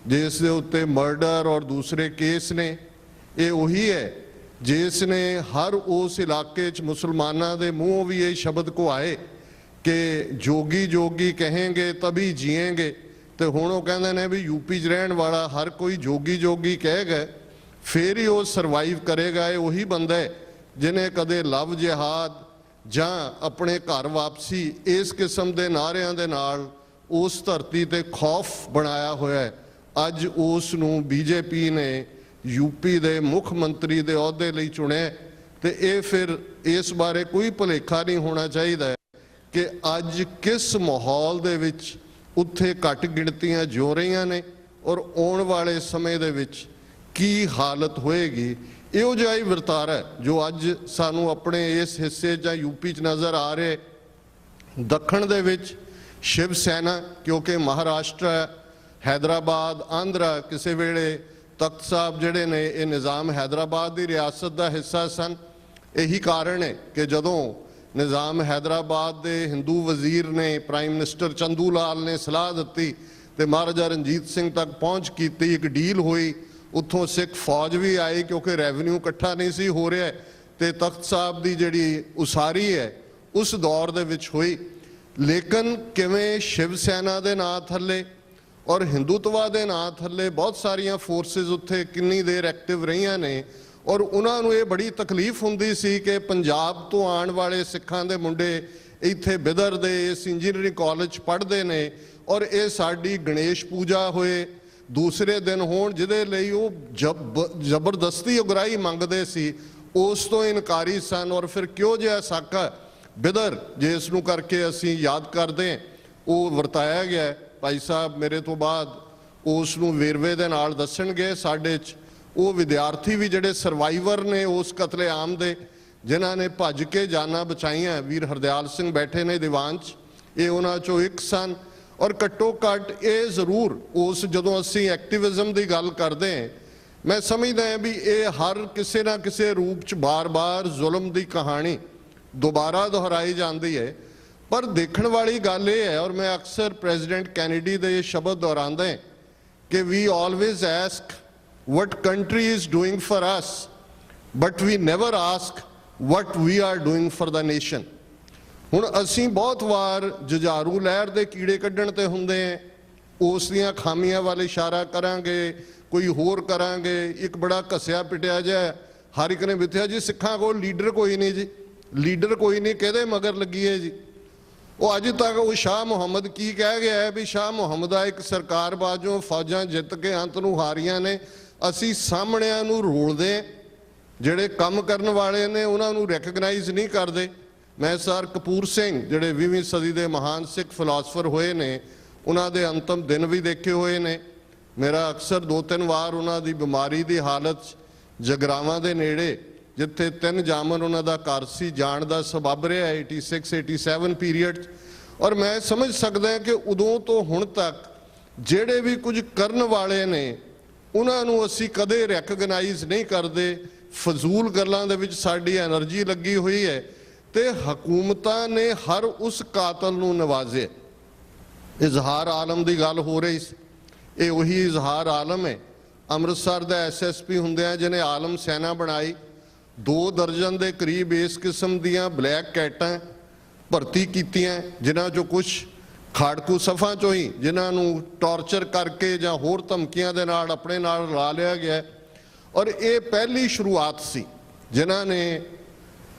ਜਿਸ ਦੇ ਉੱਤੇ ਮਰਡਰ ਔਰ ਦੂਸਰੇ ਕੇਸ ਨੇ, ਇਹ ਉਹੀ ਹੈ ਜਿਸ ਨੇ ਹਰ ਉਸ ਇਲਾਕੇ 'ਚ ਮੁਸਲਮਾਨਾਂ ਦੇ ਮੂੰਹੋਂ ਵੀ ਇਹ ਸ਼ਬਦ ਕਹਾਏ ਕਿ ਜੋਗੀ ਜੋਗੀ ਕਹੇਂਗੇ ਤभी ਜੀਏਂਗੇ। ਤੇ ਹੁਣ ਉਹ ਕਹਿੰਦੇ ਨੇ ਵੀ ਯੂਪੀ 'ਚ ਰਹਿਣ ਵਾਲਾ ਹਰ ਕੋਈ ਜੋਗੀ ਜੋਗੀ ਕਹੇਗਾ ਫਿਰ ਹੀ ਉਹ ਸਰਵਾਈਵ ਕਰੇਗਾ। ਇਹ ਉਹੀ ਬੰਦਾ ਹੈ ਜਿਹਨੇ ਕਦੇ ਲਵ ਜਿਹਾਦ ਜਾਂ ਆਪਣੇ ਘਰ ਵਾਪਸੀ ਇਸ ਕਿਸਮ ਦੇ ਨਾਅਰਿਆਂ ਦੇ ਨਾਲ ਉਸ ਧਰਤੀ ਤੇ ਖੌਫ ਬਣਾਇਆ ਹੋਇਆ ਹੈ। ਅੱਜ ਉਸ ਨੂੰ ਬੀਜੇਪੀ ਨੇ ਯੂਪੀ ਦੇ ਮੁੱਖ ਮੰਤਰੀ ਦੇ ਅਹੁਦੇ ਲਈ ਚੁਣਿਆ, ਤੇ ਇਹ ਫਿਰ ਇਸ ਬਾਰੇ ਕੋਈ ਭੁਲੇਖਾ ਨਹੀਂ ਹੋਣਾ ਚਾਹੀਦਾ ਕਿ ਅੱਜ ਕਿਸ ਮਾਹੌਲ ਦੇ ਵਿੱਚ ਉੱਥੇ ਘੱਟ ਗਿਣਤੀਆਂ ਜਿਉ ਰਹੀਆਂ ਨੇ ਔਰ ਆਉਣ ਵਾਲੇ ਸਮੇਂ ਦੇ ਵਿੱਚ ਕੀ ਹਾਲਤ ਹੋਏਗੀ। ਇਹੋ ਜਿਹਾ ਹੀ ਵਰਤਾਰਾ ਹੈ ਜੋ ਅੱਜ ਸਾਨੂੰ ਆਪਣੇ ਇਸ ਹਿੱਸੇ ਜਾਂ ਯੂਪੀ 'ਚ ਨਜ਼ਰ ਆ ਰਿਹਾ। ਦੱਖਣ ਦੇ ਵਿੱਚ ਸ਼ਿਵ ਸੈਨਾ, ਕਿਉਂਕਿ ਮਹਾਰਾਸ਼ਟਰ, ਹੈਦਰਾਬਾਦ, ਆਂਧਰਾ, ਕਿਸੇ ਵੇਲੇ ਤਖਤ ਸਾਹਿਬ ਜਿਹੜੇ ਨੇ ਇਹ ਨਿਜ਼ਾਮ ਹੈਦਰਾਬਾਦ ਦੀ ਰਿਆਸਤ ਦਾ ਹਿੱਸਾ ਸਨ। ਇਹੀ ਕਾਰਨ ਹੈ ਕਿ ਜਦੋਂ ਨਿਜ਼ਾਮ ਹੈਦਰਾਬਾਦ ਦੇ ਹਿੰਦੂ ਵਜ਼ੀਰ ਨੇ, ਪ੍ਰਾਈਮ ਮਿਨਿਸਟਰ ਚੰਦੂ ਲਾਲ ਨੇ ਸਲਾਹ ਦਿੱਤੀ ਤੇ ਮਹਾਰਾਜਾ ਰਣਜੀਤ ਸਿੰਘ ਤੱਕ ਪਹੁੰਚ ਕੀਤੀ, ਇੱਕ ਡੀਲ ਹੋਈ, ਉੱਥੋਂ ਸਿੱਖ ਫੌਜ ਵੀ ਆਈ ਕਿਉਂਕਿ ਰੈਵਨਿਊ ਇਕੱਠਾ ਨਹੀਂ ਸੀ ਹੋ ਰਿਹਾ, ਤੇ ਤਖਤ ਸਾਹਿਬ ਦੀ ਜਿਹੜੀ ਉਸਾਰੀ ਹੈ ਉਸ ਦੌਰ ਦੇ ਵਿੱਚ ਹੋਈ। ਲੇਕਿਨ ਕਿਵੇਂ ਸ਼ਿਵ ਸੈਨਾ ਦੇ ਨਾਂ ਥੱਲੇ ਔਰ ਹਿੰਦੂਤਵਾ ਦੇ ਨਾਂ ਥੱਲੇ ਬਹੁਤ ਸਾਰੀਆਂ ਫੋਰਸਿਸ ਉੱਥੇ ਕਿੰਨੀ ਦੇਰ ਐਕਟਿਵ ਰਹੀਆਂ ਨੇ, ਔਰ ਉਹਨਾਂ ਨੂੰ ਇਹ ਬੜੀ ਤਕਲੀਫ ਹੁੰਦੀ ਸੀ ਕਿ ਪੰਜਾਬ ਤੋਂ ਆਉਣ ਵਾਲੇ ਸਿੱਖਾਂ ਦੇ ਮੁੰਡੇ ਇੱਥੇ ਬਿਦਰ ਦੇ ਇਸ ਇੰਜੀਨੀਅਰਿੰਗ ਕਾਲਜ ਪੜ੍ਹਦੇ ਨੇ, ਔਰ ਇਹ ਸਾਡੀ ਗਣੇਸ਼ ਪੂਜਾ ਹੋਏ ਦੂਸਰੇ ਦਿਨ ਹੋਣ ਜਿਹਦੇ ਲਈ ਉਹ ਜ਼ਬਰਦਸਤੀ ਉਗਰਾਹੀ ਮੰਗਦੇ ਸੀ, ਉਸ ਤੋਂ ਇਨਕਾਰੀ ਸਨ। ਔਰ ਫਿਰ ਕਿਉਂ ਜਿਹਾ ਸਾਕਾ ਬਿਦਰ ਜਿਸ ਨੂੰ ਕਰਕੇ ਅਸੀਂ ਯਾਦ ਕਰਦੇ ਉਹ ਵਰਤਾਇਆ ਗਿਆ ਭਾਈ ਸਾਹਿਬ ਮੇਰੇ ਤੋਂ ਬਾਅਦ ਉਸ ਨੂੰ ਵੇਰਵੇ ਦੇ ਨਾਲ ਦੱਸਣਗੇ। ਸਾਡੇ 'ਚ ਉਹ ਵਿਦਿਆਰਥੀ ਵੀ ਜਿਹੜੇ ਸਰਵਾਈਵਰ ਨੇ ਉਸ ਕਤਲੇਆਮ ਦੇ, ਜਿਨ੍ਹਾਂ ਨੇ ਭੱਜ ਕੇ ਜਾਨਾਂ ਬਚਾਈਆਂ, ਵੀਰ ਹਰਦਿਆਲ ਸਿੰਘ ਬੈਠੇ ਨੇ ਦੀਵਾਨ 'ਚ, ਇਹ ਉਹਨਾਂ 'ਚੋਂ ਇੱਕ ਸਨ। ਔਰ ਘੱਟੋ ਘੱਟ ਇਹ ਜ਼ਰੂਰ ਉਸ ਜਦੋਂ ਅਸੀਂ ਐਕਟਿਵਿਜ਼ਮ ਦੀ ਗੱਲ ਕਰਦੇ ਹਾਂ, ਮੈਂ ਸਮਝਦਾ ਹਾਂ ਵੀ ਇਹ ਹਰ ਕਿਸੇ ਨਾ ਕਿਸੇ ਰੂਪ 'ਚ ਬਾਰ-ਬਾਰ ਜ਼ੁਲਮ ਦੀ ਕਹਾਣੀ ਦੁਬਾਰਾ ਦੁਹਰਾਈ ਜਾਂਦੀ ਹੈ। ਪਰ ਦੇਖਣ ਵਾਲੀ ਗੱਲ ਇਹ ਹੈ, ਔਰ ਮੈਂ ਅਕਸਰ ਪ੍ਰੈਜ਼ੀਡੈਂਟ ਕੈਨੇਡੀ ਦੇ ਇਹ ਸ਼ਬਦ ਦੁਹਰਾਉਂਦਾ ਹਾਂ ਕਿ ਵੀ always ਐਸਕ what country is doing for us, but we never ask what we are doing for the nation. ਹੁਣ ਅਸੀਂ ਬਹੁਤ ਵਾਰ ਜੁਝਾਰੂ ਲਹਿਰ ਦੇ ਕੀੜੇ ਕੱਢਣ ਤੇ ਹੁੰਦੇ ਹਾਂ, ਉਸ ਦੀਆਂ ਖਾਮੀਆਂ ਵੱਲ ਇਸ਼ਾਰਾ ਕਰਾਂਗੇ, ਕੋਈ ਹੋਰ ਕਰਾਂਗੇ। ਇੱਕ ਬੜਾ ਘਸਿਆ ਪਿਟਿਆ ਜਿਹਾ ਹਰ ਇੱਕ ਨੇ ਬਿੱਥਿਆ ਜੀ ਸਿੱਖਾਂ ਕੋਲ ਲੀਡਰ ਕੋਈ ਨਹੀਂ ਜੀ, ਲੀਡਰ ਕੋਈ ਨਹੀਂ, ਕਿਹਦੇ ਮਗਰ ਲੱਗੀਏ ਜੀ। ਉਹ ਅੱਜ ਤੱਕ ਉਹ ਸ਼ਾਹ ਮੁਹੰਮਦ ਕੀ ਕਹਿ ਗਿਆ ਹੈ ਵੀ ਸ਼ਾਹ ਮੁਹੰਮਦ ਆ ਇੱਕ ਸਰਕਾਰ ਬਾਜੋਂ ਫੌਜਾਂ ਜਿੱਤ ਕੇ ਅੰਤ ਨੂੰ ਹਾਰੀਆਂ ਨੇ, ਅਸੀਂ ਸਾਹਮਣਿਆਂ ਨੂੰ ਰੋਲਦੇ, ਜਿਹੜੇ ਕੰਮ ਕਰਨ ਵਾਲੇ ਨੇ ਉਹਨਾਂ ਨੂੰ ਰੈਕਗਨਾਈਜ਼ ਨਹੀਂ ਕਰਦੇ। ਮੈਂ ਸਰ ਕਪੂਰ ਸਿੰਘ ਜਿਹੜੇ 20ਵੀਂ ਸਦੀ ਦੇ ਮਹਾਨ ਸਿੱਖ ਫਿਲਾਸਫਰ ਹੋਏ ਨੇ, ਉਹਨਾਂ ਦੇ ਅੰਤਮ ਦਿਨ ਵੀ ਦੇਖੇ ਹੋਏ ਨੇ। ਮੇਰਾ ਅਕਸਰ 2-3 ਵਾਰ ਉਹਨਾਂ ਦੀ ਬਿਮਾਰੀ ਦੀ ਹਾਲਤ ਜਗਰਾਵਾਂ ਦੇ ਨੇੜੇ, ਜਿੱਥੇ 3 ਜਾਮਨ ਉਹਨਾਂ ਦਾ ਘਰ ਸੀ, ਜਾਣ ਦਾ ਸਬਬ ਰਿਹਾ 86-87 ਪੀਰੀਅਡ। ਔਰ ਮੈਂ ਸਮਝ ਸਕਦਾ ਕਿ ਉਦੋਂ ਤੋਂ ਹੁਣ ਤੱਕ ਜਿਹੜੇ ਵੀ ਕੁਝ ਕਰਨ ਵਾਲੇ ਨੇ ਉਹਨਾਂ ਨੂੰ ਅਸੀਂ ਕਦੇ ਰੈਕਗਨਾਈਜ਼ ਨਹੀਂ ਕਰਦੇ। ਫਜ਼ੂਲ ਗੱਲਾਂ ਦੇ ਵਿੱਚ ਸਾਡੀ એનર્ਜੀ ਲੱਗੀ ਹੋਈ ਹੈ ਤੇ ਹਕੂਮਤਾਂ ਨੇ ਹਰ ਉਸ ਕਾਤਲ ਨੂੰ ਨਵਾਜ਼ਿਆ। ਇਜ਼ਹਾਰ ਆਲਮ ਦੀ ਗੱਲ ਹੋ ਰਹੀ ਸੀ, ਇਹ ਉਹੀ ਇਜ਼ਹਾਰ ਆਲਮ ਹੈ। ਅੰਮ੍ਰਿਤਸਰ ਦਾ ਐਸਐਸਪੀ ਹੁੰਦਿਆਂ ਜਿਹਨੇ ਆਲਮ ਸੈਨਾ ਬਣਾਈ, 2 ਦਰਜਨ ਦੇ ਕਰੀਬ ਇਸ ਕਿਸਮ ਦੀਆਂ ਬਲੈਕ ਕੈਟਾਂ ਭਰਤੀ ਕੀਤੀਆਂ, ਜਿਨ੍ਹਾਂ 'ਚੋਂ ਕੁਝ ਖਾੜਕੂ ਸਫਾਂ 'ਚੋਂ ਹੀ ਜਿਨ੍ਹਾਂ ਨੂੰ ਟੌਰਚਰ ਕਰਕੇ ਜਾਂ ਹੋਰ ਧਮਕੀਆਂ ਦੇ ਨਾਲ ਆਪਣੇ ਨਾਲ ਲਾ ਲਿਆ ਗਿਆ। ਔਰ ਇਹ ਪਹਿਲੀ ਸ਼ੁਰੂਆਤ ਸੀ ਜਿਨ੍ਹਾਂ ਨੇ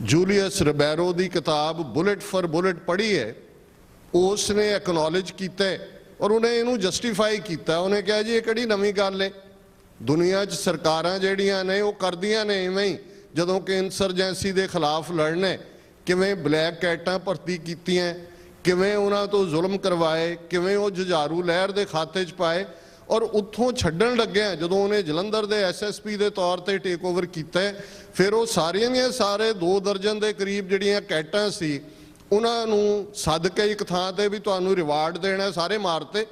ਜੂਲੀਅਸ ਰਿਬੈਰੋ ਦੀ ਕਿਤਾਬ ਬੁਲੇਟ ਫॉर ਬੁਲੇਟ ਪੜ੍ਹੀ ਹੈ। ਉਸ ਨੇ ਐਕਨੋਲੇਜ ਕੀਤਾ ਔਰ ਉਹਨੇ ਇਹਨੂੰ ਜਸਟੀਫਾਈ ਕੀਤਾ। ਉਹਨੇ ਕਿਹਾ ਜੀ ਇਹ ਕਿਹੜੀ ਨਵੀਂ ਗੱਲ ਹੈ, ਦੁਨੀਆ 'ਚ ਸਰਕਾਰਾਂ ਜਿਹੜੀਆਂ ਨੇ ਉਹ ਕਰਦੀਆਂ ਨੇ ਇਵੇਂ ਹੀ, ਜਦੋਂ ਕਿ ਇਨਸਰਜੈਂਸੀ ਦੇ ਖਿਲਾਫ ਲੜਨੇ, ਕਿਵੇਂ ਬਲੈਕ ਕੈਟਾਂ ਭਰਤੀ ਕੀਤੀਆਂ, ਕਿਵੇਂ ਉਹਨਾਂ ਤੋਂ ਜ਼ੁਲਮ ਕਰਵਾਏ, ਕਿਵੇਂ ਉਹ ਜੁਝਾਰੂ ਲਹਿਰ ਦੇ ਖਾਤੇ 'ਚ ਪਾਏ। ਔਰ ਉੱਥੋਂ ਛੱਡਣ ਲੱਗਿਆ ਜਦੋਂ ਉਹਨੇ ਜਲੰਧਰ ਦੇ ਐਸਐਸਪੀ ਦੇ ਤੌਰ ਤੇ ਟੇਕ ਓਵਰ ਕੀਤਾ, ਫਿਰ ਉਹ ਸਾਰੀਆਂ ਦੀਆਂ ਸਾਰੇ 2 ਦਰਜਨ ਦੇ ਕਰੀਬ ਜਿਹੜੀਆਂ ਕੈਟਾਂ ਸੀ ਉਹਨਾਂ ਨੂੰ ਸੱਦ ਕੇ ਇੱਕ ਥਾਂ ਤੇ ਵੀ ਤੁਹਾਨੂੰ ਰਿਵਾਰਡ ਦੇਣਾ, ਸਾਰੇ ਮਾਰਤੇ।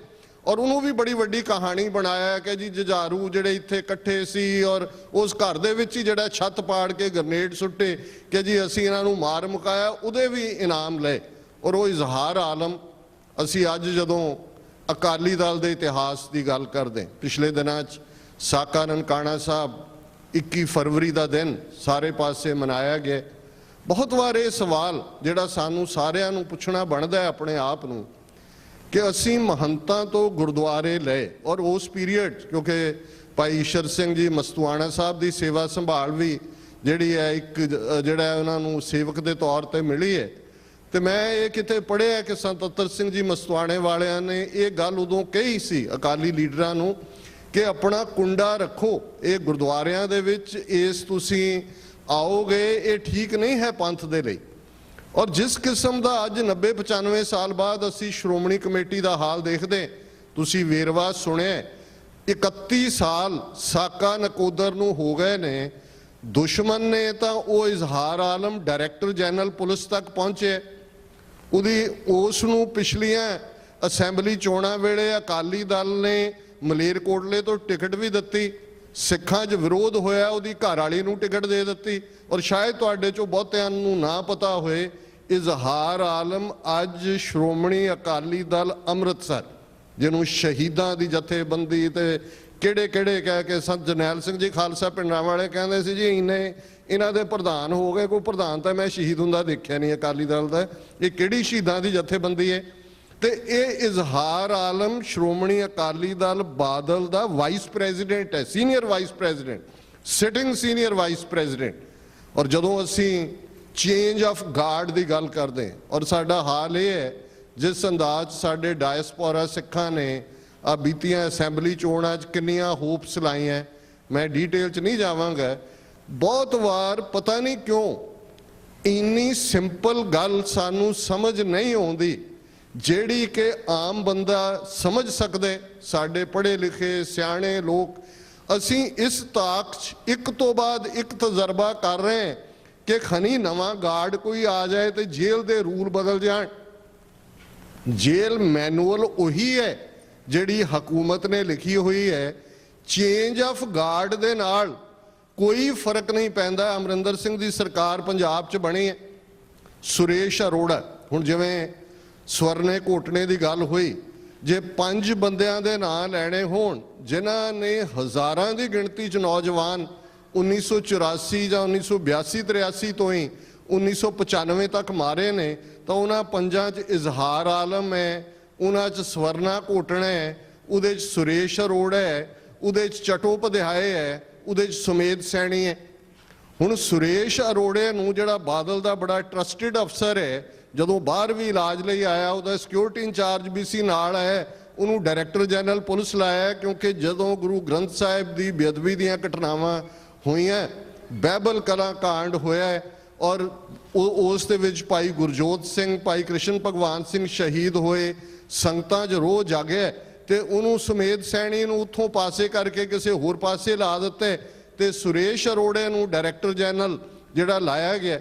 ਔਰ ਉਹਨੂੰ ਵੀ ਬੜੀ ਵੱਡੀ ਕਹਾਣੀ ਬਣਾਇਆ ਕਿ ਜੀ ਜੁਝਾਰੂ ਜਿਹੜੇ ਇੱਥੇ ਇਕੱਠੇ ਸੀ ਔਰ ਉਸ ਘਰ ਦੇ ਵਿੱਚ ਹੀ ਜਿਹੜਾ ਛੱਤ ਪਾੜ ਕੇ ਗ੍ਰਨੇਡ ਸੁੱਟੇ ਕਿ ਜੀ ਅਸੀਂ ਇਹਨਾਂ ਨੂੰ ਮਾਰ ਮੁਕਾਇਆ, ਉਹਦੇ ਵੀ ਇਨਾਮ ਲਏ। ਔਰ ਉਹ ਇਜ਼ਹਾਰ ਆਲਮ ਅਸੀਂ ਅੱਜ ਜਦੋਂ ਅਕਾਲੀ ਦਲ ਦੇ ਇਤਿਹਾਸ ਦੀ ਗੱਲ ਕਰਦੇ, ਪਿਛਲੇ ਦਿਨਾਂ 'ਚ ਸਾਕਾ ਨਨਕਾਣਾ ਸਾਹਿਬ 21 ਫਰਵਰੀ ਦਾ ਦਿਨ ਸਾਰੇ ਪਾਸੇ ਮਨਾਇਆ ਗਿਆ। ਬਹੁਤ ਵਾਰ ਇਹ ਸਵਾਲ ਜਿਹੜਾ ਸਾਨੂੰ ਸਾਰਿਆਂ ਨੂੰ ਪੁੱਛਣਾ ਬਣਦਾ ਹੈ ਆਪਣੇ ਆਪ ਨੂੰ ਕਿ ਅਸੀਂ ਮਹੰਤਾਂ ਤੋਂ ਗੁਰਦੁਆਰੇ ਲਏ, ਔਰ ਉਸ ਪੀਰੀਅਡ ਕਿਉਂਕਿ ਭਾਈ ਈਸ਼ਰ ਸਿੰਘ ਜੀ ਮਸਤੂਆਣਾ ਸਾਹਿਬ ਦੀ ਸੇਵਾ ਸੰਭਾਲ ਵੀ ਜਿਹੜੀ ਹੈ ਇੱਕ ਜਿਹੜਾ ਉਹਨਾਂ ਨੂੰ ਸੇਵਕ ਦੇ ਤੌਰ ਤੇ ਮਿਲੀ ਹੈ। ਤੇ ਮੈਂ ਇਹ ਕਿਤੇ ਪੜ੍ਹਿਆ ਕਿ ਸੰਤ ਅਤਰ ਸਿੰਘ ਜੀ ਮਸਤੂਆਣੇ ਵਾਲਿਆਂ ਨੇ ਇਹ ਗੱਲ ਉਦੋਂ ਕਹੀ ਸੀ ਅਕਾਲੀ ਲੀਡਰਾਂ ਨੂੰ ਕਿ ਆਪਣਾ ਕੁੰਡਾ ਰੱਖੋ, ਇਹ ਗੁਰਦੁਆਰਿਆਂ ਦੇ ਵਿੱਚ ਇਸ ਤੁਸੀਂ ਆਓਗੇ ਇਹ ਠੀਕ ਨਹੀਂ ਹੈ ਪੰਥ ਦੇ ਲਈ। ਔਰ ਜਿਸ ਕਿਸਮ ਦਾ ਅੱਜ 90-95 ਸਾਲ ਬਾਅਦ ਅਸੀਂ ਸ਼੍ਰੋਮਣੀ ਕਮੇਟੀ ਦਾ ਹਾਲ ਦੇਖਦੇ, ਤੁਸੀਂ ਵੇਰਵਾ ਸੁਣਿਆ, 31 ਸਾਲ ਸਾਕਾ ਨਕੋਦਰ ਨੂੰ ਹੋ ਗਏ ਨੇ। ਦੁਸ਼ਮਣ ਨੇ ਤਾਂ ਉਹ ਇਜ਼ਹਾਰ ਆਲਮ ਡਾਇਰੈਕਟਰ ਜਨਰਲ ਪੁਲਿਸ ਤੱਕ ਪਹੁੰਚੇ, ਉਸ ਨੂੰ ਪਿਛਲੀਆਂ ਅਸੈਂਬਲੀ ਚੋਣਾਂ ਵੇਲੇ ਅਕਾਲੀ ਦਲ ਨੇ ਮਲੇਰਕੋਟਲੇ ਤੋਂ ਟਿਕਟ ਵੀ ਦਿੱਤੀ, ਸਿੱਖਾਂ 'ਚ ਵਿਰੋਧ ਹੋਇਆ, ਉਹਦੀ ਘਰ ਵਾਲੀ ਨੂੰ ਟਿਕਟ ਦੇ ਦਿੱਤੀ। ਔਰ ਸ਼ਾਇਦ ਤੁਹਾਡੇ 'ਚੋਂ ਬਹੁਤਿਆਂ ਨੂੰ ਨਾ ਪਤਾ ਹੋਏ, ਇਜ਼ਹਾਰ ਆਲਮ ਅੱਜ ਸ਼੍ਰੋਮਣੀ ਅਕਾਲੀ ਦਲ ਅੰਮ੍ਰਿਤਸਰ, ਜਿਹਨੂੰ ਸ਼ਹੀਦਾਂ ਦੀ ਜਥੇਬੰਦੀ ਤੇ ਕਿਹੜੇ ਕਹਿ ਕੇ ਸੰਤ ਜਰਨੈਲ ਸਿੰਘ ਜੀ ਖਾਲਸਾ ਪਿੰਡਾਂ ਵਾਲੇ ਕਹਿੰਦੇ ਸੀ ਜੀ ਇਹਨਾਂ ਦੇ ਪ੍ਰਧਾਨ ਹੋ ਗਏ, ਕੋਈ ਪ੍ਰਧਾਨ ਤਾਂ ਮੈਂ ਸ਼ਹੀਦ ਹੁੰਦਾ ਦੇਖਿਆ ਨਹੀਂ ਅਕਾਲੀ ਦਲ ਦਾ, ਇਹ ਕਿਹੜੀ ਸ਼ਹੀਦਾਂ ਦੀ ਜਥੇਬੰਦੀ ਹੈ। ਤੇ ਇਹ ਇਜ਼ਹਾਰ ਆਲਮ ਸ਼੍ਰੋਮਣੀ ਅਕਾਲੀ ਦਲ ਬਾਦਲ ਦਾ ਵਾਈਸ ਪ੍ਰੈਜ਼ੀਡੈਂਟ ਹੈ, senior vice president, sitting senior vice president. ਔਰ ਜਦੋਂ ਅਸੀਂ ਚੇਂਜ ਆਫ ਗਾਰਡ ਦੀ ਗੱਲ ਕਰਦੇ ਔਰ ਸਾਡਾ ਹਾਲ ਇਹ ਹੈ ਜਿਸ ਅੰਦਾਜ਼ ਸਾਡੇ ਡਾਇਸਪੋਰਾ ਸਿੱਖਾਂ ਨੇ ਆ ਬੀਤੀਆਂ ਅਸੈਂਬਲੀ ਚੋਣਾਂ 'ਚ ਕਿੰਨੀਆਂ ਹੋਪਸ ਲਾਈਆਂ, ਮੈਂ ਡੀਟੇਲ 'ਚ ਨਹੀਂ ਜਾਵਾਂਗਾ। ਬਹੁਤ ਵਾਰ ਪਤਾ ਨਹੀਂ ਕਿਉਂ ਇੰਨੀ ਸਿੰਪਲ ਗੱਲ ਸਾਨੂੰ ਸਮਝ ਨਹੀਂ ਆਉਂਦੀ ਜਿਹੜੀ ਕਿ ਆਮ ਬੰਦਾ ਸਮਝ ਸਕਦੇ। ਸਾਡੇ ਪੜ੍ਹੇ ਲਿਖੇ ਸਿਆਣੇ ਲੋਕ ਅਸੀਂ ਇਸ ਤਾਕ 'ਚ ਇੱਕ ਤੋਂ ਬਾਅਦ ਇੱਕ ਤਜਰਬਾ ਕਰ ਰਹੇ ਹਾਂ ਕਿ ਖਨੀ ਨਵਾਂ ਗਾਰਡ ਕੋਈ ਆ ਜਾਏ ਤੇ ਜੇਲ੍ਹ ਦੇ ਰੂਲ ਬਦਲ ਜਾਣ। ਜੇਲ੍ਹ ਮੈਨੂਅਲ ਉਹੀ ਹੈ ਜਿਹੜੀ ਹਕੂਮਤ ਨੇ ਲਿਖੀ ਹੋਈ ਹੈ। ਚੇਂਜ ਆਫ ਗਾਰਡ ਦੇ ਨਾਲ ਕੋਈ ਫਰਕ ਨਹੀਂ ਪੈਂਦਾ। ਅਮਰਿੰਦਰ ਸਿੰਘ ਦੀ ਸਰਕਾਰ ਪੰਜਾਬ 'ਚ ਬਣੀ ਹੈ। ਸੁਰੇਸ਼ ਅਰੋੜਾ, ਹੁਣ ਜਿਵੇਂ ਸਵਰਨੇ ਘੋਟਣੇ ਦੀ ਗੱਲ ਹੋਈ, ਜੇ 5 ਬੰਦਿਆਂ ਦੇ ਨਾਂ ਲੈਣੇ ਹੋਣ ਜਿਨ੍ਹਾਂ ਨੇ ਹਜ਼ਾਰਾਂ ਦੀ ਗਿਣਤੀ 'ਚ ਨੌਜਵਾਨ 1984 ਜਾਂ 1982-83 ਤੋਂ ਹੀ 1995 ਤੱਕ ਮਾਰੇ ਨੇ, ਤਾਂ ਉਹਨਾਂ 5 'ਚ ਇਜ਼ਹਾਰ ਆਲਮ ਹੈ, ਉਹਨਾਂ 'ਚ ਸਵਰਨਾ ਘੋਟਣਾ ਹੈ, ਉਹਦੇ 'ਚ ਸੁਰੇਸ਼ ਅਰੋੜਾ ਹੈ, ਉਹਦੇ 'ਚ ਚਟੋਪਧਿਆਏ ਹੈ, ਉਹਦੇ 'ਚ ਸੁਮੇਧ ਸੈਣੀ ਹੈ। ਹੁਣ ਸੁਰੇਸ਼ ਅਰੋੜੇ ਨੂੰ ਜਿਹੜਾ ਬਾਦਲ ਦਾ ਬੜਾ ਟਰਸਟਿਡ ਅਫਸਰ ਹੈ, ਜਦੋਂ ਬਾਹਰ ਵੀ ਇਲਾਜ ਲਈ ਆਇਆ ਉਹਦਾ ਸਿਕਿਉਰਿਟੀ ਇੰਚਾਰਜ ਵੀ ਸੀ ਨਾਲ ਹੈ, ਉਹਨੂੰ ਡਾਇਰੈਕਟਰ ਜਨਰਲ ਪੁਲਿਸ ਲਾਇਆ, ਕਿਉਂਕਿ ਜਦੋਂ ਗੁਰੂ ਗ੍ਰੰਥ ਸਾਹਿਬ ਦੀ ਬੇਅਦਬੀ ਦੀਆਂ ਘਟਨਾਵਾਂ ਹੋਈਆਂ, ਬਹਿਬਲ ਕਲਾਂ ਕਾਂਡ ਹੋਇਆ ਔਰ ਉਸ ਦੇ ਵਿੱਚ ਭਾਈ ਗੁਰਜੋਤ ਸਿੰਘ, ਭਾਈ ਕ੍ਰਿਸ਼ਨ ਭਗਵਾਨ ਸਿੰਘ ਸ਼ਹੀਦ ਹੋਏ, ਸੰਗਤਾਂ 'ਚ ਰੋਹ ਜਾਗਿਆ ਤੇ ਉਹਨੂੰ ਸੁਮੇਧ ਸੈਣੀ ਨੂੰ ਉੱਥੋਂ ਪਾਸੇ ਕਰਕੇ ਕਿਸੇ ਹੋਰ ਪਾਸੇ ਲਾ ਦਿੱਤੇ ਤੇ ਸੁਰੇਸ਼ ਅਰੋੜੇ ਨੂੰ ਡਾਇਰੈਕਟਰ ਜਨਰਲ ਜਿਹੜਾ ਲਾਇਆ ਗਿਆ।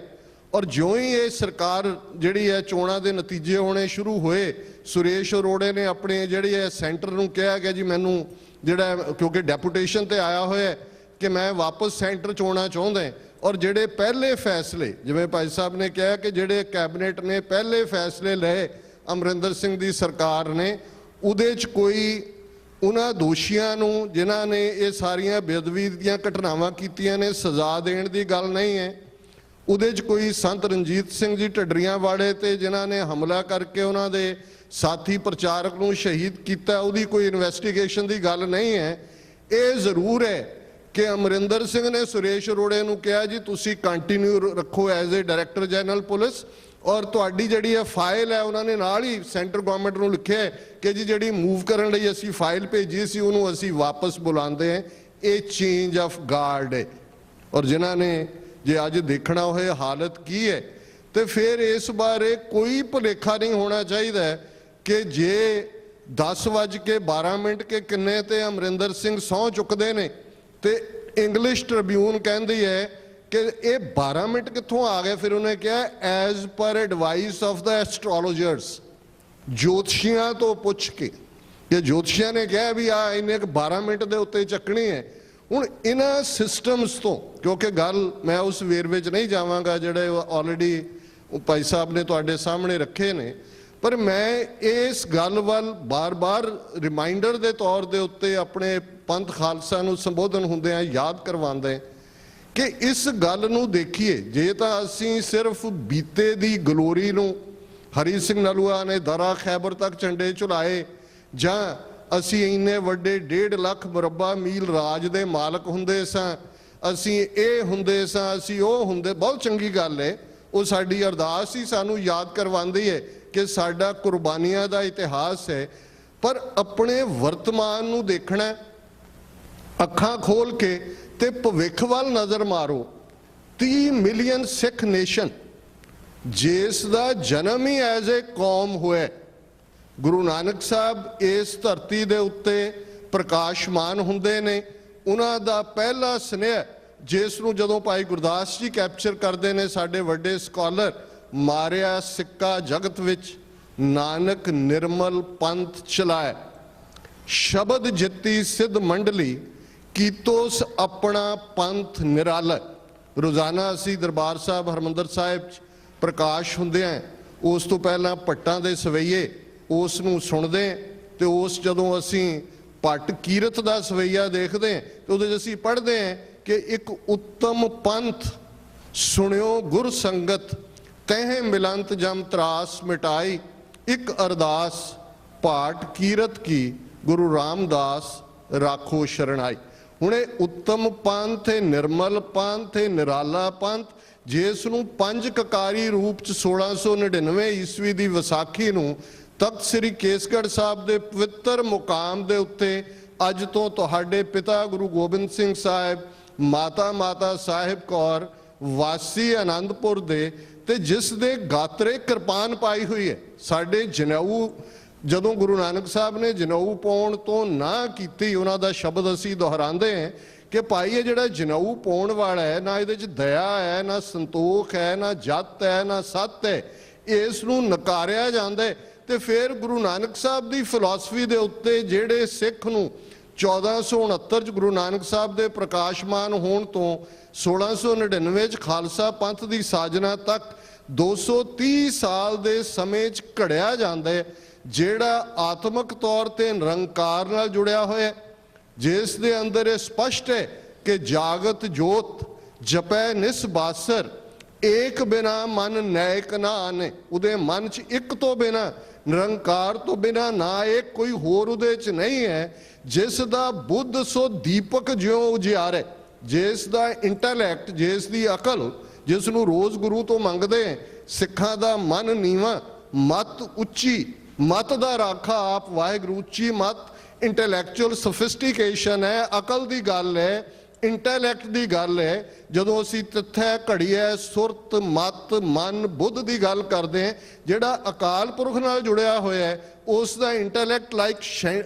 ਔਰ ਜਿਉਂ ਹੀ ਇਹ ਸਰਕਾਰ ਜਿਹੜੀ ਹੈ ਚੋਣਾਂ ਦੇ ਨਤੀਜੇ ਹੋਣੇ ਸ਼ੁਰੂ ਹੋਏ, ਸੁਰੇਸ਼ ਅਰੋੜੇ ਨੇ ਆਪਣੇ ਜਿਹੜੀ ਹੈ ਸੈਂਟਰ ਨੂੰ ਕਿਹਾ ਗਿਆ ਜੀ ਮੈਨੂੰ ਜਿਹੜਾ, ਕਿਉਂਕਿ ਡੈਪੂਟੇਸ਼ਨ ਤੇ ਆਇਆ ਹੋਇਆ ਕਿ ਮੈਂ ਵਾਪਸ ਸੈਂਟਰ 'ਚ ਆਉਣਾ ਚਾਹੁੰਦਾ। ਔਰ ਜਿਹੜੇ ਪਹਿਲੇ ਫੈਸਲੇ, ਜਿਵੇਂ ਭਾਈ ਸਾਹਿਬ ਨੇ ਕਿਹਾ ਕਿ ਜਿਹੜੇ ਕੈਬਨਿਟ ਨੇ ਪਹਿਲੇ ਫੈਸਲੇ ਲਏ ਅਮਰਿੰਦਰ ਸਿੰਘ ਦੀ ਸਰਕਾਰ ਨੇ, ਉਹਦੇ 'ਚ ਕੋਈ ਉਹਨਾਂ ਦੋਸ਼ੀਆਂ ਨੂੰ ਜਿਨ੍ਹਾਂ ਨੇ ਇਹ ਸਾਰੀਆਂ ਬੇਅਦਬੀ ਦੀਆਂ ਘਟਨਾਵਾਂ ਕੀਤੀਆਂ ਨੇ ਸਜ਼ਾ ਦੇਣ ਦੀ ਗੱਲ ਨਹੀਂ ਹੈ। ਉਹਦੇ 'ਚ ਕੋਈ ਸੰਤ ਰਣਜੀਤ ਸਿੰਘ ਜੀ ਢੱਡਰੀਆਂ ਵਾਲੇ ਤੇ ਜਿਨ੍ਹਾਂ ਨੇ ਹਮਲਾ ਕਰਕੇ ਉਹਨਾਂ ਦੇ ਸਾਥੀ ਪ੍ਰਚਾਰਕ ਨੂੰ ਸ਼ਹੀਦ ਕੀਤਾ, ਉਹਦੀ ਕੋਈ ਇਨਵੈਸਟੀਗੇਸ਼ਨ ਦੀ ਗੱਲ ਨਹੀਂ ਹੈ। ਇਹ ਜ਼ਰੂਰ ਹੈ ਕਿ ਅਮਰਿੰਦਰ ਸਿੰਘ ਨੇ ਸੁਰੇਸ਼ ਅਰੋੜੇ ਨੂੰ ਕਿਹਾ ਜੀ ਤੁਸੀਂ ਕੰਟੀਨਿਊ ਰੱਖੋ as a director general police, ਔਰ ਤੁਹਾਡੀ ਜਿਹੜੀ ਇਹ ਫਾਈਲ ਹੈ ਉਹਨਾਂ ਨੇ ਨਾਲ ਹੀ ਸੈਂਟਰ ਗਵਰਨਮੈਂਟ ਨੂੰ ਲਿਖਿਆ ਕਿ ਜੀ ਜਿਹੜੀ ਮੂਵ ਕਰਨ ਲਈ ਅਸੀਂ ਫਾਈਲ ਭੇਜੀ ਸੀ ਉਹਨੂੰ ਅਸੀਂ ਵਾਪਸ ਬੁਲਾਉਂਦੇ ਹਾਂ। ਇਹ ਚੇਂਜ ਆਫ ਗਾਰਡ ਹੈ। ਔਰ ਜਿਨ੍ਹਾਂ ਨੇ ਜੇ ਅੱਜ ਦੇਖਣਾ ਹੋਏ ਹਾਲਤ ਕੀ ਹੈ ਤੇ ਫਿਰ ਇਸ ਬਾਰੇ ਕੋਈ ਭੁਲੇਖਾ ਨਹੀਂ ਹੋਣਾ ਚਾਹੀਦਾ ਕਿ ਜੇ 10:12 ਕੇ ਕਿੰਨੇ ਤੇ ਅਮਰਿੰਦਰ ਸਿੰਘ ਸਹੁੰ ਚੁੱਕਦੇ ਨੇ ਤੇ ਇੰਗਲਿਸ਼ ਟ੍ਰਿਬਿਊਨ ਕਹਿੰਦੀ ਹੈ ਕਿ ਇਹ 12 ਮਿੰਟ ਕਿੱਥੋਂ ਆ ਗਏ। ਫਿਰ ਉਹਨੇ ਕਿਹਾ ਐਜ਼ ਪਰ ਐਡਵਾਈਸ ਆਫ ਦਾ ਐਸਟ੍ਰੋਲੋਜਰਸ, ਜੋਤਸ਼ੀਆਂ ਤੋਂ ਪੁੱਛ ਕੇ, ਕਿ ਜੋਤਸ਼ੀਆਂ ਨੇ ਕਿਹਾ ਵੀ ਆ ਇੰਨੇ 12 ਮਿੰਟ ਦੇ ਉੱਤੇ ਚੱਕਣੀ ਹੈ। ਹੁਣ ਇਹਨਾਂ ਸਿਸਟਮਸ ਤੋਂ, ਕਿਉਂਕਿ ਗੱਲ ਮੈਂ ਉਸ ਵੇਰਵੇ 'ਚ ਨਹੀਂ ਜਾਵਾਂਗਾ ਜਿਹੜੇ ਆਲਰੇਡੀ ਭਾਈ ਸਾਹਿਬ ਨੇ ਤੁਹਾਡੇ ਸਾਹਮਣੇ ਰੱਖੇ ਨੇ, ਪਰ ਮੈਂ ਇਸ ਗੱਲ ਵੱਲ ਬਾਰ-ਬਾਰ ਰਿਮਾਈਂਡਰ ਦੇ ਤੌਰ ਦੇ ਉੱਤੇ ਆਪਣੇ ਪੰਥ ਖਾਲਸਾ ਨੂੰ ਸੰਬੋਧਨ ਹੁੰਦਿਆਂ ਯਾਦ ਕਰਵਾਉਂਦੇ ਕਿ ਇਸ ਗੱਲ ਨੂੰ ਦੇਖੀਏ। ਜੇ ਤਾਂ ਅਸੀਂ ਸਿਰਫ ਬੀਤੇ ਦੀ ਗਲੋਰੀ ਨੂੰ, ਹਰੀ ਸਿੰਘ ਨਲੂਆ ਨੇ ਦਰਾ ਖੈਬਰ ਤੱਕ ਝੰਡੇ ਝੁਲਾਏ, ਜਾਂ ਅਸੀਂ ਇੰਨੇ ਵੱਡੇ 1.5 ਲੱਖ ਮੁਰੱਬਾ ਮੀਲ ਰਾਜ ਦੇ ਮਾਲਕ ਹੁੰਦੇ ਸਾਂ, ਅਸੀਂ ਇਹ ਹੁੰਦੇ ਸਾਂ, ਅਸੀਂ ਉਹ ਹੁੰਦੇ, ਬਹੁਤ ਚੰਗੀ ਗੱਲ ਹੈ, ਉਹ ਸਾਡੀ ਅਰਦਾਸ ਹੀ ਸਾਨੂੰ ਯਾਦ ਕਰਵਾਉਂਦੀ ਹੈ ਕਿ ਸਾਡਾ ਕੁਰਬਾਨੀਆਂ ਦਾ ਇਤਿਹਾਸ ਹੈ। ਪਰ ਆਪਣੇ ਵਰਤਮਾਨ ਨੂੰ ਦੇਖਣਾ, ਅੱਖਾਂ ਖੋਲ ਕੇ ਤੇ ਭਵਿੱਖ ਵੱਲ ਨਜ਼ਰ ਮਾਰੋ। 30 ਮਿਲੀਅਨ ਸਿੱਖ ਨੇਸ਼ਨ ਜਿਸ ਦਾ ਜਨਮ ਹੀ ਐਜ਼ ਏ ਕੌਮ ਹੋਇਆ, ਗੁਰੂ ਨਾਨਕ ਸਾਹਿਬ ਇਸ ਧਰਤੀ ਦੇ ਉੱਤੇ ਪ੍ਰਕਾਸ਼ਮਾਨ ਹੁੰਦੇ ਨੇ, ਉਹਨਾਂ ਦਾ ਪਹਿਲਾ ਸੁਨੇਹਾ ਜਿਸ ਨੂੰ ਜਦੋਂ ਭਾਈ ਗੁਰਦਾਸ ਜੀ ਕੈਪਚਰ ਕਰਦੇ ਨੇ ਸਾਡੇ ਵੱਡੇ ਸਕਾਲਰ, ਮਾਰਿਆ ਸਿੱਕਾ ਜਗਤ ਵਿੱਚ ਨਾਨਕ ਨਿਰਮਲ ਪੰਥ ਚਲਾਏ, ਸ਼ਬਦ ਜਿੱਤੀ ਸਿੱਧ ਮੰਡਲੀ ਕੀਤੋਸ ਆਪਣਾ ਪੰਥ ਨਿਰਾਲਾ। ਰੋਜ਼ਾਨਾ ਅਸੀਂ ਦਰਬਾਰ ਸਾਹਿਬ ਹਰਮੰਦਰ ਸਾਹਿਬ 'ਚ ਪ੍ਰਕਾਸ਼ ਹੁੰਦੇ ਆਂ, ਉਸ ਤੋਂ ਪਹਿਲਾਂ ਭੱਟਾਂ ਦੇ ਸਵਈਏ ਉਸ ਨੂੰ ਸੁਣਦੇ ਤੇ ਉਸ ਜਦੋਂ ਅਸੀਂ ਭੱਟ ਕੀਰਤ ਦਾ ਸਵਈਆ ਦੇਖਦੇ ਤੇ ਉਹਦੇ 'ਚ ਅਸੀਂ ਪੜ੍ਹਦੇ ਹਾਂ ਕਿ ਇੱਕ ਉੱਤਮ ਪੰਥ ਸੁਣਿਓ ਗੁਰ ਸੰਗਤ, ਤਹਿ ਮਿਲੰਤ ਜਮ ਤਰਾਸ ਮਿਟਾਈ, ਇੱਕ ਅਰਦਾਸ ਪਾਠ ਕੀਰਤ ਕੀ ਗੁਰੂ ਰਾਮਦਾਸ ਰਾਖੋ ਸ਼ਰਣਾਈ। ਹੁਣ ਇਹ ਉੱਤਮ ਪੰਥ ਹੈ, ਨਿਰਮਲ ਪੰਥ ਹੈ, ਨਿਰਾਲਾ ਪੰਥ, ਜਿਸ ਨੂੰ 5 ਕਕਾਰੀ ਰੂਪ 'ਚ 1699 ਈਸਵੀ ਦੀ ਵਿਸਾਖੀ ਨੂੰ ਤਖਤ ਸ੍ਰੀ ਕੇਸਗੜ੍ਹ ਸਾਹਿਬ ਦੇ ਪਵਿੱਤਰ ਮੁਕਾਮ ਦੇ ਉੱਤੇ ਅੱਜ ਤੋਂ ਤੁਹਾਡੇ ਪਿਤਾ ਗੁਰੂ ਗੋਬਿੰਦ ਸਿੰਘ ਸਾਹਿਬ, ਮਾਤਾ ਸਾਹਿਬ ਕੌਰ ਵਾਸੀ ਆਨੰਦਪੁਰ ਦੇ ਤੇ ਜਿਸ ਦੇ ਗਾਤਰੇ ਕਿਰਪਾਨ ਪਾਈ ਹੋਈ ਹੈ। ਸਾਡੇ ਜਨੇਊ ਜਦੋਂ ਗੁਰੂ ਨਾਨਕ ਸਾਹਿਬ ਨੇ ਜਨੇਊ ਪਾਉਣ ਤੋਂ ਨਾ ਕੀਤੀ, ਉਹਨਾਂ ਦਾ ਸ਼ਬਦ ਅਸੀਂ ਦੁਹਰਾਉਂਦੇ ਹਾਂ ਕਿ ਭਾਈ ਇਹ ਜਿਹੜਾ ਜਨੇਊ ਪਾਉਣ ਵਾਲਾ ਹੈ, ਨਾ ਇਹਦੇ 'ਚ ਦਇਆ ਹੈ, ਨਾ ਸੰਤੋਖ ਹੈ, ਨਾ ਜਤ ਹੈ, ਨਾ ਸੱਤ ਹੈ, ਇਸ ਨੂੰ ਨਕਾਰਿਆ ਜਾਂਦਾ ਹੈ। ਤੇ ਫਿਰ ਗੁਰੂ ਨਾਨਕ ਸਾਹਿਬ ਦੀ ਫਿਲਾਸਫੀ ਦੇ ਉੱਤੇ ਜਿਹੜੇ ਸਿੱਖ ਨੂੰ 1469 'ਚ ਗੁਰੂ ਨਾਨਕ ਸਾਹਿਬ ਦੇ ਪ੍ਰਕਾਸ਼ਮਾਨ ਹੋਣ ਤੋਂ 1699 'ਚ ਖਾਲਸਾ ਪੰਥ ਦੀ ਸਾਜਨਾ ਤੱਕ 230 ਸਾਲ ਦੇ ਸਮੇਂ 'ਚ ਘੜਿਆ ਜਾਂਦਾ ਹੈ, ਜਿਹੜਾ ਆਤਮਿਕ ਤੌਰ ਤੇ ਨਿਰੰਕਾਰ ਨਾਲ ਜੁੜਿਆ ਹੋਇਆ, ਜਿਸ ਦੇ ਅੰਦਰ ਇਹ ਸਪਸ਼ਟ ਹੈ ਕਿ ਜਾਗਤ ਜੋਤ ਜਪੈ ਨਿਸਬਾਸਰ, ਏਕ ਬਿਨਾ ਮਨ ਨੈਕ ਨਾ ਆਨੇ। ਉਹਦੇ ਮਨ 'ਚ ਇੱਕ ਤੋਂ ਬਿਨਾ, ਨਿਰੰਕਾਰ ਤੋਂ ਬਿਨਾ ਨਾ ਇੱਕ ਕੋਈ ਹੋਰ ਉਹਦੇ 'ਚ ਨਹੀਂ ਹੈ। ਜਿਸ ਦਾ ਬੁੱਧ ਸੋ ਦੀਪਕ ਜਿਉਂ ਉਜਿਆਰੇ, ਜਿਸ ਦਾ ਇੰਟੈਲੈਕਟ, ਜਿਸ ਦੀ ਅਕਲ, ਜਿਸ ਨੂੰ ਰੋਜ਼ ਗੁਰੂ ਤੋਂ ਮੰਗਦੇ, ਸਿੱਖਾਂ ਦਾ ਮਨ ਨੀਵਾਂ, ਮਤ ਉੱਚੀ, ਮਤ ਦਾ ਰਾਖਾ ਆਪ ਵਾਹਿਗੁਰੂ, ਉੱਚੀ ਮਤ ਇੰਟੈਲੈਕਚੁਅਲ ਸਫਿਸਟੀਕੇਸ਼ਨ ਹੈ, ਅਕਲ ਦੀ ਗੱਲ ਹੈ, ਇੰਟੈਲੈਕਟ ਦੀ ਗੱਲ ਹੈ। ਜਦੋਂ ਅਸੀਂ ਤਿੱਥੈ ਘੜੀਐ ਸੁਰਤ ਮਤ ਮਨ ਬੁੱਧ ਦੀ ਗੱਲ ਕਰਦੇ ਹਾਂ, ਜਿਹੜਾ ਅਕਾਲ ਪੁਰਖ ਨਾਲ ਜੁੜਿਆ ਹੋਇਆ ਹੈ, ਉਸ ਦਾ intellect like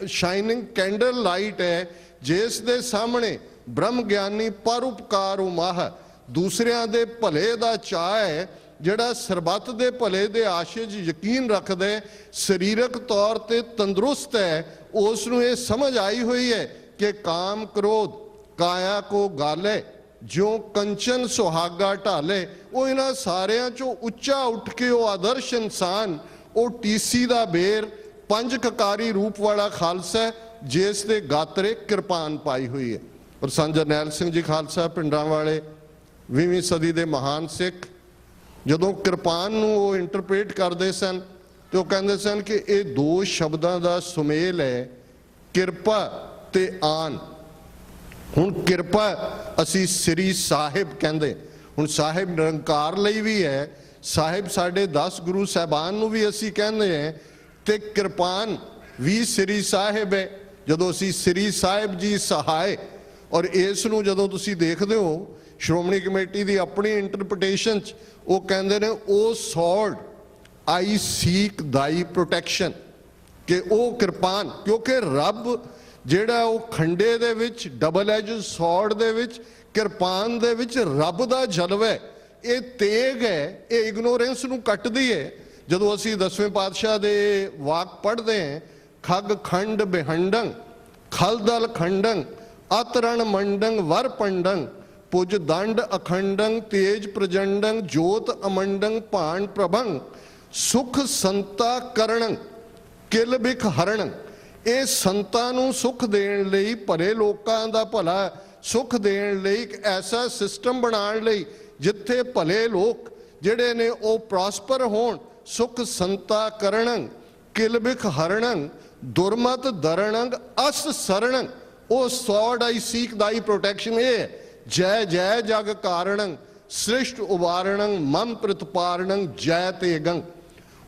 shining candle light ਹੈ, ਜਿਸ ਦੇ ਸਾਹਮਣੇ ਬ੍ਰਹਮ ਗਿਆਨੀ ਪਰਉਪਕਾਰ ਉਮਾਹ, ਦੂਸਰਿਆਂ ਦੇ ਭਲੇ ਦਾ ਚਾਅ ਹੈ, ਜਿਹੜਾ ਸਰਬੱਤ ਦੇ ਭਲੇ ਦੇ ਆਸ਼ੇ 'ਚ ਯਕੀਨ ਰੱਖਦਾ, ਸਰੀਰਕ ਤੌਰ ਤੇ ਤੰਦਰੁਸਤ ਹੈ, ਉਸ ਨੂੰ ਇਹ ਸਮਝ ਆਈ ਹੋਈ ਹੈ ਕਿ ਕਾਮ ਕ੍ਰੋਧ ਕਾਇਆ ਕੋ ਗਾਲੇ, ਜਿਉਂ ਕੰਚਨ ਸੁਹਾਗਾ ਢਾਲੇ। ਉਹ ਇਹਨਾਂ ਸਾਰਿਆਂ 'ਚੋਂ ਉੱਚਾ ਉੱਠ ਕੇ ਉਹ ਆਦਰਸ਼ ਇਨਸਾਨ, ਉਹ ਟੀਸੀ ਦਾ ਬੇਰ, ਪੰਜ ਕਕਾਰੀ ਰੂਪ ਵਾਲਾ ਖਾਲਸਾ, ਜਿਸ ਦੇ ਗਾਤਰੇ ਕਿਰਪਾਨ ਪਾਈ ਹੋਈ ਹੈ। ਔਰ ਸੰਤ ਜਰਨੈਲ ਸਿੰਘ ਜੀ ਖਾਲਸਾ ਪਿੰਡਾਂ ਵਾਲੇ 20ਵੀਂ ਸਦੀ ਦੇ ਮਹਾਨ ਸਿੱਖ, ਜਦੋਂ ਕਿਰਪਾਨ ਨੂੰ ਉਹ ਇੰਟਰਪ੍ਰੀਟ ਕਰਦੇ ਸਨ ਤੇ ਉਹ ਕਹਿੰਦੇ ਸਨ ਕਿ ਇਹ ਦੋ ਸ਼ਬਦਾਂ ਦਾ ਸੁਮੇਲ ਹੈ, ਕਿਰਪਾ ਤੇ ਆਨ। ਹੁਣ ਕਿਰਪਾ ਅਸੀਂ ਸ੍ਰੀ ਸਾਹਿਬ ਕਹਿੰਦੇ, ਹੁਣ ਸਾਹਿਬ ਨਿਰੰਕਾਰ ਲਈ ਵੀ ਹੈ, ਸਾਹਿਬ ਸਾਡੇ 10 ਗੁਰੂ ਸਾਹਿਬਾਨ ਨੂੰ ਵੀ ਅਸੀਂ ਕਹਿੰਦੇ ਹਾਂ, ਤੇ ਕਿਰਪਾਨ ਵੀ ਸ੍ਰੀ ਸਾਹਿਬ ਹੈ। ਜਦੋਂ ਅਸੀਂ ਸ੍ਰੀ ਸਾਹਿਬ ਜੀ ਸਹਾਇ, ਔਰ ਇਸ ਨੂੰ ਜਦੋਂ ਤੁਸੀਂ ਦੇਖਦੇ ਹੋ ਸ਼੍ਰੋਮਣੀ ਕਮੇਟੀ ਦੀ ਆਪਣੀ ਇੰਟਰਪ੍ਰੀਟੇਸ਼ਨ 'ਚ ਉਹ ਕਹਿੰਦੇ ਨੇ, ਉਹ ਸੌਰਡ ਆਈ ਸੀਕ ਦਾਈ ਪ੍ਰੋਟੈਕਸ਼ਨ, ਕਿ ਉਹ ਕਿਰਪਾਨ, ਕਿਉਂਕਿ ਰੱਬ ਜਿਹੜਾ ਉਹ ਖੰਡੇ ਦੇ ਵਿੱਚ, ਡਬਲ ਐਜ ਸੌਰਡ ਦੇ ਵਿੱਚ, ਕਿਰਪਾਨ ਦੇ ਵਿੱਚ ਰੱਬ ਦਾ ਜਲਵਾ ਹੈ, ਇਹ ਤੇਗ ਹੈ, ਇਹ ਇਗਨੋਰੈਂਸ ਨੂੰ ਕੱਟਦੀ ਹੈ। ਜਦੋਂ ਅਸੀਂ 10ਵੇਂ ਪਾਤਸ਼ਾਹ ਦੇ ਵਾਕ ਪੜ੍ਹਦੇ ਹਾਂ, ਖਗ ਖੰਡ ਬਿਹੰਡੰ ਖਲਦਲ ਖੰਡੰ ਅਤਰਣ ਮੰਡੰ ਵਰ ਪੰਡੰ ਪੁਜ ਦੰਡ ਅਖੰਡੰ ਤੇਜ ਪ੍ਰਜੰਡੰ ਜੋਤ ਅਮੰਡੰ ਭਾਣ ਪ੍ਰਭੰ ਸੁਖ ਸੰਤਾ ਕਰਣੰ ਕਿਲ ਬਿਖ ਹਰਣੰ। ਇਹ ਸੰਤਾਂ ਨੂੰ ਸੁਖ ਦੇਣ ਲਈ, ਭਲੇ ਲੋਕਾਂ ਦਾ ਭਲਾ ਸੁਖ ਦੇਣ ਲਈ ਇੱਕ ਐਸਾ ਸਿਸਟਮ ਬਣਾਉਣ ਲਈ ਜਿੱਥੇ ਭਲੇ ਲੋਕ ਜਿਹੜੇ ਨੇ ਉਹ ਪ੍ਰੋਸਪਰ ਹੋਣ। ਸੁਖ ਸੰਤਾ ਕਰਣੰ ਕਿਲ ਬਿਖ ਹਰਣੰ ਦੁਰਮਤ ਦਰਣੰ ਅਸ ਸਰਣੰ। ਉਹ ਸੌਰਡ ਆਈ ਸੀਕ ਦਾਈ ਪ੍ਰੋਟੈਕਸ਼ਨ ਇਹ ਜੈ ਜੈ ਜਗ ਕਾਰਣੰ ਸ੍ਰਿਸ਼ਟ ਉਵਾਰਣੰ ਮਮ ਪ੍ਰਤਪਾਰਣੰ ਜੈ ਤੇਗੰ।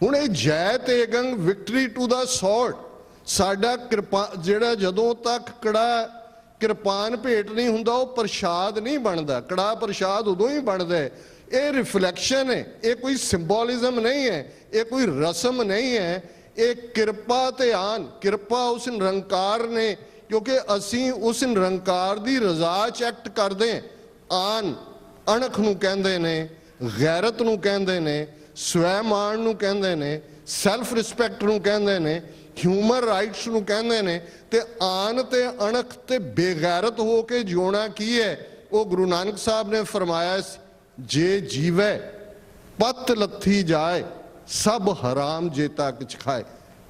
ਹੁਣ ਇਹ ਜੈ ਤੇਗੰ ਵਿਕਟਰੀ ਟੂ ਦਾ ਸੌਰਡ, ਸਾਡਾ ਕਿਰਪਾ ਜਿਹੜਾ ਜਦੋਂ ਤੱਕ ਕੜਾ ਕਿਰਪਾਨ ਭੇਟ ਨਹੀਂ ਹੁੰਦਾ ਉਹ ਪ੍ਰਸ਼ਾਦ ਨਹੀਂ ਬਣਦਾ। ਕੜਾ ਪ੍ਰਸ਼ਾਦ ਉਦੋਂ ਹੀ ਬਣਦਾ ਹੈ। ਇਹ ਰਿਫਲੈਕਸ਼ਨ ਹੈ, ਇਹ ਕੋਈ ਸਿੰਬੋਲਿਜ਼ਮ ਨਹੀਂ ਹੈ, ਇਹ ਕੋਈ ਰਸਮ ਨਹੀਂ ਹੈ, ਇਹ ਕਿਰਪਾ ਤੇ ਆਨ। ਕਿਰਪਾ ਉਸ ਨਿਰੰਕਾਰ ਨੇ, ਕਿਉਂਕਿ ਅਸੀਂ ਉਸ ਨਿਰੰਕਾਰ ਦੀ ਰਜ਼ਾ 'ਚ ਐਕਟ ਕਰਦੇ ਹਾਂ। ਆਨ ਅਣਖ ਨੂੰ ਕਹਿੰਦੇ ਨੇ, ਗੈਰਤ ਨੂੰ ਕਹਿੰਦੇ ਨੇ, ਸਵੈਮਾਨ ਨੂੰ ਕਹਿੰਦੇ ਨੇ, ਸੈਲਫ ਰਿਸਪੈਕਟ ਨੂੰ ਕਹਿੰਦੇ ਨੇ, ਹਿਊਮਨ ਰਾਈਟਸ ਨੂੰ ਕਹਿੰਦੇ ਨੇ। ਤੇ ਆਨ ਤੇ ਅਣਖ ਤੇ ਬੇਗੈਰਤ ਹੋ ਕੇ ਜਿਉਣਾ ਕੀ ਹੈ? ਉਹ ਗੁਰੂ ਨਾਨਕ ਸਾਹਿਬ ਨੇ ਫਰਮਾਇਆ, ਜੇ ਜੀਵੈ ਪਤ ਲੱਥੀ ਜਾਏ ਸਭ ਹਰਾਮ ਜੇਤਾ ਕਿਛ ਖਾਏ।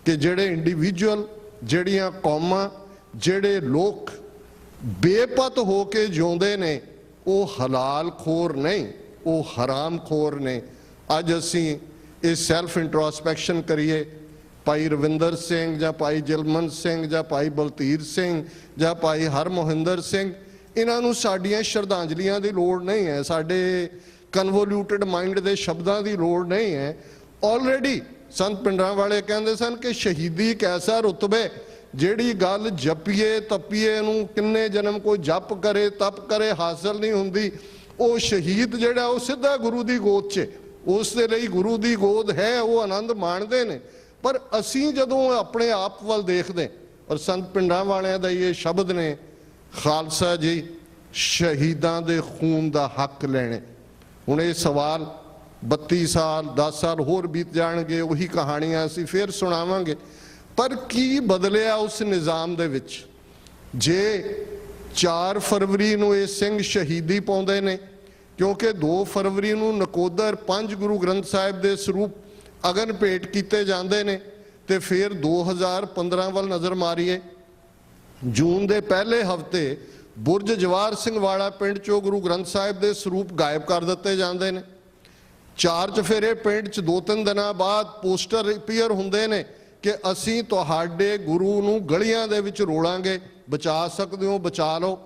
ਕਿ ਜਿਹੜੇ ਇੰਡੀਵਿਜੂਅਲ, ਜਿਹੜੀਆਂ ਕੌਮਾਂ, ਜਿਹੜੇ ਲੋਕ ਬੇਪਤ ਹੋ ਕੇ ਜਿਉਂਦੇ ਨੇ ਉਹ ਹਲਾਲ ਖੋਰ ਨਹੀਂ, ਉਹ ਹਰਾਮ ਖੋਰ ਨੇ। ਅੱਜ ਅਸੀਂ ਇਹ ਸੈਲਫ ਇੰਟਰੋਸਪੈਕਸ਼ਨ ਕਰੀਏ, ਭਾਈ ਰਵਿੰਦਰ ਸਿੰਘ ਜਾਂ ਭਾਈ ਜਲਮਨ ਸਿੰਘ ਜਾਂ ਭਾਈ ਬਲਤੀਰ ਸਿੰਘ ਜਾਂ ਭਾਈ ਹਰਮੋਹਿੰਦਰ ਸਿੰਘ, ਇਹਨਾਂ ਨੂੰ ਸਾਡੀਆਂ ਸ਼ਰਧਾਂਜਲੀਆਂ ਦੀ ਲੋੜ ਨਹੀਂ ਹੈ, ਸਾਡੇ ਕਨਵੋਲਿਊਟਡ ਮਾਈਂਡ ਦੇ ਸ਼ਬਦਾਂ ਦੀ ਲੋੜ ਨਹੀਂ ਹੈ। ਆਲਰੇਡੀ ਸੰਤ ਪਿੰਡਾਂ ਵਾਲੇ ਕਹਿੰਦੇ ਸਨ ਕਿ ਸ਼ਹੀਦੀ ਇੱਕ ਐਸਾ ਰੁਤਬੇ, ਜਿਹੜੀ ਗੱਲ ਜਪੀਏ ਤਪੀਏ ਨੂੰ ਕਿੰਨੇ ਜਨਮ ਕੋਈ ਜਪ ਕਰੇ ਤਪ ਕਰੇ ਹਾਸਲ ਨਹੀਂ ਹੁੰਦੀ। ਉਹ ਸ਼ਹੀਦ ਜਿਹੜਾ ਉਹ ਸਿੱਧਾ ਗੁਰੂ ਦੀ ਗੋਦ 'ਚ, ਉਸ ਦੇ ਲਈ ਗੁਰੂ ਦੀ ਗੋਦ ਹੈ, ਉਹ ਆਨੰਦ ਮਾਣਦੇ ਨੇ। ਪਰ ਅਸੀਂ ਜਦੋਂ ਆਪਣੇ ਆਪ ਵੱਲ ਦੇਖਦੇ, ਔਰ ਸੰਤ ਪਿੰਡਾਂ ਵਾਲਿਆਂ ਦਾ ਇਹ ਸ਼ਬਦ ਨੇ, ਖਾਲਸਾ ਜੀ ਸ਼ਹੀਦਾਂ ਦੇ ਖੂਨ ਦਾ ਹੱਕ ਲੈਣੇ। ਹੁਣ ਇਹ ਸਵਾਲ 32 ਸਾਲ 10 ਸਾਲ ਹੋਰ ਬੀਤ ਜਾਣਗੇ, ਉਹੀ ਕਹਾਣੀਆਂ ਅਸੀਂ ਫਿਰ ਸੁਣਾਵਾਂਗੇ। ਪਰ ਕੀ ਬਦਲਿਆ ਉਸ ਨਿਜ਼ਾਮ ਦੇ ਵਿੱਚ? ਜੇ 4 ਫਰਵਰੀ ਨੂੰ ਇਹ ਸਿੰਘ ਸ਼ਹੀਦੀ ਪਾਉਂਦੇ ਨੇ, ਕਿਉਂਕਿ 2 ਫਰਵਰੀ ਨੂੰ ਨਕੋਦਰ 5 ਗੁਰੂ ਗ੍ਰੰਥ ਸਾਹਿਬ ਦੇ ਸਰੂਪ ਅਗਨ ਭੇਟ ਕੀਤੇ ਜਾਂਦੇ ਨੇ, ਤੇ ਫਿਰ 2015 ਵੱਲ ਨਜ਼ਰ ਮਾਰੀਏ, ਜੂਨ ਦੇ ਪਹਿਲੇ ਹਫ਼ਤੇ ਬੁਰਜ ਜਵਾਰ ਸਿੰਘ ਵਾਲਾ ਪਿੰਡ 'ਚੋਂ ਗੁਰੂ ਗ੍ਰੰਥ ਸਾਹਿਬ ਦੇ ਸਰੂਪ ਗਾਇਬ ਕਰ ਦਿੱਤੇ ਜਾਂਦੇ ਨੇ। 4 ਚਫੇਰੇ ਪਿੰਡ 'ਚ 2-3 ਦਿਨਾਂ ਬਾਅਦ ਪੋਸਟਰ ਅਪੀਅਰ ਹੁੰਦੇ ਨੇ ਕਿ ਅਸੀਂ ਤੁਹਾਡੇ ਗੁਰੂ ਨੂੰ ਗਲੀਆਂ ਦੇ ਵਿੱਚ ਰੋਲਾਂਗੇ, ਬਚਾ ਸਕਦੇ ਹੋ ਬਚਾ ਲਓ।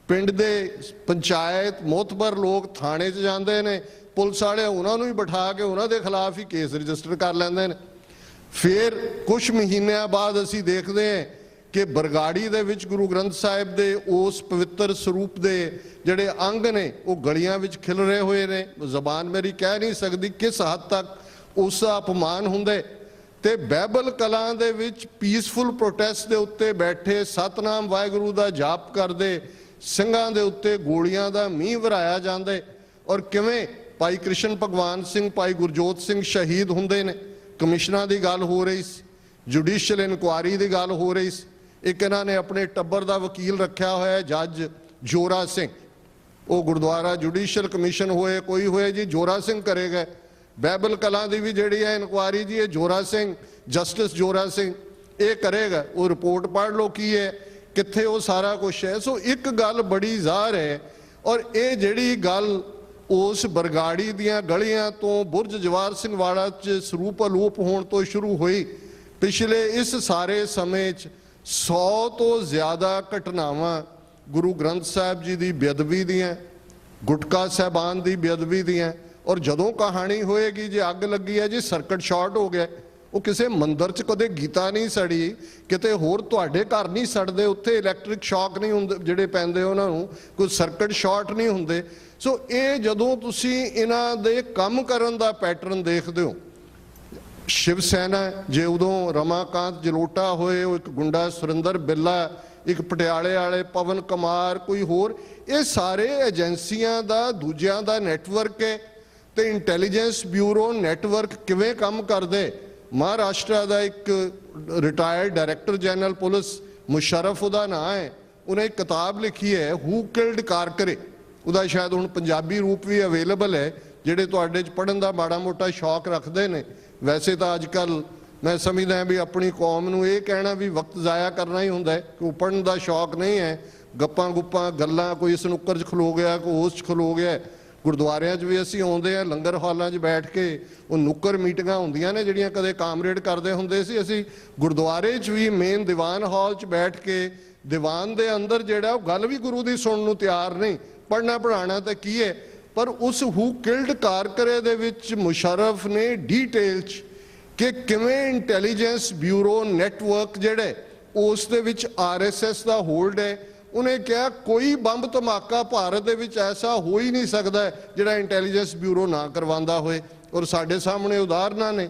ਪਿੰਡ ਦੇ ਪੰਚਾਇਤ ਮੋਤਬਰ ਲੋਕ ਥਾਣੇ 'ਚ ਜਾਂਦੇ ਨੇ, ਪੁਲਿਸ ਵਾਲੇ ਉਹਨਾਂ ਨੂੰ ਹੀ ਬਿਠਾ ਕੇ ਉਹਨਾਂ ਦੇ ਖਿਲਾਫ ਹੀ ਕੇਸ ਰਜਿਸਟਰ ਕਰ ਲੈਂਦੇ ਨੇ। ਫਿਰ ਕੁਝ ਮਹੀਨਿਆਂ ਬਾਅਦ ਅਸੀਂ ਦੇਖਦੇ ਹਾਂ ਕਿ ਬਰਗਾੜੀ ਦੇ ਵਿੱਚ ਗੁਰੂ ਗ੍ਰੰਥ ਸਾਹਿਬ ਦੇ ਉਸ ਪਵਿੱਤਰ ਸਰੂਪ ਦੇ ਜਿਹੜੇ ਅੰਗ ਨੇ ਉਹ ਗਲੀਆਂ ਵਿੱਚ ਖਿਲ ਰਹੇ ਹੋਏ ਨੇ। ਜ਼ਬਾਨ ਮੇਰੀ ਕਹਿ ਨਹੀਂ ਸਕਦੀ ਕਿਸ ਹੱਦ ਤੱਕ ਉਸ ਦਾ ਅਪਮਾਨ ਹੁੰਦਾ। ਤੇ ਬਾਈਬਲ ਕਲਾਂ ਦੇ ਵਿੱਚ ਪੀਸਫੁਲ ਪ੍ਰੋਟੈਸਟ ਦੇ ਉੱਤੇ ਬੈਠੇ ਸਤਨਾਮ ਵਾਹਿਗੁਰੂ ਦਾ ਜਾਪ ਕਰਦੇ ਸਿੰਘਾਂ ਦੇ ਉੱਤੇ ਗੋਲੀਆਂ ਦਾ ਮੀਂਹ ਵਰਾਇਆ ਜਾਂਦਾ। ਔਰ ਕਿਵੇਂ ਭਾਈ ਕ੍ਰਿਸ਼ਨ ਭਗਵਾਨ ਸਿੰਘ, ਭਾਈ ਗੁਰਜੋਤ ਸਿੰਘ ਸ਼ਹੀਦ ਹੁੰਦੇ ਨੇ। ਕਮਿਸ਼ਨਾਂ ਦੀ ਗੱਲ ਹੋ ਰਹੀ ਸੀ, ਜੁਡੀਸ਼ੀਅਲ ਇਨਕੁਆਇਰੀ ਦੀ ਗੱਲ ਹੋ ਰਹੀ ਸੀ। ਇੱਕ ਇਹਨਾਂ ਨੇ ਆਪਣੇ ਟੱਬਰ ਦਾ ਵਕੀਲ ਰੱਖਿਆ ਹੋਇਆ ਜੱਜ ਜੋਰਾ ਸਿੰਘ, ਉਹ ਗੁਰਦੁਆਰਾ ਜੁਡੀਸ਼ੀਅਲ ਕਮਿਸ਼ਨ ਹੋਏ ਕੋਈ ਹੋਏ ਜੀ, ਜੋਰਾ ਸਿੰਘ ਕਰੇਗਾ। ਬਾਈਬਲ ਕਲਾਂ ਦੀ ਵੀ ਜਿਹੜੀ ਹੈ ਇਨਕੁਆਇਰੀ ਜੀ, ਇਹ ਜੋਰਾ ਸਿੰਘ, ਜਸਟਿਸ ਜੋਰਾ ਸਿੰਘ ਇਹ ਕਰੇਗਾ। ਉਹ ਰਿਪੋਰਟ ਪੜ੍ਹ ਲਓ ਕੀ ਹੈ, ਕਿੱਥੇ ਉਹ ਸਾਰਾ ਕੁਛ ਹੈ। ਸੋ ਇੱਕ ਗੱਲ ਬੜੀ ਜ਼ਾਹਰ ਹੈ, ਔਰ ਇਹ ਜਿਹੜੀ ਗੱਲ ਉਸ ਬਰਗਾੜੀ ਦੀਆਂ ਗਲੀਆਂ ਤੋਂ ਬੁਰਜ ਜਵਾਰ ਸਿੰਘ ਵਾਲਾ 'ਚ ਸਰੂਪ ਅਲੋਪ ਹੋਣ ਤੋਂ ਸ਼ੁਰੂ ਹੋਈ, ਪਿਛਲੇ ਇਸ ਸਾਰੇ ਸਮੇਂ 'ਚ 100 ਤੋਂ ਜ਼ਿਆਦਾ ਘਟਨਾਵਾਂ ਗੁਰੂ ਗ੍ਰੰਥ ਸਾਹਿਬ ਜੀ ਦੀ ਬੇਅਦਬੀ ਦੀਆਂ, ਗੁਟਕਾ ਸਾਹਿਬਾਨ ਦੀ ਬੇਅਦਬੀ ਦੀਆਂ। ਔਰ ਜਦੋਂ ਕਹਾਣੀ ਹੋਏਗੀ ਜੀ ਅੱਗ ਲੱਗੀ ਹੈ ਜੀ, ਸਰਕਟ ਸ਼ਾਰਟ ਹੋ ਗਿਆ, ਉਹ ਕਿਸੇ ਮੰਦਿਰ 'ਚ ਕਦੇ ਗੀਤਾ ਨਹੀਂ ਸੜੀ, ਕਿਤੇ ਹੋਰ ਤੁਹਾਡੇ ਘਰ ਨਹੀਂ ਸੜਦੇ, ਉੱਥੇ ਇਲੈਕਟ੍ਰਿਕ ਸ਼ੌਕ ਨਹੀਂ ਹੁੰਦੇ ਜਿਹੜੇ ਪੈਂਦੇ ਉਹਨਾਂ ਨੂੰ, ਕੋਈ ਸਰਕਟ ਸ਼ਾਰਟ ਨਹੀਂ ਹੁੰਦੇ। ਸੋ ਇਹ ਜਦੋਂ ਤੁਸੀਂ ਇਹਨਾਂ ਦੇ ਕੰਮ ਕਰਨ ਦਾ ਪੈਟਰਨ ਦੇਖਦੇ ਹੋ, ਸ਼ਿਵ ਸੈਨਾ ਜੇ ਉਦੋਂ ਰਮਾਕਾਂਤ ਜਲੋਟਾ ਹੋਏ, ਉਹ ਇੱਕ ਗੁੰਡਾ ਸੁਰਿੰਦਰ ਬਿੱਲਾ, ਇੱਕ ਪਟਿਆਲੇ ਵਾਲੇ ਪਵਨ ਕੁਮਾਰ, ਕੋਈ ਹੋਰ, ਇਹ ਸਾਰੇ ਏਜੰਸੀਆਂ ਦਾ ਦੂਜਿਆਂ ਦਾ ਨੈਟਵਰਕ ਹੈ। ਤੇ ਇੰਟੈਲੀਜੈਂਸ ਬਿਊਰੋ ਨੈਟਵਰਕ ਕਿਵੇਂ ਕੰਮ ਕਰਦੇ? ਮਹਾਰਾਸ਼ਟਰ ਦਾ ਇੱਕ retired director general police Musharraf ਉਹਦਾ ਨਾਂ ਹੈ, ਉਹਨੇ ਇੱਕ ਕਿਤਾਬ ਲਿਖੀ ਹੈ ਹੂ ਕਿਲਡ ਕਾਰਕਰੇ। ਉਹਦਾ ਸ਼ਾਇਦ ਹੁਣ ਪੰਜਾਬੀ ਰੂਪ ਵੀ ਅਵੇਲੇਬਲ ਹੈ, ਜਿਹੜੇ ਤੁਹਾਡੇ 'ਚ ਪੜ੍ਹਨ ਦਾ ਮਾੜਾ ਮੋਟਾ ਸ਼ੌਕ ਰੱਖਦੇ ਨੇ। ਵੈਸੇ ਤਾਂ ਅੱਜ ਕੱਲ੍ਹ ਮੈਂ ਸਮਝਦਾ ਵੀ ਆਪਣੀ ਕੌਮ ਨੂੰ ਇਹ ਕਹਿਣਾ ਵੀ ਵਕਤ ਜ਼ਾਇਆ ਕਰਨਾ ਹੀ ਹੁੰਦਾ ਹੈ, ਕਿ ਪੜ੍ਹਨ ਦਾ ਸ਼ੌਕ ਨਹੀਂ ਹੈ, ਗੱਪਾਂ ਗੁੱਪਾਂ ਗੱਲਾਂ, ਕੋਈ ਸਨੁੱਕਰ 'ਚ ਖਲੋ ਗਿਆ, ਕੋਈ ਉਸ 'ਚ ਖਲੋ ਗਿਆ। ਗੁਰਦੁਆਰਿਆਂ 'ਚ ਵੀ ਅਸੀਂ ਆਉਂਦੇ ਹਾਂ, ਲੰਗਰ ਹਾਲਾਂ 'ਚ ਬੈਠ ਕੇ ਉਹ ਨੁੱਕਰ ਮੀਟਿੰਗਾਂ ਹੁੰਦੀਆਂ ਨੇ ਜਿਹੜੀਆਂ ਕਦੇ ਕਾਮਰੇਡ ਕਰਦੇ ਹੁੰਦੇ ਸੀ, ਅਸੀਂ ਗੁਰਦੁਆਰੇ 'ਚ ਵੀ ਮੇਨ ਦੀਵਾਨ ਹਾਲ 'ਚ ਬੈਠ ਕੇ ਦੀਵਾਨ ਦੇ ਅੰਦਰ ਜਿਹੜਾ ਉਹ ਗੱਲ ਵੀ ਗੁਰੂ ਦੀ ਸੁਣਨ ਨੂੰ ਤਿਆਰ ਨਹੀਂ। ਪੜ੍ਹਨਾ ਪੜ੍ਹਾਉਣਾ ਤਾਂ ਕੀ ਹੈ, ਪਰ ਉਸ ਹੂ ਕਿਲਡ ਕਾਰਕਰੇ ਦੇ ਵਿੱਚ ਮੁਸ਼ਰਫ ਨੇ ਡੀਟੇਲ 'ਚ ਕਿ ਕਿਵੇਂ ਇੰਟੈਲੀਜੈਂਸ ਬਿਊਰੋ ਨੈਟਵਰਕ ਜਿਹੜੇ ਉਸ ਦੇ ਵਿੱਚ RSS ਦਾ ਹੋਲਡ ਹੈ। ਉਹਨੇ ਕਿਹਾ ਕੋਈ ਬੰਬ ਧਮਾਕਾ ਭਾਰਤ ਦੇ ਵਿੱਚ ਐਸਾ ਹੋ ਹੀ ਨਹੀਂ ਸਕਦਾ ਜਿਹੜਾ ਇੰਟੈਲੀਜੈਂਸ ਬਿਊਰੋ ਨਾ ਕਰਵਾਉਂਦਾ ਹੋਏ। ਔਰ ਸਾਡੇ ਸਾਹਮਣੇ ਉਦਾਹਰਨਾਂ ਨੇ।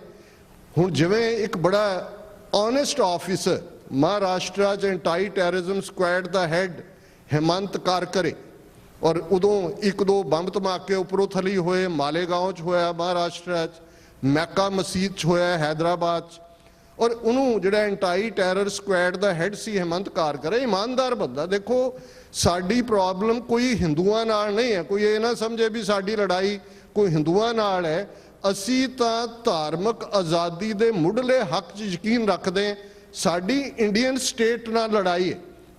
ਹੁਣ ਜਿਵੇਂ ਇੱਕ ਬੜਾ ਓਨੈਸਟ ਆਫਿਸਰ ਮਹਾਰਾਸ਼ਟਰ 'ਚ ਐਂਟੀ ਟੈਰਰਿਜ਼ਮ ਸਕੁਐਡ ਦਾ ਹੈਡ ਹਿਮੰਤ ਕਾਰਕਰੇ, ਔਰ ਉਦੋਂ 1-2 ਬੰਬ ਧਮਾਕੇ ਉੱਪਰੋਂ ਥਲੀ ਹੋਏ, ਮਾਲੇਗਾਂਵ 'ਚ ਹੋਇਆ ਮਹਾਰਾਸ਼ਟਰ 'ਚ, ਮੈਕਾ ਮਸਜਿਦ 'ਚ ਹੋਇਆ ਹੈਦਰਾਬਾਦ 'ਚ। ਔਰ ਉਹਨੂੰ ਜਿਹੜਾ ਐਂਟੀ ਟੈਰਰ ਸਕੁਐਡ ਦਾ ਹੈਡ ਸੀ ਹਿਮੰਤ ਕਾਰਕਰੇ, ਇਮਾਨਦਾਰ ਬੰਦਾ। ਦੇਖੋ ਸਾਡੀ ਪ੍ਰੋਬਲਮ ਕੋਈ ਹਿੰਦੂਆਂ ਨਾਲ ਨਹੀਂ ਹੈ, ਕੋਈ ਇਹ ਨਾ ਸਮਝੇ ਵੀ ਸਾਡੀ ਲੜਾਈ ਕੋਈ ਹਿੰਦੂਆਂ ਨਾਲ ਹੈ। ਅਸੀਂ ਤਾਂ ਧਾਰਮਿਕ ਆਜ਼ਾਦੀ ਦੇ ਮੁੱਢਲੇ ਹੱਕ 'ਚ ਯਕੀਨ ਰੱਖਦੇ ਹਾਂ। ਸਾਡੀ ਇੰਡੀਅਨ ਸਟੇਟ ਨਾਲ ਲੜਾਈ ਹੈ।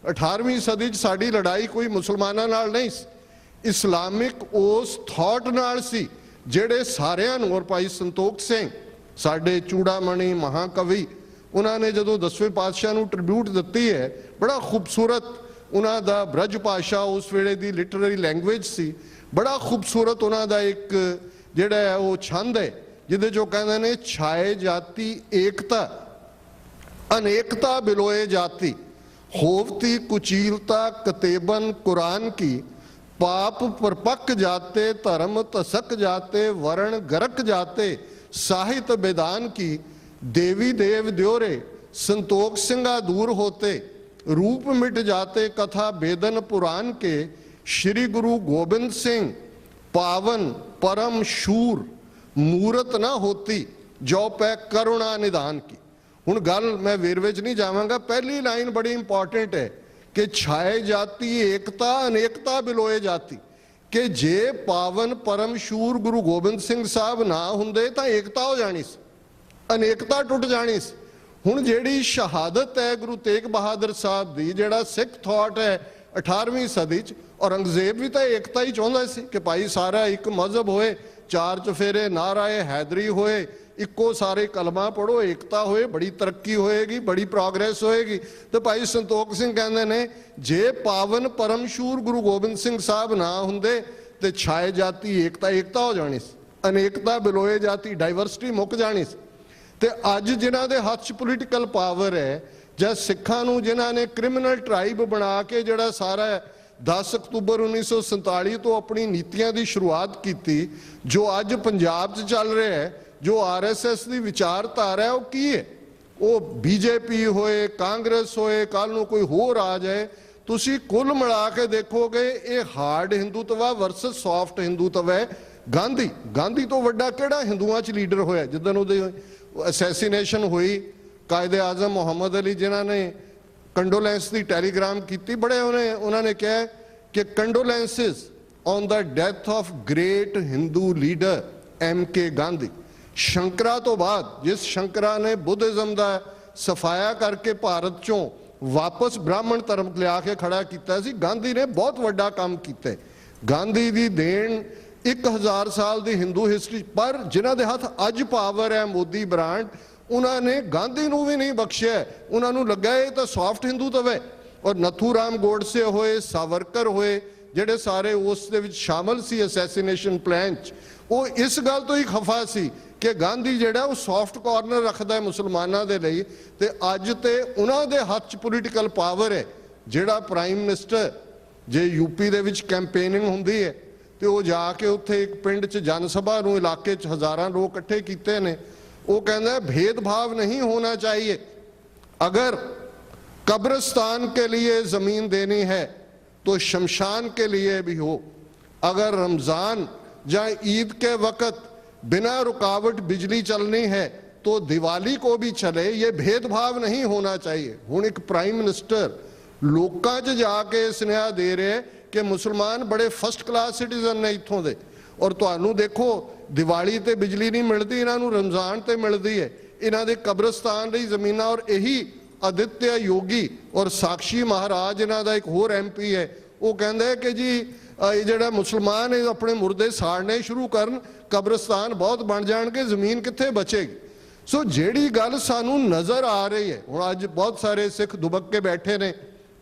18ਵੀਂ ਸਦੀ 'ਚ ਸਾਡੀ ਲੜਾਈ ਕੋਈ ਮੁਸਲਮਾਨਾਂ ਨਾਲ ਨਹੀਂ ਸੀ, ਇਸਲਾਮਿਕ ਉਸ ਥਾਟ ਨਾਲ ਸੀ ਜਿਹੜੇ ਸਾਰਿਆਂ ਨੂੰ। ਔਰ ਭਾਈ ਸੰਤੋਖ ਸਿੰਘ ਸਾਡੇ ਚੂੜਾਮਣੀ ਮਹਾਕਵੀ, ਉਹਨਾਂ ਨੇ ਜਦੋਂ 10ਵੇਂ ਪਾਤਸ਼ਾਹ ਨੂੰ ਟ੍ਰਿਬਿਊਟ ਦਿੱਤੀ ਹੈ, ਬੜਾ ਖੂਬਸੂਰਤ ਉਹਨਾਂ ਦਾ ਬ੍ਰਜ ਭਾਸ਼ਾ ਉਸ ਵੇਲੇ ਦੀ ਲਿਟਰੇਰੀ ਲੈਂਗੁਏਜ ਸੀ। ਬੜਾ ਖੂਬਸੂਰਤ ਉਹਨਾਂ ਦਾ ਇੱਕ ਜਿਹੜਾ ਹੈ ਉਹ ਛੰਦ ਹੈ ਜਿਹਦੇ 'ਚੋਂ ਕਹਿੰਦੇ ਨੇ ਛਾਏ ਜਾਤੀ ਏਕਤਾ ਅਨੇਕਤਾ ਬਿਲੋਏ ਜਾਤੀ ਹੋਵਤੀ ਕੁਚੀਲਤਾ ਕਤੇਬਨ ਕੁਰਾਨ ਕੀ पाप परपक जाते, धर्म तसक जाते, वर्ण गरक जाते, साहित्य वेदान की, देवी देव द्योरे संतोख सिंगा दूर होते, रूप मिट जाते कथा वेदन पुराण के, श्री गुरु गोबिंद सिंह पावन परम शूर, मूरत ना होती जो पै करुणा निदान की। हुण गल मैं वेरवे च नहीं जावांगा, पहली लाइन बड़ी इंपॉर्टेंट है कि छाए जाती एकता अनेकता बिलोए जाती, कि जे पावन परम शूर गुरु गोबिंद सिंह साहब ना हुंदे तां एकता हो जानी सी, अनेकता टुट जानी सी। हुण जिहड़ी शहादत है गुरु तेग बहादुर साहब दी, जिहड़ा सिख थॉट है 18वीं सदी च, औरंगजेब भी तो एकता ही चाहुंदा सी कि भाई सारा एक मजहब होए, चार चफेरे नाराए हैदरी होए, इक्को सारे कलमा पढ़ो, एकता होए, बड़ी तरक्की होएगी, बड़ी प्रोग्रेस होएगी। तो भाई संतोख सिंह कहंदे ने जे पावन परम शूर गुरु गोबिंद सिंह साहब ना हुंदे ते छाए जाती एकता, एकता हो जानी सी, अनेकता बिलोए जाती, डाइवर्सिटी मुक जानी सी। ते अज जिन्हां दे हत्थ च पोलीटिकल पावर है, ਜਾਂ ਸਿੱਖਾਂ ਨੂੰ ਜਿਨ੍ਹਾਂ ਨੇ ਕ੍ਰਿਮੀਨਲ ਟ੍ਰਾਈਬ ਬਣਾ ਕੇ ਜਿਹੜਾ ਸਾਰਾ 10 ਅਕਤੂਬਰ 1947 ਤੋਂ ਆਪਣੀ ਨੀਤੀਆਂ ਦੀ ਸ਼ੁਰੂਆਤ ਕੀਤੀ, ਜੋ ਅੱਜ ਪੰਜਾਬ 'ਚ ਚੱਲ ਰਿਹਾ ਹੈ, ਜੋ ਆਰਐਸਐਸ ਦੀ ਵਿਚਾਰਧਾਰਾ ਹੈ, ਉਹ ਕੀ ਹੈ? ਉਹ ਬੀਜੇਪੀ ਹੋਏ, ਕਾਂਗਰਸ ਹੋਏ, ਕੱਲ ਨੂੰ ਕੋਈ ਹੋਰ ਆ ਜਾਏ, ਤੁਸੀਂ ਕੁੱਲ ਮਿਲਾ ਕੇ ਦੇਖੋਗੇ ਇਹ hard Hindutva versus soft Hindutva ਹੈ। ਗਾਂਧੀ ਤੋਂ ਵੱਡਾ ਕਿਹੜਾ ਹਿੰਦੂਆਂ 'ਚ ਲੀਡਰ ਹੋਇਆ? ਜਿੱਦਣ ਉਹਦੇ ਅਸੈਸੀਨੇਸ਼ਨ ਹੋਈ, कायदे आजम मोहम्मद अली जिन्होंने कंडोलेंस की टैलीग्राम की, बड़े उन्होंने कहा कि condolences on the death of great Hindu leader MK Gandhi. शंकरा तो बाद जिस शंकरा ने बुद्धिज्म का सफाया करके भारत चों वापस ब्राह्मण धर्म लिया के खड़ा किया, गांधी ने बहुत वड्डा काम किया। गांधी की देन 1000 साल की हिंदू हिस्टरी, पर जिन्हों के हथ अज पावर है मोदी ब्रांड, उन्होंने गांधी नूं भी नहीं बख्शिया, उन्होंने लगा ये तो सॉफ्ट हिंदूत्व है। और नथूराम गोडसे होए, सावरकर होए, ਜਿਹੜੇ ਸਾਰੇ ਉਸ ਦੇ ਵਿੱਚ ਸ਼ਾਮਲ ਸੀ ਅਸੈਸੀਨੇਸ਼ਨ ਪਲਾਨ 'ਚ, ਉਹ ਇਸ ਗੱਲ ਤੋਂ ਹੀ ਖਫਾ ਸੀ ਕਿ ਗਾਂਧੀ ਜਿਹੜਾ ਉਹ ਸੌਫਟ ਕਾਰਨਰ ਰੱਖਦਾ ਹੈ ਮੁਸਲਮਾਨਾਂ ਦੇ ਲਈ। ਤੇ ਅੱਜ ਤੇ ਉਹਨਾਂ ਦੇ ਹੱਥ 'ਚ ਪੋਲੀਟੀਕਲ ਪਾਵਰ ਹੈ, ਜਿਹੜਾ ਪ੍ਰਾਈਮ ਮਿਨਿਸਟਰ ਜੇ ਯੂਪੀ ਦੇ ਵਿੱਚ ਕੈਂਪੇਨਿੰਗ ਹੁੰਦੀ ਹੈ ਤੇ ਉਹ ਜਾ ਕੇ ਉੱਥੇ ਇੱਕ ਪਿੰਡ 'ਚ ਜਨ ਸਭਾ ਨੂੰ ਇਲਾਕੇ 'ਚ ਹਜ਼ਾਰਾਂ ਲੋਕ ਇਕੱਠੇ ਕੀਤੇ ਨੇ, वो कहना है भेदभाव नहीं होना चाहिए, अगर कब्रिस्तान के लिए ज़मीन देनी है तो शमशान के लिए भी हो, अगर रमज़ान या ईद के वक़्त बिना रुकावट बिजली चलनी है तो दिवाली को भी चले, ये भेदभाव नहीं होना चाहिए। हुण एक प्राइम मिनिस्टर लोकां 'च जाके सुनेहा दे रहे कि मुसलमान बड़े फस्ट क्लास सिटीजन ने इत्थों दे, और तुहानू देखो दिवाली ते बिजली नहीं मिलती, इन्हों रमज़ान ते मिलती है, इन्हों कब्रिस्तान की जमीन। और यही आदित्य योगी और साक्षी महाराज इन्हों का एक होर MP है, वो कहते हैं कि जी जो मुसलमान है अपने मुर्दे साड़ने शुरू करन, कब्रिस्तान बहुत बन जाएंगे, जमीन कित्थे बचेगी। सो जिहड़ी गल सानू नज़र आ रही है, हुण अज बहुत सारे सिख दुबक के बैठे ने,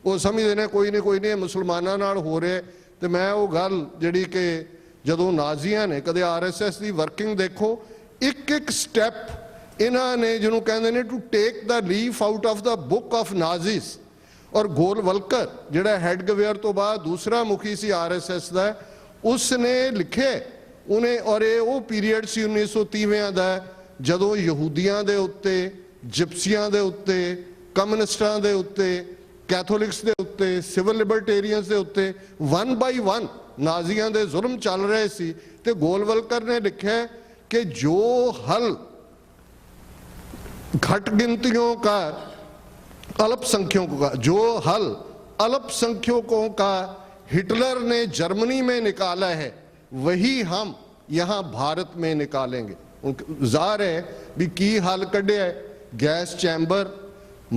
वो समझते हैं कोई नहीं मुसलमानों नाल हो रहा है। तो मैं वो गल जिहड़ी कि ਜਦੋਂ ਨਾਜ਼ੀਆਂ ਨੇ ਕਦੇ RSS ਦੀ ਵਰਕਿੰਗ ਦੇਖੋ, ਇੱਕ ਸਟੈਪ ਇਹਨਾਂ ਨੇ ਜਿਹਨੂੰ ਕਹਿੰਦੇ ਨੇ to take the leaf out of the book of Nazis. ਔਰ ਗੋਲਵਲਕਰ ਜਿਹੜਾ ਹੈਡਗਵੇਅਰ ਤੋਂ ਬਾਅਦ ਦੂਸਰਾ ਮੁਖੀ ਸੀ RSS ਦਾ, ਉਸਨੇ ਲਿਖੇ ਉਹਨੇ, ਔਰ ਇਹ ਉਹ ਪੀਰੀਅਡ ਸੀ 1930 ਦਾ ਜਦੋਂ ਯਹੂਦੀਆਂ ਦੇ ਉੱਤੇ, ਜਿਪਸੀਆਂ ਦੇ ਉੱਤੇ, ਕਮਿਊਨਿਸਟਾਂ ਦੇ ਉੱਤੇ, ਕੈਥੋਲਿਕਸ ਦੇ ਉੱਤੇ, ਸਿਵਲ ਲਿਬਰਟੇਰੀਅਨਸ ਦੇ ਉੱਤੇ 1 by 1 नाजियां दे जुल्म चल रहे सी। ते गोलवलकर ने लिखा कि जो हल घट गिनतियों का अल्पसंख्यकों का, जो हल अल्पसंख्यकों का हिटलर ने जर्मनी में निकाला है, वही हम यहाँ भारत में निकालेंगे। ज़ाहिर है भी की हल कढ़े है, गैस चैंबर,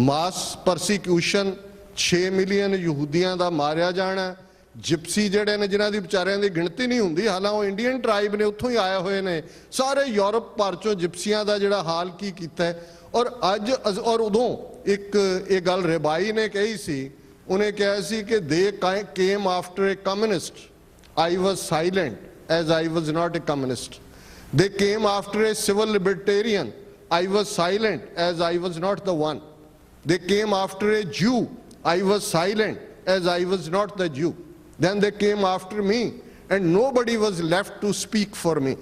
मास परसीक्यूशन, 6 मिलियन यहूदियों का मारिया जाना, जिप्सी जड़े ने जिन्हों की बेचारियों की गिणती नहीं होंगी, हालांकि वो इंडियन ट्राइब ने उत्थों ही आए हुए ने, सारे यूरोप भर चों जिप्सियां का जिहड़ा हाल की कीता है। और अज और उदों एक गल रिबाई ने कही सी, उन्हें कहा सी कि they came after a communist, I was silent as I was not a communist, they came after a civil libertarian, I was silent as I was not the one, they came after a Jew, I was silent as I was not the Jew। then they came after me and nobody was left to speak for me,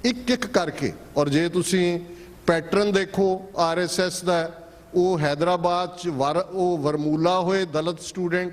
ਇੱਕ ਇੱਕ ਕਰਕੇ। ਔਰ ਜੇ ਤੁਸੀਂ pattern ਦੇਖੋ RSS ਦਾ, ਉਹ ਹੈਦਰਾਬਾਦ 'ਚ ਉਹ ਵਰਮੂਲਾ ਹੋਏ ਦਲਿਤ ਸਟੂਡੈਂਟ,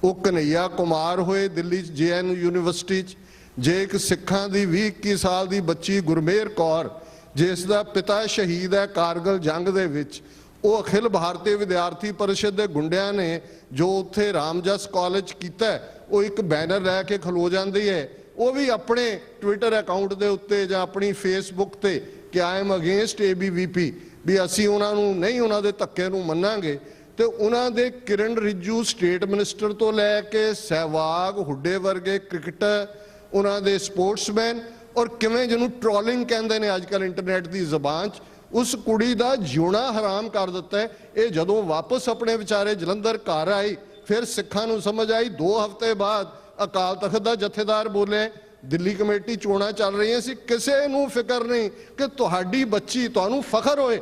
ਉਹ ਕਨਈਆ ਕੁਮਾਰ ਹੋਏ ਦਿੱਲੀ 'ਚ JNU ਯੂਨੀਵਰਸਿਟੀ 'ਚ, ਜੇ ਇੱਕ ਸਿੱਖਾਂ ਦੀ 20-21 ਸਾਲ ਦੀ ਬੱਚੀ ਗੁਰਮੇਹਰ ਕੌਰ ਜਿਸ ਦਾ ਪਿਤਾ ਸ਼ਹੀਦ ਹੈ ਕਾਰਗਲ ਜੰਗ ਦੇ ਵਿੱਚ, ਉਹ ਅਖਿਲ ਭਾਰਤੀ ਵਿਦਿਆਰਥੀ ਪਰਿਸ਼ਦ ਦੇ ਗੁੰਡਿਆਂ ਨੇ ਜੋ ਉੱਥੇ ਰਾਮਜਸ ਕਾਲਜ ਕੀਤਾ, ਉਹ ਇੱਕ ਬੈਨਰ ਲੈ ਕੇ ਖਲੋ ਜਾਂਦੀ ਹੈ, ਉਹ ਵੀ ਆਪਣੇ ਟਵਿੱਟਰ ਅਕਾਊਂਟ ਦੇ ਉੱਤੇ ਜਾਂ ਆਪਣੀ ਫੇਸਬੁੱਕ ਤੇ ਕਿ ਆਈ ਐਮ ਅਗੇਂਸਟ ABVP, ਵੀ ਅਸੀਂ ਉਹਨਾਂ ਨੂੰ ਨਹੀਂ, ਉਹਨਾਂ ਦੇ ਧੱਕੇ ਨੂੰ ਮੰਨਾਂਗੇ। ਤੇ ਉਹਨਾਂ ਦੇ ਕਿਰਨ ਰਿਜੂ ਸਟੇਟ ਮਿਨਿਸਟਰ ਤੋਂ ਲੈ ਕੇ ਸਹਿਵਾਗ ਹੁੱਡੇ ਵਰਗੇ ਕ੍ਰਿਕਟਰ, ਉਹਨਾਂ ਦੇ ਸਪੋਰਟਸਮੈਨ, ਔਰ ਕਿਵੇਂ ਜਿਹਨੂੰ ਟ੍ਰੋਲਿੰਗ ਕਹਿੰਦੇ ਨੇ ਅੱਜ ਕੱਲ੍ਹ ਇੰਟਰਨੈਟ ਦੀ ਜ਼ਬਾਨ 'ਚ, ਉਸ ਕੁੜੀ ਦਾ ਜਿਉਣਾ ਹਰਾਮ ਕਰ ਦਿੱਤਾ ਹੈ। ਇਹ ਜਦੋਂ ਵਾਪਸ ਆਪਣੇ ਵਿਚਾਰੇ ਜਲੰਧਰ ਘਰ ਆਈ, ਫਿਰ ਸਿੱਖਾਂ ਨੂੰ ਸਮਝ ਆਈ। 2 ਹਫ਼ਤੇ ਬਾਅਦ ਅਕਾਲ ਤਖਤ ਦਾ ਜਥੇਦਾਰ ਬੋਲੇ, ਦਿੱਲੀ ਕਮੇਟੀ ਚੋਣਾਂ ਚੱਲ ਰਹੀਆਂ ਸੀ, ਕਿਸੇ ਨੂੰ ਫਿਕਰ ਨਹੀਂ ਕਿ ਤੁਹਾਡੀ ਬੱਚੀ, ਤੁਹਾਨੂੰ ਫਖਰ ਹੋਏ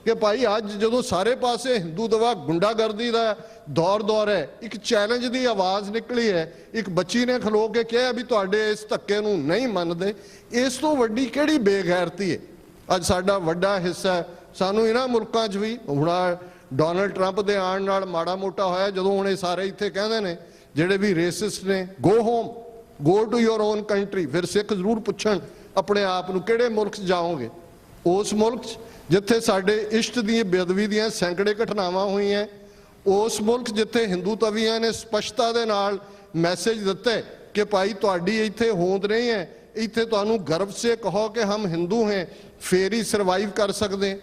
ਕਿ ਭਾਈ ਅੱਜ ਜਦੋਂ ਸਾਰੇ ਪਾਸੇ ਹਿੰਦੂ ਦਵਾ ਗੁੰਡਾਗਰਦੀ ਦਾ ਦੌਰ ਹੈ, ਇੱਕ ਚੈਲੰਜ ਦੀ ਆਵਾਜ਼ ਨਿਕਲੀ ਹੈ, ਇੱਕ ਬੱਚੀ ਨੇ ਖਲੋ ਕੇ ਕਿਹਾ ਵੀ ਤੁਹਾਡੇ ਇਸ ਧੱਕੇ ਨੂੰ ਨਹੀਂ ਮੰਨਦੇ। ਇਸ ਤੋਂ ਵੱਡੀ ਕਿਹੜੀ ਬੇਗੈਰਤੀ ਹੈ? ਅੱਜ ਸਾਡਾ ਵੱਡਾ ਹਿੱਸਾ ਸਾਨੂੰ ਇਹਨਾਂ ਮੁਲਕਾਂ 'ਚ ਵੀ, ਹੁਣ ਡੋਨਲਡ ਟਰੰਪ ਦੇ ਆਉਣ ਨਾਲ ਮਾੜਾ ਮੋਟਾ ਹੋਇਆ, ਜਦੋਂ ਹੁਣ ਇਹ ਸਾਰੇ ਇੱਥੇ ਕਹਿੰਦੇ ਨੇ ਜਿਹੜੇ ਵੀ ਰੇਸਿਸਟ ਨੇ, go home, go to your own country, ਫਿਰ ਸਿੱਖ ਜ਼ਰੂਰ ਪੁੱਛਣ ਆਪਣੇ ਆਪ ਨੂੰ ਕਿਹੜੇ ਮੁਲਕ 'ਚ ਜਾਓਗੇ? ਉਸ ਮੁਲਕ 'ਚ ਜਿੱਥੇ ਸਾਡੇ ਇਸ਼ਟ ਦੀ ਬੇਅਦਬੀ ਦੀਆਂ ਸੈਂਕੜੇ ਘਟਨਾਵਾਂ ਹੋਈਆਂ, ਉਸ ਮੁਲਕ ਜਿੱਥੇ ਹਿੰਦੂ ਤਵੀਆਂ ਨੇ ਸਪਸ਼ਟਤਾ ਦੇ ਨਾਲ ਮੈਸੇਜ ਦਿੱਤਾ ਕਿ ਭਾਈ ਤੁਹਾਡੀ ਇੱਥੇ ਹੋਂਦ ਨਹੀਂ ਹੈ, ਇੱਥੇ ਤੁਹਾਨੂੰ ਗਰਵ ਸੇ ਕਹੋ ਕਿ ਹਮ ਹਿੰਦੂ ਹੈ, ਫੇਰ ਹੀ ਸਰਵਾਈਵ ਕਰ ਸਕਦੇ।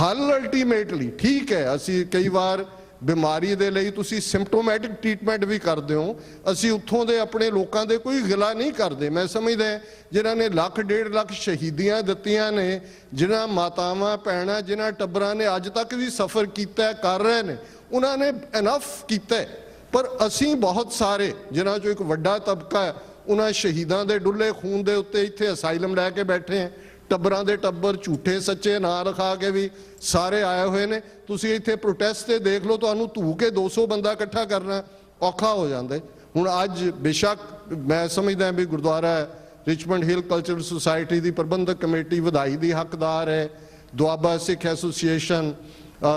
ਹੱਲ ਅਲਟੀਮੇਟਲੀ ਠੀਕ ਹੈ, ਅਸੀਂ ਕਈ ਵਾਰ ਬਿਮਾਰੀ ਦੇ ਲਈ ਤੁਸੀਂ ਸਿੰਪਟੋਮੈਟਿਕ ਟ੍ਰੀਟਮੈਂਟ ਵੀ ਕਰਦੇ ਹੋ, ਅਸੀਂ ਉੱਥੋਂ ਦੇ ਆਪਣੇ ਲੋਕਾਂ ਦੇ ਕੋਈ ਗਿਲਾ ਨਹੀਂ ਕਰਦੇ। ਮੈਂ ਸਮਝਦਾ ਜਿਨ੍ਹਾਂ ਨੇ 1.5 ਲੱਖ ਸ਼ਹੀਦੀਆਂ ਦਿੱਤੀਆਂ ਨੇ, ਜਿਨ੍ਹਾਂ ਮਾਤਾਵਾਂ ਭੈਣਾਂ ਜਿਨ੍ਹਾਂ ਟੱਬਰਾਂ ਨੇ ਅੱਜ ਤੱਕ ਵੀ ਸਫ਼ਰ ਕੀਤਾ, ਕਰ ਰਹੇ ਨੇ, ਉਹਨਾਂ ਨੇ ਇਨਫ ਕੀਤਾ। ਪਰ ਅਸੀਂ ਬਹੁਤ ਸਾਰੇ ਜਿਨ੍ਹਾਂ 'ਚੋਂ ਇੱਕ ਵੱਡਾ ਤਬਕਾ ਉਹਨਾਂ ਸ਼ਹੀਦਾਂ ਦੇ ਡੁੱਲੇ ਖੂਨ ਦੇ ਉੱਤੇ ਇੱਥੇ ਅਸਾਈਲਮ ਲੈ ਕੇ ਬੈਠੇ ਹੈ, ਟੱਬਰਾਂ ਦੇ ਟੱਬਰ ਝੂਠੇ ਸੱਚੇ ਨਾਂ ਰਖਾ ਕੇ ਵੀ ਸਾਰੇ ਆਏ ਹੋਏ ਨੇ। ਤੁਸੀਂ ਇੱਥੇ ਪ੍ਰੋਟੈਸਟ ਤੇ ਦੇਖ ਲਓ, ਤੁਹਾਨੂੰ ਧੂ ਕੇ 200 ਬੰਦਾ ਇਕੱਠਾ ਕਰਨਾ ਔਖਾ ਹੋ ਜਾਂਦਾ। ਹੁਣ ਅੱਜ ਬੇਸ਼ੱਕ ਮੈਂ ਸਮਝਦਾ ਵੀ Gurdwara Richmond Hill Cultural Society ਦੀ ਪ੍ਰਬੰਧਕ ਕਮੇਟੀ ਵਧਾਈ ਦੀ ਹੱਕਦਾਰ ਹੈ, Doaba Sikh Association,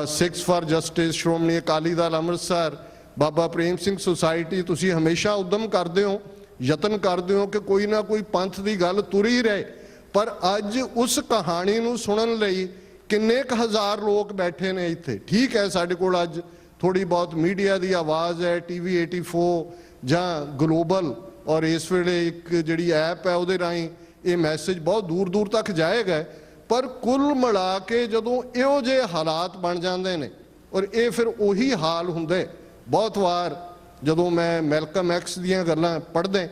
Sikhs for Justice, Shiromani Akali Dal Amritsar, Baba Prem Singh Society, ਤੁਸੀਂ ਹਮੇਸ਼ਾ ਉਦਮ ਕਰਦੇ ਹੋ, ਯਤਨ ਕਰਦੇ ਹੋ ਕਿ ਕੋਈ ਨਾ ਕੋਈ ਪੰਥ ਦੀ ਗੱਲ ਤੁਰੀ ਰਹੇ। ਪਰ ਅੱਜ ਉਸ ਕਹਾਣੀ ਨੂੰ ਸੁਣਨ ਲਈ ਕਿੰਨੇ ਕੁ ਹਜ਼ਾਰ ਲੋਕ ਬੈਠੇ ਨੇ ਇੱਥੇ। ਠੀਕ ਹੈ, ਸਾਡੇ ਕੋਲ ਅੱਜ ਥੋੜੀ ਬਹੁਤ ਮੀਡੀਆ ਦੀ ਆਵਾਜ਼ ਹੈ, TV 84 ਜਾਂ ਗਲੋਬਲ, ਔਰ ਇਸ ਵੇਲੇ ਇੱਕ ਜਿਹੜੀ ਐਪ ਹੈ ਉਹਦੇ ਰਾਹੀਂ ਇਹ ਮੈਸੇਜ ਬਹੁਤ ਦੂਰ ਦੂਰ ਤੱਕ ਜਾਏਗਾ। ਪਰ ਕੁੱਲ ਮਿਲਾ ਕੇ ਜਦੋਂ ਇਹੋ ਜਿਹੇ ਹਾਲਾਤ ਬਣ ਜਾਂਦੇ ਨੇ, ਔਰ ਇਹ ਫਿਰ ਉਹੀ ਹਾਲ ਹੁੰਦਾ ਬਹੁਤ ਵਾਰ ਜਦੋਂ ਮੈਂ ਮੈਲਕਮ ਐਕਸ ਦੀਆਂ ਗੱਲਾਂ ਪੜ੍ਹਦਾ,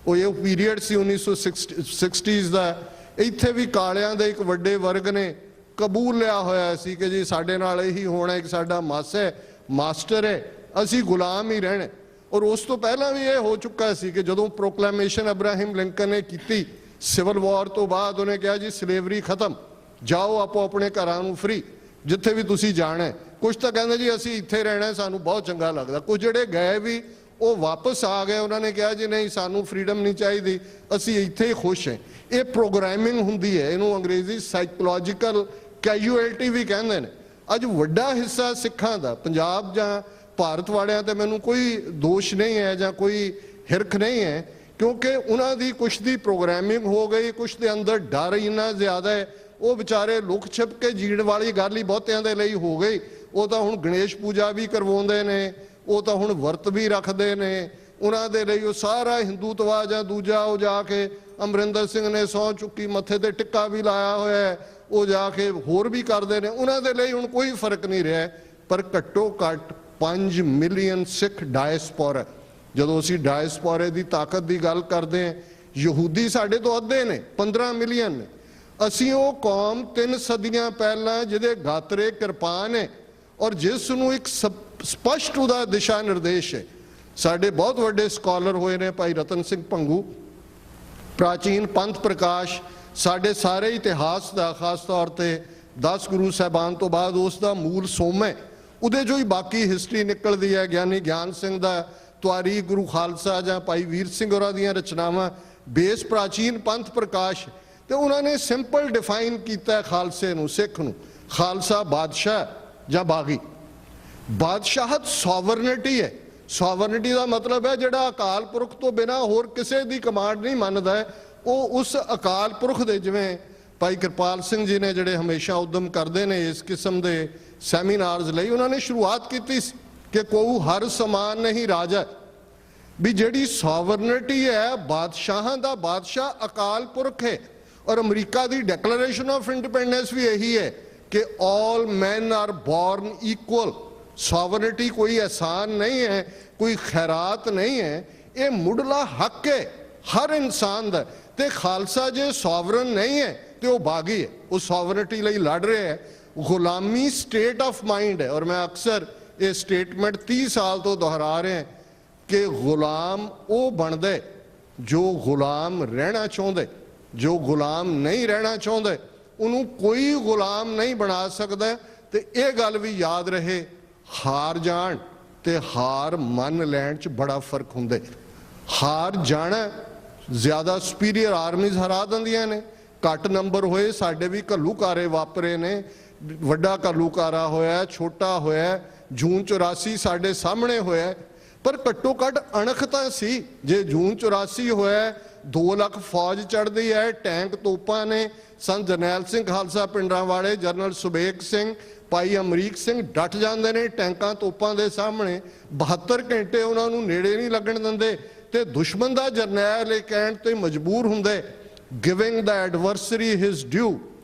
ਉਹ ਇਹ ਪੀਰੀਅਡ ਸੀ 1960s ਦਾ, ਇੱਥੇ ਵੀ ਕਾਲਿਆਂ ਦੇ ਇੱਕ ਵੱਡੇ ਵਰਗ ਨੇ ਕਬੂਲ ਲਿਆ ਹੋਇਆ ਸੀ ਕਿ ਜੀ ਸਾਡੇ ਨਾਲ ਇਹੀ ਹੋਣਾ, ਇੱਕ ਸਾਡਾ ਮਾਸਟਰ ਹੈ, ਅਸੀਂ ਗੁਲਾਮ ਹੀ ਰਹਿਣਾ। ਔਰ ਉਸ ਤੋਂ ਪਹਿਲਾਂ ਵੀ ਇਹ ਹੋ ਚੁੱਕਾ ਸੀ ਕਿ ਜਦੋਂ ਪ੍ਰੋਕਲੇਮੇਸ਼ਨ ਅਬਰਾਹਿਮ ਲਿੰਕਨ ਨੇ ਕੀਤੀ ਸਿਵਲ ਵਾਰ ਤੋਂ ਬਾਅਦ, ਉਹਨੇ ਕਿਹਾ ਜੀ ਸਲੇਵਰੀ ਖਤਮ, ਜਾਓ ਆਪੋ ਆਪਣੇ ਘਰਾਂ ਨੂੰ ਫਰੀ, ਜਿੱਥੇ ਵੀ ਤੁਸੀਂ ਜਾਣਾ। ਕੁਝ ਤਾਂ ਕਹਿੰਦੇ ਜੀ ਅਸੀਂ ਇੱਥੇ ਰਹਿਣਾ, ਸਾਨੂੰ ਬਹੁਤ ਚੰਗਾ ਲੱਗਦਾ। ਕੁਝ ਜਿਹੜੇ ਗਏ ਵੀ ਉਹ ਵਾਪਸ ਆ ਗਏ, ਉਹਨਾਂ ਨੇ ਕਿਹਾ ਜੀ ਨਹੀਂ ਸਾਨੂੰ ਫਰੀडम ਨਹੀਂ ਚਾਹੀਦੀ, ਅਸੀਂ ਇੱਥੇ ਹੀ ਖੁਸ਼ ਹਾਂ। ਇਹ ਪ੍ਰੋਗਰਾਮਿੰਗ ਹੁੰਦੀ ਹੈ, ਇਹਨੂੰ ਅੰਗਰੇਜ਼ੀ ਸਾਈਕੋਲੋਜੀਕਲ ਕੈਜੂਅਲਟੀ ਵੀ ਕਹਿੰਦੇ ਨੇ। ਅੱਜ ਵੱਡਾ ਹਿੱਸਾ ਸਿੱਖਾਂ ਦਾ ਪੰਜਾਬ ਜਾਂ ਭਾਰਤ ਵਾਲਿਆਂ ਤੇ ਮੈਨੂੰ ਕੋਈ ਦੋਸ਼ ਨਹੀਂ ਹੈ ਜਾਂ ਕੋਈ ਹਿਰਖ ਨਹੀਂ ਹੈ, ਕਿਉਂਕਿ ਉਹਨਾਂ ਦੀ ਕੁਛ ਦੀ ਪ੍ਰੋਗਰਾਮਿੰਗ ਹੋ ਗਈ, ਕੁਛ ਦੇ ਅੰਦਰ ਡਰ ਇੰਨਾ ਜ਼ਿਆਦਾ ਹੈ, ਉਹ ਵਿਚਾਰੇ ਲੁਕ ਛਿਪ ਕੇ ਜੀਣ ਵਾਲੀ ਗੱਲ ਹੀ ਬਹੁਤਿਆਂ ਦੇ ਲਈ ਹੋ ਗਈ। ਉਹ ਤਾਂ ਹੁਣ ਗਣੇਸ਼ ਪੂਜਾ ਵੀ ਕਰਵਾਉਂਦੇ ਨੇ, ਉਹ ਤਾਂ ਹੁਣ ਵਰਤ ਵੀ ਰੱਖਦੇ ਨੇ, ਉਹਨਾਂ ਦੇ ਲਈ ਉਹ ਸਾਰਾ ਹਿੰਦੂਤਵਾ ਜਾਂ ਦੂਜਾ, ਉਹ ਜਾ ਕੇ ਅਮਰਿੰਦਰ ਸਿੰਘ ਨੇ ਸਹੁੰ ਚੁੱਕੀ, ਮੱਥੇ ਤੇ ਟਿੱਕਾ ਵੀ ਲਾਇਆ ਹੋਇਆ, ਉਹ ਜਾ ਕੇ ਹੋਰ ਵੀ ਕਰਦੇ ਨੇ, ਉਹਨਾਂ ਦੇ ਲਈ ਹੁਣ ਕੋਈ ਫਰਕ ਨਹੀਂ ਰਿਹਾ। ਪਰ ਘੱਟੋ ਘੱਟ 5 ਮਿਲੀਅਨ ਸਿੱਖ ਡਾਇਸਪੋਰਾ, ਜਦੋਂ ਅਸੀਂ ਡਾਇਸਪੋਰੇ ਦੀ ਤਾਕਤ ਦੀ ਗੱਲ ਕਰਦੇ ਹਾਂ, ਯਹੂਦੀ ਸਾਡੇ ਤੋਂ ਅੱਧੇ ਨੇ, 15 ਮਿਲੀਅਨ ਨੇ। ਅਸੀਂ ਉਹ ਕੌਮ 3 ਸਦੀਆਂ ਪਹਿਲਾਂ ਜਿਹਦੇ ਗਾਤਰੇ ਕਿਰਪਾਨ ਹੈ ਔਰ ਜਿਸ ਨੂੰ ਇੱਕ ਸਪਸ਼ਟ ਉਹਦਾ ਦਿਸ਼ਾ ਨਿਰਦੇਸ਼ ਹੈ। ਸਾਡੇ ਬਹੁਤ ਵੱਡੇ ਸਕਾਲਰ ਹੋਏ ਨੇ, ਭਾਈ ਰਤਨ ਸਿੰਘ ਭੰਗੂ, ਪ੍ਰਾਚੀਨ ਪੰਥ ਪ੍ਰਕਾਸ਼, ਸਾਡੇ ਸਾਰੇ ਇਤਿਹਾਸ ਦਾ ਖਾਸ ਤੌਰ ਤੇ 10 ਗੁਰੂ ਸਾਹਿਬਾਨ ਤੋਂ ਬਾਅਦ ਉਸ ਦਾ ਮੂਲ ਸੋਮ ਹੈ, ਉਹਦੇ ਜੋ ਹੀ ਬਾਕੀ ਹਿਸਟਰੀ ਨਿਕਲਦੀ ਹੈ। ਗਿਆਨੀ ਗਿਆਨ ਸਿੰਘ ਦਾ ਤਵਾਰੀ ਗੁਰੂ ਖਾਲਸਾ ਜਾਂ ਭਾਈ ਵੀਰ ਸਿੰਘ ਹੋਰਾਂ ਦੀਆਂ ਰਚਨਾਵਾਂ ਬੇਸ ਪ੍ਰਾਚੀਨ ਪੰਥ ਪ੍ਰਕਾਸ਼, ਤੇ ਉਹਨਾਂ ਨੇ ਸਿੰਪਲ ਡਿਫਾਈਨ ਕੀਤਾ ਖਾਲਸੇ ਨੂੰ, ਸਿੱਖ ਨੂੰ। ਖਾਲਸਾ ਬਾਦਸ਼ਾਹ ਜਾਂ ਬਾਗੀ। ਬਾਦਸ਼ਾਹਤ ਸੋਵਰਨਿਟੀ ਹੈ। ਸੋਵਰਨਿਟੀ ਦਾ ਮਤਲਬ ਹੈ ਜਿਹੜਾ ਅਕਾਲ ਪੁਰਖ ਤੋਂ ਬਿਨਾਂ ਹੋਰ ਕਿਸੇ ਦੀ ਕਮਾਂਡ ਨਹੀਂ ਮੰਨਦਾ ਹੈ, ਉਹ ਉਸ ਅਕਾਲ ਪੁਰਖ ਦੇ, ਜਿਵੇਂ ਭਾਈ ਕਿਰਪਾਲ ਸਿੰਘ ਜੀ ਨੇ ਜਿਹੜੇ ਹਮੇਸ਼ਾ ਉਦਮ ਕਰਦੇ ਨੇ ਇਸ ਕਿਸਮ ਦੇ ਸੈਮੀਨਾਰਸ ਲਈ, ਉਹਨਾਂ ਨੇ ਸ਼ੁਰੂਆਤ ਕੀਤੀ ਸੀ ਕਿ ਕੋਈ ਹਰ ਸਮਾਨ ਨਹੀਂ ਰਾਜਾ, ਵੀ ਜਿਹੜੀ ਸੋਵਰਨਿਟੀ ਹੈ ਬਾਦਸ਼ਾਹਾਂ ਦਾ ਬਾਦਸ਼ਾਹ ਅਕਾਲ ਪੁਰਖ ਹੈ। ਔਰ America the declaration of independence ਵੀ ਇਹੀ ਹੈ ਕਿ ਆਲ ਮੈਨ ਆਰ ਬੋਰਨ ਇਕੁਅਲ। ਸੋਵਰਨਿਟੀ ਕੋਈ ਅਹਿਸਾਨ ਨਹੀਂ ਹੈ, ਕੋਈ ਖੈਰਾਤ ਨਹੀਂ ਹੈ, ਇਹ ਮੁੱਢਲਾ ਹੱਕ ਹੈ ਹਰ ਇਨਸਾਨ ਦਾ। ਤੇ ਖਾਲਸਾ ਜੇ ਸੋਵਰਨ ਨਹੀਂ ਹੈ ਤੇ ਉਹ ਬਾਗੀ ਹੈ, ਉਹ ਸੋਵਰਨਿਟੀ ਲਈ ਲੜ ਰਿਹਾ ਹੈ। ਗੁਲਾਮੀ ਸਟੇਟ ਆਫ ਮਾਈਂਡ ਹੈ। ਔਰ ਮੈਂ ਅਕਸਰ ਇਹ ਸਟੇਟਮੈਂਟ 30 ਸਾਲ ਤੋਂ ਦੁਹਰਾ ਰਿਹਾ ਕਿ ਗੁਲਾਮ ਉਹ ਬਣਦਾ ਜੋ ਗੁਲਾਮ ਰਹਿਣਾ ਚਾਹੁੰਦਾ। ਜੋ ਗੁਲਾਮ ਨਹੀਂ ਰਹਿਣਾ ਚਾਹੁੰਦਾ ਉਹਨੂੰ ਕੋਈ ਗੁਲਾਮ ਨਹੀਂ ਬਣਾ ਸਕਦਾ। ਤੇ ਇਹ ਗੱਲ ਵੀ ਯਾਦ ਰਹੇ, ਹਾਰ ਜਾਣ ਤੇ ਹਾਰ ਮੰਨ ਲੈਣ 'ਚ ਬੜਾ ਫਰਕ ਹੁੰਦਾ। ਹਾਰ ਜਾਣਾ ਜ਼ਿਆਦਾ ਸੁਪੀਰੀਅਰ ਆਰਮੀਜ਼ ਹਰਾ ਦਿੰਦੀਆਂ ਨੇ, ਘੱਟ ਨੰਬਰ ਹੋਏ, ਸਾਡੇ ਵੀ ਘੱਲੂਕਾਰੇ ਵਾਪਰੇ ਨੇ, ਵੱਡਾ ਘੱਲੂਕਾਰਾ ਹੋਇਆ, ਛੋਟਾ ਹੋਇਆ, ਜੂਨ 84 ਸਾਡੇ ਸਾਹਮਣੇ ਹੋਇਆ, ਪਰ ਘੱਟੋ ਘੱਟ ਅਣਖ ਤਾਂ ਸੀ। ਜੇ ਜੂਨ 84 ਹੋਇਆ, 2 ਲੱਖ ਫੌਜ ਚੜ੍ਹਦੀ ਹੈ, ਟੈਂਕ ਤੋਪਾਂ ਨੇ, ਸੰਤ ਜਰਨੈਲ ਸਿੰਘ ਖਾਲਸਾ ਪਿੰਡਰਾਂਵਾਲੇ, ਜਨਰਲ ਸੁਬੇਗ ਸਿੰਘ, ਭਾਈ ਅਮਰੀਕ ਸਿੰਘ ਡਟ ਜਾਂਦੇ ਨੇ ਟੈਂਕਾਂ ਤੋਪਾਂ ਦੇ ਸਾਹਮਣੇ। 72 ਘੰਟੇ ਉਹਨਾਂ ਨੂੰ ਨੇੜੇ ਨਹੀਂ ਲੱਗਣ ਦਿੰਦੇ ਤੇ ਦੁਸ਼ਮਣ ਦਾ ਜਰਨੈਲ ਇਹ ਕਹਿਣ ਤੇ ਮਜਬੂਰ ਹੁੰਦੇ, giving the ਐਡਵਰਸਰੀ his due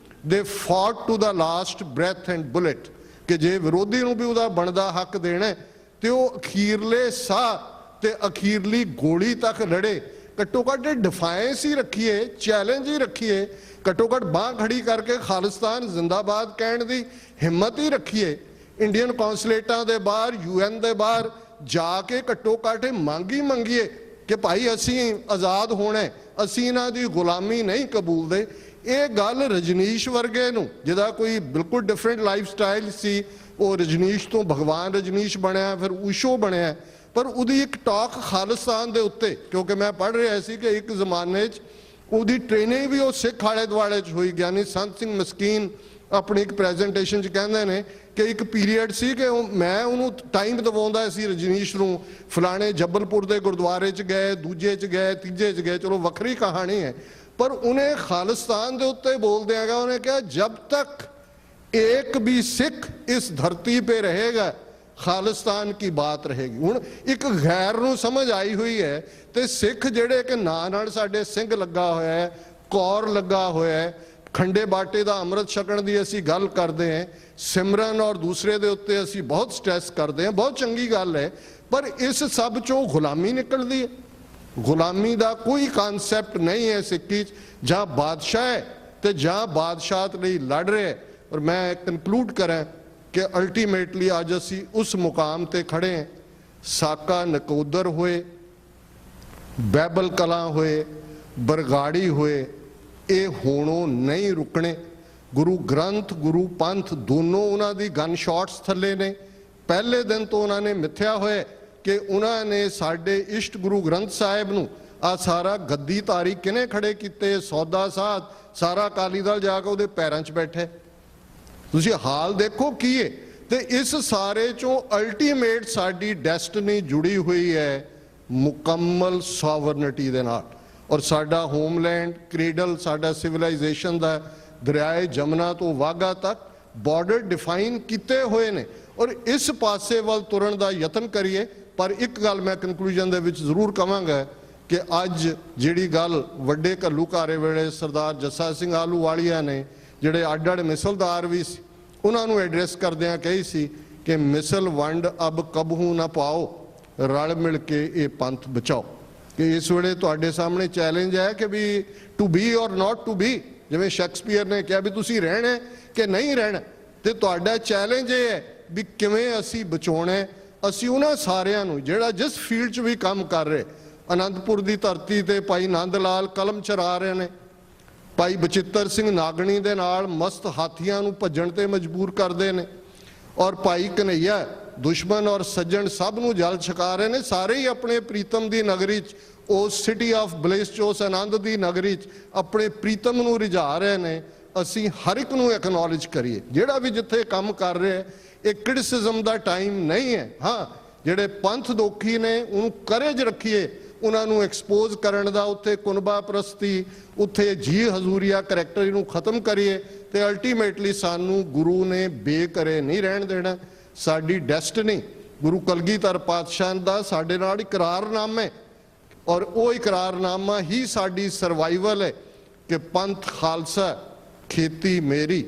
they fought to the last breath and bullet, ਕਿ ਜੇ ਵਿਰੋਧੀ ਨੂੰ ਵੀ ਉਹਦਾ ਬਣਦਾ ਹੱਕ ਦੇਣਾ ਤੇ ਉਹ ਅਖੀਰਲੇ ਸਾਹ ਤੇ ਅਖੀਰਲੀ ਗੋਲੀ ਤੱਕ ਲੜੇ। ਘੱਟੋ ਘੱਟ ਡਿਫਾਇੰਸ ਹੀ ਰੱਖੀਏ, ਚੈਲੰਜ ਹੀ ਰੱਖੀਏ, ਘੱਟੋ ਘੱਟ ਬਾਂਹ ਖੜੀ ਕਰਕੇ ਖਾਲਿਸਤਾਨ ਜ਼ਿੰਦਾਬਾਦ ਕਹਿਣ ਦੀ ਹਿੰਮਤ ਹੀ ਰੱਖੀਏ। ਇੰਡੀਅਨ ਕੌਂਸਲੇਟਾਂ ਦੇ ਬਾਹਰ, UN ਦੇ ਬਾਹਰ ਜਾ ਕੇ ਘੱਟੋ ਘੱਟ ਮੰਗ ਹੀ ਮੰਗੀਏ ਕਿ ਭਾਈ ਅਸੀਂ ਆਜ਼ਾਦ ਹੋਣਾ, ਅਸੀਂ ਇਹਨਾਂ ਦੀ ਗੁਲਾਮੀ ਨਹੀਂ ਕਬੂਲਦੇ। ਇਹ ਗੱਲ ਰਜਨੀਸ਼ ਵਰਗੇ ਨੂੰ, ਜਿਹਦਾ ਕੋਈ ਬਿਲਕੁਲ ਡਿਫਰੈਂਟ ਲਾਈਫ ਸਟਾਈਲ ਸੀ, ਉਹ ਰਜਨੀਸ਼ ਤੋਂ ਭਗਵਾਨ ਰਜਨੀਸ਼ ਬਣਿਆ, ਫਿਰ ਊਸ਼ੋ ਬਣਿਆ, ਪਰ ਉਹਦੀ ਇੱਕ ਟਾਕ ਖਾਲਿਸਤਾਨ ਦੇ ਉੱਤੇ, ਕਿਉਂਕਿ ਮੈਂ ਪੜ੍ਹ ਰਿਹਾ ਸੀ ਕਿ ਇੱਕ ਜ਼ਮਾਨੇ 'ਚ ਉਹਦੀ ਟ੍ਰੇਨਿੰਗ ਵੀ ਉਹ ਸਿੱਖ ਆਲੇ ਦੁਆਲੇ 'ਚ ਹੋਈ। ਗਿਆਨੀ ਸੰਤ ਸਿੰਘ ਮਸਕੀਨ ਆਪਣੀ ਇੱਕ ਪ੍ਰੈਜੈਂਟੇਸ਼ਨ 'ਚ ਕਹਿੰਦੇ ਨੇ ਕਿ ਇੱਕ ਪੀਰੀਅਡ ਸੀ ਕਿ ਮੈਂ ਉਹਨੂੰ ਟਾਈਮ ਦਵਾਉਂਦਾ ਸੀ ਰਜਨੀਸ਼ ਨੂੰ, ਫਲਾਣੇ ਜਬਲਪੁਰ ਦੇ ਗੁਰਦੁਆਰੇ 'ਚ ਗਏ, ਦੂਜੇ 'ਚ ਗਏ, ਤੀਜੇ 'ਚ ਗਏ, ਚਲੋ ਵੱਖਰੀ ਕਹਾਣੀ ਹੈ, ਪਰ ਉਹਨੇ ਖਾਲਿਸਤਾਨ ਦੇ ਉੱਤੇ ਬੋਲਦਿਆਂ ਗਿਆ ਉਹਨੇ ਕਿਹਾ ਜਬ ਤੱਕ एक भी सिख इस धरती पे रहेगा खालिस्तान की बात रहेगी। हुण एक गैर नूं समझ आई हुई है ते सिख जिहड़े कि नां नाल साडे सिंह लगा होया है, कौर लगा होया है, खंडे बाटे दा अमृत छकण दी असीं गल करदे हैं, सिमरन और दूसरे दे उत्ते असीं बहुत स्ट्रैस करदे हैं, बहुत चंगी गल है, पर इस सब चों गुलामी निकलदी है। गुलामी दा कोई कानसैप्ट नहीं है सिक्की च। जां बादशाह है ते जां बादशाहत लई लड़ रहे। और मैं कंक्लूड करें कि अल्टीमेटली अज असी उस मुकाम ते खड़े हैं, साका नकोदर होए, बैबल कलां होए, बरगाड़ी होए, ये होणों नहीं रुकने। गुरु ग्रंथ गुरु पंथ दोनों उन्हां दी गन शॉट्स थले ने। पहले दिन तो उन्होंने मिथ्या होए कि उन्होंने साडे इष्ट गुरु ग्रंथ साहिब नूं आ सारा गद्दी तारी किने खड़े किते, सौदा साध सारा अकाली दल जाके उहदे पैरां 'च बैठे। ਤੁਸੀਂ ਹਾਲ ਦੇਖੋ ਕੀ ਹੈ। ਤੇ ਇਸ ਸਾਰੇ ਚੋਂ ਅਲਟੀਮੇਟ ਸਾਡੀ ਡੈਸਟਨੀ ਜੁੜੀ ਹੋਈ ਹੈ ਮੁਕੰਮਲ ਸੋਵਰਨਿਟੀ ਦੇ ਨਾਲ। ਔਰ ਸਾਡਾ ਹੋਮਲੈਂਡ ਕ੍ਰੇਡਲ ਸਾਡਾ ਸਿਵਲਾਈਜੇਸ਼ਨ ਦਾ ਦਰਿਆਏ ਜਮਨਾ ਤੋਂ ਵਾਗਾ ਤੱਕ ਬਾਰਡਰ ਡਿਫਾਈਨ ਕੀਤੇ ਹੋਏ ਨੇ। ਔਰ ਇਸ ਪਾਸੇ ਵੱਲ ਤੁਰਨ ਦਾ ਯਤਨ ਕਰੀਏ। ਪਰ ਇੱਕ ਗੱਲ ਮੈਂ ਕਨਕਲੂਜਨ ਦੇ ਵਿੱਚ ਜ਼ਰੂਰ ਕਹਾਂਗਾ ਕਿ ਅੱਜ ਜਿਹੜੀ ਗੱਲ ਵੱਡੇ ਘੱਲੂਘਾਰੇ ਵੇਲੇ ਸਰਦਾਰ ਜੱਸਾ ਸਿੰਘ ਆਹਲੂਵਾਲੀਆ ਨੇ ਜਿਹੜੇ ਅੱਡ ਅੱਡ ਮਿਸਲਦਾਰ ਵੀ ਸੀ ਉਹਨਾਂ ਨੂੰ ਐਡਰੈਸ ਕਰਦਿਆਂ ਕਹੀ ਸੀ ਕਿ ਮਿਸਲ ਵੰਡ ਅਬ ਕਬਹੂ ਨਾ ਪਾਓ, ਰਲ ਮਿਲ ਕੇ ਇਹ ਪੰਥ ਬਚਾਓ। ਕਿ ਇਸ ਵੇਲੇ ਤੁਹਾਡੇ ਸਾਹਮਣੇ ਚੈਲੰਜ ਹੈ ਕਿ ਵੀ ਟੂ ਬੀ ਔਰ ਨਾਟ ਟੂ ਬੀ, ਜਿਵੇਂ ਸ਼ੇਕਸਪੀਅਰ ਨੇ ਕਿਹਾ ਵੀ ਤੁਸੀਂ ਰਹਿਣਾ ਕਿ ਨਹੀਂ ਰਹਿਣਾ, ਤੇ ਤੁਹਾਡਾ ਚੈਲੰਜ ਇਹ ਹੈ ਵੀ ਕਿਵੇਂ ਅਸੀਂ ਬਚਾਉਣਾ। ਅਸੀਂ ਉਹਨਾਂ ਸਾਰਿਆਂ ਨੂੰ ਜਿਹੜਾ ਜਿਸ ਫੀਲਡ 'ਚ ਵੀ ਕੰਮ ਕਰ ਰਹੇ, ਅਨੰਦਪੁਰ ਦੀ ਧਰਤੀ ਤੇ ਭਾਈ ਨੰਦ ਲਾਲ ਕਲਮ ਚਰਾ ਰਹੇ ਨੇ, ਭਾਈ ਬਚਿੱਤਰ ਸਿੰਘ ਨਾਗਣੀ ਦੇ ਨਾਲ ਮਸਤ ਹਾਥੀਆਂ ਨੂੰ ਭੱਜਣ ਤੇ ਮਜਬੂਰ ਕਰਦੇ ਨੇ, ਔਰ ਭਾਈ ਕਨਈਆ ਦੁਸ਼ਮਣ ਔਰ ਸੱਜਣ ਸਭ ਨੂੰ ਜਲ ਛਕਾ ਰਹੇ ਨੇ। ਸਾਰੇ ਹੀ ਆਪਣੇ ਪ੍ਰੀਤਮ ਦੀ ਨਗਰੀ 'ਚ, ਉਸ ਸਿਟੀ ਆਫ ਬਲਿਸ 'ਚ, ਉਸ ਆਨੰਦ ਦੀ ਨਗਰੀ 'ਚ ਆਪਣੇ ਪ੍ਰੀਤਮ ਨੂੰ ਰਿਝਾ ਰਹੇ ਨੇ। ਅਸੀਂ ਹਰ ਇੱਕ ਨੂੰ ਐਕਨੋਲਜ ਕਰੀਏ, ਜਿਹੜਾ ਵੀ ਜਿੱਥੇ ਕੰਮ ਕਰ ਰਿਹਾ। ਇਹ ਕ੍ਰਿਟਿਸਿਜ਼ਮ ਦਾ ਟਾਈਮ ਨਹੀਂ ਹੈ। ਹਾਂ, ਜਿਹੜੇ ਪੰਥ ਦੋਖੀ ਨੇ ਉਹਨੂੰ ਕਰੇਜ ਰੱਖੀਏ, ਉਹਨਾਂ ਨੂੰ ਐਕਸਪੋਜ਼ ਕਰਨ ਦਾ। ਉੱਥੇ ਕੁਨਬਾ ਪ੍ਰਸਤੀ, ਉੱਥੇ ਜੀ ਹਜ਼ੂਰੀਆ ਕਰੈਕਟਰ ਨੂੰ ਖਤਮ ਕਰੀਏ ਤੇ ਅਲਟੀਮੇਟਲੀ ਸਾਨੂੰ ਗੁਰੂ ਨੇ ਬੇਕਰੇ ਨਹੀਂ ਰਹਿਣ ਦੇਣਾ। ਸਾਡੀ ਡੈਸਟਨੀ ਗੁਰੂ ਕਲਗੀਧਰ ਪਾਤਸ਼ਾਹ ਦਾ ਸਾਡੇ ਨਾਲ ਇਕਰਾਰਨਾਮਾ ਹੈ, ਔਰ ਉਹ ਇਕਰਾਰਨਾਮਾ ਹੀ ਸਾਡੀ ਸਰਵਾਈਵਲ ਹੈ ਕਿ ਪੰਥ ਖਾਲਸਾ ਖੇਤੀ ਮੇਰੀ,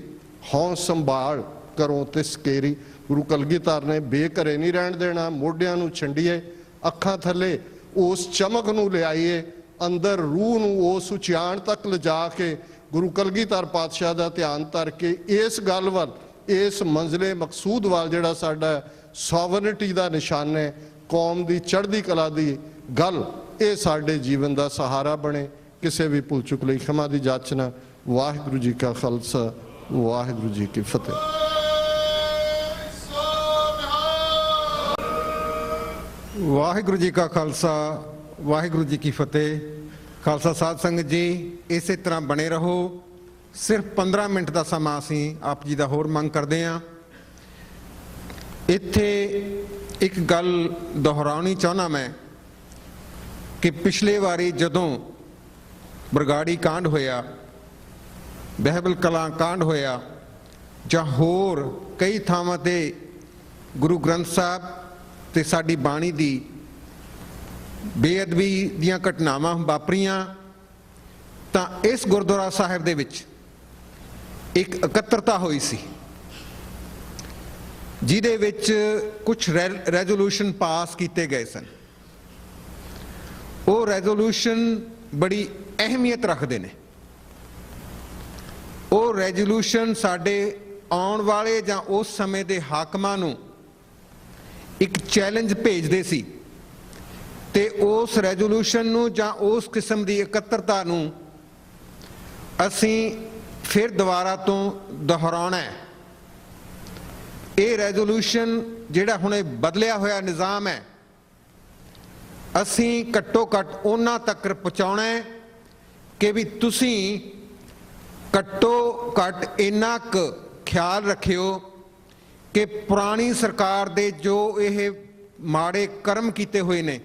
ਹੌਂ ਸੰਭਾਲ ਕਰੋ ਤੇ ਸਕੇਰੀ। ਗੁਰੂ ਕਲਗੀਧਰ ਨੇ ਬੇਕਰੇ ਨਹੀਂ ਰਹਿਣ ਦੇਣਾ। ਮੋਢਿਆਂ ਨੂੰ ਛੰਡੀਏ, ਅੱਖਾਂ ਥੱਲੇ ਉਸ ਚਮਕ ਨੂੰ ਲਿਆਈਏ, ਅੰਦਰ ਰੂਹ ਨੂੰ ਉਸ ਉਚਿਆਣ ਤੱਕ ਲਿਜਾ ਕੇ ਗੁਰੂ ਕਲਗੀਧਰ ਪਾਤਸ਼ਾਹ ਦਾ ਧਿਆਨ ਧਰ ਕੇ ਇਸ ਗੱਲ ਵੱਲ, ਇਸ ਮੰਜ਼ਲੇ ਮਕਸੂਦ ਵੱਲ, ਜਿਹੜਾ ਸਾਡਾ ਸੋਵਰਨਿਟੀ ਦਾ ਨਿਸ਼ਾਨ ਹੈ, ਕੌਮ ਦੀ ਚੜ੍ਹਦੀ ਕਲਾ ਦੀ ਗੱਲ, ਇਹ ਸਾਡੇ ਜੀਵਨ ਦਾ ਸਹਾਰਾ ਬਣੇ। ਕਿਸੇ ਵੀ ਭੁੱਲ ਚੁੱਕ ਲਈ ਖਿਮਾ ਦੀ ਜਾਚਨਾ। ਵਾਹਿਗੁਰੂ ਜੀ ਕਾ ਖਾਲਸਾ, ਵਾਹਿਗੁਰੂ ਜੀ ਕੀ ਫਤਿਹ। ਵਾਹਿਗੁਰੂ ਜੀ ਕਾ ਖਾਲਸਾ, ਵਾਹਿਗੁਰੂ ਜੀ ਕੀ ਫਤਿਹ। ਖਾਲਸਾ ਸਾਧ ਸੰਗਤ ਜੀ, ਇਸੇ ਤਰ੍ਹਾਂ ਬਣੇ ਰਹੋ। ਸਿਰਫ 15 ਮਿੰਟ ਦਾ ਸਮਾਂ ਅਸੀਂ ਆਪ ਜੀ ਦਾ ਹੋਰ ਮੰਗ ਕਰਦੇ ਹਾਂ। ਇੱਥੇ ਇੱਕ ਗੱਲ ਦੁਹਰਾਉਣੀ ਚਾਹੁੰਦਾ ਮੈਂ ਕਿ ਪਿਛਲੇ ਵਾਰੀ ਜਦੋਂ ਬਰਗਾੜੀ ਕਾਂਡ ਹੋਇਆ, ਬਹਿਬਲ ਕਲਾਂ ਕਾਂਡ ਹੋਇਆ, ਜਾਂ ਹੋਰ ਕਈ ਥਾਵਾਂ ਤੇ ਗੁਰੂ ਗ੍ਰੰਥ ਸਾਹਿਬ ਤੇ ਸਾਡੀ ਬਾਣੀ ਦੀ ਬੇਅਦਬੀ ਦੀਆਂ ਘਟਨਾਵਾਂ ਵਾਪਰੀਆਂ, ਤਾਂ ਇਸ ਗੁਰਦੁਆਰਾ ਸਾਹਿਬ ਦੇ ਵਿੱਚ ਇੱਕ ਇਕੱਤਰਤਾ ਹੋਈ ਸੀ, ਜਿਹਦੇ ਵਿੱਚ ਕੁਝ ਰੈਜ਼ੋਲੂਸ਼ਨ ਪਾਸ ਕੀਤੇ ਗਏ ਸਨ। ਉਹ ਰੈਜ਼ੋਲੂਸ਼ਨ ਬੜੀ ਅਹਿਮੀਅਤ ਰੱਖਦੇ ਨੇ। ਉਹ ਰੈਜ਼ੋਲੂਸ਼ਨ ਸਾਡੇ ਆਉਣ ਵਾਲੇ ਜਾਂ ਉਸ ਸਮੇਂ ਦੇ ਹਾਕਮਾਂ ਨੂੰ ਇੱਕ ਚੈਲੰਜ ਭੇਜਦੇ ਸੀ, ਤੇ ਉਸ ਰੈਜ਼ੋਲੂਸ਼ਨ ਨੂੰ ਜਾਂ ਉਸ ਕਿਸਮ ਦੀ ਇਕੱਤਰਤਾ ਨੂੰ ਅਸੀਂ ਫਿਰ ਦੁਬਾਰਾ ਤੋਂ ਦੁਹਰਾਉਣਾ ਹੈ। ਇਹ ਰੈਜ਼ੋਲੂਸ਼ਨ ਜਿਹੜਾ ਹੁਣੇ ਬਦਲਿਆ ਹੋਇਆ ਨਿਜ਼ਾਮ ਹੈ, ਅਸੀਂ ਘੱਟੋ ਘੱਟ ਉਹਨਾਂ ਤੱਕ ਪਹੁੰਚਾਉਣਾ ਹੈ ਕਿ ਵੀ ਤੁਸੀਂ ਘੱਟੋ ਘੱਟ ਇੰਨਾ ਕੁ ਖਿਆਲ ਰੱਖਿਓ ਕਿ ਪੁਰਾਣੀ ਸਰਕਾਰ ਦੇ ਜੋ ਇਹ ਮਾੜੇ ਕਰਮ ਕੀਤੇ ਹੋਏ ਨੇ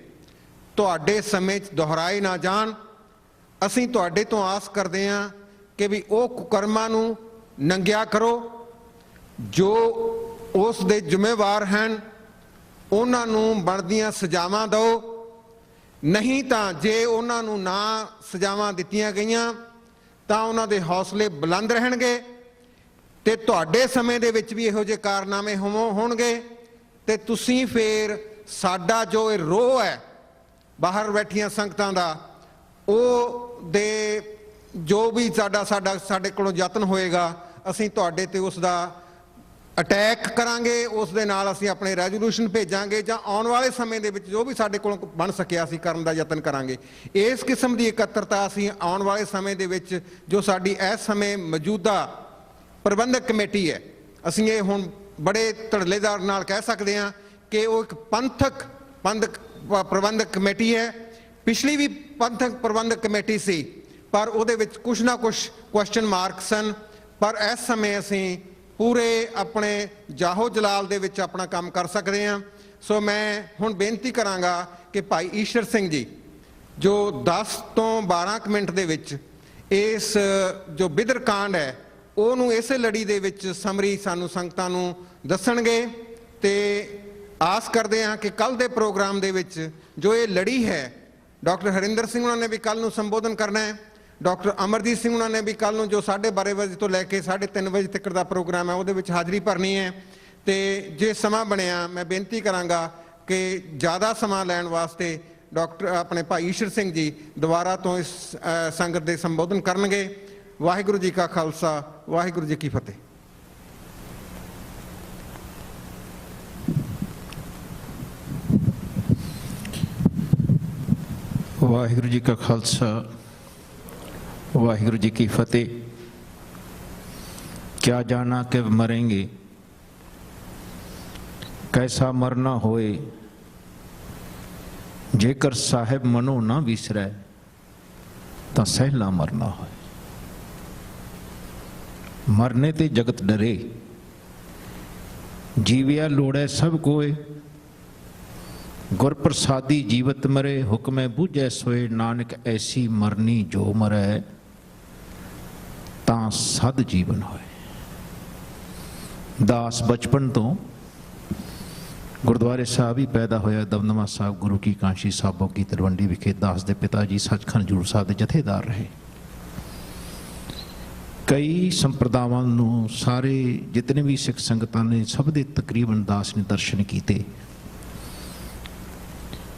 ਤੁਹਾਡੇ ਸਮੇਂ 'ਚ ਦੁਹਰਾਏ ਨਾ ਜਾਣ। ਅਸੀਂ ਤੁਹਾਡੇ ਤੋਂ ਆਸ ਕਰਦੇ ਹਾਂ ਕਿ ਵੀ ਉਹ ਕੁਕਰਮਾਂ ਨੂੰ ਨੰਗਿਆ ਕਰੋ, ਜੋ ਉਸ ਦੇ ਜ਼ਿੰਮੇਵਾਰ ਹਨ ਉਹਨਾਂ ਨੂੰ ਬਣਦੀਆਂ ਸਜ਼ਾਵਾਂ ਦਿਓ। ਨਹੀਂ ਤਾਂ ਜੇ ਉਹਨਾਂ ਨੂੰ ਨਾ ਸਜ਼ਾਵਾਂ ਦਿੱਤੀਆਂ ਗਈਆਂ ਤਾਂ ਉਹਨਾਂ ਦੇ ਹੌਸਲੇ ਬੁਲੰਦ ਰਹਿਣਗੇ, ਤੇ ਤੁਹਾਡੇ ਸਮੇਂ ਦੇ ਵਿੱਚ ਵੀ ਇਹੋ ਜਿਹੇ ਕਾਰਨਾਮੇ ਹੋਣਗੇ, ਤੇ ਤੁਸੀਂ ਫਿਰ ਸਾਡਾ ਜੋ ਇਹ ਰੋਹ ਹੈ ਬਾਹਰ ਬੈਠੀਆਂ ਸੰਗਤਾਂ ਦਾ, ਉਹ ਦੇ ਜੋ ਵੀ ਸਾਡੇ ਕੋਲੋਂ ਯਤਨ ਹੋਏਗਾ, ਅਸੀਂ ਤੁਹਾਡੇ ਤੇ ਉਸ ਦਾ ਅਟੈਕ ਕਰਾਂਗੇ। ਉਸ ਦੇ ਨਾਲ ਅਸੀਂ ਆਪਣੇ ਰੈਜ਼ੋਲੂਸ਼ਨ ਭੇਜਾਂਗੇ, ਜਾਂ ਆਉਣ ਵਾਲੇ ਸਮੇਂ ਦੇ ਵਿੱਚ ਜੋ ਵੀ ਸਾਡੇ ਕੋਲੋਂ ਬਣ ਸਕਿਆ ਅਸੀਂ ਕਰਨ ਦਾ ਯਤਨ ਕਰਾਂਗੇ। ਇਸ ਕਿਸਮ ਦੀ ਇਕੱਤਰਤਾ ਅਸੀਂ ਆਉਣ ਵਾਲੇ ਸਮੇਂ ਦੇ ਵਿੱਚ, ਜੋ ਸਾਡੀ ਇਸ ਸਮੇਂ ਮੌਜੂਦਾ ਪ੍ਰਬੰਧਕ ਕਮੇਟੀ ਹੈ, ਅਸੀਂ ਇਹ ਹੁਣ ਬੜੇ ਧੜਲੇਦਾਰ ਨਾਲ ਕਹਿ ਸਕਦੇ ਹਾਂ ਕਿ ਉਹ ਇੱਕ ਪੰਥਕ ਪ੍ਰਬੰਧਕ ਕਮੇਟੀ ਹੈ। ਪਿਛਲੀ ਵੀ ਪੰਥਕ ਪ੍ਰਬੰਧਕ ਕਮੇਟੀ ਸੀ, ਪਰ ਉਹਦੇ ਵਿੱਚ ਕੁਛ ਨਾ ਕੁਛ ਕੁਐਸਚਨ ਮਾਰਕ ਸਨ। ਪਰ ਇਸ ਸਮੇਂ ਅਸੀਂ ਪੂਰੇ ਆਪਣੇ ਜਾਹੋ ਜਲਾਲ ਦੇ ਵਿੱਚ ਆਪਣਾ ਕੰਮ ਕਰ ਸਕਦੇ ਹਾਂ। ਸੋ ਮੈਂ ਹੁਣ ਬੇਨਤੀ ਕਰਾਂਗਾ ਕਿ ਭਾਈ ਈਸ਼ਰ ਸਿੰਘ ਜੀ, ਜੋ 10 ਤੋਂ 12 ਮਿੰਟ ਦੇ ਵਿੱਚ ਇਸ ਜੋ ਬਿਦਰ ਕਾਂਡ ਹੈ ਉਹਨੂੰ ਇਸੇ ਲੜੀ ਦੇ ਵਿੱਚ ਸਮਰੀ ਸਾਨੂੰ ਸੰਗਤਾਂ ਨੂੰ ਦੱਸਣਗੇ, ਤੇ ਆਸ ਕਰਦੇ ਹਾਂ ਕਿ ਕੱਲ ਦੇ ਪ੍ਰੋਗਰਾਮ ਦੇ ਵਿੱਚ ਜੋ ਇਹ ਲੜੀ ਹੈ, ਡਾਕਟਰ ਹਰਿੰਦਰ ਸਿੰਘ ਉਹਨਾਂ ਨੇ ਵੀ ਕੱਲ ਨੂੰ ਸੰਬੋਧਨ ਕਰਨਾ ਹੈ, ਡਾਕਟਰ ਅਮਰਜੀਤ ਸਿੰਘ ਉਹਨਾਂ ਨੇ ਵੀ ਕੱਲ ਨੂੰ ਜੋ 12:30 ਵਜੇ ਤੋਂ ਲੈ ਕੇ 3:30 ਵਜੇ ਤੱਕ ਦਾ ਪ੍ਰੋਗਰਾਮ ਹੈ ਉਹਦੇ ਵਿੱਚ ਹਾਜ਼ਰੀ ਭਰਨੀ ਹੈ। ਤੇ ਜੇ ਸਮਾਂ ਬਣਿਆ ਮੈਂ ਬੇਨਤੀ ਕਰਾਂਗਾ ਕਿ ਜ਼ਿਆਦਾ ਸਮਾਂ ਲੈਣ ਵਾਸਤੇ ਡਾਕਟਰ ਆਪਣੇ ਭਾਈ ਈਸ਼ਰ ਸਿੰਘ ਜੀ ਦੁਬਾਰਾ ਤੋਂ ਇਸ ਸੰਗਤ ਦੇ ਸੰਬੋਧਨ ਕਰਨਗੇ। ਵਾਹਿਗੁਰੂ ਜੀ ਕਾ ਖਾਲਸਾ, ਵਾਹਿਗੁਰੂ ਜੀ ਕੀ ਫਤਿਹ। ਵਾਹਿਗੁਰੂ ਜੀ ਕਾ ਖਾਲਸਾ, वाहिगुरु जी की फतेह। क्या जाना कि मरेंगे, कैसा मरना होए जेकर साहिब मनो ना विसरै तां सहला मरना होए। मरने ते जगत डरे जीविया लोड़ै सब कोय गुर प्रसादी जीवत मरे हुक्मै बूझै सोए नानक ऐसी मरनी जो मरै तां सद जीवन होए। दास बचपन तो गुरुद्वारे साहब ही पैदा होया। दमदमा साहब गुरु की कांशी साहबों की तलवंडी विखे दास दे पिता जी सचखंड हजूर साहब दे जथेदार रहे। कई संप्रदावां नूं सारे जितने भी सिख संगतां ने सब दे तकरीबन दास ने दर्शन कीते।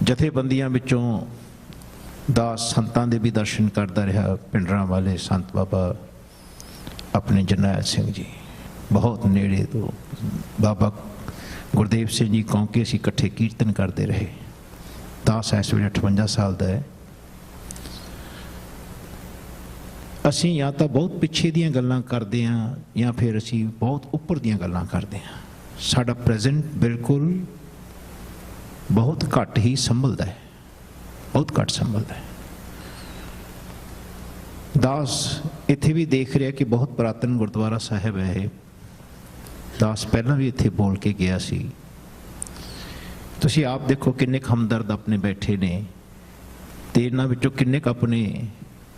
जथेबंदियां विचों दास संतां दे भी दर्शन करदा रहा। पिंडरां वाले संत बाबा अपने जरनैल सिंह जी बहुत नेड़े तो बाबा गुरदेव सिंह जी कौंके असीं इकट्ठे कीर्तन करते रहे। दास इस वे 58 साल का है। असीं या तो बहुत पिछे दियां गल्लां करते हैं या फिर असीं बहुत उपर दियां गल्लां करते हैं। साडा प्रेजेंट बिल्कुल बहुत घट ही संभलता है, बहुत घट संभलता है। दास इत्थे भी देख रहा कि बहुत पुरातन गुरुद्वारा साहिब है। दास पहला भी इत्थे बोल के गया सी। तुसीं आप देखो किन्ने हमदर्द अपने बैठे ने ते इन्हां विचों किन्ने अपने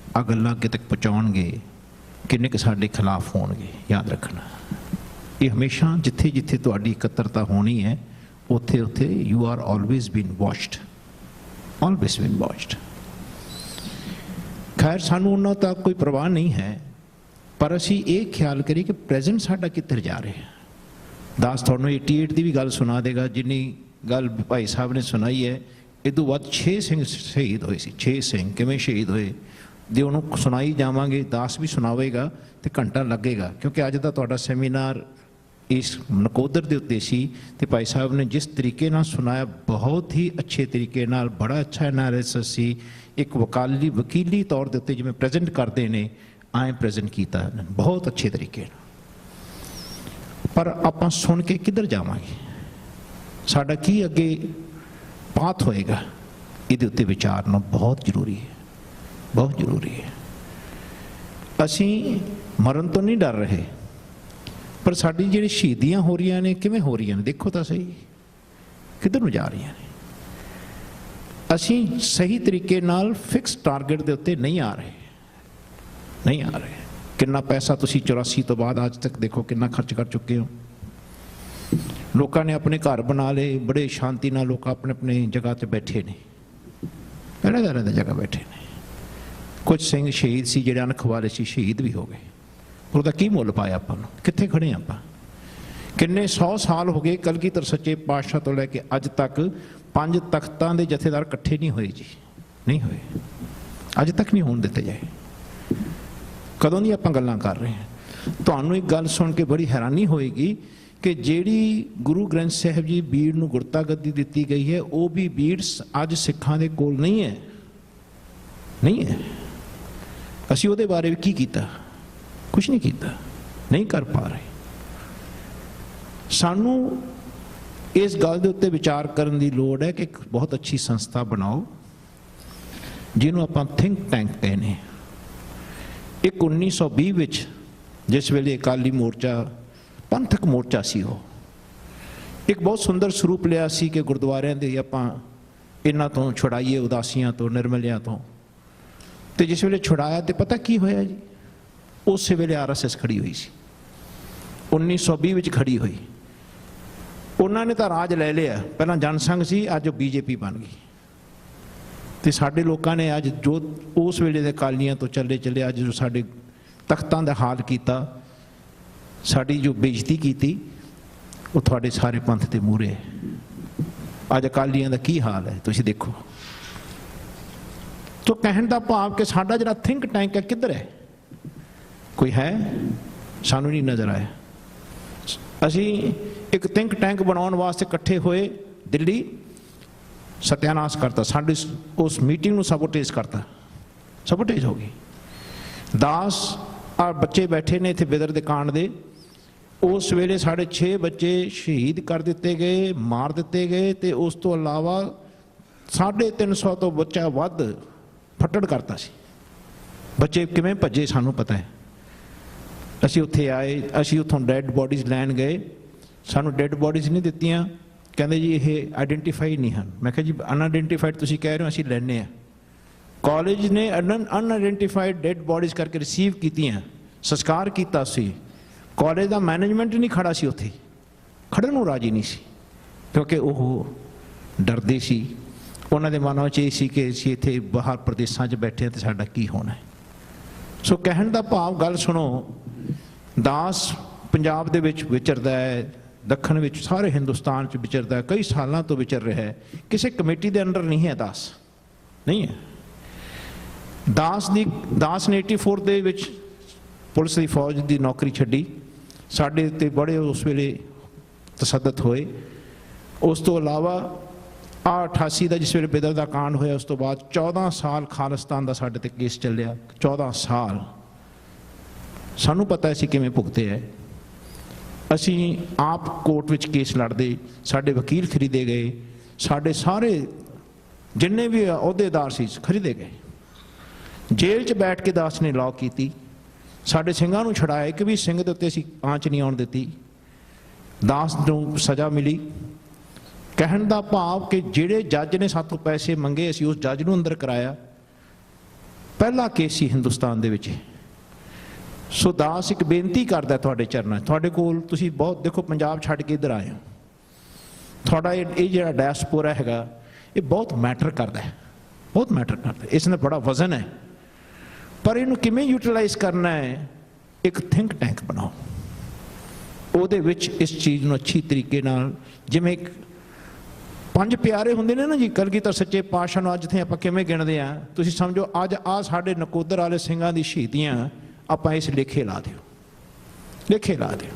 आ गल्लां अगे तक पहुँचाउणगे, किन्ने साडे खिलाफ होणगे। याद रखना ये हमेशा जिथे जिथे तुहाडी इकत्तरता होनी है उत्थे उत्थे you are always been watched, always been watched. खैर सानू उन्हां तक कोई परवाह नहीं है, पर असीं ये ख्याल करिए कि प्रेजेंट साडा किधर जा रहा है। दास तुहानूं 88 की भी गल सुना देगा जिन्नी गल भाई साहब ने सुनाई है। इदों बाद 6 सिंह शहीद होए सी। 6 सिंह किवें शहीद होए जे उन्होंने सुनाई जावांगे, दास भी सुनावेगा तो घंटा लगेगा, क्योंकि अज का तुहाडा सैमीनार इस नकोदर के उत्ते सी ते भाई साहब ने जिस तरीके नाल सुनाया बहुत ही अच्छे तरीके नाल, बड़ा अच्छा एनालिसिस सी। एक वकीली तौर के उत्ते जिवें प्रेजेंट करते हैं आए प्रेजेंट किया बहुत अच्छे तरीके नाल। पर आपां सुन के किधर जावांगे, साडा की अगे पाथ होएगा, इहदे उत्ते विचारना बहुत जरूरी है, बहुत जरूरी है। असीं मरण तो नहीं डर रहे, पर साडी जिहड़ी शहीदियां हो रही ने किवें हो रही ने देखो तो सही, किधर नूं जा रही ने। असीं सही तरीके नाल फिक्स टारगेट दे उत्ते नहीं आ रहे, नहीं आ रहे। कितना पैसा तुसीं 84 तो बाद आज तक देखो कितना खर्च कर चुके हो। लोगों ने अपने घर बना ले, बड़े शांति नाल लोग अपने अपने जगह ते बैठे ने, रहने दी जगह बैठे ने। कुछ सिंह शहीद सी जिहड़े अनख वाले सी, शहीद भी हो गए। उसका की मुल पाया आपां नूं, कित्थे खड़े आपां। किन्ने 100 साल हो गए कलगीधर सच्चे पातशाह तो लैके अज तक 5 तख्तां दे जथेदार इकट्ठे नहीं होए जी, नहीं होए, अज तक नहीं होण दिते जाए। कदों दी आपां गल्लां कर रहे हैं। तुहानूं एक गल सुन के बड़ी हैरानी होएगी कि जिहड़ी गुरु ग्रंथ साहिब जी बीड़ नूं गुरता गद्दी दित्ती गई है, वो भी बीड़ अज सिखां दे कोल नहीं है, नहीं है। असीं उहदे बारे की कीता, कुछ नहीं कीता, नहीं कर पा रहे। सानू इस गल दे उत्ते विचार करन दी लोड़ है कि एक बहुत अच्छी संस्था बनाओ जिन्हों आपां थिंक टैंक कहने। एक 1920 विच जिस वेले अकाली मोर्चा पंथक मोर्चा सी, हो एक बहुत सुंदर स्वरूप लिया सी कि गुरुद्वारियां दे आपां इन्हां तो छुड़ाइए, उदासियां तो, निर्मलियां तो। तो जिस वेले छुड़ाया तो पता की होया जी, उस वेले RSS खड़ी हुई सी, 1920 विच खड़ी हुई। उन्होंने तो राज ले लिया, पहला जनसंघ सी, अज BJP बन गई। तो साडे लोगों ने अज जो उस वेले दे अकालियां तो चले चले अज जो साडे तख्तां दा हाल कीता, साडी जो बेइज्जती कीती, वो तुहाडे सारे पंथ दे मूहरे है। अज अकालियां दा की हाल है तुसीं देखो। तो कहण दा भाव कि साडा जिहड़ा थिंक टैंक है किधर है, कोई है, सानू नहीं नज़र आया। असी एक थिंक टैंक बनाने वास्ते इकट्ठे होए दिल्ली, सत्यानाश करता, साडी उस मीटिंग नूं सबोटेज करता, सबोटेज हो गई। दास और बच्चे बैठे ने इत्थे बिदर दे कांड दे, ਉਸ ਵੇਲੇ ਸਾਡੇ 6 ਬੱਚੇ ਸ਼ਹੀਦ ਕਰ ਦਿੱਤੇ ਗਏ, ਮਾਰ ਦਿੱਤੇ ਗਏ, ਤੇ ਉਸ ਤੋਂ ਇਲਾਵਾ 350 ਤੋਂ ਬੱਚਾ ਵੱਧ ਫੱਟੜ ਕਰਤਾ ਸੀ। ਬੱਚੇ ਕਿਵੇਂ ਭੱਜੇ ਸਾਨੂੰ ਪਤਾ ਹੈ। ਅਸੀਂ ਉੱਥੇ ਆਏ, ਅਸੀਂ ਉੱਥੋਂ ਡੈੱਡ ਬੋਡੀਜ਼ ਲੈਣ ਗਏ, ਸਾਨੂੰ ਡੈੱਡ ਬੋਡੀਜ਼ ਨਹੀਂ ਦਿੱਤੀਆਂ। ਕਹਿੰਦੇ ਜੀ ਇਹ ਆਈਡੈਂਟੀਫਾਈ ਨਹੀਂ ਹਨ। ਮੈਂ ਕਿਹਾ ਜੀ ਅਨਆਈਡੈਂਟੀਫਾਈਡ ਤੁਸੀਂ ਕਹਿ ਰਹੇ ਹੋ, ਅਸੀਂ ਲੈਣੇ ਆ। ਕਾਲਜ ਨੇ ਅਨਆਈਡੈਂਟੀਫਾਈਡ ਡੈੱਡ ਬੋਡੀਜ਼ ਕਰਕੇ ਰਿਸੀਵ ਕੀਤੀਆਂ, ਸੰਸਕਾਰ ਕੀਤਾ ਸੀ। ਕਾਲਜ ਦਾ ਮੈਨੇਜਮੈਂਟ ਨਹੀਂ ਖੜਾ ਸੀ ਉੱਥੇ, ਖੜ੍ਹਨ ਨੂੰ ਰਾਜੀ ਨਹੀਂ ਸੀ, ਕਿਉਂਕਿ ਉਹ ਡਰਦੇ ਸੀ। ਉਹਨਾਂ ਦੇ ਮਨਾਂ 'ਚ ਇਹ ਸੀ ਕਿ ਅਸੀਂ ਇੱਥੇ ਬਾਹਰ ਪ੍ਰਦੇਸ਼ਾਂ 'ਚ ਬੈਠੇ ਹਾਂ ਤੇ ਸਾਡਾ ਕੀ ਹੋਣਾ ਹੈ। ਸੋ ਕਹਿਣ ਦਾ ਭਾਵ, ਗੱਲ ਸੁਣੋ, ਦਾਸ ਪੰਜਾਬ ਦੇ ਵਿੱਚ ਵਿਚਰਦਾ ਹੈ, ਦੱਖਣ ਵਿੱਚ ਸਾਰੇ ਹਿੰਦੁਸਤਾਨ 'ਚ ਵਿਚਰਦਾ ਹੈ, ਕਈ ਸਾਲਾਂ ਤੋਂ ਵਿਚਰ ਰਿਹਾ ਹੈ। ਕਿਸੇ ਕਮੇਟੀ ਦੇ ਅੰਡਰ ਨਹੀਂ ਹੈ, ਦਾਸ ਨਹੀਂ ਹੈ। ਦਾਸ ਨੇ 84 ਦੇ ਵਿੱਚ ਪੁਲਿਸ ਦੀ ਫੌਜ ਦੀ ਨੌਕਰੀ ਛੱਡੀ। ਸਾਡੇ ਉੱਤੇ ਬੜੇ ਉਸ ਵੇਲੇ ਤਸੱਦਦ ਹੋਏ। ਉਸ ਤੋਂ ਇਲਾਵਾ 88 ਦਾ ਜਿਸ ਵੇਲੇ ਬਿਦਰ ਦਾ ਕਾਂਡ ਹੋਇਆ, ਉਸ ਤੋਂ ਬਾਅਦ 14 ਸਾਲ ਖਾਲਿਸਤਾਨ ਦਾ ਸਾਡੇ ਤੇ ਕੇਸ ਚੱਲਿਆ। 14 ਸਾਲ ਸਾਨੂੰ ਪਤਾ ਸੀ ਕਿਵੇਂ ਭੁਗਤੇ ਹੈ। ਅਸੀਂ ਆਪ ਕੋਰਟ ਵਿੱਚ ਕੇਸ ਲੜਦੇ, ਸਾਡੇ ਵਕੀਲ ਖਰੀਦੇ ਗਏ, ਸਾਡੇ ਸਾਰੇ ਜਿੰਨੇ ਵੀ ਅਹੁਦੇਦਾਰ ਸੀ ਖਰੀਦੇ ਗਏ। ਜੇਲ੍ਹ 'ਚ ਬੈਠ ਕੇ ਦਾਸ ਨੇ ਲਾਅ ਕੀਤੀ, ਸਾਡੇ ਸਿੰਘਾਂ ਨੂੰ ਛੁਡਾਇਆ। ਇੱਕ ਵੀ ਸਿੰਘ ਦੇ ਉੱਤੇ ਅਸੀਂ ਆਂਚ ਨਹੀਂ ਆਉਣ ਦਿੱਤੀ। ਦਾਸ ਨੂੰ ਸਜ਼ਾ ਮਿਲੀ। ਕਹਿਣ ਦਾ ਭਾਵ ਕਿ ਜਿਹੜੇ ਜੱਜ ਨੇ ਸਾਥੋਂ ਪੈਸੇ ਮੰਗੇ, ਅਸੀਂ ਉਸ ਜੱਜ ਨੂੰ ਅੰਦਰ ਕਰਾਇਆ। ਪਹਿਲਾ ਕੇਸ ਸੀ ਹਿੰਦੁਸਤਾਨ ਦੇ ਵਿੱਚ। ਸੋ ਦਾਸ ਇੱਕ ਬੇਨਤੀ ਕਰਦਾ ਤੁਹਾਡੇ ਚਰਨਾਂ 'ਚ, ਤੁਹਾਡੇ ਕੋਲ ਤੁਸੀਂ ਬਹੁਤ ਦੇਖੋ ਪੰਜਾਬ ਛੱਡ ਕੇ ਇੱਧਰ ਆਏ ਹੋ, ਤੁਹਾਡਾ ਇਹ ਜਿਹੜਾ ਡਾਇਸਪੋਰਾ ਹੈਗਾ ਇਹ ਬਹੁਤ ਮੈਟਰ ਕਰਦਾ ਹੈ, ਬਹੁਤ ਮੈਟਰ ਕਰਦਾ। ਇਸ ਨਾਲ ਬੜਾ ਵਜ਼ਨ ਹੈ, ਪਰ ਇਹਨੂੰ ਕਿਵੇਂ ਯੂਟਿਲਾਈਜ਼ ਕਰਨਾ ਹੈ। ਇੱਕ ਥਿੰਕ ਟੈਂਕ ਬਣਾਓ, ਉਹਦੇ ਵਿੱਚ ਇਸ ਚੀਜ਼ ਨੂੰ ਅੱਛੀ ਤਰੀਕੇ ਨਾਲ, ਜਿਵੇਂ ਇੱਕ 5 ਪਿਆਰੇ ਹੁੰਦੇ ਨੇ ਨਾ ਜੀ, ਕਲਗੀਧਰ ਸੱਚੇ ਪਾਤਸ਼ਾਹ ਨੂੰ ਅੱਜ ਇੱਥੇ ਆਪਾਂ ਕਿਵੇਂ ਗਿਣਦੇ ਆ, ਤੁਸੀਂ ਸਮਝੋ ਅੱਜ ਆ ਸਾਡੇ ਨਕੋਦਰ ਵਾਲੇ ਸਿੰਘਾਂ ਦੀ ਸ਼ਹੀਦੀਆਂ ਆਪਾਂ ਇਸ ਲੇਖੇ ਲਾ ਦਿਓ, ਲੇਖੇ ਲਾ ਦਿਓ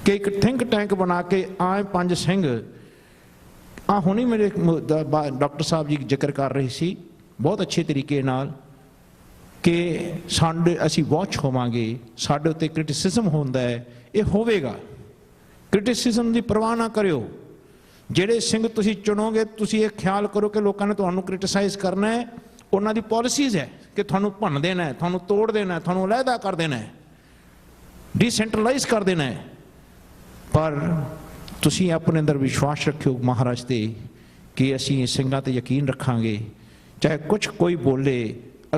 ਕਿ ਇੱਕ ਥਿੰਕ ਟੈਂਕ ਬਣਾ ਕੇ ਆਏ 5 ਸਿੰਘ। ਆ ਹੁਣੀ ਮੇਰੇ ਡਾਕਟਰ ਸਾਹਿਬ ਜੀ ਜ਼ਿਕਰ ਕਰ ਰਹੇ ਸੀ ਬਹੁਤ ਅੱਛੇ ਤਰੀਕੇ ਨਾਲ ਕਿ ਸਾਡੇ ਅਸੀਂ ਵਾਚ ਹੋਵਾਂਗੇ, ਸਾਡੇ ਉੱਤੇ ਕ੍ਰਿਟਿਸਿਜ਼ਮ ਹੁੰਦਾ ਹੈ, ਇਹ ਹੋਵੇਗਾ। ਕ੍ਰਿਟਿਸਿਜ਼ਮ ਦੀ ਪਰਵਾਹ ਨਾ ਕਰਿਓ। ਜਿਹੜੇ ਸਿੰਘ ਤੁਸੀਂ ਚੁਣੋਗੇ, ਤੁਸੀਂ ਇਹ ਖਿਆਲ ਕਰੋ ਕਿ ਲੋਕਾਂ ਨੇ ਤੁਹਾਨੂੰ ਕ੍ਰਿਟਿਸਾਈਜ਼ ਕਰਨਾ ਹੈ। ਉਹਨਾਂ ਦੀ ਪਾਲਿਸੀਜ਼ ਹੈ ਕਿ ਤੁਹਾਨੂੰ ਭੰਨ ਦੇਣਾ ਹੈ, ਤੁਹਾਨੂੰ ਤੋੜ ਦੇਣਾ ਹੈ, ਤੁਹਾਨੂੰ ਅਲੱਗਾ ਕਰ ਦੇਣਾ ਹੈ, ਡੀਸੈਂਟਰਲਾਈਜ਼ ਕਰ ਦੇਣਾ ਹੈ। ਪਰ ਤੁਸੀਂ ਆਪਣੇ ਅੰਦਰ ਵਿਸ਼ਵਾਸ ਰੱਖਿਓ ਮਹਾਰਾਜ ਤੇ ਕਿ ਅਸੀਂ ਸਿੰਘਾਂ ਤੇ ਯਕੀਨ ਰੱਖਾਂਗੇ, ਚਾਹੇ ਕੁਝ ਕੋਈ ਬੋਲੇ,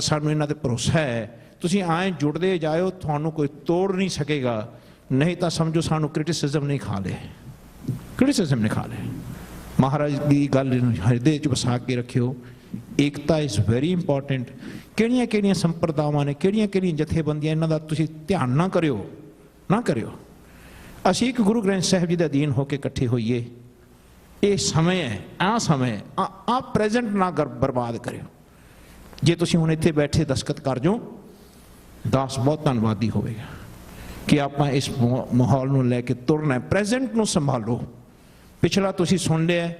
ਸਾਨੂੰ ਇਹਨਾਂ ਤੇ ਭਰੋਸਾ ਹੈ। ਤੁਸੀਂ ਆਏ ਜੁੜਦੇ ਜਾਇਓ, ਤੁਹਾਨੂੰ ਕੋਈ ਤੋੜ ਨਹੀਂ ਸਕੇਗਾ। ਨਹੀਂ ਤਾਂ ਸਮਝੋ ਸਾਨੂੰ ਕ੍ਰਿਟਿਸਿਜ਼ਮ ਨਹੀਂ ਖਾ ਲਿਆ, ਕ੍ਰਿਟਿਸਿਜ਼ਮ ਨਹੀਂ ਖਾ ਲਿਆ। ਮਹਾਰਾਜ ਦੀ ਗੱਲ ਨੂੰ ਹਿਰਦੇ 'ਚ ਵਸਾ ਕੇ ਰੱਖਿਓ। ਏਕਤਾ ਇਜ਼ ਵੈਰੀ ਇੰਪੋਰਟੈਂਟ। ਕਿਹੜੀਆਂ ਕਿਹੜੀਆਂ ਸੰਪਰਦਾਵਾਂ ਨੇ, ਕਿਹੜੀਆਂ ਕਿਹੜੀਆਂ ਜਥੇਬੰਦੀਆਂ, ਇਹਨਾਂ ਦਾ ਤੁਸੀਂ ਧਿਆਨ ਨਾ ਕਰਿਓ, ਨਾ ਕਰਿਓ। ਅਸੀਂ ਇੱਕ ਗੁਰੂ ਗ੍ਰੰਥ ਸਾਹਿਬ ਜੀ ਦੇ ਅਧੀਨ ਹੋ ਕੇ ਇਕੱਠੇ ਹੋਈਏ। ਇਹ ਸਮੇਂ ਹੈ, ਆਹ ਸਮੇਂ ਆ ਪ੍ਰੈਜ਼ੈਂਟ ਨਾ ਬਰਬਾਦ ਕਰਿਓ। ਜੇ ਤੁਸੀਂ ਹੁਣ ਇੱਥੇ ਬੈਠੇ ਦਸਤਖਤ ਕਰ ਜਾਓ, ਦਾਸ ਬਹੁਤ ਧੰਨਵਾਦੀ ਹੋਵੇਗਾ ਕਿ ਆਪਾਂ ਇਸ ਮਾਹੌਲ ਨੂੰ ਲੈ ਕੇ ਤੁਰਨਾ। ਪ੍ਰੈਜ਼ੈਂਟ ਨੂੰ ਸੰਭਾਲੋ। ਪਿਛਲਾ ਤੁਸੀਂ ਸੁਣ ਲਿਆ,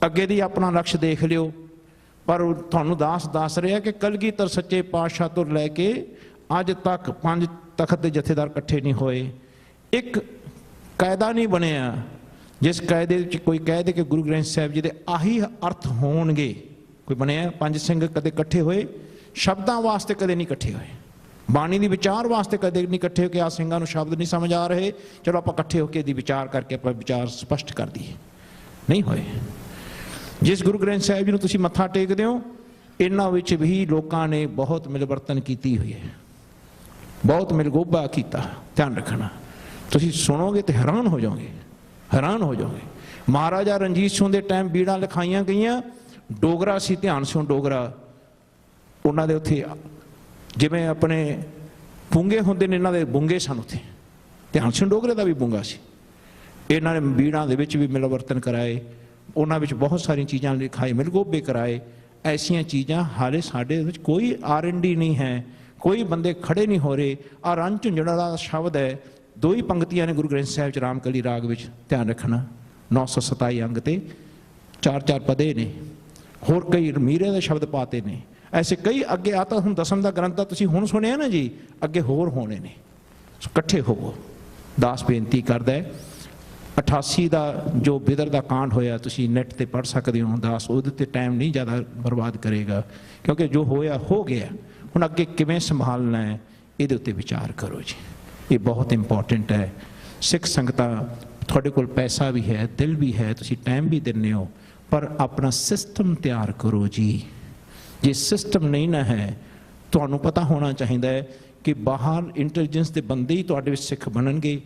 ਅੱਗੇ ਦੀ ਆਪਣਾ ਲਕਸ਼ ਦੇਖ ਲਿਓ। ਪਰ ਤੁਹਾਨੂੰ ਦਾਸ ਦੱਸ ਰਿਹਾ ਕਿ ਕਲਗੀਧਰ ਸੱਚੇ ਪਾਤਸ਼ਾਹ ਤੋਂ ਲੈ ਕੇ ਅੱਜ ਤੱਕ 5 ਤਖਤ ਦੇ ਜਥੇਦਾਰ ਇਕੱਠੇ ਨਹੀਂ ਹੋਏ। ਇੱਕ ਕਾਇਦਾ ਨਹੀਂ ਬਣਿਆ ਜਿਸ ਕਾਇਦੇ ਵਿੱਚ ਕੋਈ ਕਹਿ ਦੇ ਕਿ ਗੁਰੂ ਗ੍ਰੰਥ ਸਾਹਿਬ ਜੀ ਦੇ ਆਹੀ ਅਰਥ ਹੋਣਗੇ। ਕੋਈ ਬਣਿਆ 5 ਸਿੰਘ ਕਦੇ ਇਕੱਠੇ ਹੋਏ, ਸ਼ਬਦਾਂ ਵਾਸਤੇ ਕਦੇ ਨਹੀਂ ਇਕੱਠੇ ਹੋਏ, ਬਾਣੀ ਦੀ ਵਿਚਾਰ ਵਾਸਤੇ ਕਦੇ ਨਹੀਂ ਇਕੱਠੇ ਹੋ ਕੇ ਆ ਸਿੰਘਾਂ ਨੂੰ ਸ਼ਬਦ ਨਹੀਂ ਸਮਝ ਆ ਰਹੇ, ਚਲੋ ਆਪਾਂ ਇਕੱਠੇ ਹੋ ਕੇ ਇਹਦੀ ਵਿਚਾਰ ਕਰਕੇ ਆਪਾਂ ਵਿਚਾਰ ਸਪਸ਼ਟ ਕਰ ਦਈਏ। ਨਹੀਂ ਹੋਏ। ਜਿਸ ਗੁਰੂ ਗ੍ਰੰਥ ਸਾਹਿਬ ਜੀ ਨੂੰ ਤੁਸੀਂ ਮੱਥਾ ਟੇਕਦੇ ਹੋ, ਇਹਨਾਂ ਵਿੱਚ ਵੀ ਲੋਕਾਂ ਨੇ ਬਹੁਤ ਮਿਲਵਰਤਨ ਕੀਤੀ ਹੋਈ ਹੈ, ਬਹੁਤ ਮਿਲਗੋਭਾ ਕੀਤਾ। ਧਿਆਨ ਰੱਖਣਾ, ਤੁਸੀਂ ਸੁਣੋਗੇ ਤੇ ਹੈਰਾਨ ਹੋ ਜਾਓਗੇ, ਹੈਰਾਨ ਹੋ ਜਾਓਗੇ। ਮਹਾਰਾਜਾ ਰਣਜੀਤ ਸਿੰਘ ਦੇ ਟਾਈਮ ਬੀੜਾਂ ਲਿਖਾਈਆਂ ਗਈਆਂ, ਡੋਗਰਾ ਸੀ, ਧਿਆਨ ਸਿੰਘ ਡੋਗਰਾ। ਉਹਨਾਂ ਦੇ ਉੱਥੇ ਜਿਵੇਂ ਆਪਣੇ ਬੁੰਗੇ ਹੁੰਦੇ ਨੇ, ਇਹਨਾਂ ਦੇ ਬੁੰਗੇ ਸਨ ਉੱਥੇ। ਧਿਆਨ ਸਿੰਘ ਡੋਗਰੇ ਦਾ ਵੀ ਬੁੰਗਾ ਸੀ। ਇਹਨਾਂ ਨੇ ਬੀੜਾਂ ਦੇ ਵਿੱਚ ਵੀ ਮਿਲਵਰਤਨ ਕਰਾਏ, ਉਹਨਾਂ ਵਿੱਚ ਬਹੁਤ ਸਾਰੀਆਂ ਚੀਜ਼ਾਂ ਲਿਖਾਈ, ਮਿਲਗੋਭੇ ਕਰਾਏ। ਐਸੀਆਂ ਚੀਜ਼ਾਂ ਹਾਲੇ ਸਾਡੇ ਵਿੱਚ ਕੋਈ R&D ਨਹੀਂ ਹੈ, ਕੋਈ ਬੰਦੇ ਖੜੇ ਨਹੀਂ ਹੋ ਰਹੇ। ਆ ਰਣ ਝੁੰਝਣਾ ਦਾ ਸ਼ਬਦ ਹੈ, 2 ਹੀ ਪੰਕਤੀਆਂ ਨੇ ਗੁਰੂ ਗ੍ਰੰਥ ਸਾਹਿਬ ਚ ਰਾਮਕਲੀ ਰਾਗ ਵਿੱਚ। ਧਿਆਨ ਰੱਖਣਾ, 927 ਅੰਗ ਤੇ 4-4 ਪਦੇ ਨੇ, ਹੋਰ ਕਈ ਮੀਰੇ ਦੇ ਸ਼ਬਦ ਪਾਤੇ ਨੇ। ਐਸੇ ਕਈ ਅੱਗੇ ਆ ਤਾਂ ਹੁਣ ਦਸਮ ਦਾ ਗ੍ਰੰਥ ਦਾ ਤੁਸੀਂ ਹੁਣ ਸੁਣਿਆ ਨਾ ਜੀ, ਅੱਗੇ ਹੋਰ ਹੋਣੇ ਨੇ। ਇਕੱਠੇ ਹੋਵੋ, ਦਾਸ ਬੇਨਤੀ ਕਰਦਾ ਹੈ 88 ਦਾ ਜੋ ਬਿਦਰ ਦਾ ਕਾਂਡ ਹੋਇਆ, ਤੁਸੀਂ ਨੈੱਟ ਤੇ ਪੜ੍ਹ ਸਕਦੇ ਹੋ। ਦਾਸ ਉਹਦੇ ਤੇ ਟਾਈਮ ਨਹੀਂ ਜ਼ਿਆਦਾ ਬਰਬਾਦ ਕਰੇਗਾ, ਕਿਉਂਕਿ ਜੋ ਹੋਇਆ ਹੋ ਗਿਆ। ਹੁਣ ਅੱਗੇ ਕਿਵੇਂ ਸੰਭਾਲਣਾ ਹੈ ਇਹਦੇ ਉੱਤੇ ਵਿਚਾਰ ਕਰੋ ਜੀ, ਇਹ ਬਹੁਤ ਇੰਪੋਰਟੈਂਟ ਹੈ। ਸਿੱਖ ਸੰਗਤਾਂ, ਤੁਹਾਡੇ ਕੋਲ ਪੈਸਾ ਵੀ ਹੈ, ਦਿਲ ਵੀ ਹੈ, ਤੁਸੀਂ ਟਾਈਮ ਵੀ ਦਿੰਦੇ ਹੋ, ਪਰ ਆਪਣਾ ਸਿਸਟਮ ਤਿਆਰ ਕਰੋ ਜੀ। ਜੇ ਸਿਸਟਮ ਨਹੀਂ ਨਾ ਹੈ, ਤੁਹਾਨੂੰ ਪਤਾ ਹੋਣਾ ਚਾਹੀਦਾ ਹੈ ਕਿ ਬਾਹਰ ਇੰਟੈਲੀਜੈਂਸ ਦੇ ਬੰਦੇ ਹੀ ਤੁਹਾਡੇ ਵਿੱਚ ਸਿੱਖ ਬਣਨਗੇ।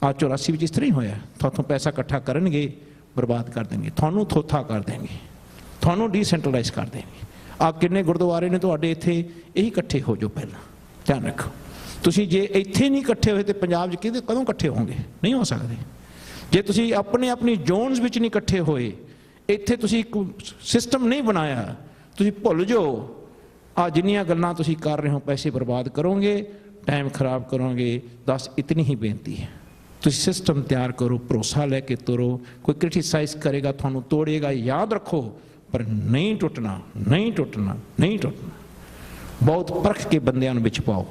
ਆ 84 ਵਿੱਚ ਇਸ ਤਰ੍ਹਾਂ ਹੀ ਹੋਇਆ, ਤੁਹਾਤੋਂ ਪੈਸਾ ਇਕੱਠਾ ਕਰਨਗੇ, ਬਰਬਾਦ ਕਰ ਦੇਣਗੇ, ਤੁਹਾਨੂੰ ਥੋਥਾ ਕਰ ਦੇਣਗੇ, ਤੁਹਾਨੂੰ ਡੀਸੈਂਟਰਲਾਈਜ਼ ਕਰ ਦੇਣਗੇ। ਆ ਕਿੰਨੇ ਗੁਰਦੁਆਰੇ ਨੇ ਤੁਹਾਡੇ ਇੱਥੇ, ਇਹੀ ਇਕੱਠੇ ਹੋ ਜਾਓ ਪਹਿਲਾਂ, ਧਿਆਨ ਰੱਖੋ। ਤੁਸੀਂ ਜੇ ਇੱਥੇ ਨਹੀਂ ਇਕੱਠੇ ਹੋਏ ਤੇ ਪੰਜਾਬ 'ਚ ਕਿਹਦੇ ਕਦੋਂ ਇਕੱਠੇ ਹੋਵੋਗੇ? ਨਹੀਂ ਹੋ ਸਕਦੇ। ਜੇ ਤੁਸੀਂ ਆਪਣੀ ਜ਼ੋਨਸ ਵਿੱਚ ਨਹੀਂ ਇਕੱਠੇ ਹੋਏ, ਇੱਥੇ ਤੁਸੀਂ ਇੱਕ ਸਿਸਟਮ ਨਹੀਂ ਬਣਾਇਆ, ਤੁਸੀਂ ਭੁੱਲ ਜਾਓ। ਆ ਜਿੰਨੀਆਂ ਗੱਲਾਂ ਤੁਸੀਂ ਕਰ ਰਹੇ ਹੋ, ਪੈਸੇ ਬਰਬਾਦ ਕਰੋਗੇ, ਟਾਈਮ ਖਰਾਬ ਕਰੋਗੇ। ਬਸ ਇਤਨੀ ਹੀ ਬੇਨਤੀ ਹੈ, ਤੁਸੀਂ ਸਿਸਟਮ ਤਿਆਰ ਕਰੋ, ਭਰੋਸਾ ਲੈ ਕੇ ਤੁਰੋ। ਕੋਈ ਕ੍ਰਿਟੀਸਾਈਜ਼ ਕਰੇਗਾ, ਤੁਹਾਨੂੰ ਤੋੜੇਗਾ, ਯਾਦ ਰੱਖੋ, ਪਰ ਨਹੀਂ ਟੁੱਟਣਾ, ਨਹੀਂ ਟੁੱਟਣਾ, ਨਹੀਂ ਟੁੱਟਣਾ। ਬਹੁਤ ਪਰਖ ਕੇ ਬੰਦਿਆਂ ਨੂੰ ਵਿੱਚ ਪਾਓ,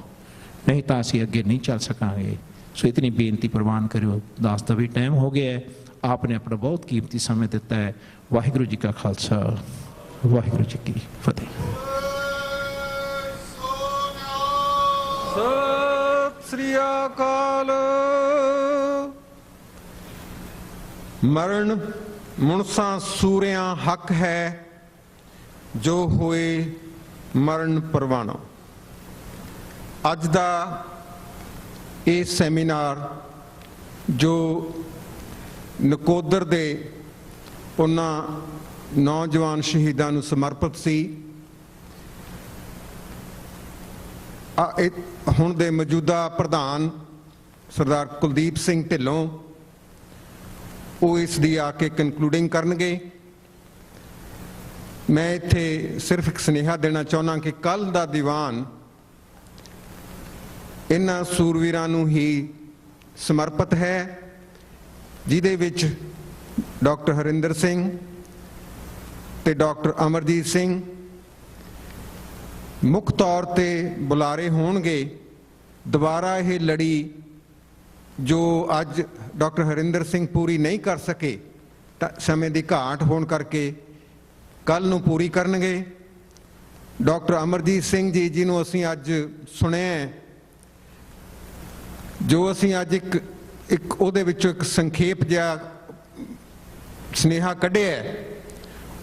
ਨਹੀਂ ਤਾਂ ਅਸੀਂ ਅੱਗੇ ਨਹੀਂ ਚੱਲ ਸਕਾਂਗੇ। ਸੋ ਇਤਨੀ ਬੇਨਤੀ ਪ੍ਰਵਾਨ ਕਰਿਓ। ਦਾਸ ਦਾ ਵੀ ਟਾਈਮ ਹੋ ਗਿਆ ਹੈ, ਆਪਨੇ ਆਪਣਾ ਬਹੁਤ ਕੀਮਤੀ ਸਮੇਂ ਦਿੱਤਾ ਹੈ। ਵਾਹਿਗੁਰੂ ਜੀ ਕਾ ਖਾਲਸਾ, ਵਾਹਿਗੁਰੂ ਜੀ ਕੀ ਫਤਿਹ। ਸਤਿ ਸ੍ਰੀ ਅਕਾਲ। ਮਰਨ ਮੁਨਸਾਂ ਸੂਰਿਆਂ ਹੱਕ ਹੈ, ਜੋ ਹੋਏ ਮਰਨ ਪਰਵਾਣਾ। ਅੱਜ ਦਾ ਇਹ ਸੈਮੀਨਾਰ ਜੋ ਨਕੋਦਰ ਦੇ ਉਹਨਾਂ ਨੌਜਵਾਨ ਸ਼ਹੀਦਾਂ ਨੂੰ ਸਮਰਪਿਤ ਸੀ। ਹੁਣ ਦੇ ਮੌਜੂਦਾ ਪ੍ਰਧਾਨ ਸਰਦਾਰ ਕੁਲਦੀਪ ਸਿੰਘ ਢਿੱਲੋਂ, ਉਹ ਇਸ ਦੀ ਆ ਕੇ ਕਨਕਲੂਡਿੰਗ ਕਰਨਗੇ। ਮੈਂ ਇੱਥੇ ਸਿਰਫ ਇੱਕ ਸੁਨੇਹਾ ਦੇਣਾ ਚਾਹੁੰਦਾ ਕਿ ਕੱਲ੍ਹ ਦਾ ਦੀਵਾਨ ਇਹਨਾਂ ਸੂਰਵੀਰਾਂ ਨੂੰ ਹੀ ਸਮਰਪਿਤ ਹੈ, ਜਿਹਦੇ ਵਿੱਚ ਡਾਕਟਰ ਹਰਿੰਦਰ ਸਿੰਘ ਤੇ ਡਾਕਟਰ ਅਮਰਜੀਤ ਸਿੰਘ ਮੁੱਖ ਤੌਰ ਤੇ ਬੁਲਾਰੇ ਹੋਣਗੇ। ਦੁਬਾਰਾ ਇਹ ਲੜੀ ਜੋ ਅੱਜ ਡਾਕਟਰ ਹਰਿੰਦਰ ਸਿੰਘ ਪੂਰੀ ਨਹੀਂ ਕਰ ਸਕੇ, ਤਾਂ ਸਮੇਂ ਦੀ ਘਾਟ ਹੋਣ ਕਰਕੇ ਕੱਲ ਨੂੰ ਪੂਰੀ ਕਰਨਗੇ। ਡਾਕਟਰ ਅਮਰਜੀਤ ਸਿੰਘ ਜੀ, ਜਿਹਨੂੰ ਅਸੀਂ ਅੱਜ ਸੁਣਿਆ, ਜੋ ਅਸੀਂ ਅੱਜ ਇੱਕ ਉਹਦੇ ਵਿੱਚੋਂ ਇੱਕ ਸੰਖੇਪ ਜਿਹਾ ਸੁਨੇਹਾ ਕੱਢਿਆ,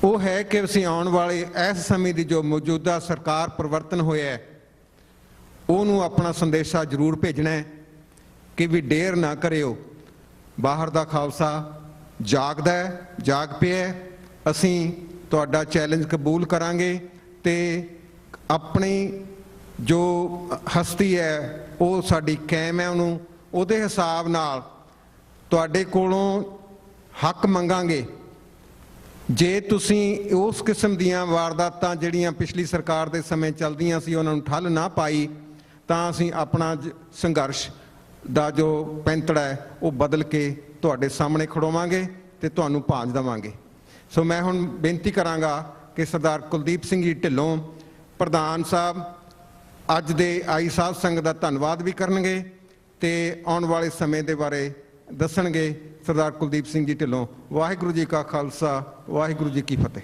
ਉਹ ਹੈ ਕਿ ਅਸੀਂ ਆਉਣ ਵਾਲੇ ਇਸ ਸਮੇਂ ਦੀ ਜੋ ਮੌਜੂਦਾ ਸਰਕਾਰ ਪਰਿਵਰਤਨ ਹੋਇਆ, ਉਹਨੂੰ ਆਪਣਾ ਸੰਦੇਸ਼ਾ ਜ਼ਰੂਰ ਭੇਜਣਾ ਹੈ ਕਿ ਵੀ ਡੇਰ ਨਾ ਕਰਿਓ। ਬਾਹਰ ਦਾ ਖਾਲਸਾ ਜਾਗਦਾ ਹੈ, ਜਾਗ ਪਿਆ। ਅਸੀਂ ਤੁਹਾਡਾ ਚੈਲੰਜ ਕਬੂਲ ਕਰਾਂਗੇ ਤੇ ਆਪਣੀ ਜੋ ਹਸਤੀ ਹੈ ਉਹ ਸਾਡੀ ਕਾਇਮ ਹੈ, ਉਹਨੂੰ ਉਹਦੇ ਹਿਸਾਬ ਨਾਲ ਤੁਹਾਡੇ ਕੋਲੋਂ ਹੱਕ ਮੰਗਾਂਗੇ। ਜੇ ਤੁਸੀਂ ਉਸ ਕਿਸਮ ਦੀਆਂ ਵਾਰਦਾਤਾਂ ਜਿਹੜੀਆਂ ਪਿਛਲੀ ਸਰਕਾਰ ਦੇ ਸਮੇਂ ਚੱਲਦੀਆਂ ਸੀ ਉਹਨਾਂ ਨੂੰ ਠੱਲ ਨਾ ਪਾਈ, ਤਾਂ ਅਸੀਂ ਆਪਣਾ ਸੰਘਰਸ਼ ਦਾ ਜੋ ਪੈਂਤੜਾ ਹੈ ਉਹ ਬਦਲ ਕੇ ਤੁਹਾਡੇ ਸਾਹਮਣੇ ਖੜੋਵਾਂਗੇ ਤੇ ਤੁਹਾਨੂੰ ਭਾਂਜ ਦੇਵਾਂਗੇ। ਸੋ ਮੈਂ ਹੁਣ ਬੇਨਤੀ ਕਰਾਂਗਾ ਕਿ ਸਰਦਾਰ ਕੁਲਦੀਪ ਸਿੰਘ ਜੀ ਢਿੱਲੋਂ ਪ੍ਰਧਾਨ ਸਾਹਿਬ ਅੱਜ ਦੇ ਆਈ ਸਾਧ ਸੰਗਤ ਦਾ ਧੰਨਵਾਦ ਵੀ ਕਰਨਗੇ ਤੇ ਆਉਣ ਵਾਲੇ ਸਮੇਂ ਦੇ ਬਾਰੇ ਦੱਸਣਗੇ। ਸਰਦਾਰ ਕੁਲਦੀਪ ਸਿੰਘ ਜੀ ਢਿੱਲੋਂ। ਵਾਹਿਗੁਰੂ ਜੀ ਕਾ ਖਾਲਸਾ, ਵਾਹਿਗੁਰੂ ਜੀ ਕੀ ਫਤਿਹ।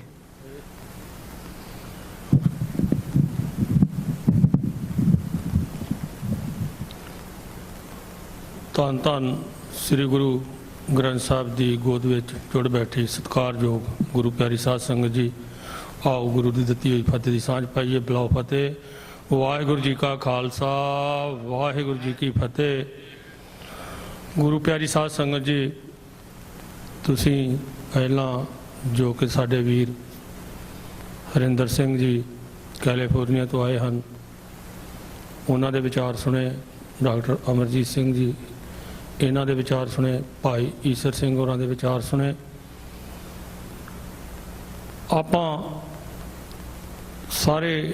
ਧੰਨ ਧੰਨ ਸ੍ਰੀ ਗੁਰੂ ਗ੍ਰੰਥ ਸਾਹਿਬ ਦੀ ਗੋਦ ਵਿੱਚ ਜੁੜ ਬੈਠੀ ਸਤਿਕਾਰਯੋਗ ਗੁਰੂ ਪਿਆਰੀ ਸਾਧ ਸੰਗਤ ਜੀ, ਆਓ ਗੁਰੂ ਦੀ ਦਿੱਤੀ ਹੋਈ ਫਤਿਹ ਦੀ ਸਾਂਝ ਪਾਈਏ। ਬੁਲਾਓ ਫਤਿਹ। ਵਾਹਿਗੁਰੂ ਜੀ ਕਾ ਖਾਲਸਾ, ਵਾਹਿਗੁਰੂ ਜੀ ਕੀ ਫਤਿਹ। ਗੁਰੂ ਪਿਆਰੀ ਸਾਧ ਸੰਗਤ ਜੀ, ਤੁਸੀਂ ਪਹਿਲਾਂ ਜੋ ਕਿ ਸਾਡੇ ਵੀਰ ਹਰਿੰਦਰ ਸਿੰਘ ਜੀ ਕੈਲੀਫੋਰਨੀਆ ਤੋਂ ਆਏ ਹਨ, ਉਹਨਾਂ ਦੇ ਵਿਚਾਰ ਸੁਣੇ। ਡਾਕਟਰ ਅਮਰਜੀਤ ਸਿੰਘ ਜੀ, ਇਹਨਾਂ ਦੇ ਵਿਚਾਰ ਸੁਣੇ। ਭਾਈ ਈਸਰ ਸਿੰਘ ਹੋਰਾਂ ਦੇ ਵਿਚਾਰ ਸੁਣੇ। ਆਪਾਂ ਸਾਰੇ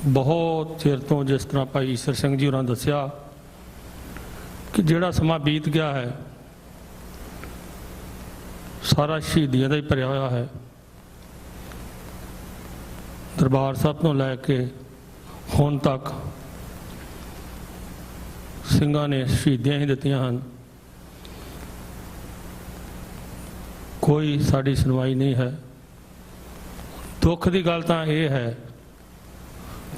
ਬਹੁਤ ਚਿਰ ਤੋਂ, ਜਿਸ ਤਰ੍ਹਾਂ ਭਾਈ ਈਸਰ ਸਿੰਘ ਜੀ ਹੋਰਾਂ ਦੱਸਿਆ, ਕਿ ਜਿਹੜਾ ਸਮਾਂ ਬੀਤ ਗਿਆ ਹੈ ਸਾਰਾ ਸ਼ਹੀਦੀਆਂ ਦਾ ਹੀ ਭਰਿਆ ਹੋਇਆ ਹੈ। ਦਰਬਾਰ ਸਾਹਿਬ ਤੋਂ ਲੈ ਕੇ ਹੁਣ ਤੱਕ ਸਿੰਘਾਂ ਨੇ ਸ਼ਹੀਦੀਆਂ ਹੀ ਦਿੱਤੀਆਂ ਹਨ। ਕੋਈ ਸਾਡੀ ਸੁਣਵਾਈ ਨਹੀਂ ਹੈ। ਦੁੱਖ ਦੀ ਗੱਲ ਤਾਂ ਇਹ ਹੈ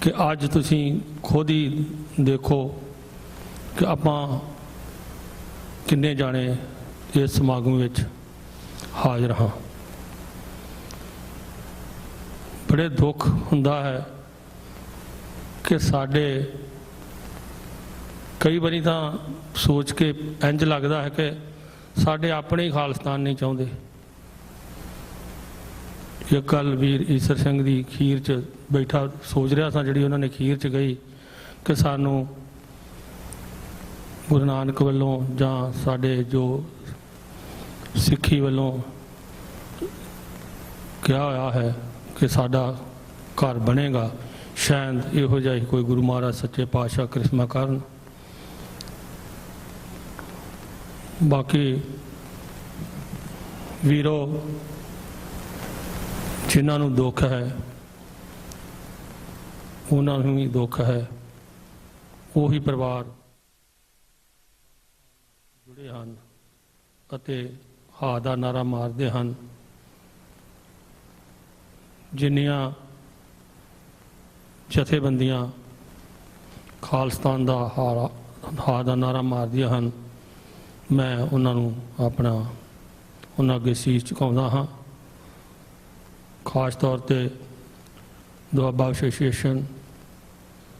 ਕਿ ਅੱਜ ਤੁਸੀਂ ਖੁਦ ਹੀ ਦੇਖੋ ਕਿ ਆਪਾਂ ਕਿੰਨੇ ਜਾਣੇ ਇਸ ਸਮਾਗਮ ਵਿੱਚ ਹਾਜ਼ਰ ਹਾਂ। ਬੜੇ ਦੁੱਖ ਹੁੰਦਾ ਹੈ ਕਿ ਸਾਡੇ ਕਈ ਵਾਰੀ ਤਾਂ ਸੋਚ ਕੇ ਇੰਜ ਲੱਗਦਾ ਹੈ ਕਿ ਸਾਡੇ ਆਪਣੇ ਹੀ ਖਾਲਿਸਤਾਨ ਨਹੀਂ ਚਾਹੁੰਦੇ। ਇੱਕ ਗੱਲ ਵੀਰ ਈਸਰ ਸਿੰਘ ਦੀ ਖੀਰ 'ਚ ਬੈਠਾ ਸੋਚ ਰਿਹਾ ਸਾਂ, ਜਿਹੜੀ ਉਹਨਾਂ ਨੇ ਖੀਰ 'ਚ ਗਈ ਕਿ ਸਾਨੂੰ ਗੁਰੂ ਨਾਨਕ ਵੱਲੋਂ ਜਾਂ ਸਾਡੇ ਜੋ ਸਿੱਖੀ ਵੱਲੋਂ ਕਿਹਾ ਹੋਇਆ ਹੈ ਕਿ ਸਾਡਾ ਘਰ ਬਣੇਗਾ, ਸ਼ਾਇਦ ਇਹੋ ਜਿਹਾ ਹੀ ਕੋਈ ਗੁਰੂ ਮਹਾਰਾਜ ਸੱਚੇ ਪਾਤਸ਼ਾਹ ਕ੍ਰਿਸ਼ਮਾ ਕਰਨ। ਬਾਕੀ ਵੀਰੋ, ਜਿਨ੍ਹਾਂ ਨੂੰ ਦੁੱਖ ਹੈ ਉਹਨਾਂ ਨੂੰ ਵੀ ਦੁੱਖ ਹੈ। ਉਹੀ ਪਰਿਵਾਰ ਜੁੜੇ ਹਨ ਅਤੇ ਹਾ ਦਾ ਨਾਰਾ ਮਾਰਦੇ ਹਨ। ਜਿੰਨੀਆਂ ਜਥੇਬੰਦੀਆਂ ਖਾਲਿਸਤਾਨ ਦਾ ਹਾ ਦਾ ਨਾਰਾ ਮਾਰਦੀਆਂ ਹਨ, ਮੈਂ ਉਹਨਾਂ ਨੂੰ ਉਹਨਾਂ ਅੱਗੇ ਸੀਸ ਝੁਕਾਉਂਦਾ ਹਾਂ। ਖਾਸ ਤੌਰ ਤੇ Doaba association,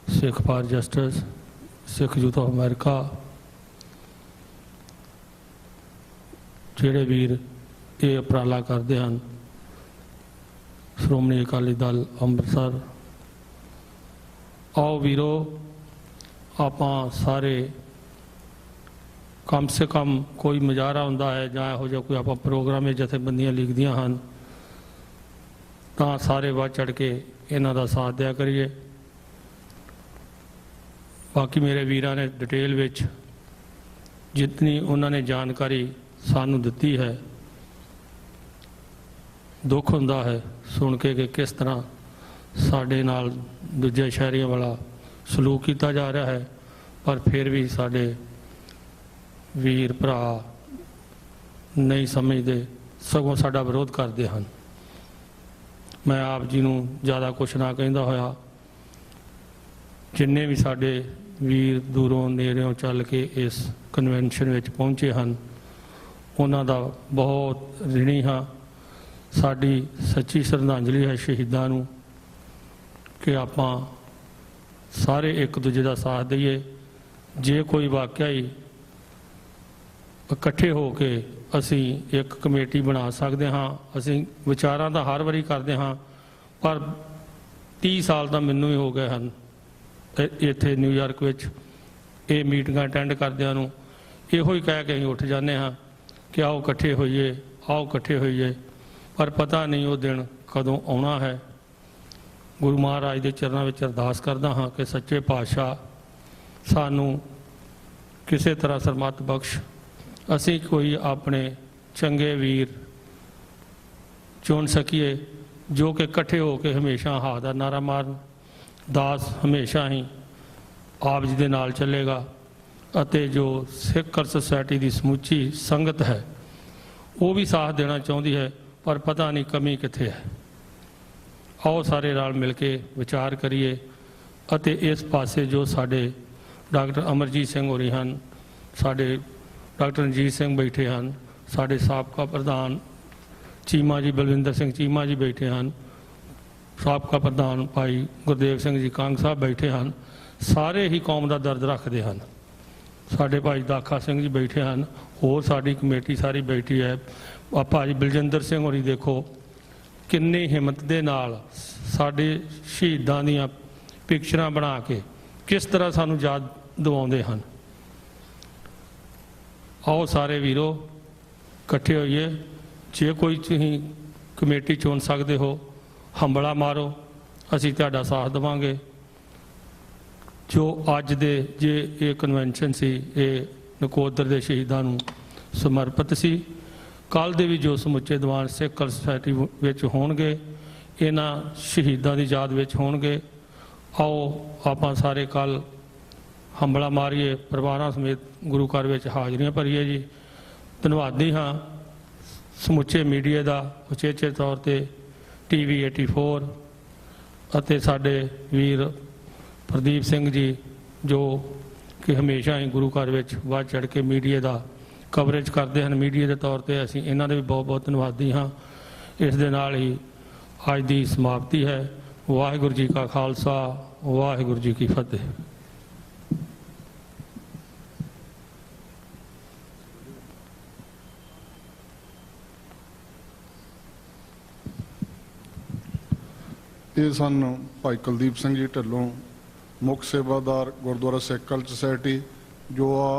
Sikh for justice, Sikh youth of America, ਜਿਹੜੇ ਵੀਰ ਇਹ ਉਪਰਾਲਾ ਕਰਦੇ ਹਨ, ਸ਼੍ਰੋਮਣੀ ਅਕਾਲੀ ਦਲ ਅੰਮ੍ਰਿਤਸਰ। ਆਓ ਵੀਰੋ, ਆਪਾਂ ਸਾਰੇ ਕਮ ਸੇ ਕਮ ਕੋਈ ਮੁਜ਼ਾਹਰਾ ਹੁੰਦਾ ਹੈ ਜਾਂ ਇਹੋ ਜਿਹਾ ਕੋਈ ਆਪਾਂ ਪ੍ਰੋਗਰਾਮ ਇਹ ਜਥੇਬੰਦੀਆਂ ਲਿਖਦੀਆਂ ਹਨ ਤਾਂ ਸਾਰੇ ਵੱਧ ਚੜ੍ਹ ਕੇ ਇਹਨਾਂ ਦਾ ਸਾਥ ਦਿਆ ਕਰੀਏ। ਬਾਕੀ ਮੇਰੇ ਵੀਰਾਂ ਨੇ ਡਿਟੇਲ ਵਿੱਚ ਜਿਤਨੀ ਉਹਨਾਂ ਨੇ ਜਾਣਕਾਰੀ ਸਾਨੂੰ ਦਿੱਤੀ ਹੈ, ਦੁੱਖ ਹੁੰਦਾ ਹੈ ਸੁਣ ਕੇ ਕਿ ਕਿਸ ਤਰ੍ਹਾਂ ਸਾਡੇ ਨਾਲ ਦੂਜੇ ਸ਼ਹਿਰੀਆਂ ਵਾਲਾ ਸਲੂਕ ਕੀਤਾ ਜਾ ਰਿਹਾ ਹੈ, ਪਰ ਫਿਰ ਵੀ ਸਾਡੇ ਵੀਰ ਭਰਾ ਨਹੀਂ ਸਮਝਦੇ, ਸਗੋਂ ਸਾਡਾ ਵਿਰੋਧ ਕਰਦੇ ਹਨ। ਮੈਂ ਆਪ ਜੀ ਨੂੰ ਜ਼ਿਆਦਾ ਕੁਛ ਨਾ ਕਹਿੰਦਾ ਹੋਇਆ, ਜਿੰਨੇ ਵੀ ਸਾਡੇ ਵੀਰ ਦੂਰੋਂ ਨੇੜਿਓਂ ਚੱਲ ਕੇ ਇਸ ਕਨਵੈਨਸ਼ਨ ਵਿੱਚ ਪਹੁੰਚੇ ਹਨ, ਉਹਨਾਂ ਦਾ ਬਹੁਤ ਰਿਣੀ ਹਾਂ। ਸਾਡੀ ਸੱਚੀ ਸ਼ਰਧਾਂਜਲੀ ਹੈ ਸ਼ਹੀਦਾਂ ਨੂੰ ਕਿ ਆਪਾਂ ਸਾਰੇ ਇੱਕ ਦੂਜੇ ਦਾ ਸਾਥ ਦਈਏ। ਜੇ ਕੋਈ ਵਾਕਿਆ ਹੀ ਇਕੱਠੇ ਹੋ ਕੇ ਅਸੀਂ ਇੱਕ ਕਮੇਟੀ ਬਣਾ ਸਕਦੇ ਹਾਂ। ਅਸੀਂ ਵਿਚਾਰਾਂ ਤਾਂ ਹਰ ਵਾਰੀ ਕਰਦੇ ਹਾਂ, ਪਰ 30 ਸਾਲ ਤਾਂ ਮੈਨੂੰ ਹੀ ਹੋ ਗਏ ਹਨ ਇੱਥੇ ਨਿਊਯਾਰਕ ਵਿੱਚ ਇਹ ਮੀਟਿੰਗਾਂ ਅਟੈਂਡ ਕਰਦਿਆਂ ਨੂੰ। ਇਹੋ ਹੀ ਕਹਿ ਕੇ ਅਸੀਂ ਉੱਠ ਜਾਂਦੇ ਹਾਂ ਕਿ ਆਓ ਇਕੱਠੇ ਹੋਈਏ, ਆਓ ਇਕੱਠੇ ਹੋਈਏ, ਪਰ ਪਤਾ ਨਹੀਂ ਉਹ ਦਿਨ ਕਦੋਂ ਆਉਣਾ ਹੈ। ਗੁਰੂ ਮਹਾਰਾਜ ਦੇ ਚਰਨਾਂ ਵਿੱਚ ਅਰਦਾਸ ਕਰਦਾ ਹਾਂ ਕਿ ਸੱਚੇ ਪਾਤਸ਼ਾਹ ਸਾਨੂੰ ਕਿਸੇ ਤਰ੍ਹਾਂ ਸਰਮੱਤ ਬਖਸ਼, ਅਸੀਂ ਕੋਈ ਆਪਣੇ ਚੰਗੇ ਵੀਰ ਚੁਣ ਸਕੀਏ ਜੋ ਕਿ ਇਕੱਠੇ ਹੋ ਕੇ ਹਮੇਸ਼ਾ ਹਾ ਦਾ ਨਾਰਾ ਮਾਰਨ। ਦਾਸ ਹਮੇਸ਼ਾ ਹੀ ਆਪ ਜੀ ਦੇ ਨਾਲ ਚੱਲੇਗਾ ਅਤੇ ਜੋ ਸਿੱਖ ਸੁਸਾਇਟੀ ਦੀ ਸਮੁੱਚੀ ਸੰਗਤ ਹੈ ਉਹ ਵੀ ਸਾਥ ਦੇਣਾ ਚਾਹੁੰਦੀ ਹੈ, ਪਰ ਪਤਾ ਨਹੀਂ ਕਮੀ ਕਿੱਥੇ ਹੈ। ਆਓ ਸਾਰੇ ਨਾਲ ਮਿਲ ਕੇ ਵਿਚਾਰ ਕਰੀਏ ਅਤੇ ਇਸ ਪਾਸੇ ਜੋ ਸਾਡੇ ਡਾਕਟਰ ਅਮਰਜੀਤ ਸਿੰਘ ਹੋਰੀ ਹਨ, ਸਾਡੇ ਡਾਕਟਰ ਰਣਜੀਤ ਸਿੰਘ ਬੈਠੇ ਹਨ, ਸਾਡੇ ਸਾਬਕਾ ਪ੍ਰਧਾਨ ਚੀਮਾ ਜੀ, ਬਲਵਿੰਦਰ ਸਿੰਘ ਚੀਮਾ ਜੀ ਬੈਠੇ ਹਨ, ਸਾਬਕਾ ਪ੍ਰਧਾਨ ਭਾਈ ਗੁਰਦੇਵ ਸਿੰਘ ਜੀ ਕਾਂਗ ਸਾਹਿਬ ਬੈਠੇ ਹਨ। ਸਾਰੇ ਹੀ ਕੌਮ ਦਾ ਦਰਦ ਰੱਖਦੇ ਹਨ। ਸਾਡੇ ਭਾਈ ਦਾਖਾ ਸਿੰਘ ਜੀ ਬੈਠੇ ਹਨ, ਹੋਰ ਸਾਡੀ ਕਮੇਟੀ ਸਾਰੀ ਬੈਠੀ ਹੈ। ਭਾਜੀ ਬਲਜਿੰਦਰ ਸਿੰਘ ਹੋਰੀ ਦੇਖੋ ਕਿੰਨੀ ਹਿੰਮਤ ਦੇ ਨਾਲ ਸਾਡੇ ਸ਼ਹੀਦਾਂ ਦੀਆਂ ਪਿਕਚਰਾਂ ਬਣਾ ਕੇ ਕਿਸ ਤਰ੍ਹਾਂ ਸਾਨੂੰ ਯਾਦ ਦਿਵਾਉਂਦੇ ਹਨ। ਆਓ ਸਾਰੇ ਵੀਰੋ ਇਕੱਠੇ ਹੋਈਏ। ਜੇ ਕੋਈ ਤੁਸੀਂ ਕਮੇਟੀ ਚੁਣ ਸਕਦੇ ਹੋ, ਹੰਬਲਾ ਮਾਰੋ, ਅਸੀਂ ਤੁਹਾਡਾ ਸਾਥ ਦੇਵਾਂਗੇ। ਜੋ ਅੱਜ ਦੇ ਜੇ ਇਹ ਕਨਵੈਨਸ਼ਨ ਸੀ, ਇਹ ਨਕੋਦਰ ਦੇ ਸ਼ਹੀਦਾਂ ਨੂੰ ਸਮਰਪਿਤ ਸੀ। ਕੱਲ੍ਹ ਦੇ ਵੀ ਜੋ ਸਮੁੱਚੇ ਦੀਵਾਨ ਸਿੱਖ ਸੁਸਾਇਟੀ ਵਿੱਚ ਹੋਣਗੇ, ਇਹਨਾਂ ਸ਼ਹੀਦਾਂ ਦੀ ਯਾਦ ਵਿੱਚ ਹੋਣਗੇ। ਆਓ ਆਪਾਂ ਸਾਰੇ ਕੱਲ੍ਹ ਹੰਬਲਾ ਮਾਰੀਏ, ਪਰਿਵਾਰਾਂ ਸਮੇਤ ਗੁਰੂ ਘਰ ਵਿੱਚ ਹਾਜ਼ਰੀਆਂ ਭਰੀਏ ਜੀ। ਧੰਨਵਾਦੀ ਹਾਂ ਸਮੁੱਚੇ ਮੀਡੀਆ ਦਾ, ਉਚੇਚੇ ਤੌਰ ਤੇ TV 84 ਅਤੇ ਸਾਡੇ ਵੀਰ ਪ੍ਰਦੀਪ ਸਿੰਘ ਜੀ, ਜੋ ਕਿ ਹਮੇਸ਼ਾ ਹੀ ਗੁਰੂ ਘਰ ਵਿੱਚ ਵੱਧ ਚੜ੍ਹ ਕੇ ਮੀਡੀਆ ਦਾ ਕਵਰੇਜ ਕਰਦੇ ਹਨ। ਮੀਡੀਆ ਦੇ ਤੌਰ ਤੇ ਅਸੀਂ ਇਹਨਾਂ ਦੇ ਵੀ ਬਹੁਤ ਬਹੁਤ ਧੰਨਵਾਦੀ ਹਾਂ। ਇਸ ਦੇ ਨਾਲ ਹੀ ਅੱਜ ਦੀ ਸਮਾਪਤੀ ਹੈ। ਵਾਹਿਗੁਰੂ ਜੀ ਕਾ ਖਾਲਸਾ, ਵਾਹਿਗੁਰੂ ਜੀ ਕੀ ਫਤਿਹ। ਇਹ ਸਨ ਭਾਈ ਕੁਲਦੀਪ ਸਿੰਘ ਜੀ ਢਿੱਲੋਂ, ਮੁੱਖ ਸੇਵਾਦਾਰ ਗੁਰਦੁਆਰਾ ਸਿੱਖ ਕਲਚਰ ਸੁਸਾਇਟੀ, ਜੋ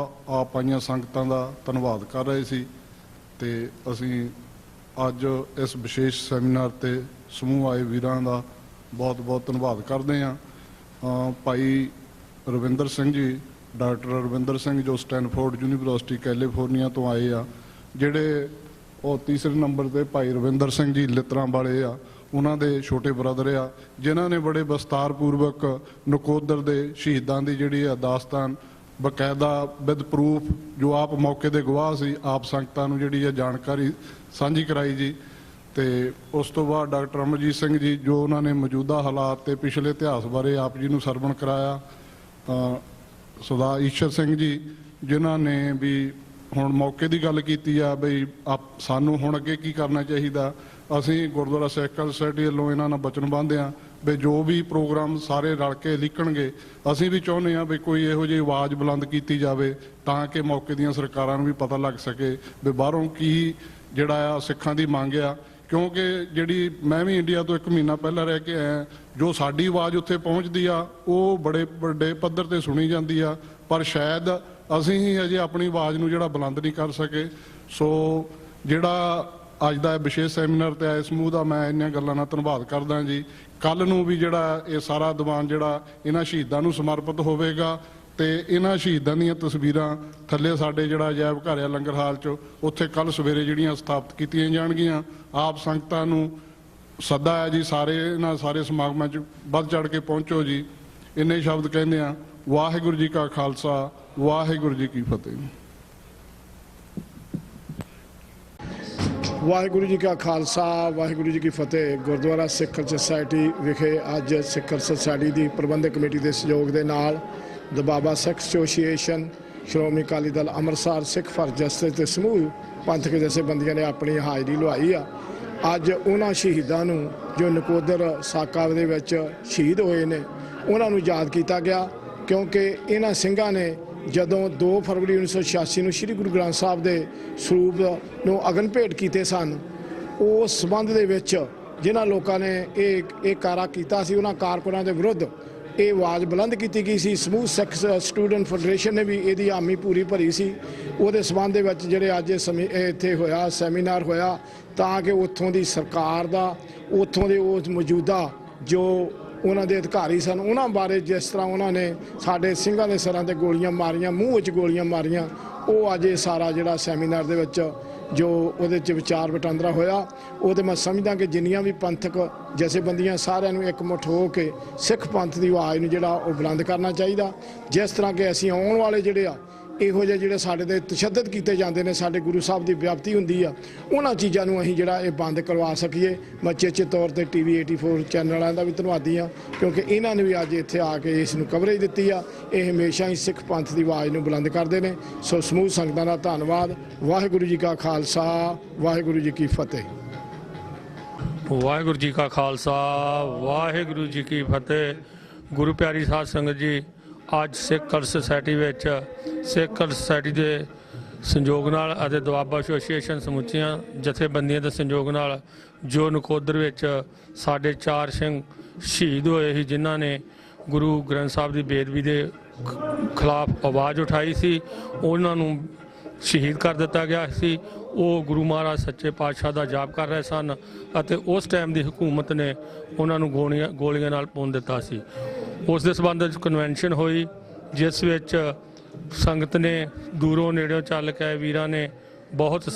ਆਪ ਆਈਆਂ ਸੰਗਤਾਂ ਦਾ ਧੰਨਵਾਦ ਕਰ ਰਹੇ ਸੀ। ਤੇ ਅਸੀਂ ਅੱਜ ਇਸ ਵਿਸ਼ੇਸ਼ ਸੈਮੀਨਾਰ ਤੇ ਸਮੂਹ ਆਏ ਵੀਰਾਂ ਦਾ ਬਹੁਤ ਬਹੁਤ ਧੰਨਵਾਦ ਕਰਦੇ ਹਾਂ। ਭਾਈ ਰਵਿੰਦਰ ਸਿੰਘ ਜੀ, ਡਾਕਟਰ ਰਵਿੰਦਰ ਸਿੰਘ, ਜੋ ਸਟੈਨਫੋਰਡ ਯੂਨੀਵਰਸਿਟੀ ਕੈਲੀਫੋਰਨੀਆ ਤੋਂ ਆਏ ਆ, ਜਿਹੜੇ ਉਹ ਤੀਸਰੇ ਨੰਬਰ ਤੇ ਭਾਈ ਰਵਿੰਦਰ ਸਿੰਘ ਜੀ ਲਿਤਰਾਂ ਵਾਲੇ ਆ, ਉਹਨਾਂ ਦੇ ਛੋਟੇ ਬ੍ਰਦਰ ਆ, ਜਿਨ੍ਹਾਂ ਨੇ ਬੜੇ ਵਿਸਤਾਰਪੂਰਵਕ ਨਕੋਦਰ ਦੇ ਸ਼ਹੀਦਾਂ ਦੀ ਜਿਹੜੀ ਆ ਦਾਸਤਾਨ ਬਕਾਇਦਾ ਵਿਦ ਪ੍ਰੂਫ, ਜੋ ਆਪ ਮੌਕੇ ਦੇ ਗਵਾਹ ਸੀ, ਆਪ ਸੰਗਤਾਂ ਨੂੰ ਜਿਹੜੀ ਆ ਜਾਣਕਾਰੀ ਸਾਂਝੀ ਕਰਾਈ ਜੀ। ਤੇ ਉਸ ਤੋਂ ਬਾਅਦ ਡਾਕਟਰ ਅਮਰਜੀਤ ਸਿੰਘ ਜੀ, ਜੋ ਉਹਨਾਂ ਨੇ ਮੌਜੂਦਾ ਹਾਲਾਤ ਤੇ ਪਿਛਲੇ ਇਤਿਹਾਸ ਬਾਰੇ ਆਪ ਜੀ ਨੂੰ ਸਰਵਣ ਕਰਾਇਆ। ਸਰਦਾਰ ਈਸ਼ਰ ਸਿੰਘ ਜੀ, ਜਿਨ੍ਹਾਂ ਨੇ ਵੀ ਹੁਣ ਮੌਕੇ ਦੀ ਗੱਲ ਕੀਤੀ ਆ ਬਈ ਸਾਨੂੰ ਹੁਣ ਅੱਗੇ ਕੀ ਕਰਨਾ ਚਾਹੀਦਾ। ਅਸੀਂ ਗੁਰਦੁਆਰਾ ਸਿੱਖ ਕਲਚਰ ਸੁਸਾਇਟੀ ਵੱਲੋਂ ਇਹਨਾਂ ਨਾਲ ਵਚਨਬੱਧ ਹਾਂ ਵੀ ਜੋ ਵੀ ਪ੍ਰੋਗਰਾਮ ਸਾਰੇ ਰਲ ਕੇ ਲਿਖਣਗੇ, ਅਸੀਂ ਵੀ ਚਾਹੁੰਦੇ ਹਾਂ ਵੀ ਕੋਈ ਇਹੋ ਜਿਹੀ ਆਵਾਜ਼ ਬੁਲੰਦ ਕੀਤੀ ਜਾਵੇ ਤਾਂ ਕਿ ਮੌਕੇ ਦੀਆਂ ਸਰਕਾਰਾਂ ਨੂੰ ਵੀ ਪਤਾ ਲੱਗ ਸਕੇ ਵੀ ਬਾਹਰੋਂ ਕੀ ਜਿਹੜਾ ਆ ਸਿੱਖਾਂ ਦੀ ਮੰਗ ਆ। ਕਿਉਂਕਿ ਜਿਹੜੀ ਮੈਂ ਵੀ ਇੰਡੀਆ ਤੋਂ 1 ਮਹੀਨਾ ਪਹਿਲਾਂ ਰਹਿ ਕੇ ਆਇਆ, ਜੋ ਸਾਡੀ ਆਵਾਜ਼ ਉੱਥੇ ਪਹੁੰਚਦੀ ਆ ਉਹ ਬੜੇ ਵੱਡੇ ਪੱਧਰ ਤੇ ਸੁਣੀ ਜਾਂਦੀ ਆ, ਪਰ ਸ਼ਾਇਦ ਅਸੀਂ ਹੀ ਅਜੇ ਆਪਣੀ ਆਵਾਜ਼ ਨੂੰ ਜਿਹੜਾ ਬੁਲੰਦ ਨਹੀਂ ਕਰ ਸਕੇ। ਸੋ ਜਿਹੜਾ ਅੱਜ ਦਾ ਵਿਸ਼ੇਸ਼ ਸੈਮੀਨਾਰ ਤੇ ਆਏ ਸਮੂਹ ਦਾ ਮੈਂ ਇੰਨੀਆਂ ਗੱਲਾਂ ਨਾਲ ਧੰਨਵਾਦ ਕਰਦਾ ਜੀ। ਕੱਲ ਨੂੰ ਵੀ ਜਿਹੜਾ ਇਹ ਸਾਰਾ ਦੀਵਾਨ ਜਿਹੜਾ ਇਹਨਾਂ ਸ਼ਹੀਦਾਂ ਨੂੰ ਸਮਰਪਿਤ ਹੋਵੇਗਾ ਤੇ ਇਹਨਾਂ ਸ਼ਹੀਦਾਂ ਦੀਆਂ ਤਸਵੀਰਾਂ ਥੱਲੇ ਸਾਡੇ ਜਿਹੜਾ ਅਜਾਇਬ ਘਰ ਆ ਲੰਗਰ ਹਾਲ 'ਚ, ਉੱਥੇ ਕੱਲ ਸਵੇਰੇ ਜਿਹੜੀਆਂ ਸਥਾਪਿਤ ਕੀਤੀਆਂ ਜਾਣਗੀਆਂ। ਆਪ ਸੰਗਤਾਂ ਨੂੰ ਸੱਦਾ ਹੈ ਜੀ, ਸਾਰੇ ਇਹਨਾਂ ਸਾਰੇ ਸਮਾਗਮਾਂ 'ਚ ਵੱਧ ਚੜ੍ਹ ਕੇ ਪਹੁੰਚੋ ਜੀ। ਇੰਨੇ ਸ਼ਬਦ ਕਹਿੰਦੇ ਆ। ਵਾਹਿਗੁਰੂ ਜੀ ਕਾ ਖਾਲਸਾ, ਵਾਹਿਗੁਰੂ ਜੀ ਕੀ ਫਤਿਹ। ਵਾਹਿਗੁਰੂ ਜੀ ਕਾ ਖਾਲਸਾ, ਵਾਹਿਗੁਰੂ ਜੀ ਕੀ ਫਤਿਹ। ਗੁਰਦੁਆਰਾ ਸਿੱਖ ਕਲਚਰ ਸੁਸਾਇਟੀ ਵਿਖੇ ਅੱਜ ਸਿੱਖ ਕਲਚਰ ਸੁਸਾਇਟੀ ਦੀ ਪ੍ਰਬੰਧਕ ਕਮੇਟੀ ਦੇ ਸਹਿਯੋਗ ਦੇ ਨਾਲ the Baba Sikh Association, Shiromani Akali Dal Amritsar, Sikh for Justice ਤੇ ਸਮੂਹ ਪੰਥਕ ਜਥੇਬੰਦੀਆਂ ਨੇ ਆਪਣੀ ਹਾਜ਼ਰੀ ਲਵਾਈ ਆ। ਅੱਜ ਉਹਨਾਂ ਸ਼ਹੀਦਾਂ ਨੂੰ ਜੋ ਨਕੋਦਰ ਸਾਕਾ ਦੇ ਵਿੱਚ ਸ਼ਹੀਦ ਹੋਏ ਨੇ, ਉਹਨਾਂ ਨੂੰ ਯਾਦ ਕੀਤਾ ਗਿਆ, ਕਿਉਂਕਿ ਇਹਨਾਂ ਸਿੰਘਾਂ ਨੇ ਜਦੋਂ 2 ਫਰਵਰੀ 1986 ਨੂੰ ਸ੍ਰੀ ਗੁਰੂ ਗ੍ਰੰਥ ਸਾਹਿਬ ਦੇ ਸਰੂਪ ਨੂੰ ਅਗਨ ਭੇਟ ਕੀਤੇ ਸਨ, ਉਸ ਸੰਬੰਧ ਦੇ ਵਿੱਚ ਜਿਨ੍ਹਾਂ ਲੋਕਾਂ ਨੇ ਇਹ ਕਾਰਾ ਕੀਤਾ ਸੀ, ਉਹਨਾਂ ਕਾਰਕੁਨਾਂ ਦੇ ਵਿਰੁੱਧ ਇਹ ਆਵਾਜ਼ ਬੁਲੰਦ ਕੀਤੀ ਗਈ ਸੀ। ਸਮੂਹ ਸਿੱਖ ਸਟੂਡੈਂਟ ਫੈਡਰੇਸ਼ਨ ਨੇ ਵੀ ਇਹਦੀ ਹਾਮੀ ਪੂਰੀ ਭਰੀ ਸੀ। ਉਹਦੇ ਸੰਬੰਧ ਦੇ ਵਿੱਚ ਜਿਹੜੇ ਅੱਜ ਇੱਥੇ ਹੋਇਆ ਸੈਮੀਨਾਰ ਹੋਇਆ, ਤਾਂ ਕਿ ਉੱਥੋਂ ਦੀ ਸਰਕਾਰ ਦਾ, ਉੱਥੋਂ ਦੇ ਉਸ ਮੌਜੂਦਾ ਜੋ ਉਹਨਾਂ ਦੇ ਅਧਿਕਾਰੀ ਸਨ, ਉਹਨਾਂ ਬਾਰੇ ਜਿਸ ਤਰ੍ਹਾਂ ਉਹਨਾਂ ਨੇ ਸਾਡੇ ਸਿੰਘਾਂ ਦੇ ਸਿਰਾਂ ਤੇ ਗੋਲੀਆਂ ਮਾਰੀਆਂ, ਮੂੰਹ ਵਿੱਚ ਗੋਲੀਆਂ ਮਾਰੀਆਂ, ਉਹ ਅੱਜ ਇਹ ਸਾਰਾ ਜਿਹੜਾ ਸੈਮੀਨਾਰ ਦੇ ਵਿੱਚ ਜੋ ਉਹਦੇ 'ਚ ਵਿਚਾਰ ਵਟਾਂਦਰਾ ਹੋਇਆ, ਉਹ ਤੇ ਮੈਂ ਸਮਝਦਾ ਕਿ ਜਿੰਨੀਆਂ ਵੀ ਪੰਥਕ ਜਥੇਬੰਦੀਆਂ ਸਾਰਿਆਂ ਨੂੰ ਇਕਮੁੱਠ ਹੋ ਕੇ ਸਿੱਖ ਪੰਥ ਦੀ ਆਵਾਜ਼ ਨੂੰ ਜਿਹੜਾ ਉਹ ਬੁਲੰਦ ਕਰਨਾ ਚਾਹੀਦਾ। ਜਿਸ ਤਰ੍ਹਾਂ ਕਿ ਅਸੀਂ ਆਉਣ ਵਾਲੇ ਜਿਹੜੇ ਆ ਇਹੋ ਜਿਹੇ ਜਿਹੜੇ ਸਾਡੇ ਤੇ ਤਸ਼ੱਦਦ ਕੀਤੇ ਜਾਂਦੇ ਨੇ, ਸਾਡੇ ਗੁਰੂ ਸਾਹਿਬ ਦੀ ਵਿਆਪਤੀ ਹੁੰਦੀ ਆ, ਉਹਨਾਂ ਚੀਜ਼ਾਂ ਨੂੰ ਅਸੀਂ ਜਿਹੜਾ ਇਹ ਬੰਦ ਕਰਵਾ ਸਕੀਏ। ਮੈਂ ਚੇਚੇ ਤੌਰ ਤੇ TV 84 ਚੈਨਲ ਵਾਲਿਆਂ ਦਾ ਵੀ ਧੰਨਵਾਦੀ ਹਾਂ, ਕਿਉਂਕਿ ਇਹਨਾਂ ਨੇ ਵੀ ਅੱਜ ਇੱਥੇ ਆ ਕੇ ਇਸ ਨੂੰ ਕਵਰੇਜ ਦਿੱਤੀ ਆ। ਇਹ ਹਮੇਸ਼ਾ ਹੀ ਸਿੱਖ ਪੰਥ ਦੀ ਆਵਾਜ਼ ਨੂੰ ਬੁਲੰਦ ਕਰਦੇ ਨੇ। ਸੋ ਸਮੂਹ ਸੰਗਤਾਂ ਦਾ ਧੰਨਵਾਦ। ਵਾਹਿਗੁਰੂ ਜੀ ਕਾ ਖਾਲਸਾ, ਵਾਹਿਗੁਰੂ ਜੀ ਕੀ ਫਤਿਹ। ਵਾਹਿਗੁਰੂ ਜੀ ਕਾ ਖਾਲਸਾ, ਵਾਹਿਗੁਰੂ ਜੀ ਕੀ ਫਤਿਹ। ਗੁਰੂ ਪਿਆਰੀ ਸਾਧ ਸੰਗਤ ਜੀ, ਅੱਜ ਸਿੱਖ ਕਲਚਰ ਸੁਸਾਇਟੀ ਵਿੱਚ ਸਿੱਖ ਕਲਚਰ ਸੁਸਾਇਟੀ ਦੇ ਸੰਯੋਗ ਨਾਲ ਅਤੇ ਦੁਆਬਾ ਐਸੋਸੀਏਸ਼ਨ ਸਮੁੱਚੀਆਂ ਜਥੇਬੰਦੀਆਂ ਦੇ ਸੰਯੋਗ ਨਾਲ ਜੋ ਨਕੋਦਰ ਵਿੱਚ ਸਾਡੇ 4 ਸਿੰਘ ਸ਼ਹੀਦ ਹੋਏ ਸੀ, ਜਿਨ੍ਹਾਂ ਨੇ ਗੁਰੂ ਗ੍ਰੰਥ ਸਾਹਿਬ ਦੀ ਬੇਅਦਬੀ ਦੇ ਖਿਲਾਫ ਆਵਾਜ਼ ਉਠਾਈ ਸੀ, ਉਹਨਾਂ ਨੂੰ ਸ਼ਹੀਦ ਕਰ ਦਿੱਤਾ ਗਿਆ ਸੀ। ਉਹ ਗੁਰੂ ਮਹਾਰਾਜ ਸੱਚੇ ਪਾਤਸ਼ਾਹ ਦਾ ਜਾਪ ਕਰ ਰਹੇ ਸਨ ਅਤੇ ਉਸ ਟਾਈਮ ਦੀ ਹਕੂਮਤ ਨੇ ਉਹਨਾਂ ਨੂੰ ਗੋਲੀਆਂ ਨਾਲ ਭੁੰਨ ਦਿੱਤਾ ਸੀ। ਉਸ ਦੇ ਸੰਬੰਧ ਵਿੱਚ ਕਨਵੈਨਸ਼ਨ ਹੋਈ, ਜਿਸ ਵਿੱਚ ਸੰਗਤ ਨੇ ਦੂਰੋਂ ਨੇੜਿਓਂ ਚੱਲ ਕੇ ਵੀਰਾਂ ਨੇ ਬਹੁਤ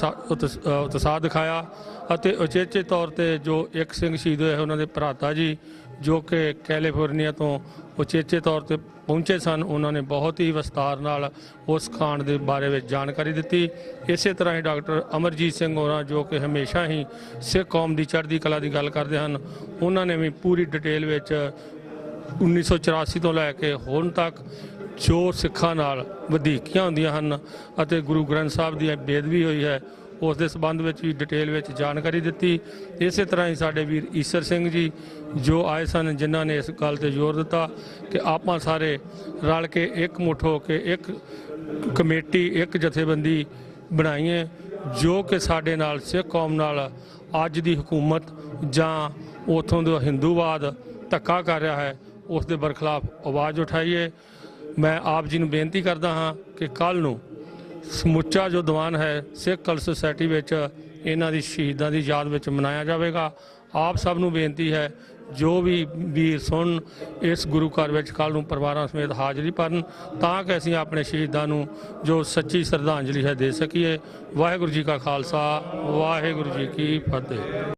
ਉਤਸ਼ਾਹ ਦਿਖਾਇਆ ਅਤੇ ਉਚੇਚੇ ਤੌਰ ਤੇ ਜੋ ਇੱਕ ਸਿੰਘ ਸ਼ਹੀਦ ਹੋਏ ਉਹਨਾਂ ਦੇ ਭਰਾਤਾ ਜੀ ਜੋ ਕਿ ਕੈਲੀਫੋਰਨੀਆ ਤੋਂ ਉਚੇਚੇ ਤੌਰ ਤੇ ਪਹੁੰਚੇ ਸਨ, ਉਹਨਾਂ ਨੇ ਬਹੁਤ ਹੀ ਵਿਸਤਾਰ ਨਾਲ ਉਸ ਕਾਂਡ ਦੇ ਬਾਰੇ ਵਿੱਚ ਜਾਣਕਾਰੀ ਦਿੱਤੀ। ਇਸੇ ਤਰ੍ਹਾਂ ਹੀ ਡਾਕਟਰ ਅਮਰਜੀਤ ਸਿੰਘ ਹੋਰਾਂ ਜੋ ਕਿ ਹਮੇਸ਼ਾ ਹੀ ਸਿੱਖ ਕੌਮ ਦੀ ਚੜ੍ਹਦੀ ਕਲਾ ਦੀ ਗੱਲ ਕਰਦੇ ਹਨ, ਉਹਨਾਂ ਨੇ ਵੀ ਪੂਰੀ ਡਿਟੇਲ ਵਿੱਚ 1984 ਤੋਂ ਲੈ ਕੇ ਹੁਣ ਤੱਕ ਜੋ ਸਿੱਖਾਂ ਨਾਲ ਵਧੀਕੀਆਂ ਹੁੰਦੀਆਂ ਹਨ ਅਤੇ ਗੁਰੂ ਗ੍ਰੰਥ ਸਾਹਿਬ ਦੀ ਬੇਅਦਬੀ ਹੋਈ ਹੈ ਉਸ ਦੇ ਸੰਬੰਧ ਵਿੱਚ ਵੀ ਡਿਟੇਲ ਵਿੱਚ ਜਾਣਕਾਰੀ ਦਿੱਤੀ। ਇਸੇ ਤਰ੍ਹਾਂ ਹੀ ਸਾਡੇ ਵੀਰ ਈਸਰ ਸਿੰਘ ਜੀ ਜੋ ਆਏ ਸਨ, ਜਿਨ੍ਹਾਂ ਨੇ ਇਸ ਗੱਲ ਤੇ ਜ਼ੋਰ ਦਿੱਤਾ ਕਿ ਆਪਾਂ ਸਾਰੇ ਰਲ ਕੇ ਇੱਕ ਮੁੱਠ ਹੋ ਕੇ ਇੱਕ ਕਮੇਟੀ ਇੱਕ ਜਥੇਬੰਦੀ ਬਣਾਈਏ ਜੋ ਕਿ ਸਾਡੇ ਨਾਲ ਸਿੱਖ ਕੌਮ ਨਾਲ ਅੱਜ ਦੀ ਹਕੂਮਤ ਜਾਂ ਉੱਥੋਂ ਦਾ ਹਿੰਦੂਵਾਦ ਧੱਕਾ ਕਰ ਰਿਹਾ ਹੈ ਉਸ ਦੇ ਬਰਖਲਾਫ ਆਵਾਜ਼ ਉਠਾਈਏ। ਮੈਂ ਆਪ ਜੀ ਨੂੰ ਬੇਨਤੀ ਕਰਦਾ ਹਾਂ ਕਿ ਕੱਲ੍ਹ ਨੂੰ ਸਮੁੱਚਾ ਜੋ ਦੀਵਾਨ ਹੈ ਸਿੱਖ ਕਲਚ ਸੁਸਾਇਟੀ ਵਿੱਚ ਇਹਨਾਂ ਦੀ ਸ਼ਹੀਦਾਂ ਦੀ ਯਾਦ ਵਿੱਚ ਮਨਾਇਆ ਜਾਵੇਗਾ। ਆਪ ਸਭ ਨੂੰ ਬੇਨਤੀ ਹੈ ਜੋ ਵੀ ਵੀਰ ਸੁਣ ਇਸ ਗੁਰੂ ਘਰ ਵਿੱਚ ਕੱਲ੍ਹ ਨੂੰ ਪਰਿਵਾਰਾਂ ਸਮੇਤ ਹਾਜ਼ਰੀ ਭਰਨ ਤਾਂ ਕਿ ਅਸੀਂ ਆਪਣੇ ਸ਼ਹੀਦਾਂ ਨੂੰ ਜੋ ਸੱਚੀ ਸ਼ਰਧਾਂਜਲੀ ਹੈ ਦੇ ਸਕੀਏ। ਵਾਹਿਗੁਰੂ ਜੀ ਕਾ ਖਾਲਸਾ, ਵਾਹਿਗੁਰੂ ਜੀ ਕੀ ਫਤਿਹ।